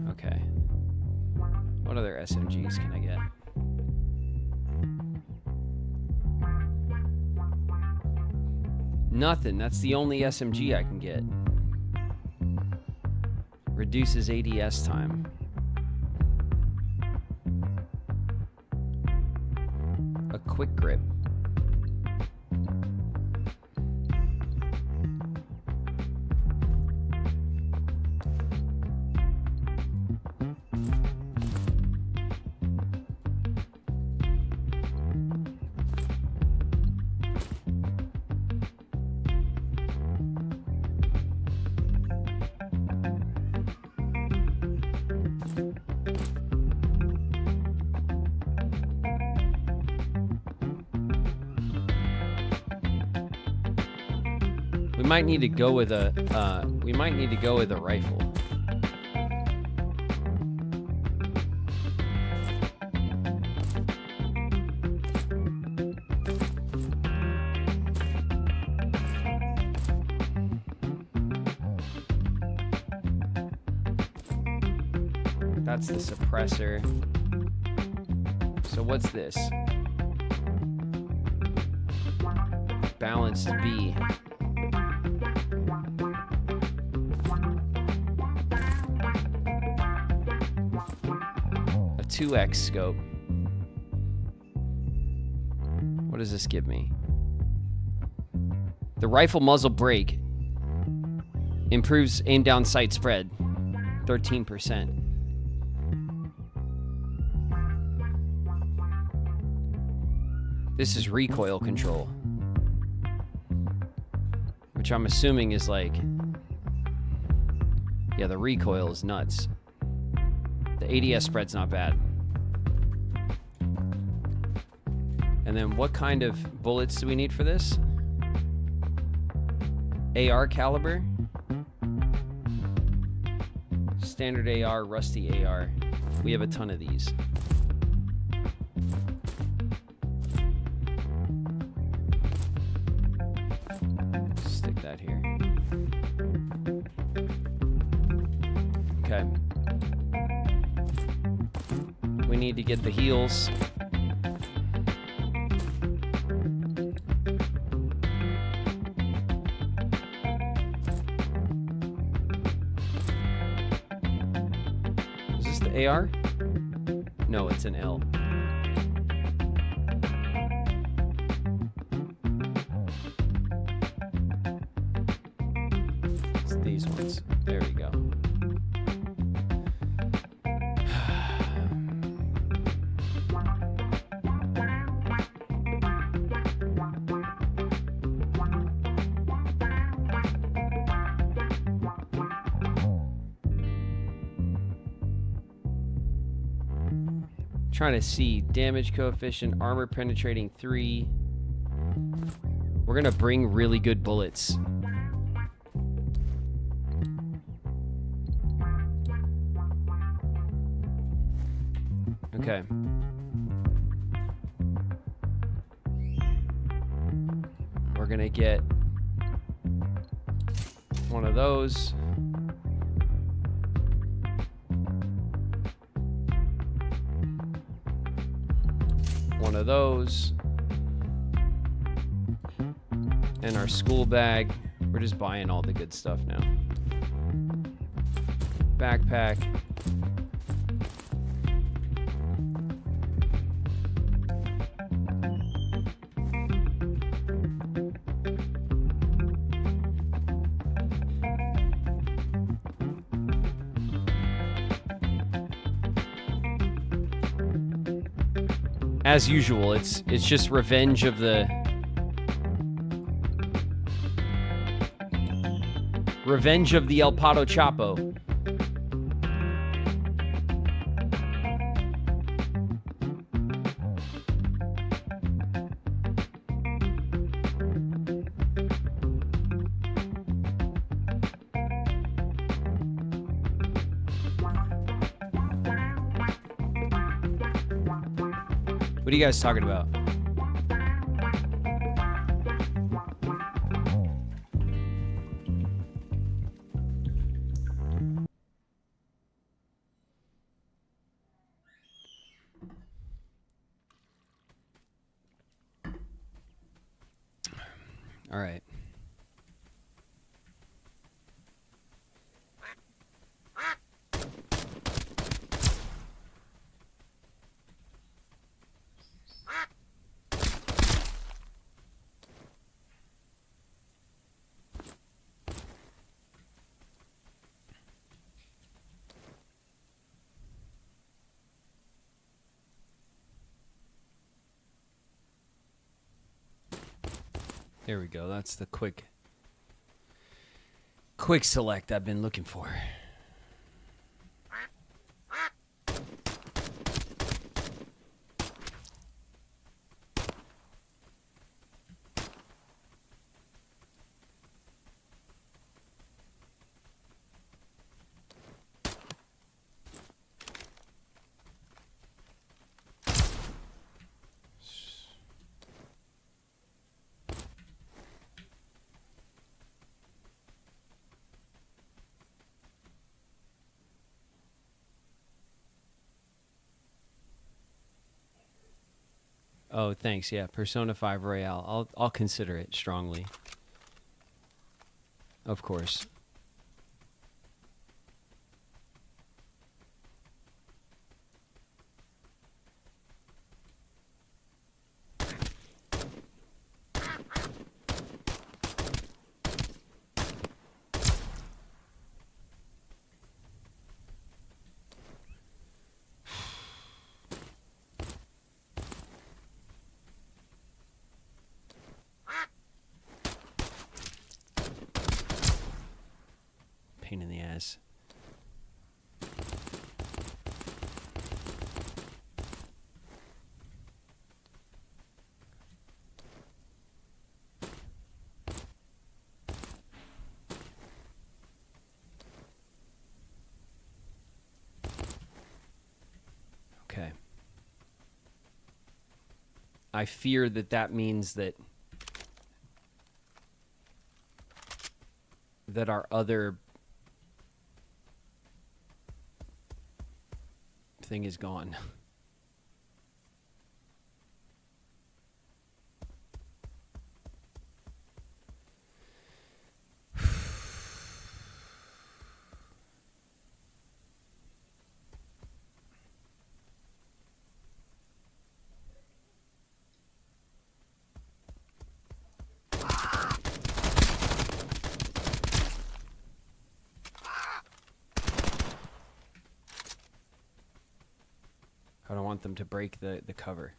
Okay. What other SMGs can I get? Nothing. That's the only SMG I can get. Reduces ADS time. A quick grip. We might need to go with a rifle. That's the suppressor. So what's this? Balanced B. A 2x scope. What does this give me? The rifle muzzle brake improves aim down sight spread 13%. This is recoil control, which I'm assuming is like Yeah, the recoil is nuts. The ADS spread's not bad. And then what kind of bullets do we need for this? AR caliber? Standard AR, rusty AR. We have a ton of these. Stick that here. Okay. We need to get the heals. Is this the AR? No, it's an L. It's these ones. There we go. Trying to see damage coefficient, armor penetrating 3. We're gonna bring really good bullets. Okay. We're gonna get one of those. One of those. And our school bag. We're just buying all the good stuff now. Backpack. As usual, it's just revenge of the El Pato Chapo. What are you guys talking about? All right. There we go. That's the quick select I've been looking for. Oh, thanks. Yeah, Persona 5 Royale. I'll consider it strongly. Of course. Pain in the ass. I fear that that means that our other thing is gone. I don't want them to break the cover.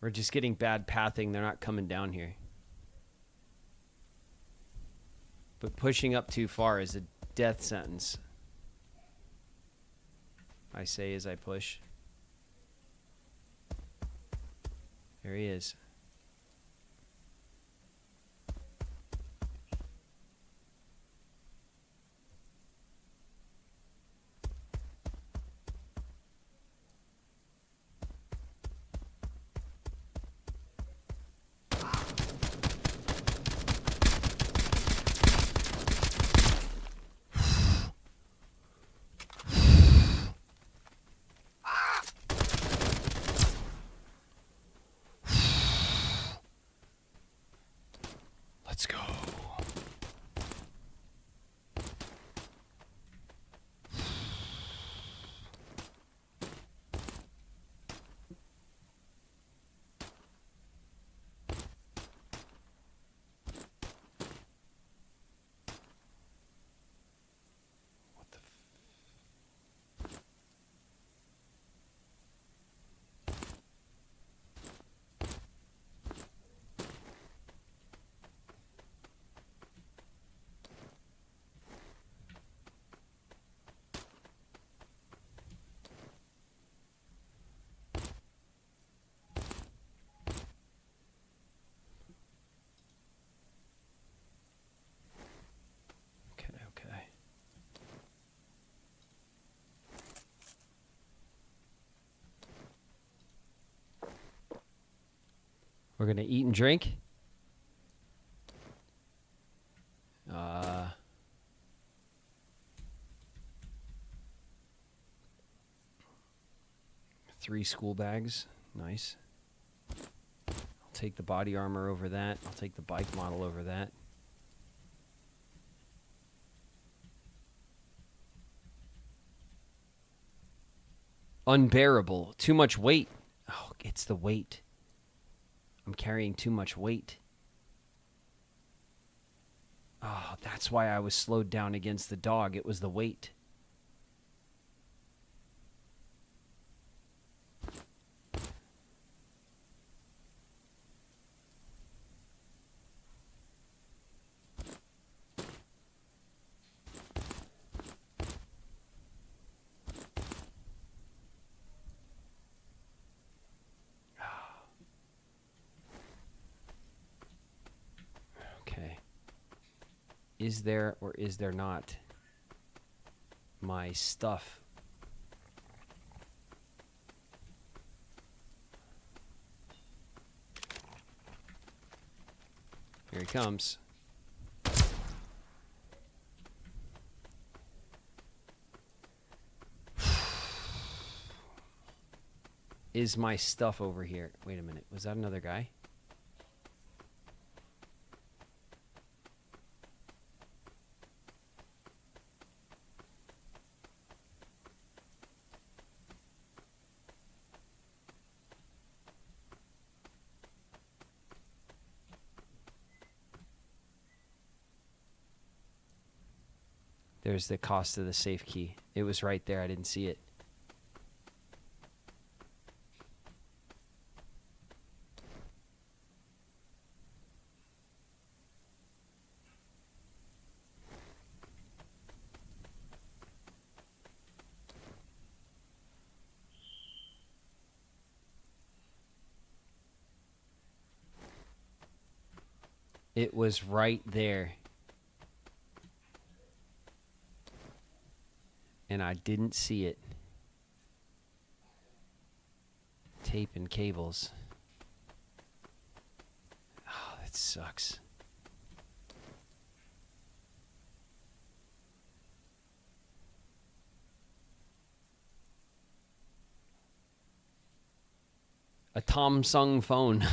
We're just getting bad pathing. They're not coming down here. But pushing up too far is a death sentence. I say as I push. There he is. Let's go. We're going to eat and drink. 3 school bags. Nice. I'll take the body armor over that. I'll take the bike model over that. Unbearable. Too much weight. Oh, it's the weight. I'm carrying too much weight. Oh, that's why I was slowed down against the dog. It was the weight. Is there or is there not my stuff? Here he comes. Is my stuff over here? Wait a minute. Was that another guy? There's the cost of the safe key. It was right there. I didn't see it. It was right there. And I didn't see it. Tape and cables. Oh, that sucks. A Samsung phone.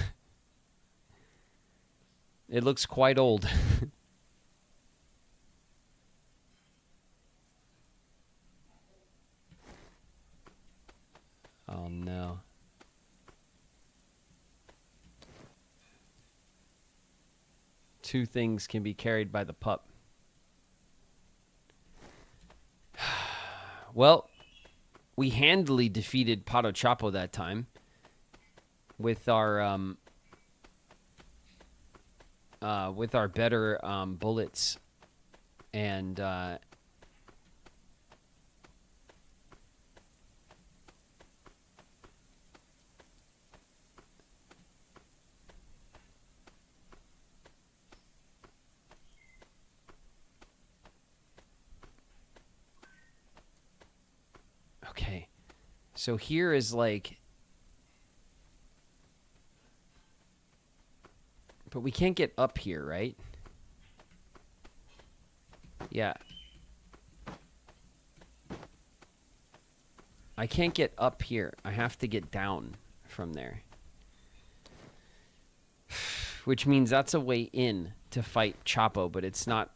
It looks quite old. Oh no. Two things can be carried by the pup. Well, we handily defeated Pato Chapo that time with our better bullets and okay. So here is like, but we can't get up here, right? Yeah. I can't get up here. I have to get down from there. Which means that's a way in to fight Chapo, but it's not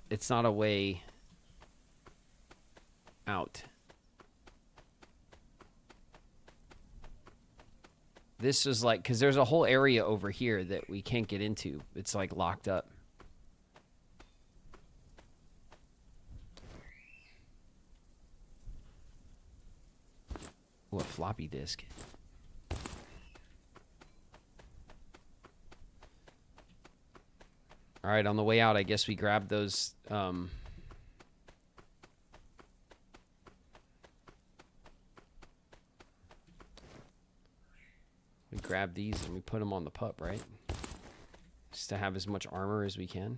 a way out. This is like, because there's a whole area over here that we can't get into. It's like locked up. Ooh, a floppy disk. All right, on the way out, I guess we grab those. We grab these and we put them on the pup, right? Just to have as much armor as we can.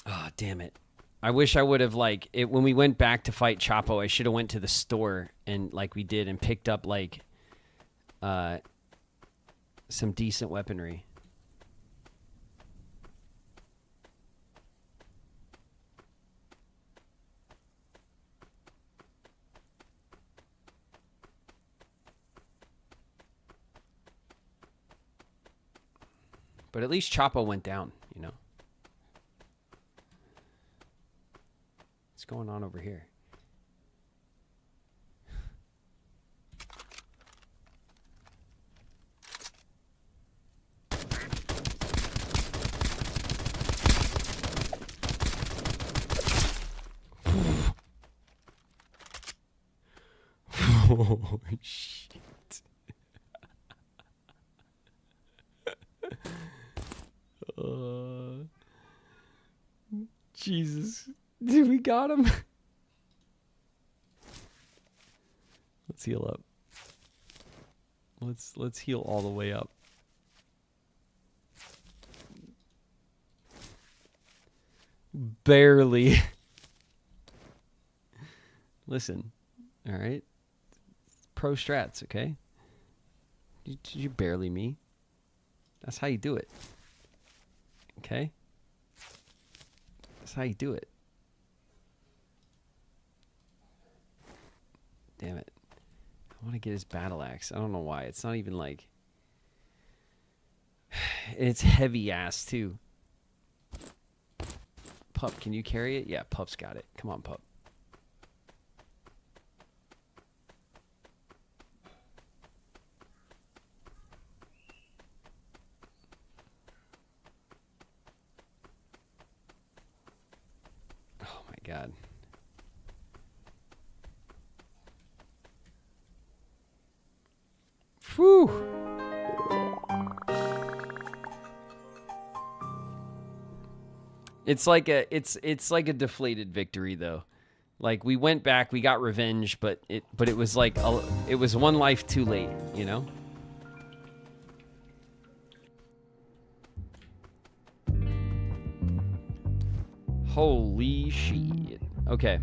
Oh, damn it. I wish I would have, like, it when we went back to fight Chapo, I should have went to the store and, like we did, and picked up, like, some decent weaponry. But at least Chapo went down, you know. What's going on over here? Oh, shit. Jesus. Dude, we got him. Let's heal up. Let's heal all the way up. Barely. Listen. All right. Pro strats, okay? You barely me. That's how you do it. Okay? That's how you do it. Damn it. I want to get his battle axe. I don't know why. It's not even like... It's heavy ass, too. Pup, can you carry it? Yeah, Pup's got it. Come on, Pup. Oh my God. Whew. It's like a like a deflated victory though. Like we went back, we got revenge, but it was like it was one life too late, you know? Holy shit. Okay.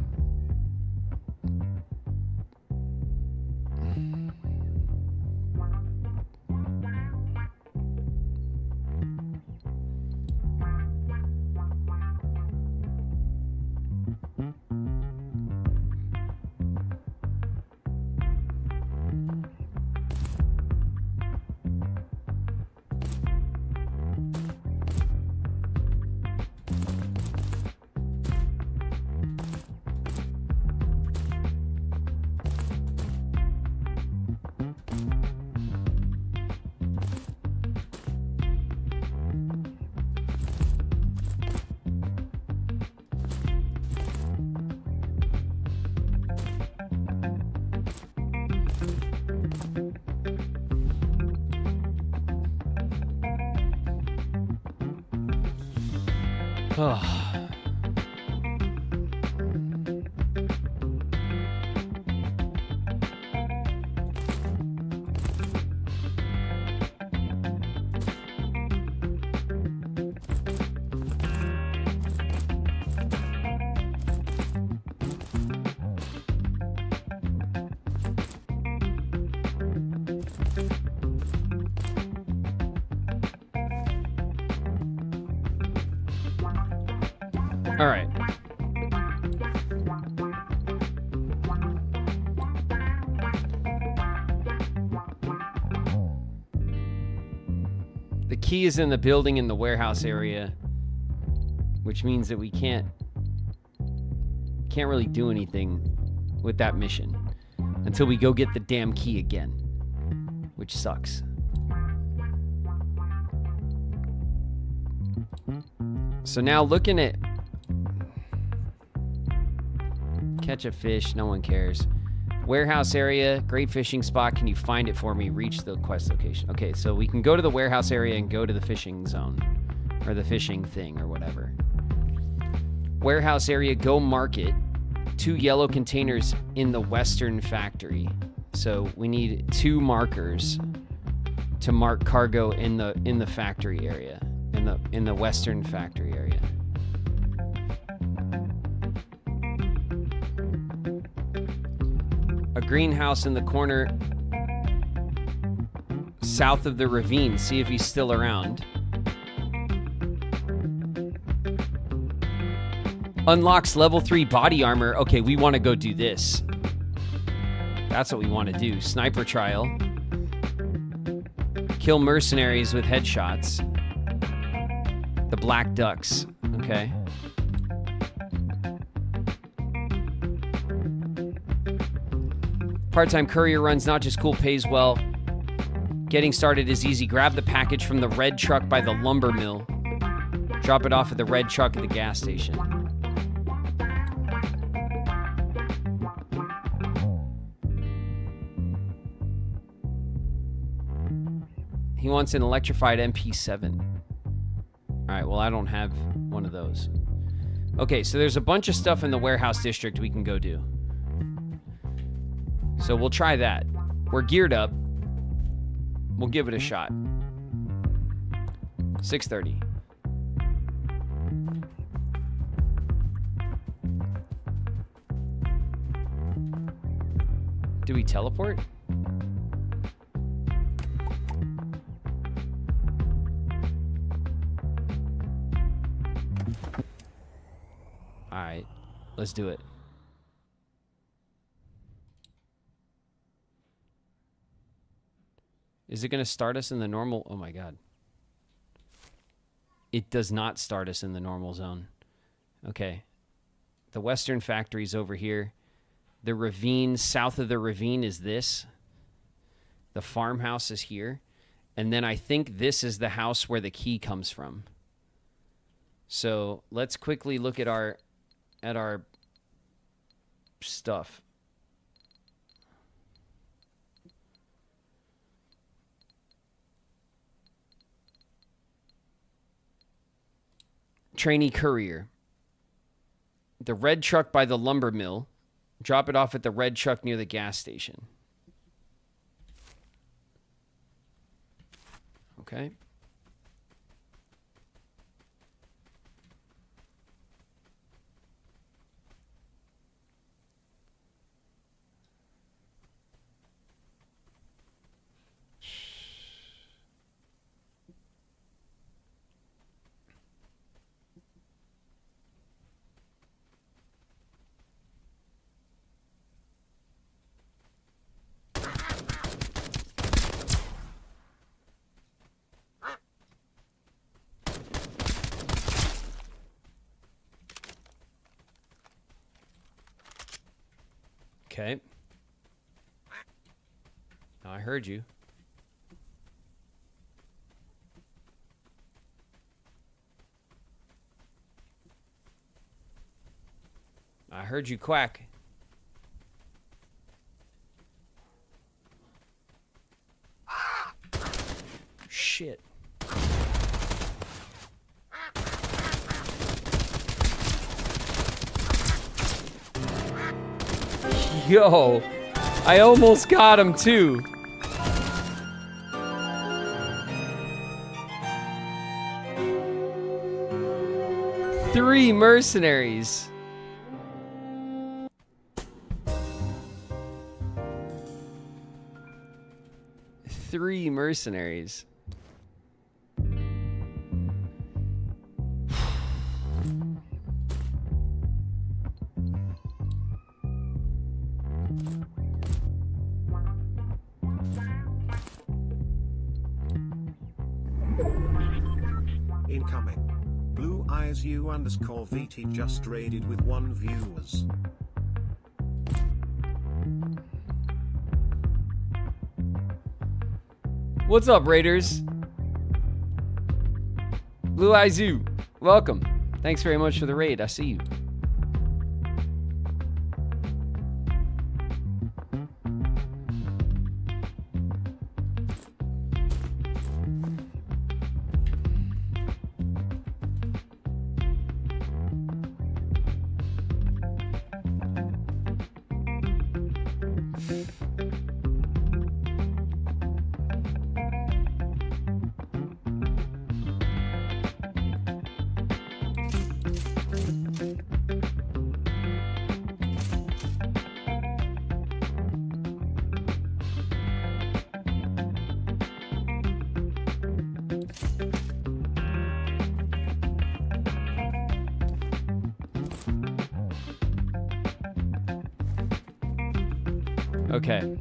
All right. The key is in the building in the warehouse area, which means that we can't really do anything with that mission until we go get the damn key again, which sucks. So now looking at catch a fish, no one cares. Warehouse area, great fishing spot. Can you find it for me? Reach the quest location. Okay, so we can go to the warehouse area and go to the fishing zone. Or the fishing thing or whatever. Warehouse area, go market. 2 yellow containers in the western factory. So we need 2 markers to mark cargo in the factory area. In the western factory area. A greenhouse in the corner south of the ravine. See if he's still around. Unlocks level 3 body armor. Okay, we want to go do this. That's what we want to do. Sniper trial. Kill mercenaries with headshots. The black ducks. Okay. Part-time courier runs not just cool, pays well. Getting started is easy. Grab the package from the red truck by the lumber mill. Drop it off at the red truck at the gas station. He wants an electrified MP7. All right, well, I don't have one of those. Okay, so there's a bunch of stuff in the warehouse district we can go do. So we'll try that. We're geared up. We'll give it a shot. 6:30. Do we teleport? All right, let's do it. Is it going to start us in the normal? Oh my God. It does not start us in the normal zone. Okay. The Western factory's over here. The ravine, south of the ravine is this. The farmhouse is here. And then I think this is the house where the key comes from. So let's quickly look at our stuff. Trainee courier. The red truck by the lumber mill. Drop it off at the red truck near the gas station. Okay. Okay. I heard you. I heard you quack. Shit. Yo, I almost got him too. Three mercenaries. Three mercenaries. Incoming. Blue Eyes U_VT just raided with 1 viewers. What's up, Raiders? Blue Eyes U, welcome. Thanks very much for the raid. I see you. Okay.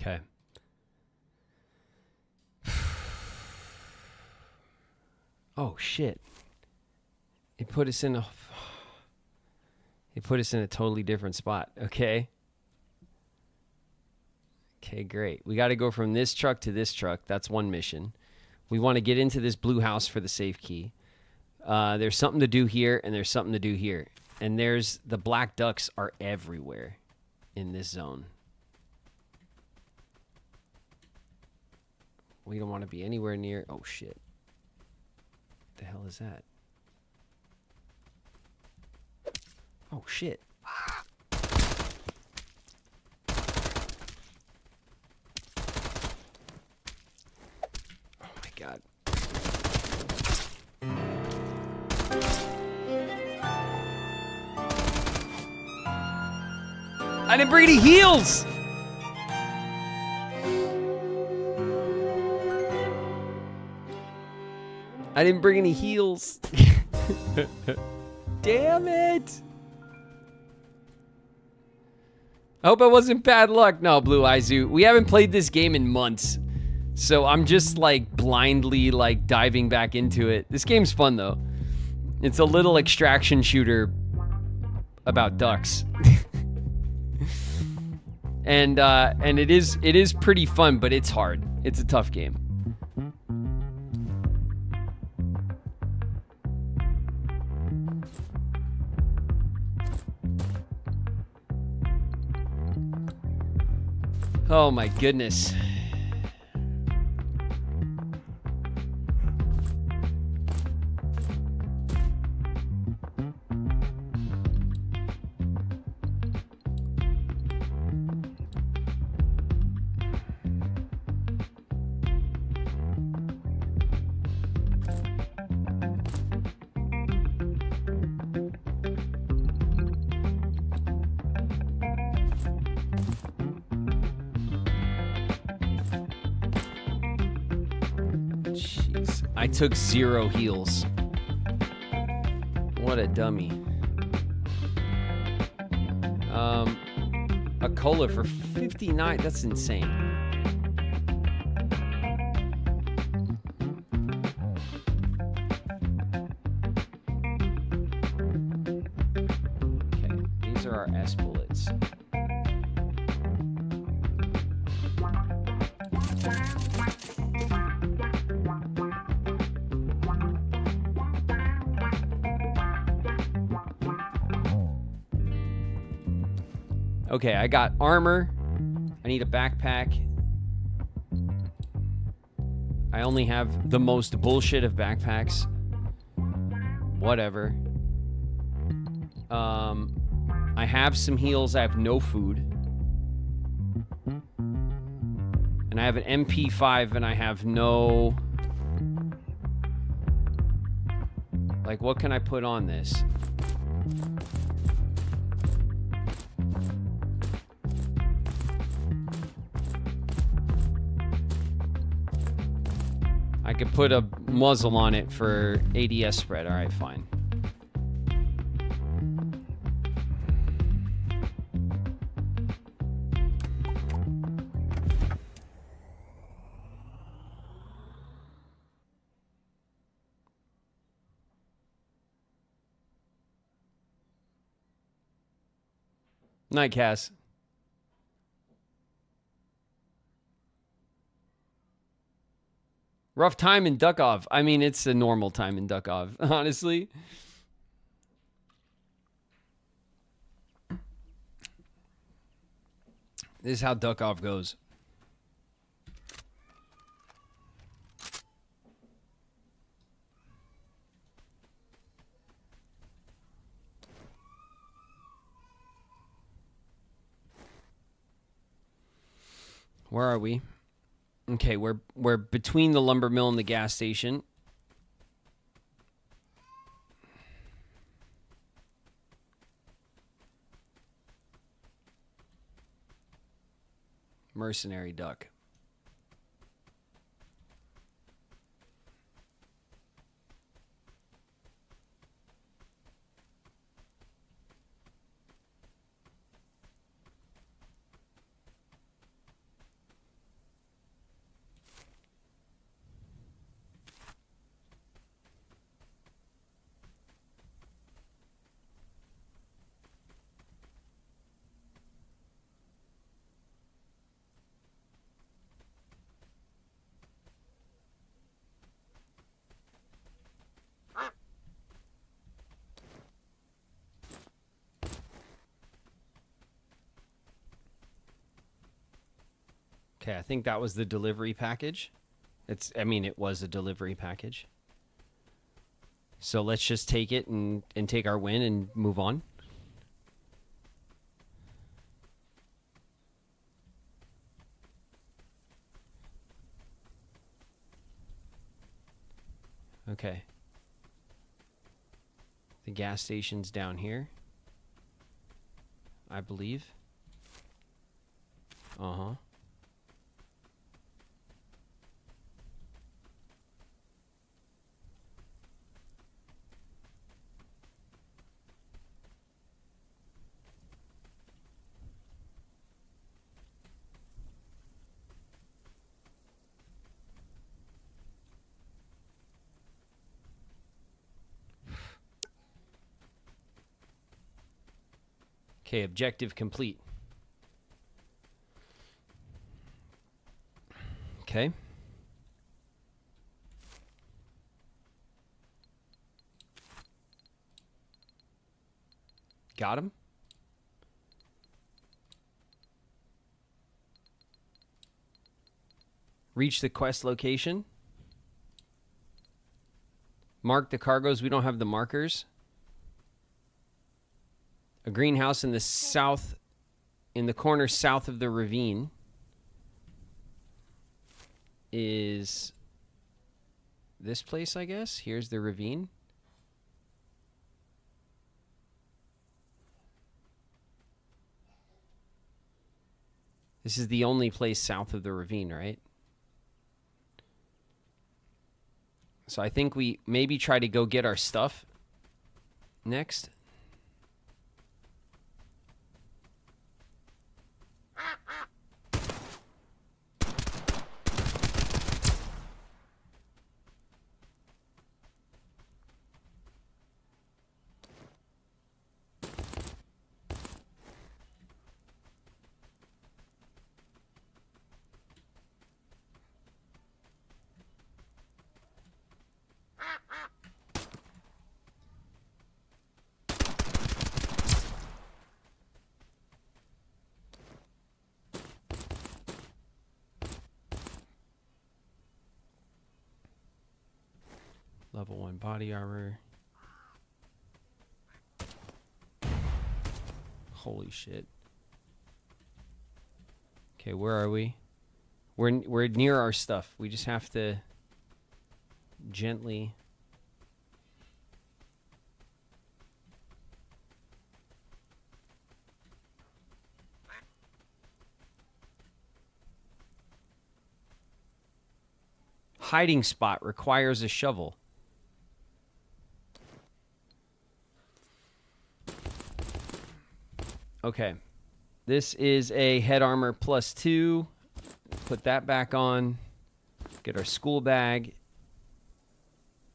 Okay. Oh shit. It put us in a totally different spot. Okay. Okay, great. We got to go from this truck to this truck. That's one mission. We want to get into this blue house for the safe key. There's something to do here, and there's something to do here. And there's the black ducks are everywhere in this zone. We don't want to be anywhere near... Oh, shit. What the hell is that? Oh, shit. Oh, my God. I didn't bring any heals! I didn't bring any heals. Damn it! I hope it wasn't bad luck. No, Blue Eye Zoo. We haven't played this game in months. So I'm just like blindly like diving back into it. This game's fun though. It's a little extraction shooter about ducks. and it is pretty fun, but it's hard. It's a tough game. Oh my goodness. I took 0 heals. What a dummy. A cola for 59. That's insane. Okay, these are our S bullets. Okay, I got armor. I need a backpack. I only have the most bullshit of backpacks. Whatever. I have some heals. I have no food. And I have an MP5 and I have no... Like, what can I put on this? I could put a muzzle on it for ADS spread. All right, fine. Night, Cass. Rough time in Duckov. I mean, it's a normal time in Duckov, honestly. This is how Duckov goes. Where are we? Okay, we're between the lumber mill and the gas station. Mercenary duck. Okay, I think that was the delivery package. I mean, it was a delivery package. So let's just take it and take our win and move on. Okay. The gas station's down here, I believe. Uh-huh. Okay, objective complete. Okay. Got him. Reach the quest location. Mark the cargoes. We don't have the markers. A greenhouse in the south, in the corner south of the ravine, is this place, I guess. Here's the ravine. This is the only place south of the ravine, right? So I think we maybe try to go get our stuff next. Level 1 body armor. Holy shit. Okay, where are we? We're near our stuff. We just have to gently hiding spot requires a shovel. Okay. This is a head armor +2. Put that back on. Get our school bag.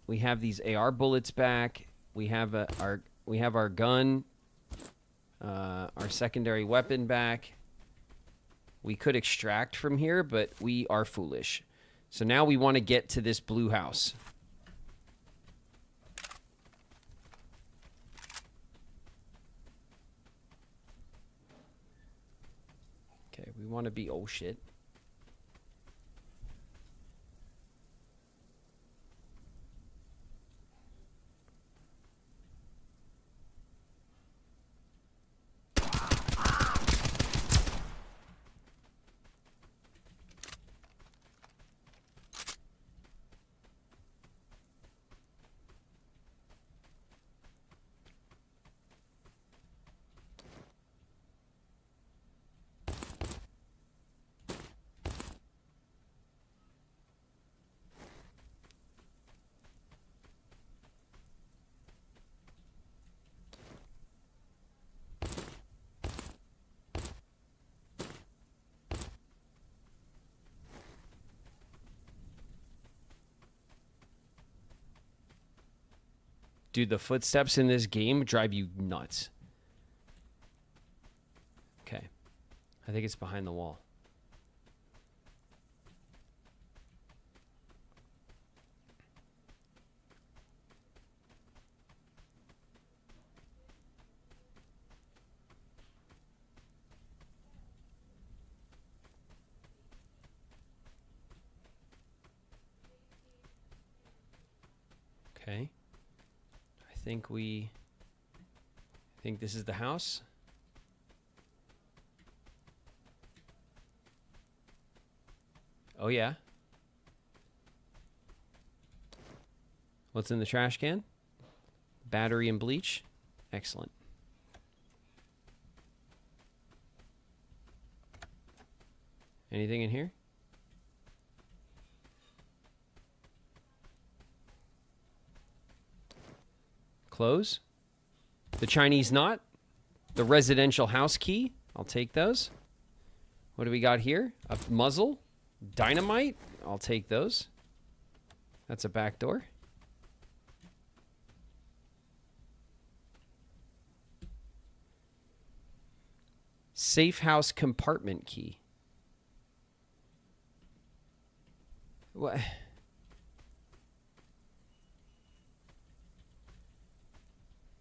We have these AR bullets back. We have our gun, our secondary weapon back. We could extract from here, but we are foolish. So now we want to get to this blue house. Okay, we want to be, oh shit. Dude, the footsteps in this game drive you nuts. Okay. I think it's behind the wall. think this is the house. Oh yeah. What's in the trash can? Battery and bleach. Excellent. Anything in here? Clothes. The Chinese knot. The residential house key. I'll take those. What do we got here? A muzzle. Dynamite. I'll take those. That's a back door. Safe house compartment key. What?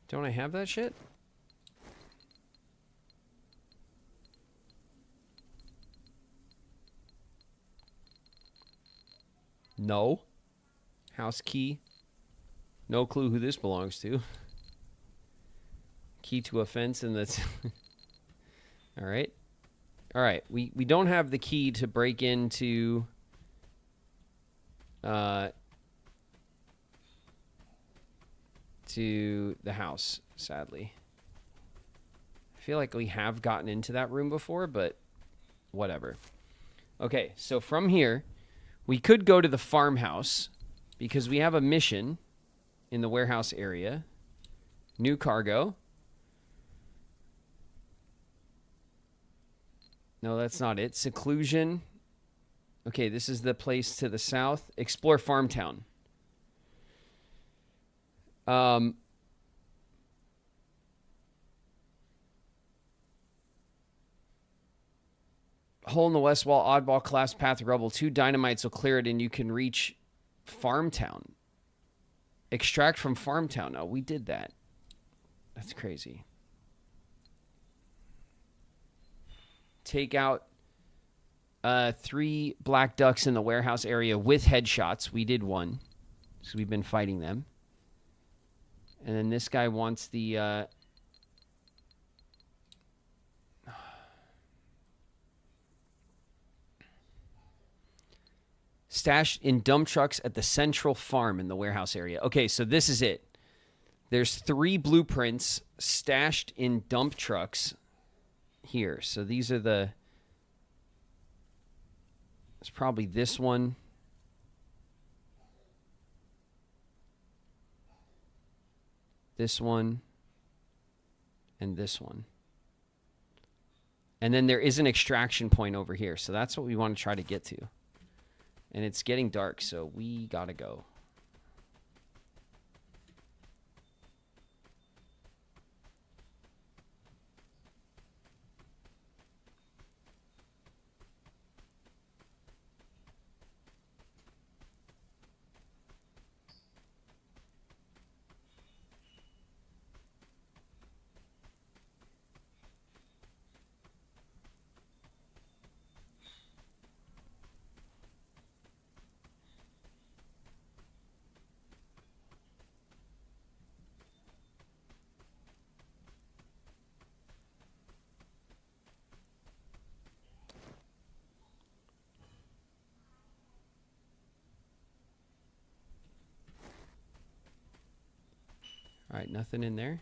Don't I have that shit? No. House key. No clue who this belongs to. Key to a fence and that's... All right. All right. We don't have the key to break into... to the house, sadly. I feel like we have gotten into that room before, but whatever. Okay, so from here, we could go to the farmhouse because we have a mission in the warehouse area. New cargo. No, that's not it. Seclusion. Okay, this is the place to the south. Explore Farmtown. Hole in the west wall, oddball, class path, rubble. 2 dynamites will clear it and you can reach Farmtown. Extract from Farmtown. Oh, we did that. That's crazy. Take out 3 black ducks in the warehouse area with headshots. We did 1. So we've been fighting them. And then this guy wants the... stashed in dump trucks at the central farm in the warehouse area. Okay, so this is it. There's 3 blueprints stashed in dump trucks here. So these are the... It's probably this one. This one. And this one. And then there is an extraction point over here. So that's what we want to try to get to. And it's getting dark, so we gotta go. All right, nothing in there.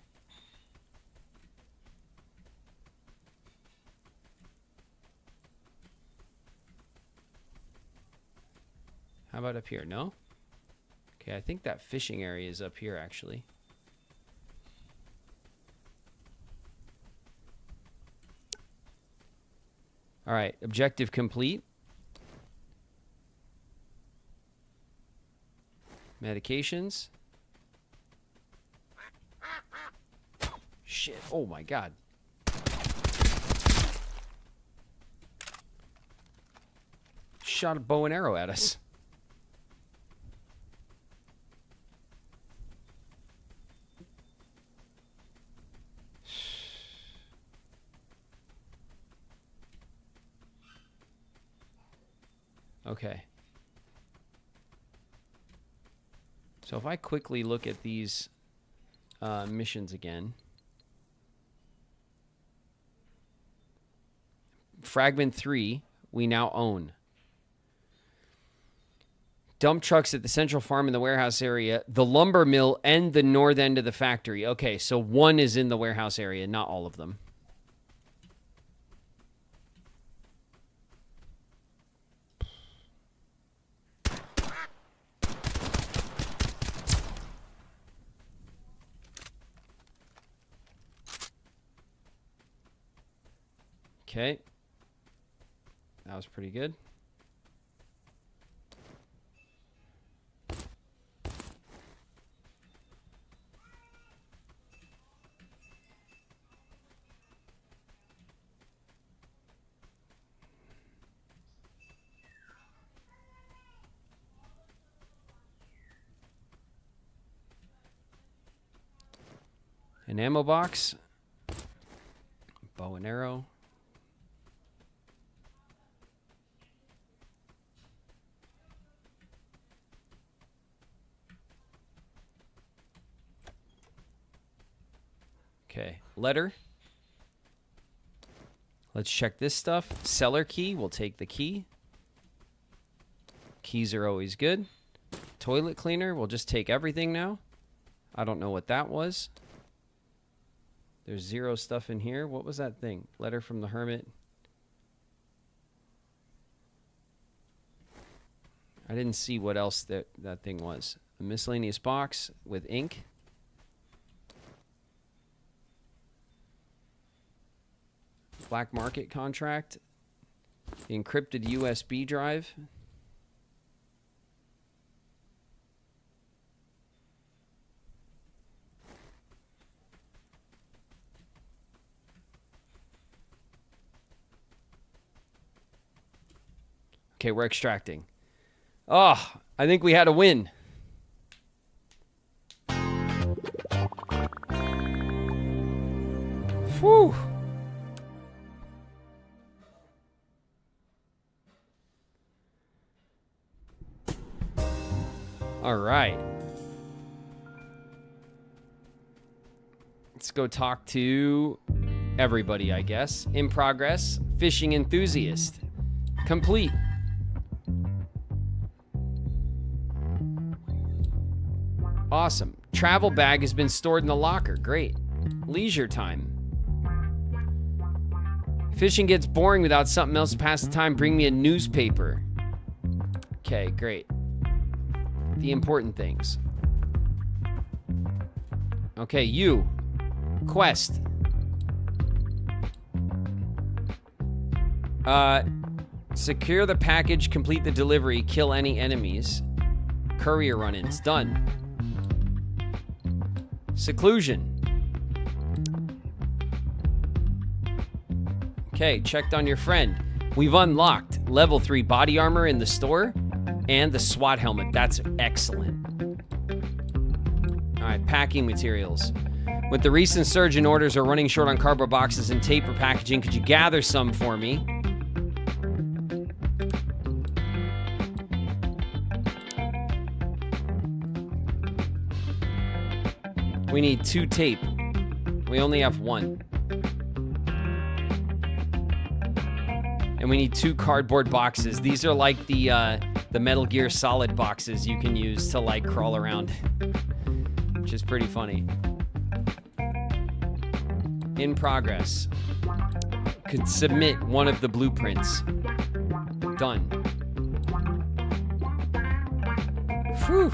How about up here? No? Okay, I think that fishing area is up here, actually. All right, objective complete. Medications. Shit. Oh my god. Shot a bow and arrow at us. Okay. So if I quickly look at these missions again. Fragment 3, we now own. Dump trucks at the central farm in the warehouse area, the lumber mill, and the north end of the factory. Okay, so one is in the warehouse area, not all of them. Okay. That was pretty good. An ammo box. Bow and arrow. Okay, letter. Let's check this stuff. Cellar key, we'll take the key. Keys are always good. Toilet cleaner, we'll just take everything now. I don't know what that was. There's 0 stuff in here. What was that thing? Letter from the hermit. I didn't see what else that thing was. A miscellaneous box with ink. Black market contract. The encrypted USB drive. Okay, we're extracting. Oh, I think we had a win. Whew. All right. Let's go talk to everybody, I guess. In progress. Fishing enthusiast. Complete. Awesome. Travel bag has been stored in the locker. Great. Leisure time. Fishing gets boring without something else to pass the time. Bring me a newspaper. Okay, great. The important things. Okay, you. Quest. Secure the package, complete the delivery, kill any enemies. Courier run-ins. Done. Seclusion. Okay, checked on your friend. We've unlocked level 3 body armor in the store and the SWAT helmet. That's excellent. All right, packing materials. With the recent surge in orders, are running short on cardboard boxes and tape for packaging. Could you gather some for me? We need 2 tape. We only have 1. And we need 2 cardboard boxes. These are like the Metal Gear Solid boxes you can use to like crawl around, which is pretty funny. In progress. Could submit one of the blueprints. Done. Whew.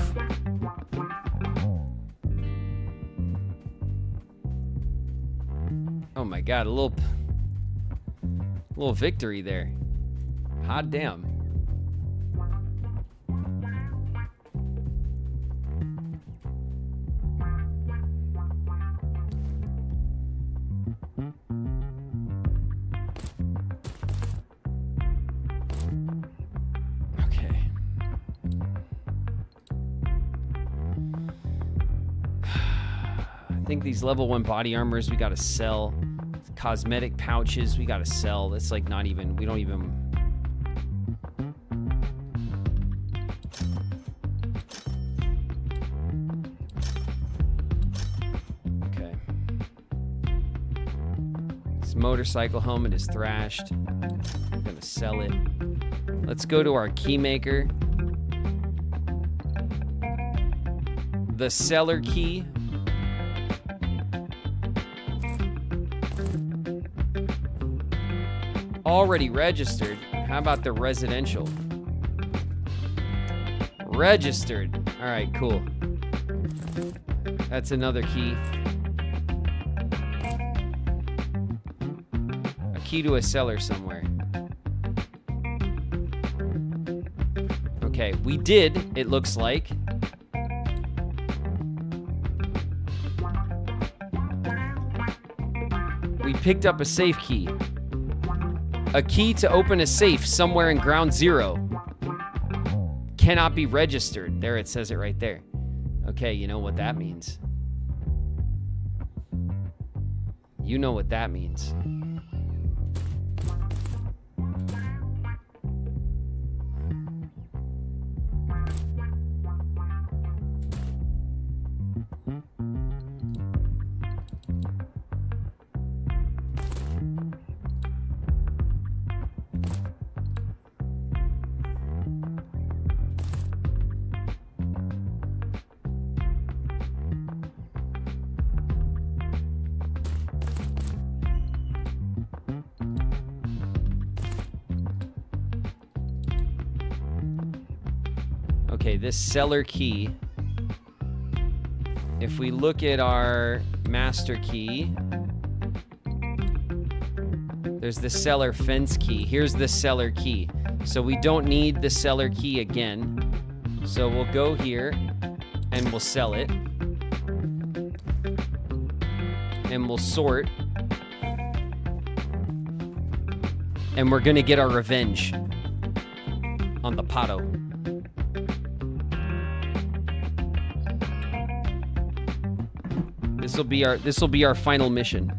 Oh my god, a little victory there. Hot damn. Okay. I think these level 1 body armors we gotta sell. Cosmetic pouches we gotta sell. That's like not even, we don't even. motorcycle helmet is thrashed. I'm gonna sell it. Let's go to our key maker. The seller key. Already registered. How about the residential? Registered. All right, cool. That's another key. A key to a cellar somewhere. Okay, we did, it looks like. We picked up a safe key. A key to open a safe somewhere in ground zero. Cannot be registered. There, it says it right there. Okay, you know what that means. You know what that means. Okay, this cellar key, if we look at our master key, there's the cellar fence key. Here's the cellar key. So we don't need the cellar key again. So we'll go here and we'll sell it. And we'll sort. And we're gonna get our revenge on the Pato. This will be our final mission.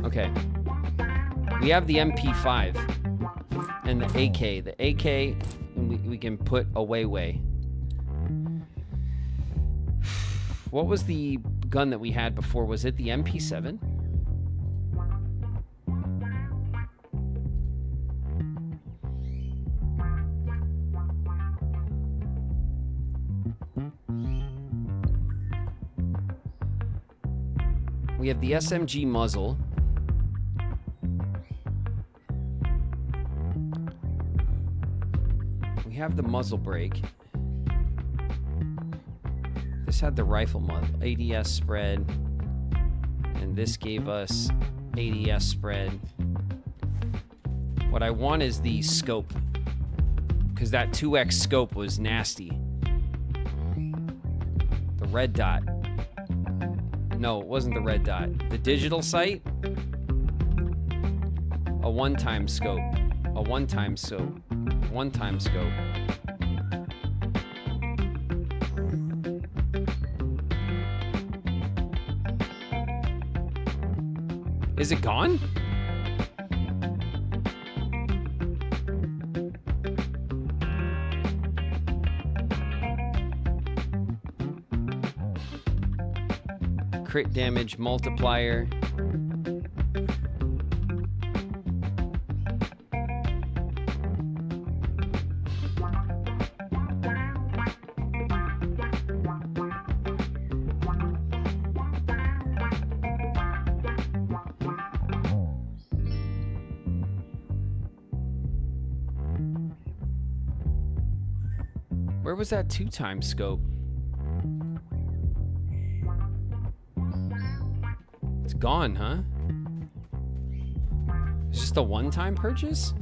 Okay. We have the MP5 and the AK. The AK we can put away. What was the gun that we had before? Was it the MP7? We have the SMG muzzle. We have the muzzle brake. This had the rifle muzzle, ADS spread, and this gave us ADS spread. What I want is the scope, because that 2x scope was nasty. The red dot. No, it wasn't the red dot. The digital sight. A one-time scope. A one-time scope. One-time scope. Is it gone? Crit damage multiplier. Where was that 2-time scope? It's gone, huh? It's just a one-time purchase?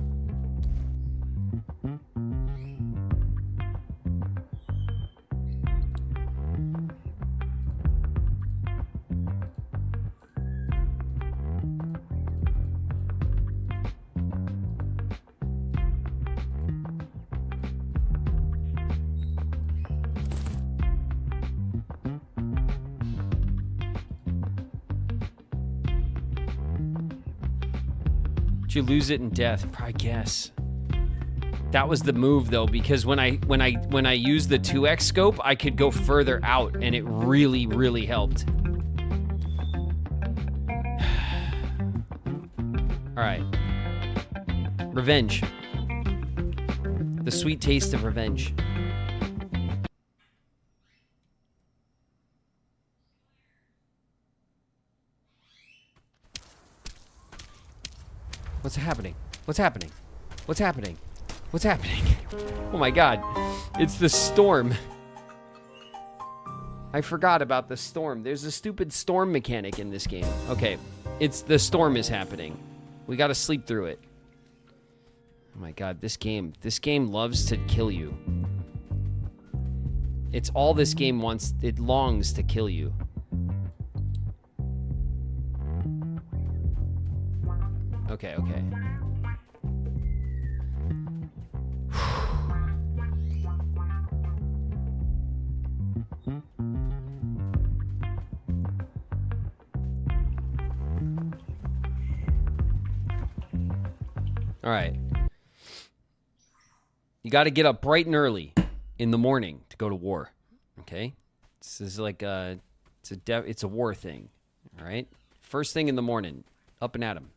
Did you lose it in death? I guess. That was the move though, because when I used the 2x scope, I could go further out, and it really, really helped. All right. Revenge. The sweet taste of revenge. What's happening? What's happening? What's happening? What's happening? Oh my god. It's the storm. I forgot about the storm. There's a stupid storm mechanic in this game. Okay. It's the storm is happening. We gotta sleep through it. Oh my god, this game loves to kill you. It's all this game wants. It longs to kill you. Okay, okay. All right. You got to get up bright and early in the morning to go to war. Okay? This is like it's a war thing. All right? First thing in the morning, up and at 'em.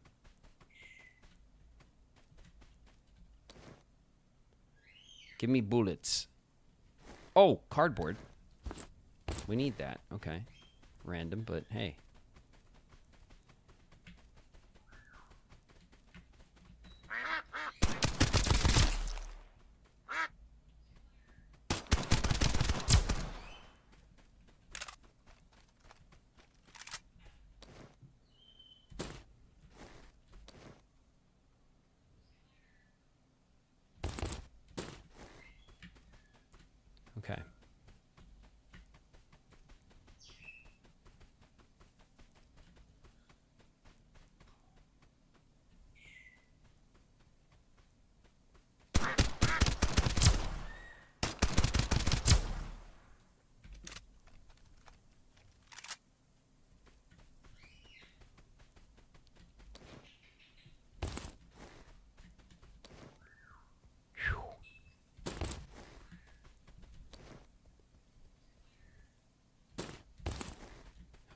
Give me bullets. Oh, cardboard. We need that. Okay. Random, but hey. Okay.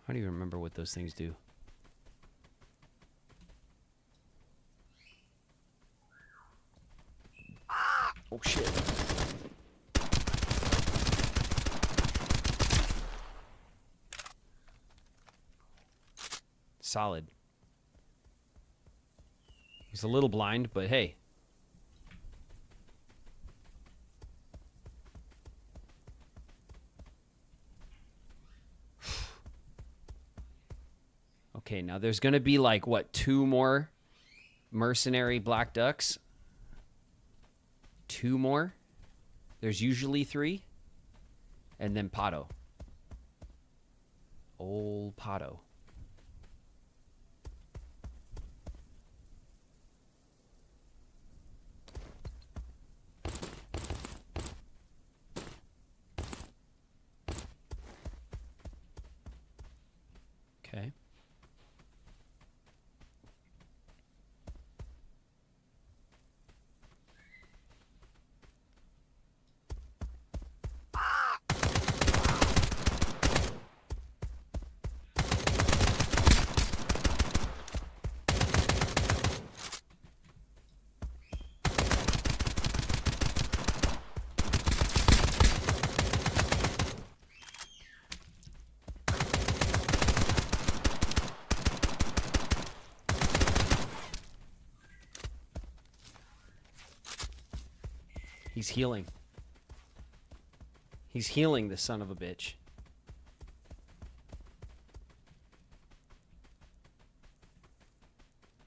How do you remember what those things do? Oh shit. Solid. He's a little blind, but hey. Okay, now there's going to be like, what, 2 more mercenary black ducks? 2 more? There's usually 3. And then Pato. Old Pato. Okay. He's healing. He's healing, the son of a bitch.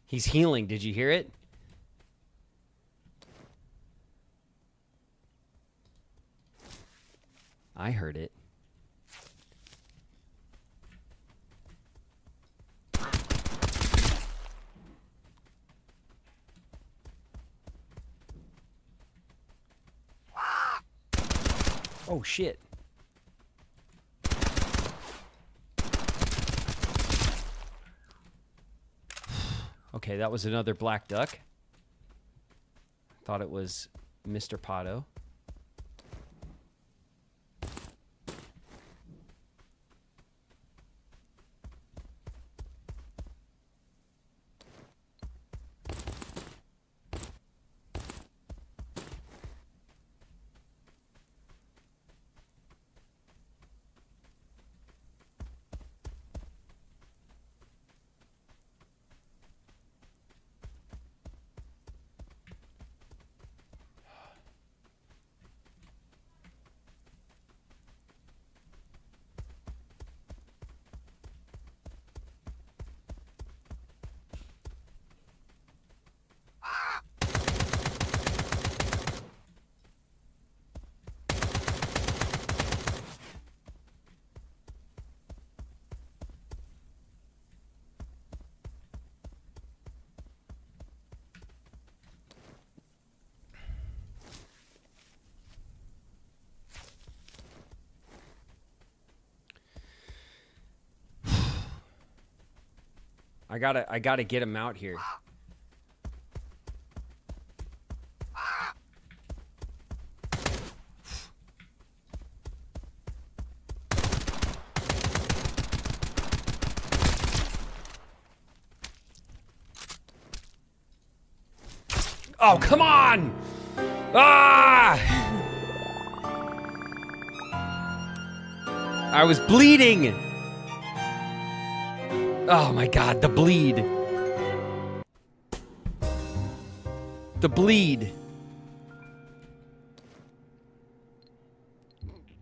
He's healing. Did you hear it? I heard it. Oh, shit. Okay. Okay, that was another black duck. Thought it was Mr. Pato. I gotta get him out here. Oh, come on! Ah! I was bleeding! Oh my god, the bleed. The bleed.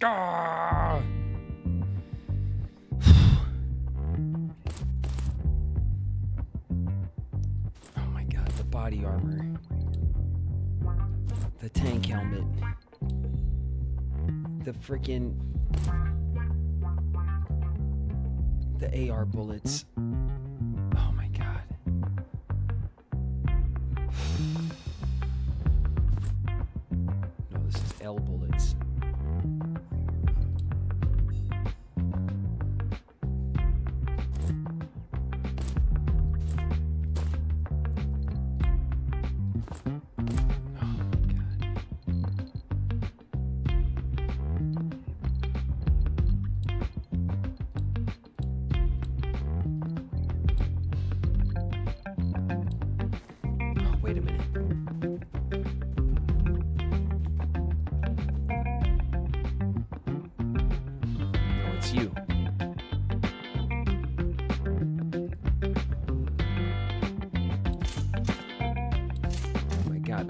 Ah! Oh my god, the body armor. The tank helmet. The freaking... the AR bullets. Oh my god. No, this is L bullets.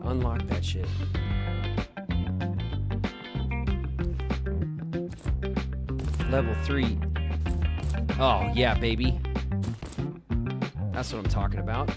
Unlock that shit. Level 3. Oh, yeah, baby. That's what I'm talking about.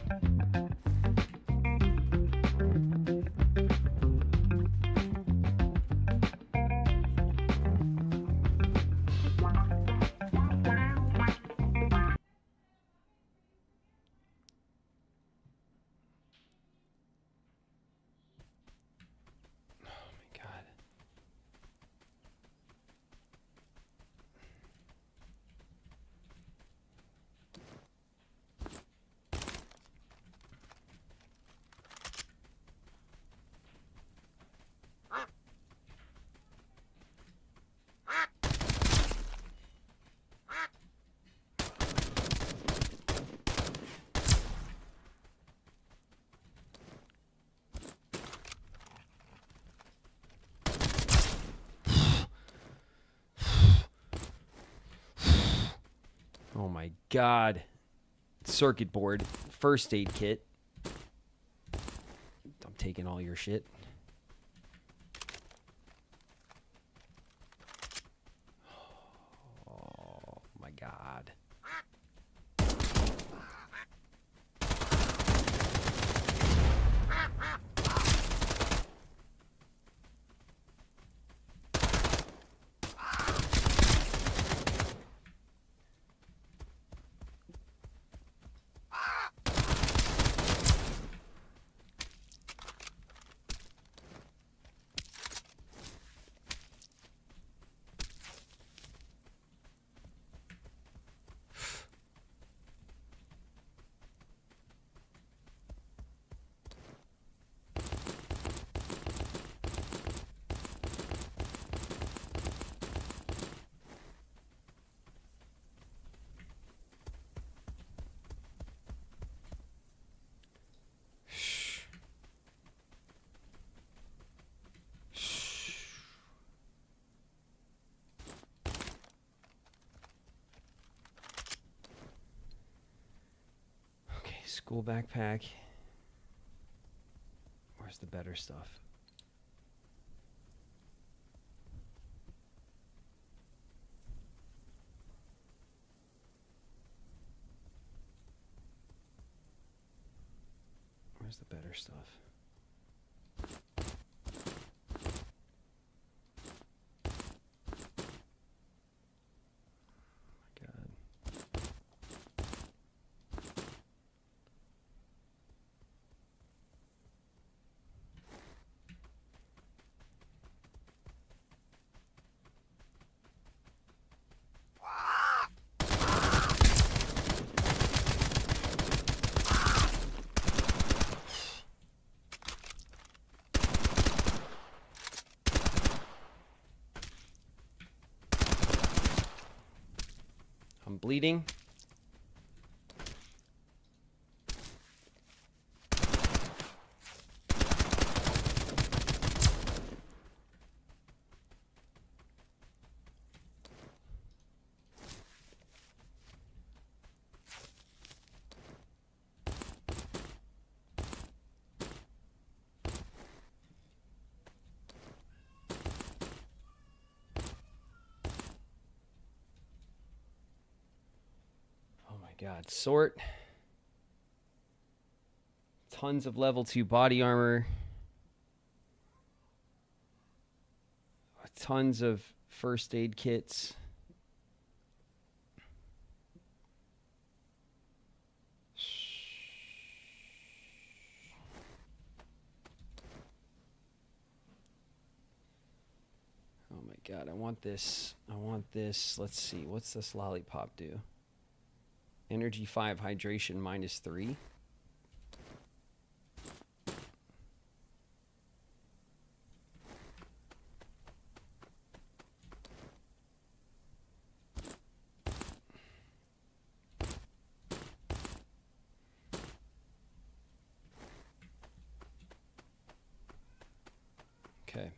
Oh my god. Circuit board. First aid kit. I'm taking all your shit. Oh my god. School backpack. Where's the better stuff? Where's the better stuff? I'm bleeding. God, sort. Tons of level 2 body armor. Tons of first aid kits. Oh my God, I want this. I want this. Let's see. What's this lollipop do? Energy 5, hydration -3. Okay.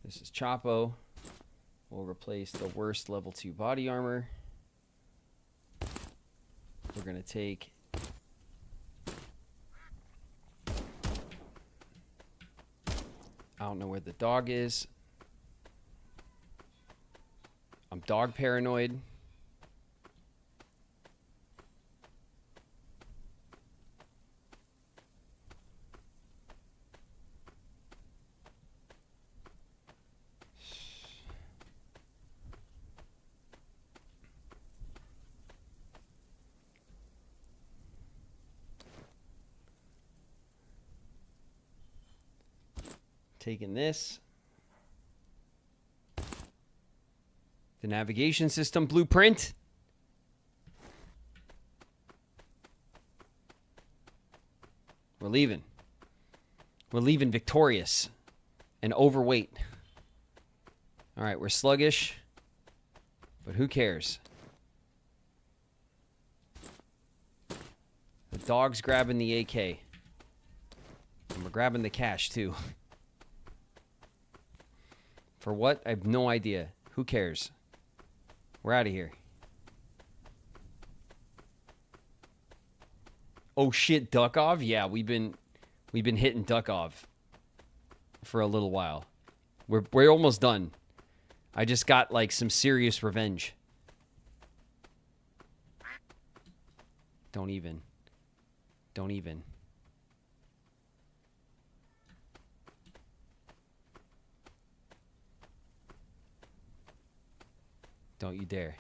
This is Chapo. We'll replace the worst level 2 body armor. We're going to take I don't know where the dog is. I'm dog paranoid. Taking this. The navigation system blueprint. We're leaving. We're leaving victorious and overweight. All right, we're sluggish, but who cares? The dog's grabbing the AK. And we're grabbing the cash, too. For what? I have no idea. Who cares? We're out of here. Oh shit, Duckov? Yeah, we've been hitting Duckov for a little while. We're almost done. I just got like some serious revenge. Don't even. Don't even. Don't you dare.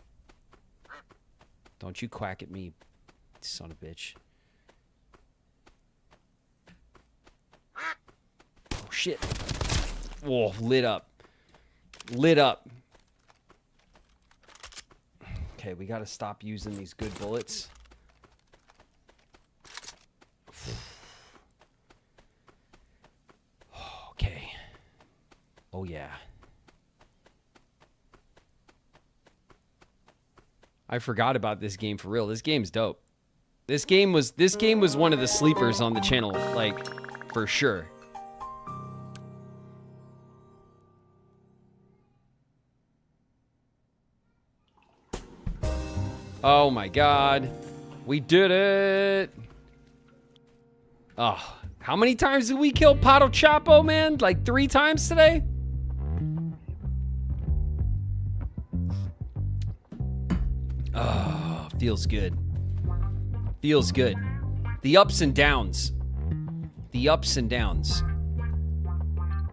Don't you quack at me, son of a bitch. Oh, shit. Whoa, lit up. Lit up. Okay, we gotta stop using these good bullets. Okay. Oh, yeah. I forgot about this game for real. This game's dope. This game was one of the sleepers on the channel, like, for sure. Oh my god. We did it! Oh, how many times did we kill Pato Chapo, man? Like 3 times today? Oh, feels good. Feels good. The ups and downs. The ups and downs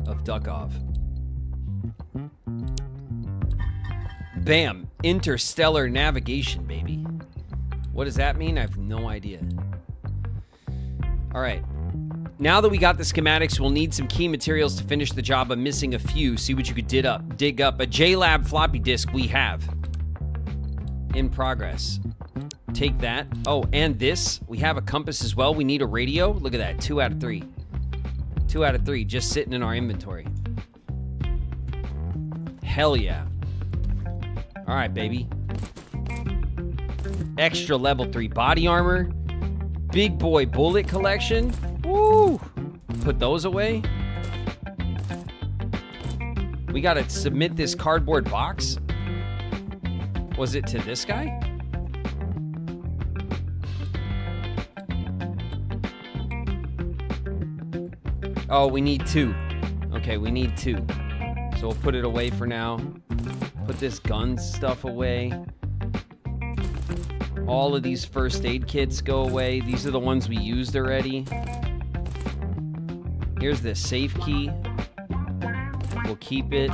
of Duckov. Bam. Interstellar navigation, baby. What does that mean? I have no idea. All right. Now that we got the schematics, we'll need some key materials to finish the job. I'm missing a few. See what you could dig up. A JLab floppy disk we have. In progress. Take that. Oh, and this. We have a compass as well. We need a radio. Look at that. 2 out of 3. 2 out of 3 just sitting in our inventory. Hell yeah. All right, baby. Extra level 3 body armor. Big boy bullet collection. Woo! Put those away. We gotta submit this cardboard box. Was it to this guy? Oh, we need 2. Okay, we need 2. So we'll put it away for now. Put this gun stuff away. All of these first aid kits go away. These are the ones we used already. Here's the safe key. We'll keep it.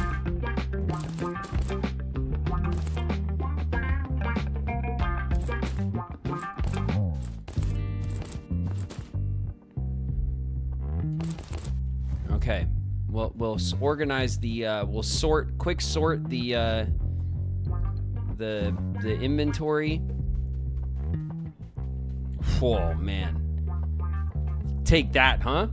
Okay. We'll organize the we'll quick sort the inventory. Oh man. Take that, huh?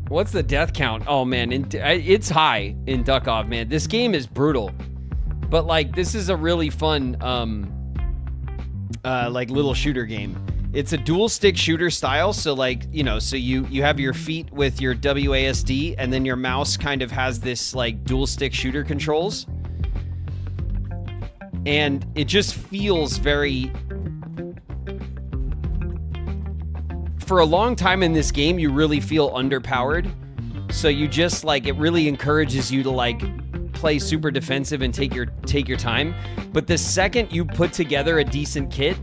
What's the death count? Oh man, it's high in Duckov, man. This game is brutal. But like this is a really fun like little shooter game. It's a dual stick shooter style, so like, you know, so you have your feet with your WASD and then your mouse kind of has this like dual stick shooter controls. And it just feels very... For a long time in this game, you really feel underpowered. So you just like, it really encourages you to like play super defensive and take your time. But the second you put together a decent kit,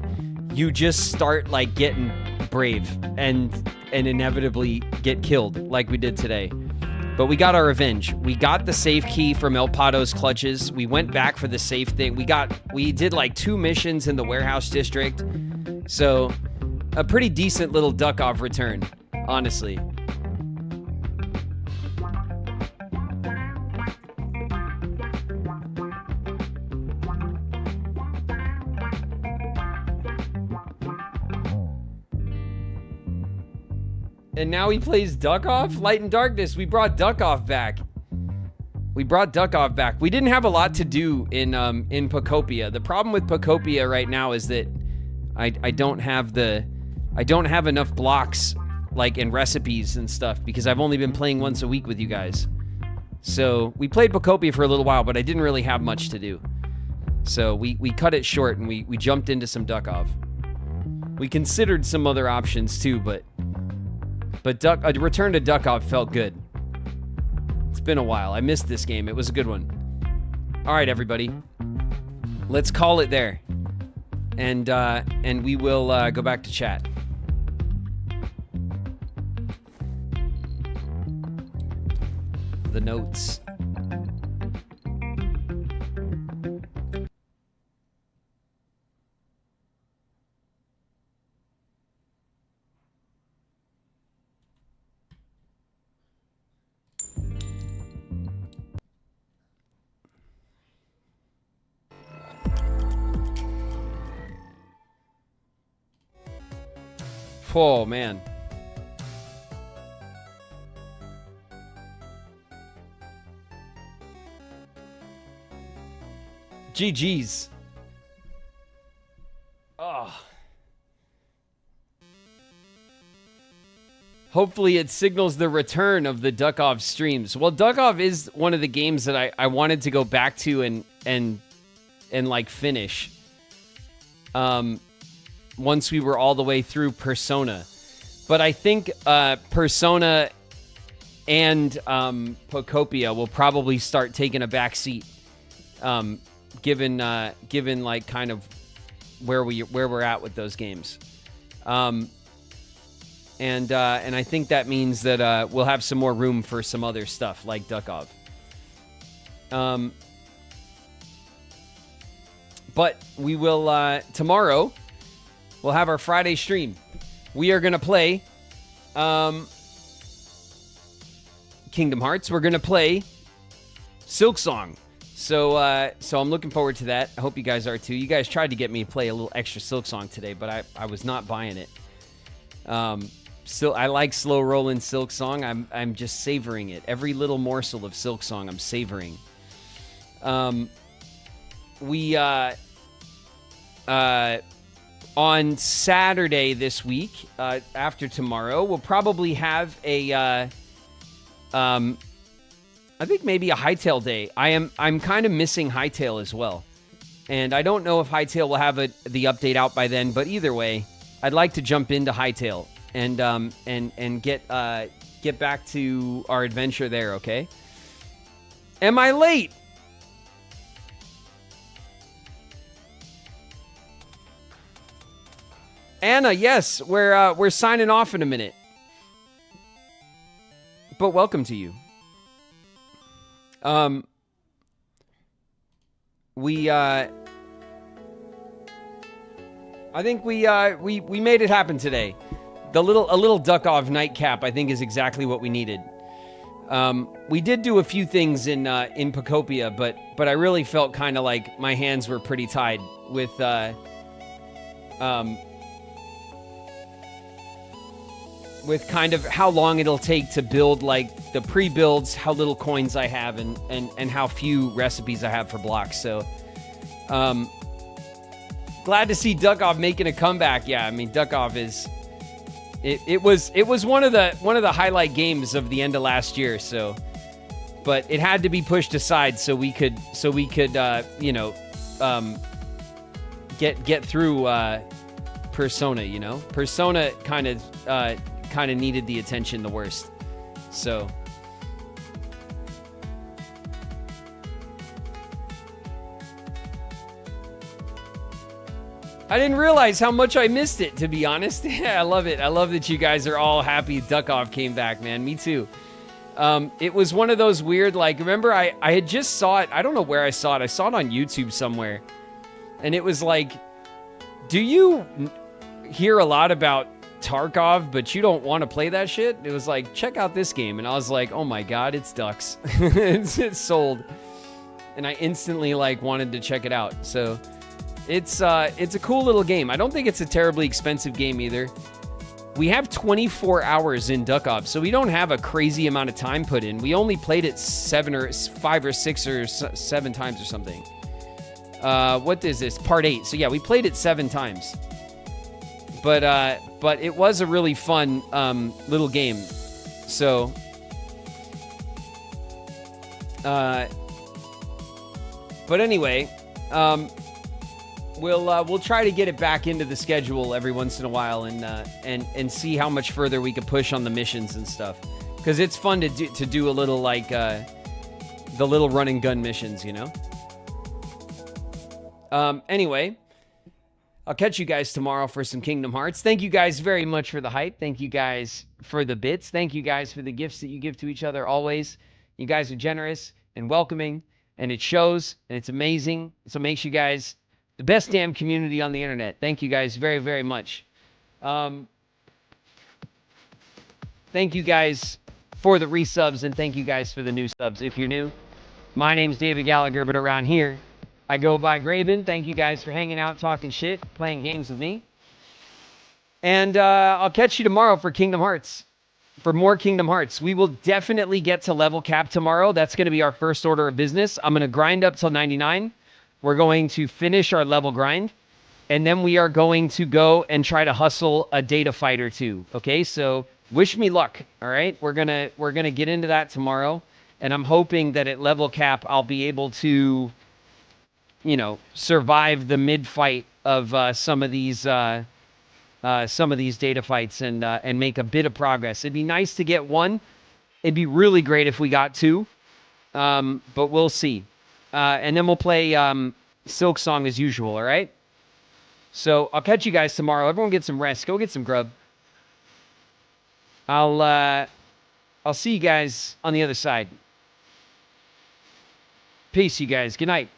you just start like getting brave and inevitably get killed like we did today. But we got our revenge. We got the safe key from El Pato's clutches. We went back for the safe thing. We did like 2 missions in the warehouse district. So a pretty decent little Duckov return, honestly. And now he plays Duckov? Light and Darkness, we brought Duckov back. We didn't have a lot to do in Pokopia. The problem with Pokopia right now is that I don't have enough blocks like in recipes and stuff because I've only been playing once a week with you guys. So we played Pokopia for a little while, but I didn't really have much to do. So we cut it short and we jumped into some Duckov. We considered some other options too, but a return to Duckov felt good. It's been a while. I missed this game. It was a good one. All right, everybody. Let's call it there. And we will go back to chat. The notes. Oh, man. GG's. Oh. Hopefully it signals the return of the Duckov streams. Well, Duckov is one of the games that I wanted to go back to and like finish. Once we were all the way through Persona. But I think Persona and Pokopia will probably start taking a back seat. Given like kind of where we're at with those games. And I think that means that we'll have some more room for some other stuff like Duckov. But we will tomorrow we'll have our Friday stream. We are gonna play Kingdom Hearts. We're gonna play Silksong. So I'm looking forward to that. I hope you guys are too. You guys tried to get me to play a little extra Silksong today, but I was not buying it. So I like slow rolling Silksong. I'm just savoring it. Every little morsel of Silksong I'm savoring. We on Saturday this week, after tomorrow, we'll probably have a I think maybe a Hytale day. I'm kind of missing Hytale as well. And I don't know if Hytale will have the update out by then, but either way, I'd like to jump into Hytale and get back to our adventure there, okay? Am I late? Anna, yes, we're signing off in a minute. But welcome to you. I think we made it happen today. A little Duckov nightcap, I think, is exactly what we needed. We did do a few things in Pokopia, but I really felt kind of like my hands were pretty tied with kind of how long it'll take to build like the pre-builds, how little coins I have, and how few recipes I have for blocks. So, glad to see Duckov making a comeback. Yeah, I mean Duckov is. It was one of the highlight games of the end of last year. So, but it had to be pushed aside so we could get through Persona. You know, Persona kind of needed the attention the worst. So I didn't realize how much I missed it, to be honest. Yeah, I love it. I love that you guys are all happy Duckov came back, man. Me too. It was one of those weird, like, remember I had just saw it. I don't know where I saw it. I saw it on YouTube somewhere. And it was like, do you hear a lot about Tarkov, but you don't want to play that shit? It was like, check out this game. And I was like, oh my God, it's Ducks. it's sold. And I instantly like wanted to check it out. So it's a cool little game. I don't think it's a terribly expensive game either. We have 24 hours in Duckov, so we don't have a crazy amount of time put in. We only played it 5 or 6 or 7 times or something. What is this? Part 8. So yeah, we played it 7 times. But it was a really fun little game. So but anyway, we'll try to get it back into the schedule every once in a while and see how much further we can push on the missions and stuff, because it's fun to do a little like the little run and gun missions, you know. Anyway, I'll catch you guys tomorrow for some Kingdom Hearts. Thank you guys very much for the hype. Thank you guys for the bits. Thank you guys for the gifts that you give to each other always. You guys are generous and welcoming, and it shows, and it's amazing. So it makes you guys the best damn community on the internet. Thank you guys very, very much. Thank you guys for the resubs, and thank you guys for the new subs. If you're new, my name's David Gallagher, but around here, I go by Graven. Thank you guys for hanging out, talking shit, playing games with me. And I'll catch you tomorrow for Kingdom Hearts. For more Kingdom Hearts. We will definitely get to level cap tomorrow. That's going to be our first order of business. I'm going to grind up till 99. we're going to finish our level grind, and then we are going to go and try to hustle a data fight or two. Okay, so wish me luck. All right, we're gonna get into that tomorrow, and I'm hoping that at level cap I'll be able to, you know, survive the mid fight of some of these data fights and make a bit of progress. It'd be nice to get one. It'd be really great if we got two, but we'll see. And then we'll play Silk Song as usual. All right. So I'll catch you guys tomorrow. Everyone get some rest. Go get some grub. I'll see you guys on the other side. Peace, you guys. Good night.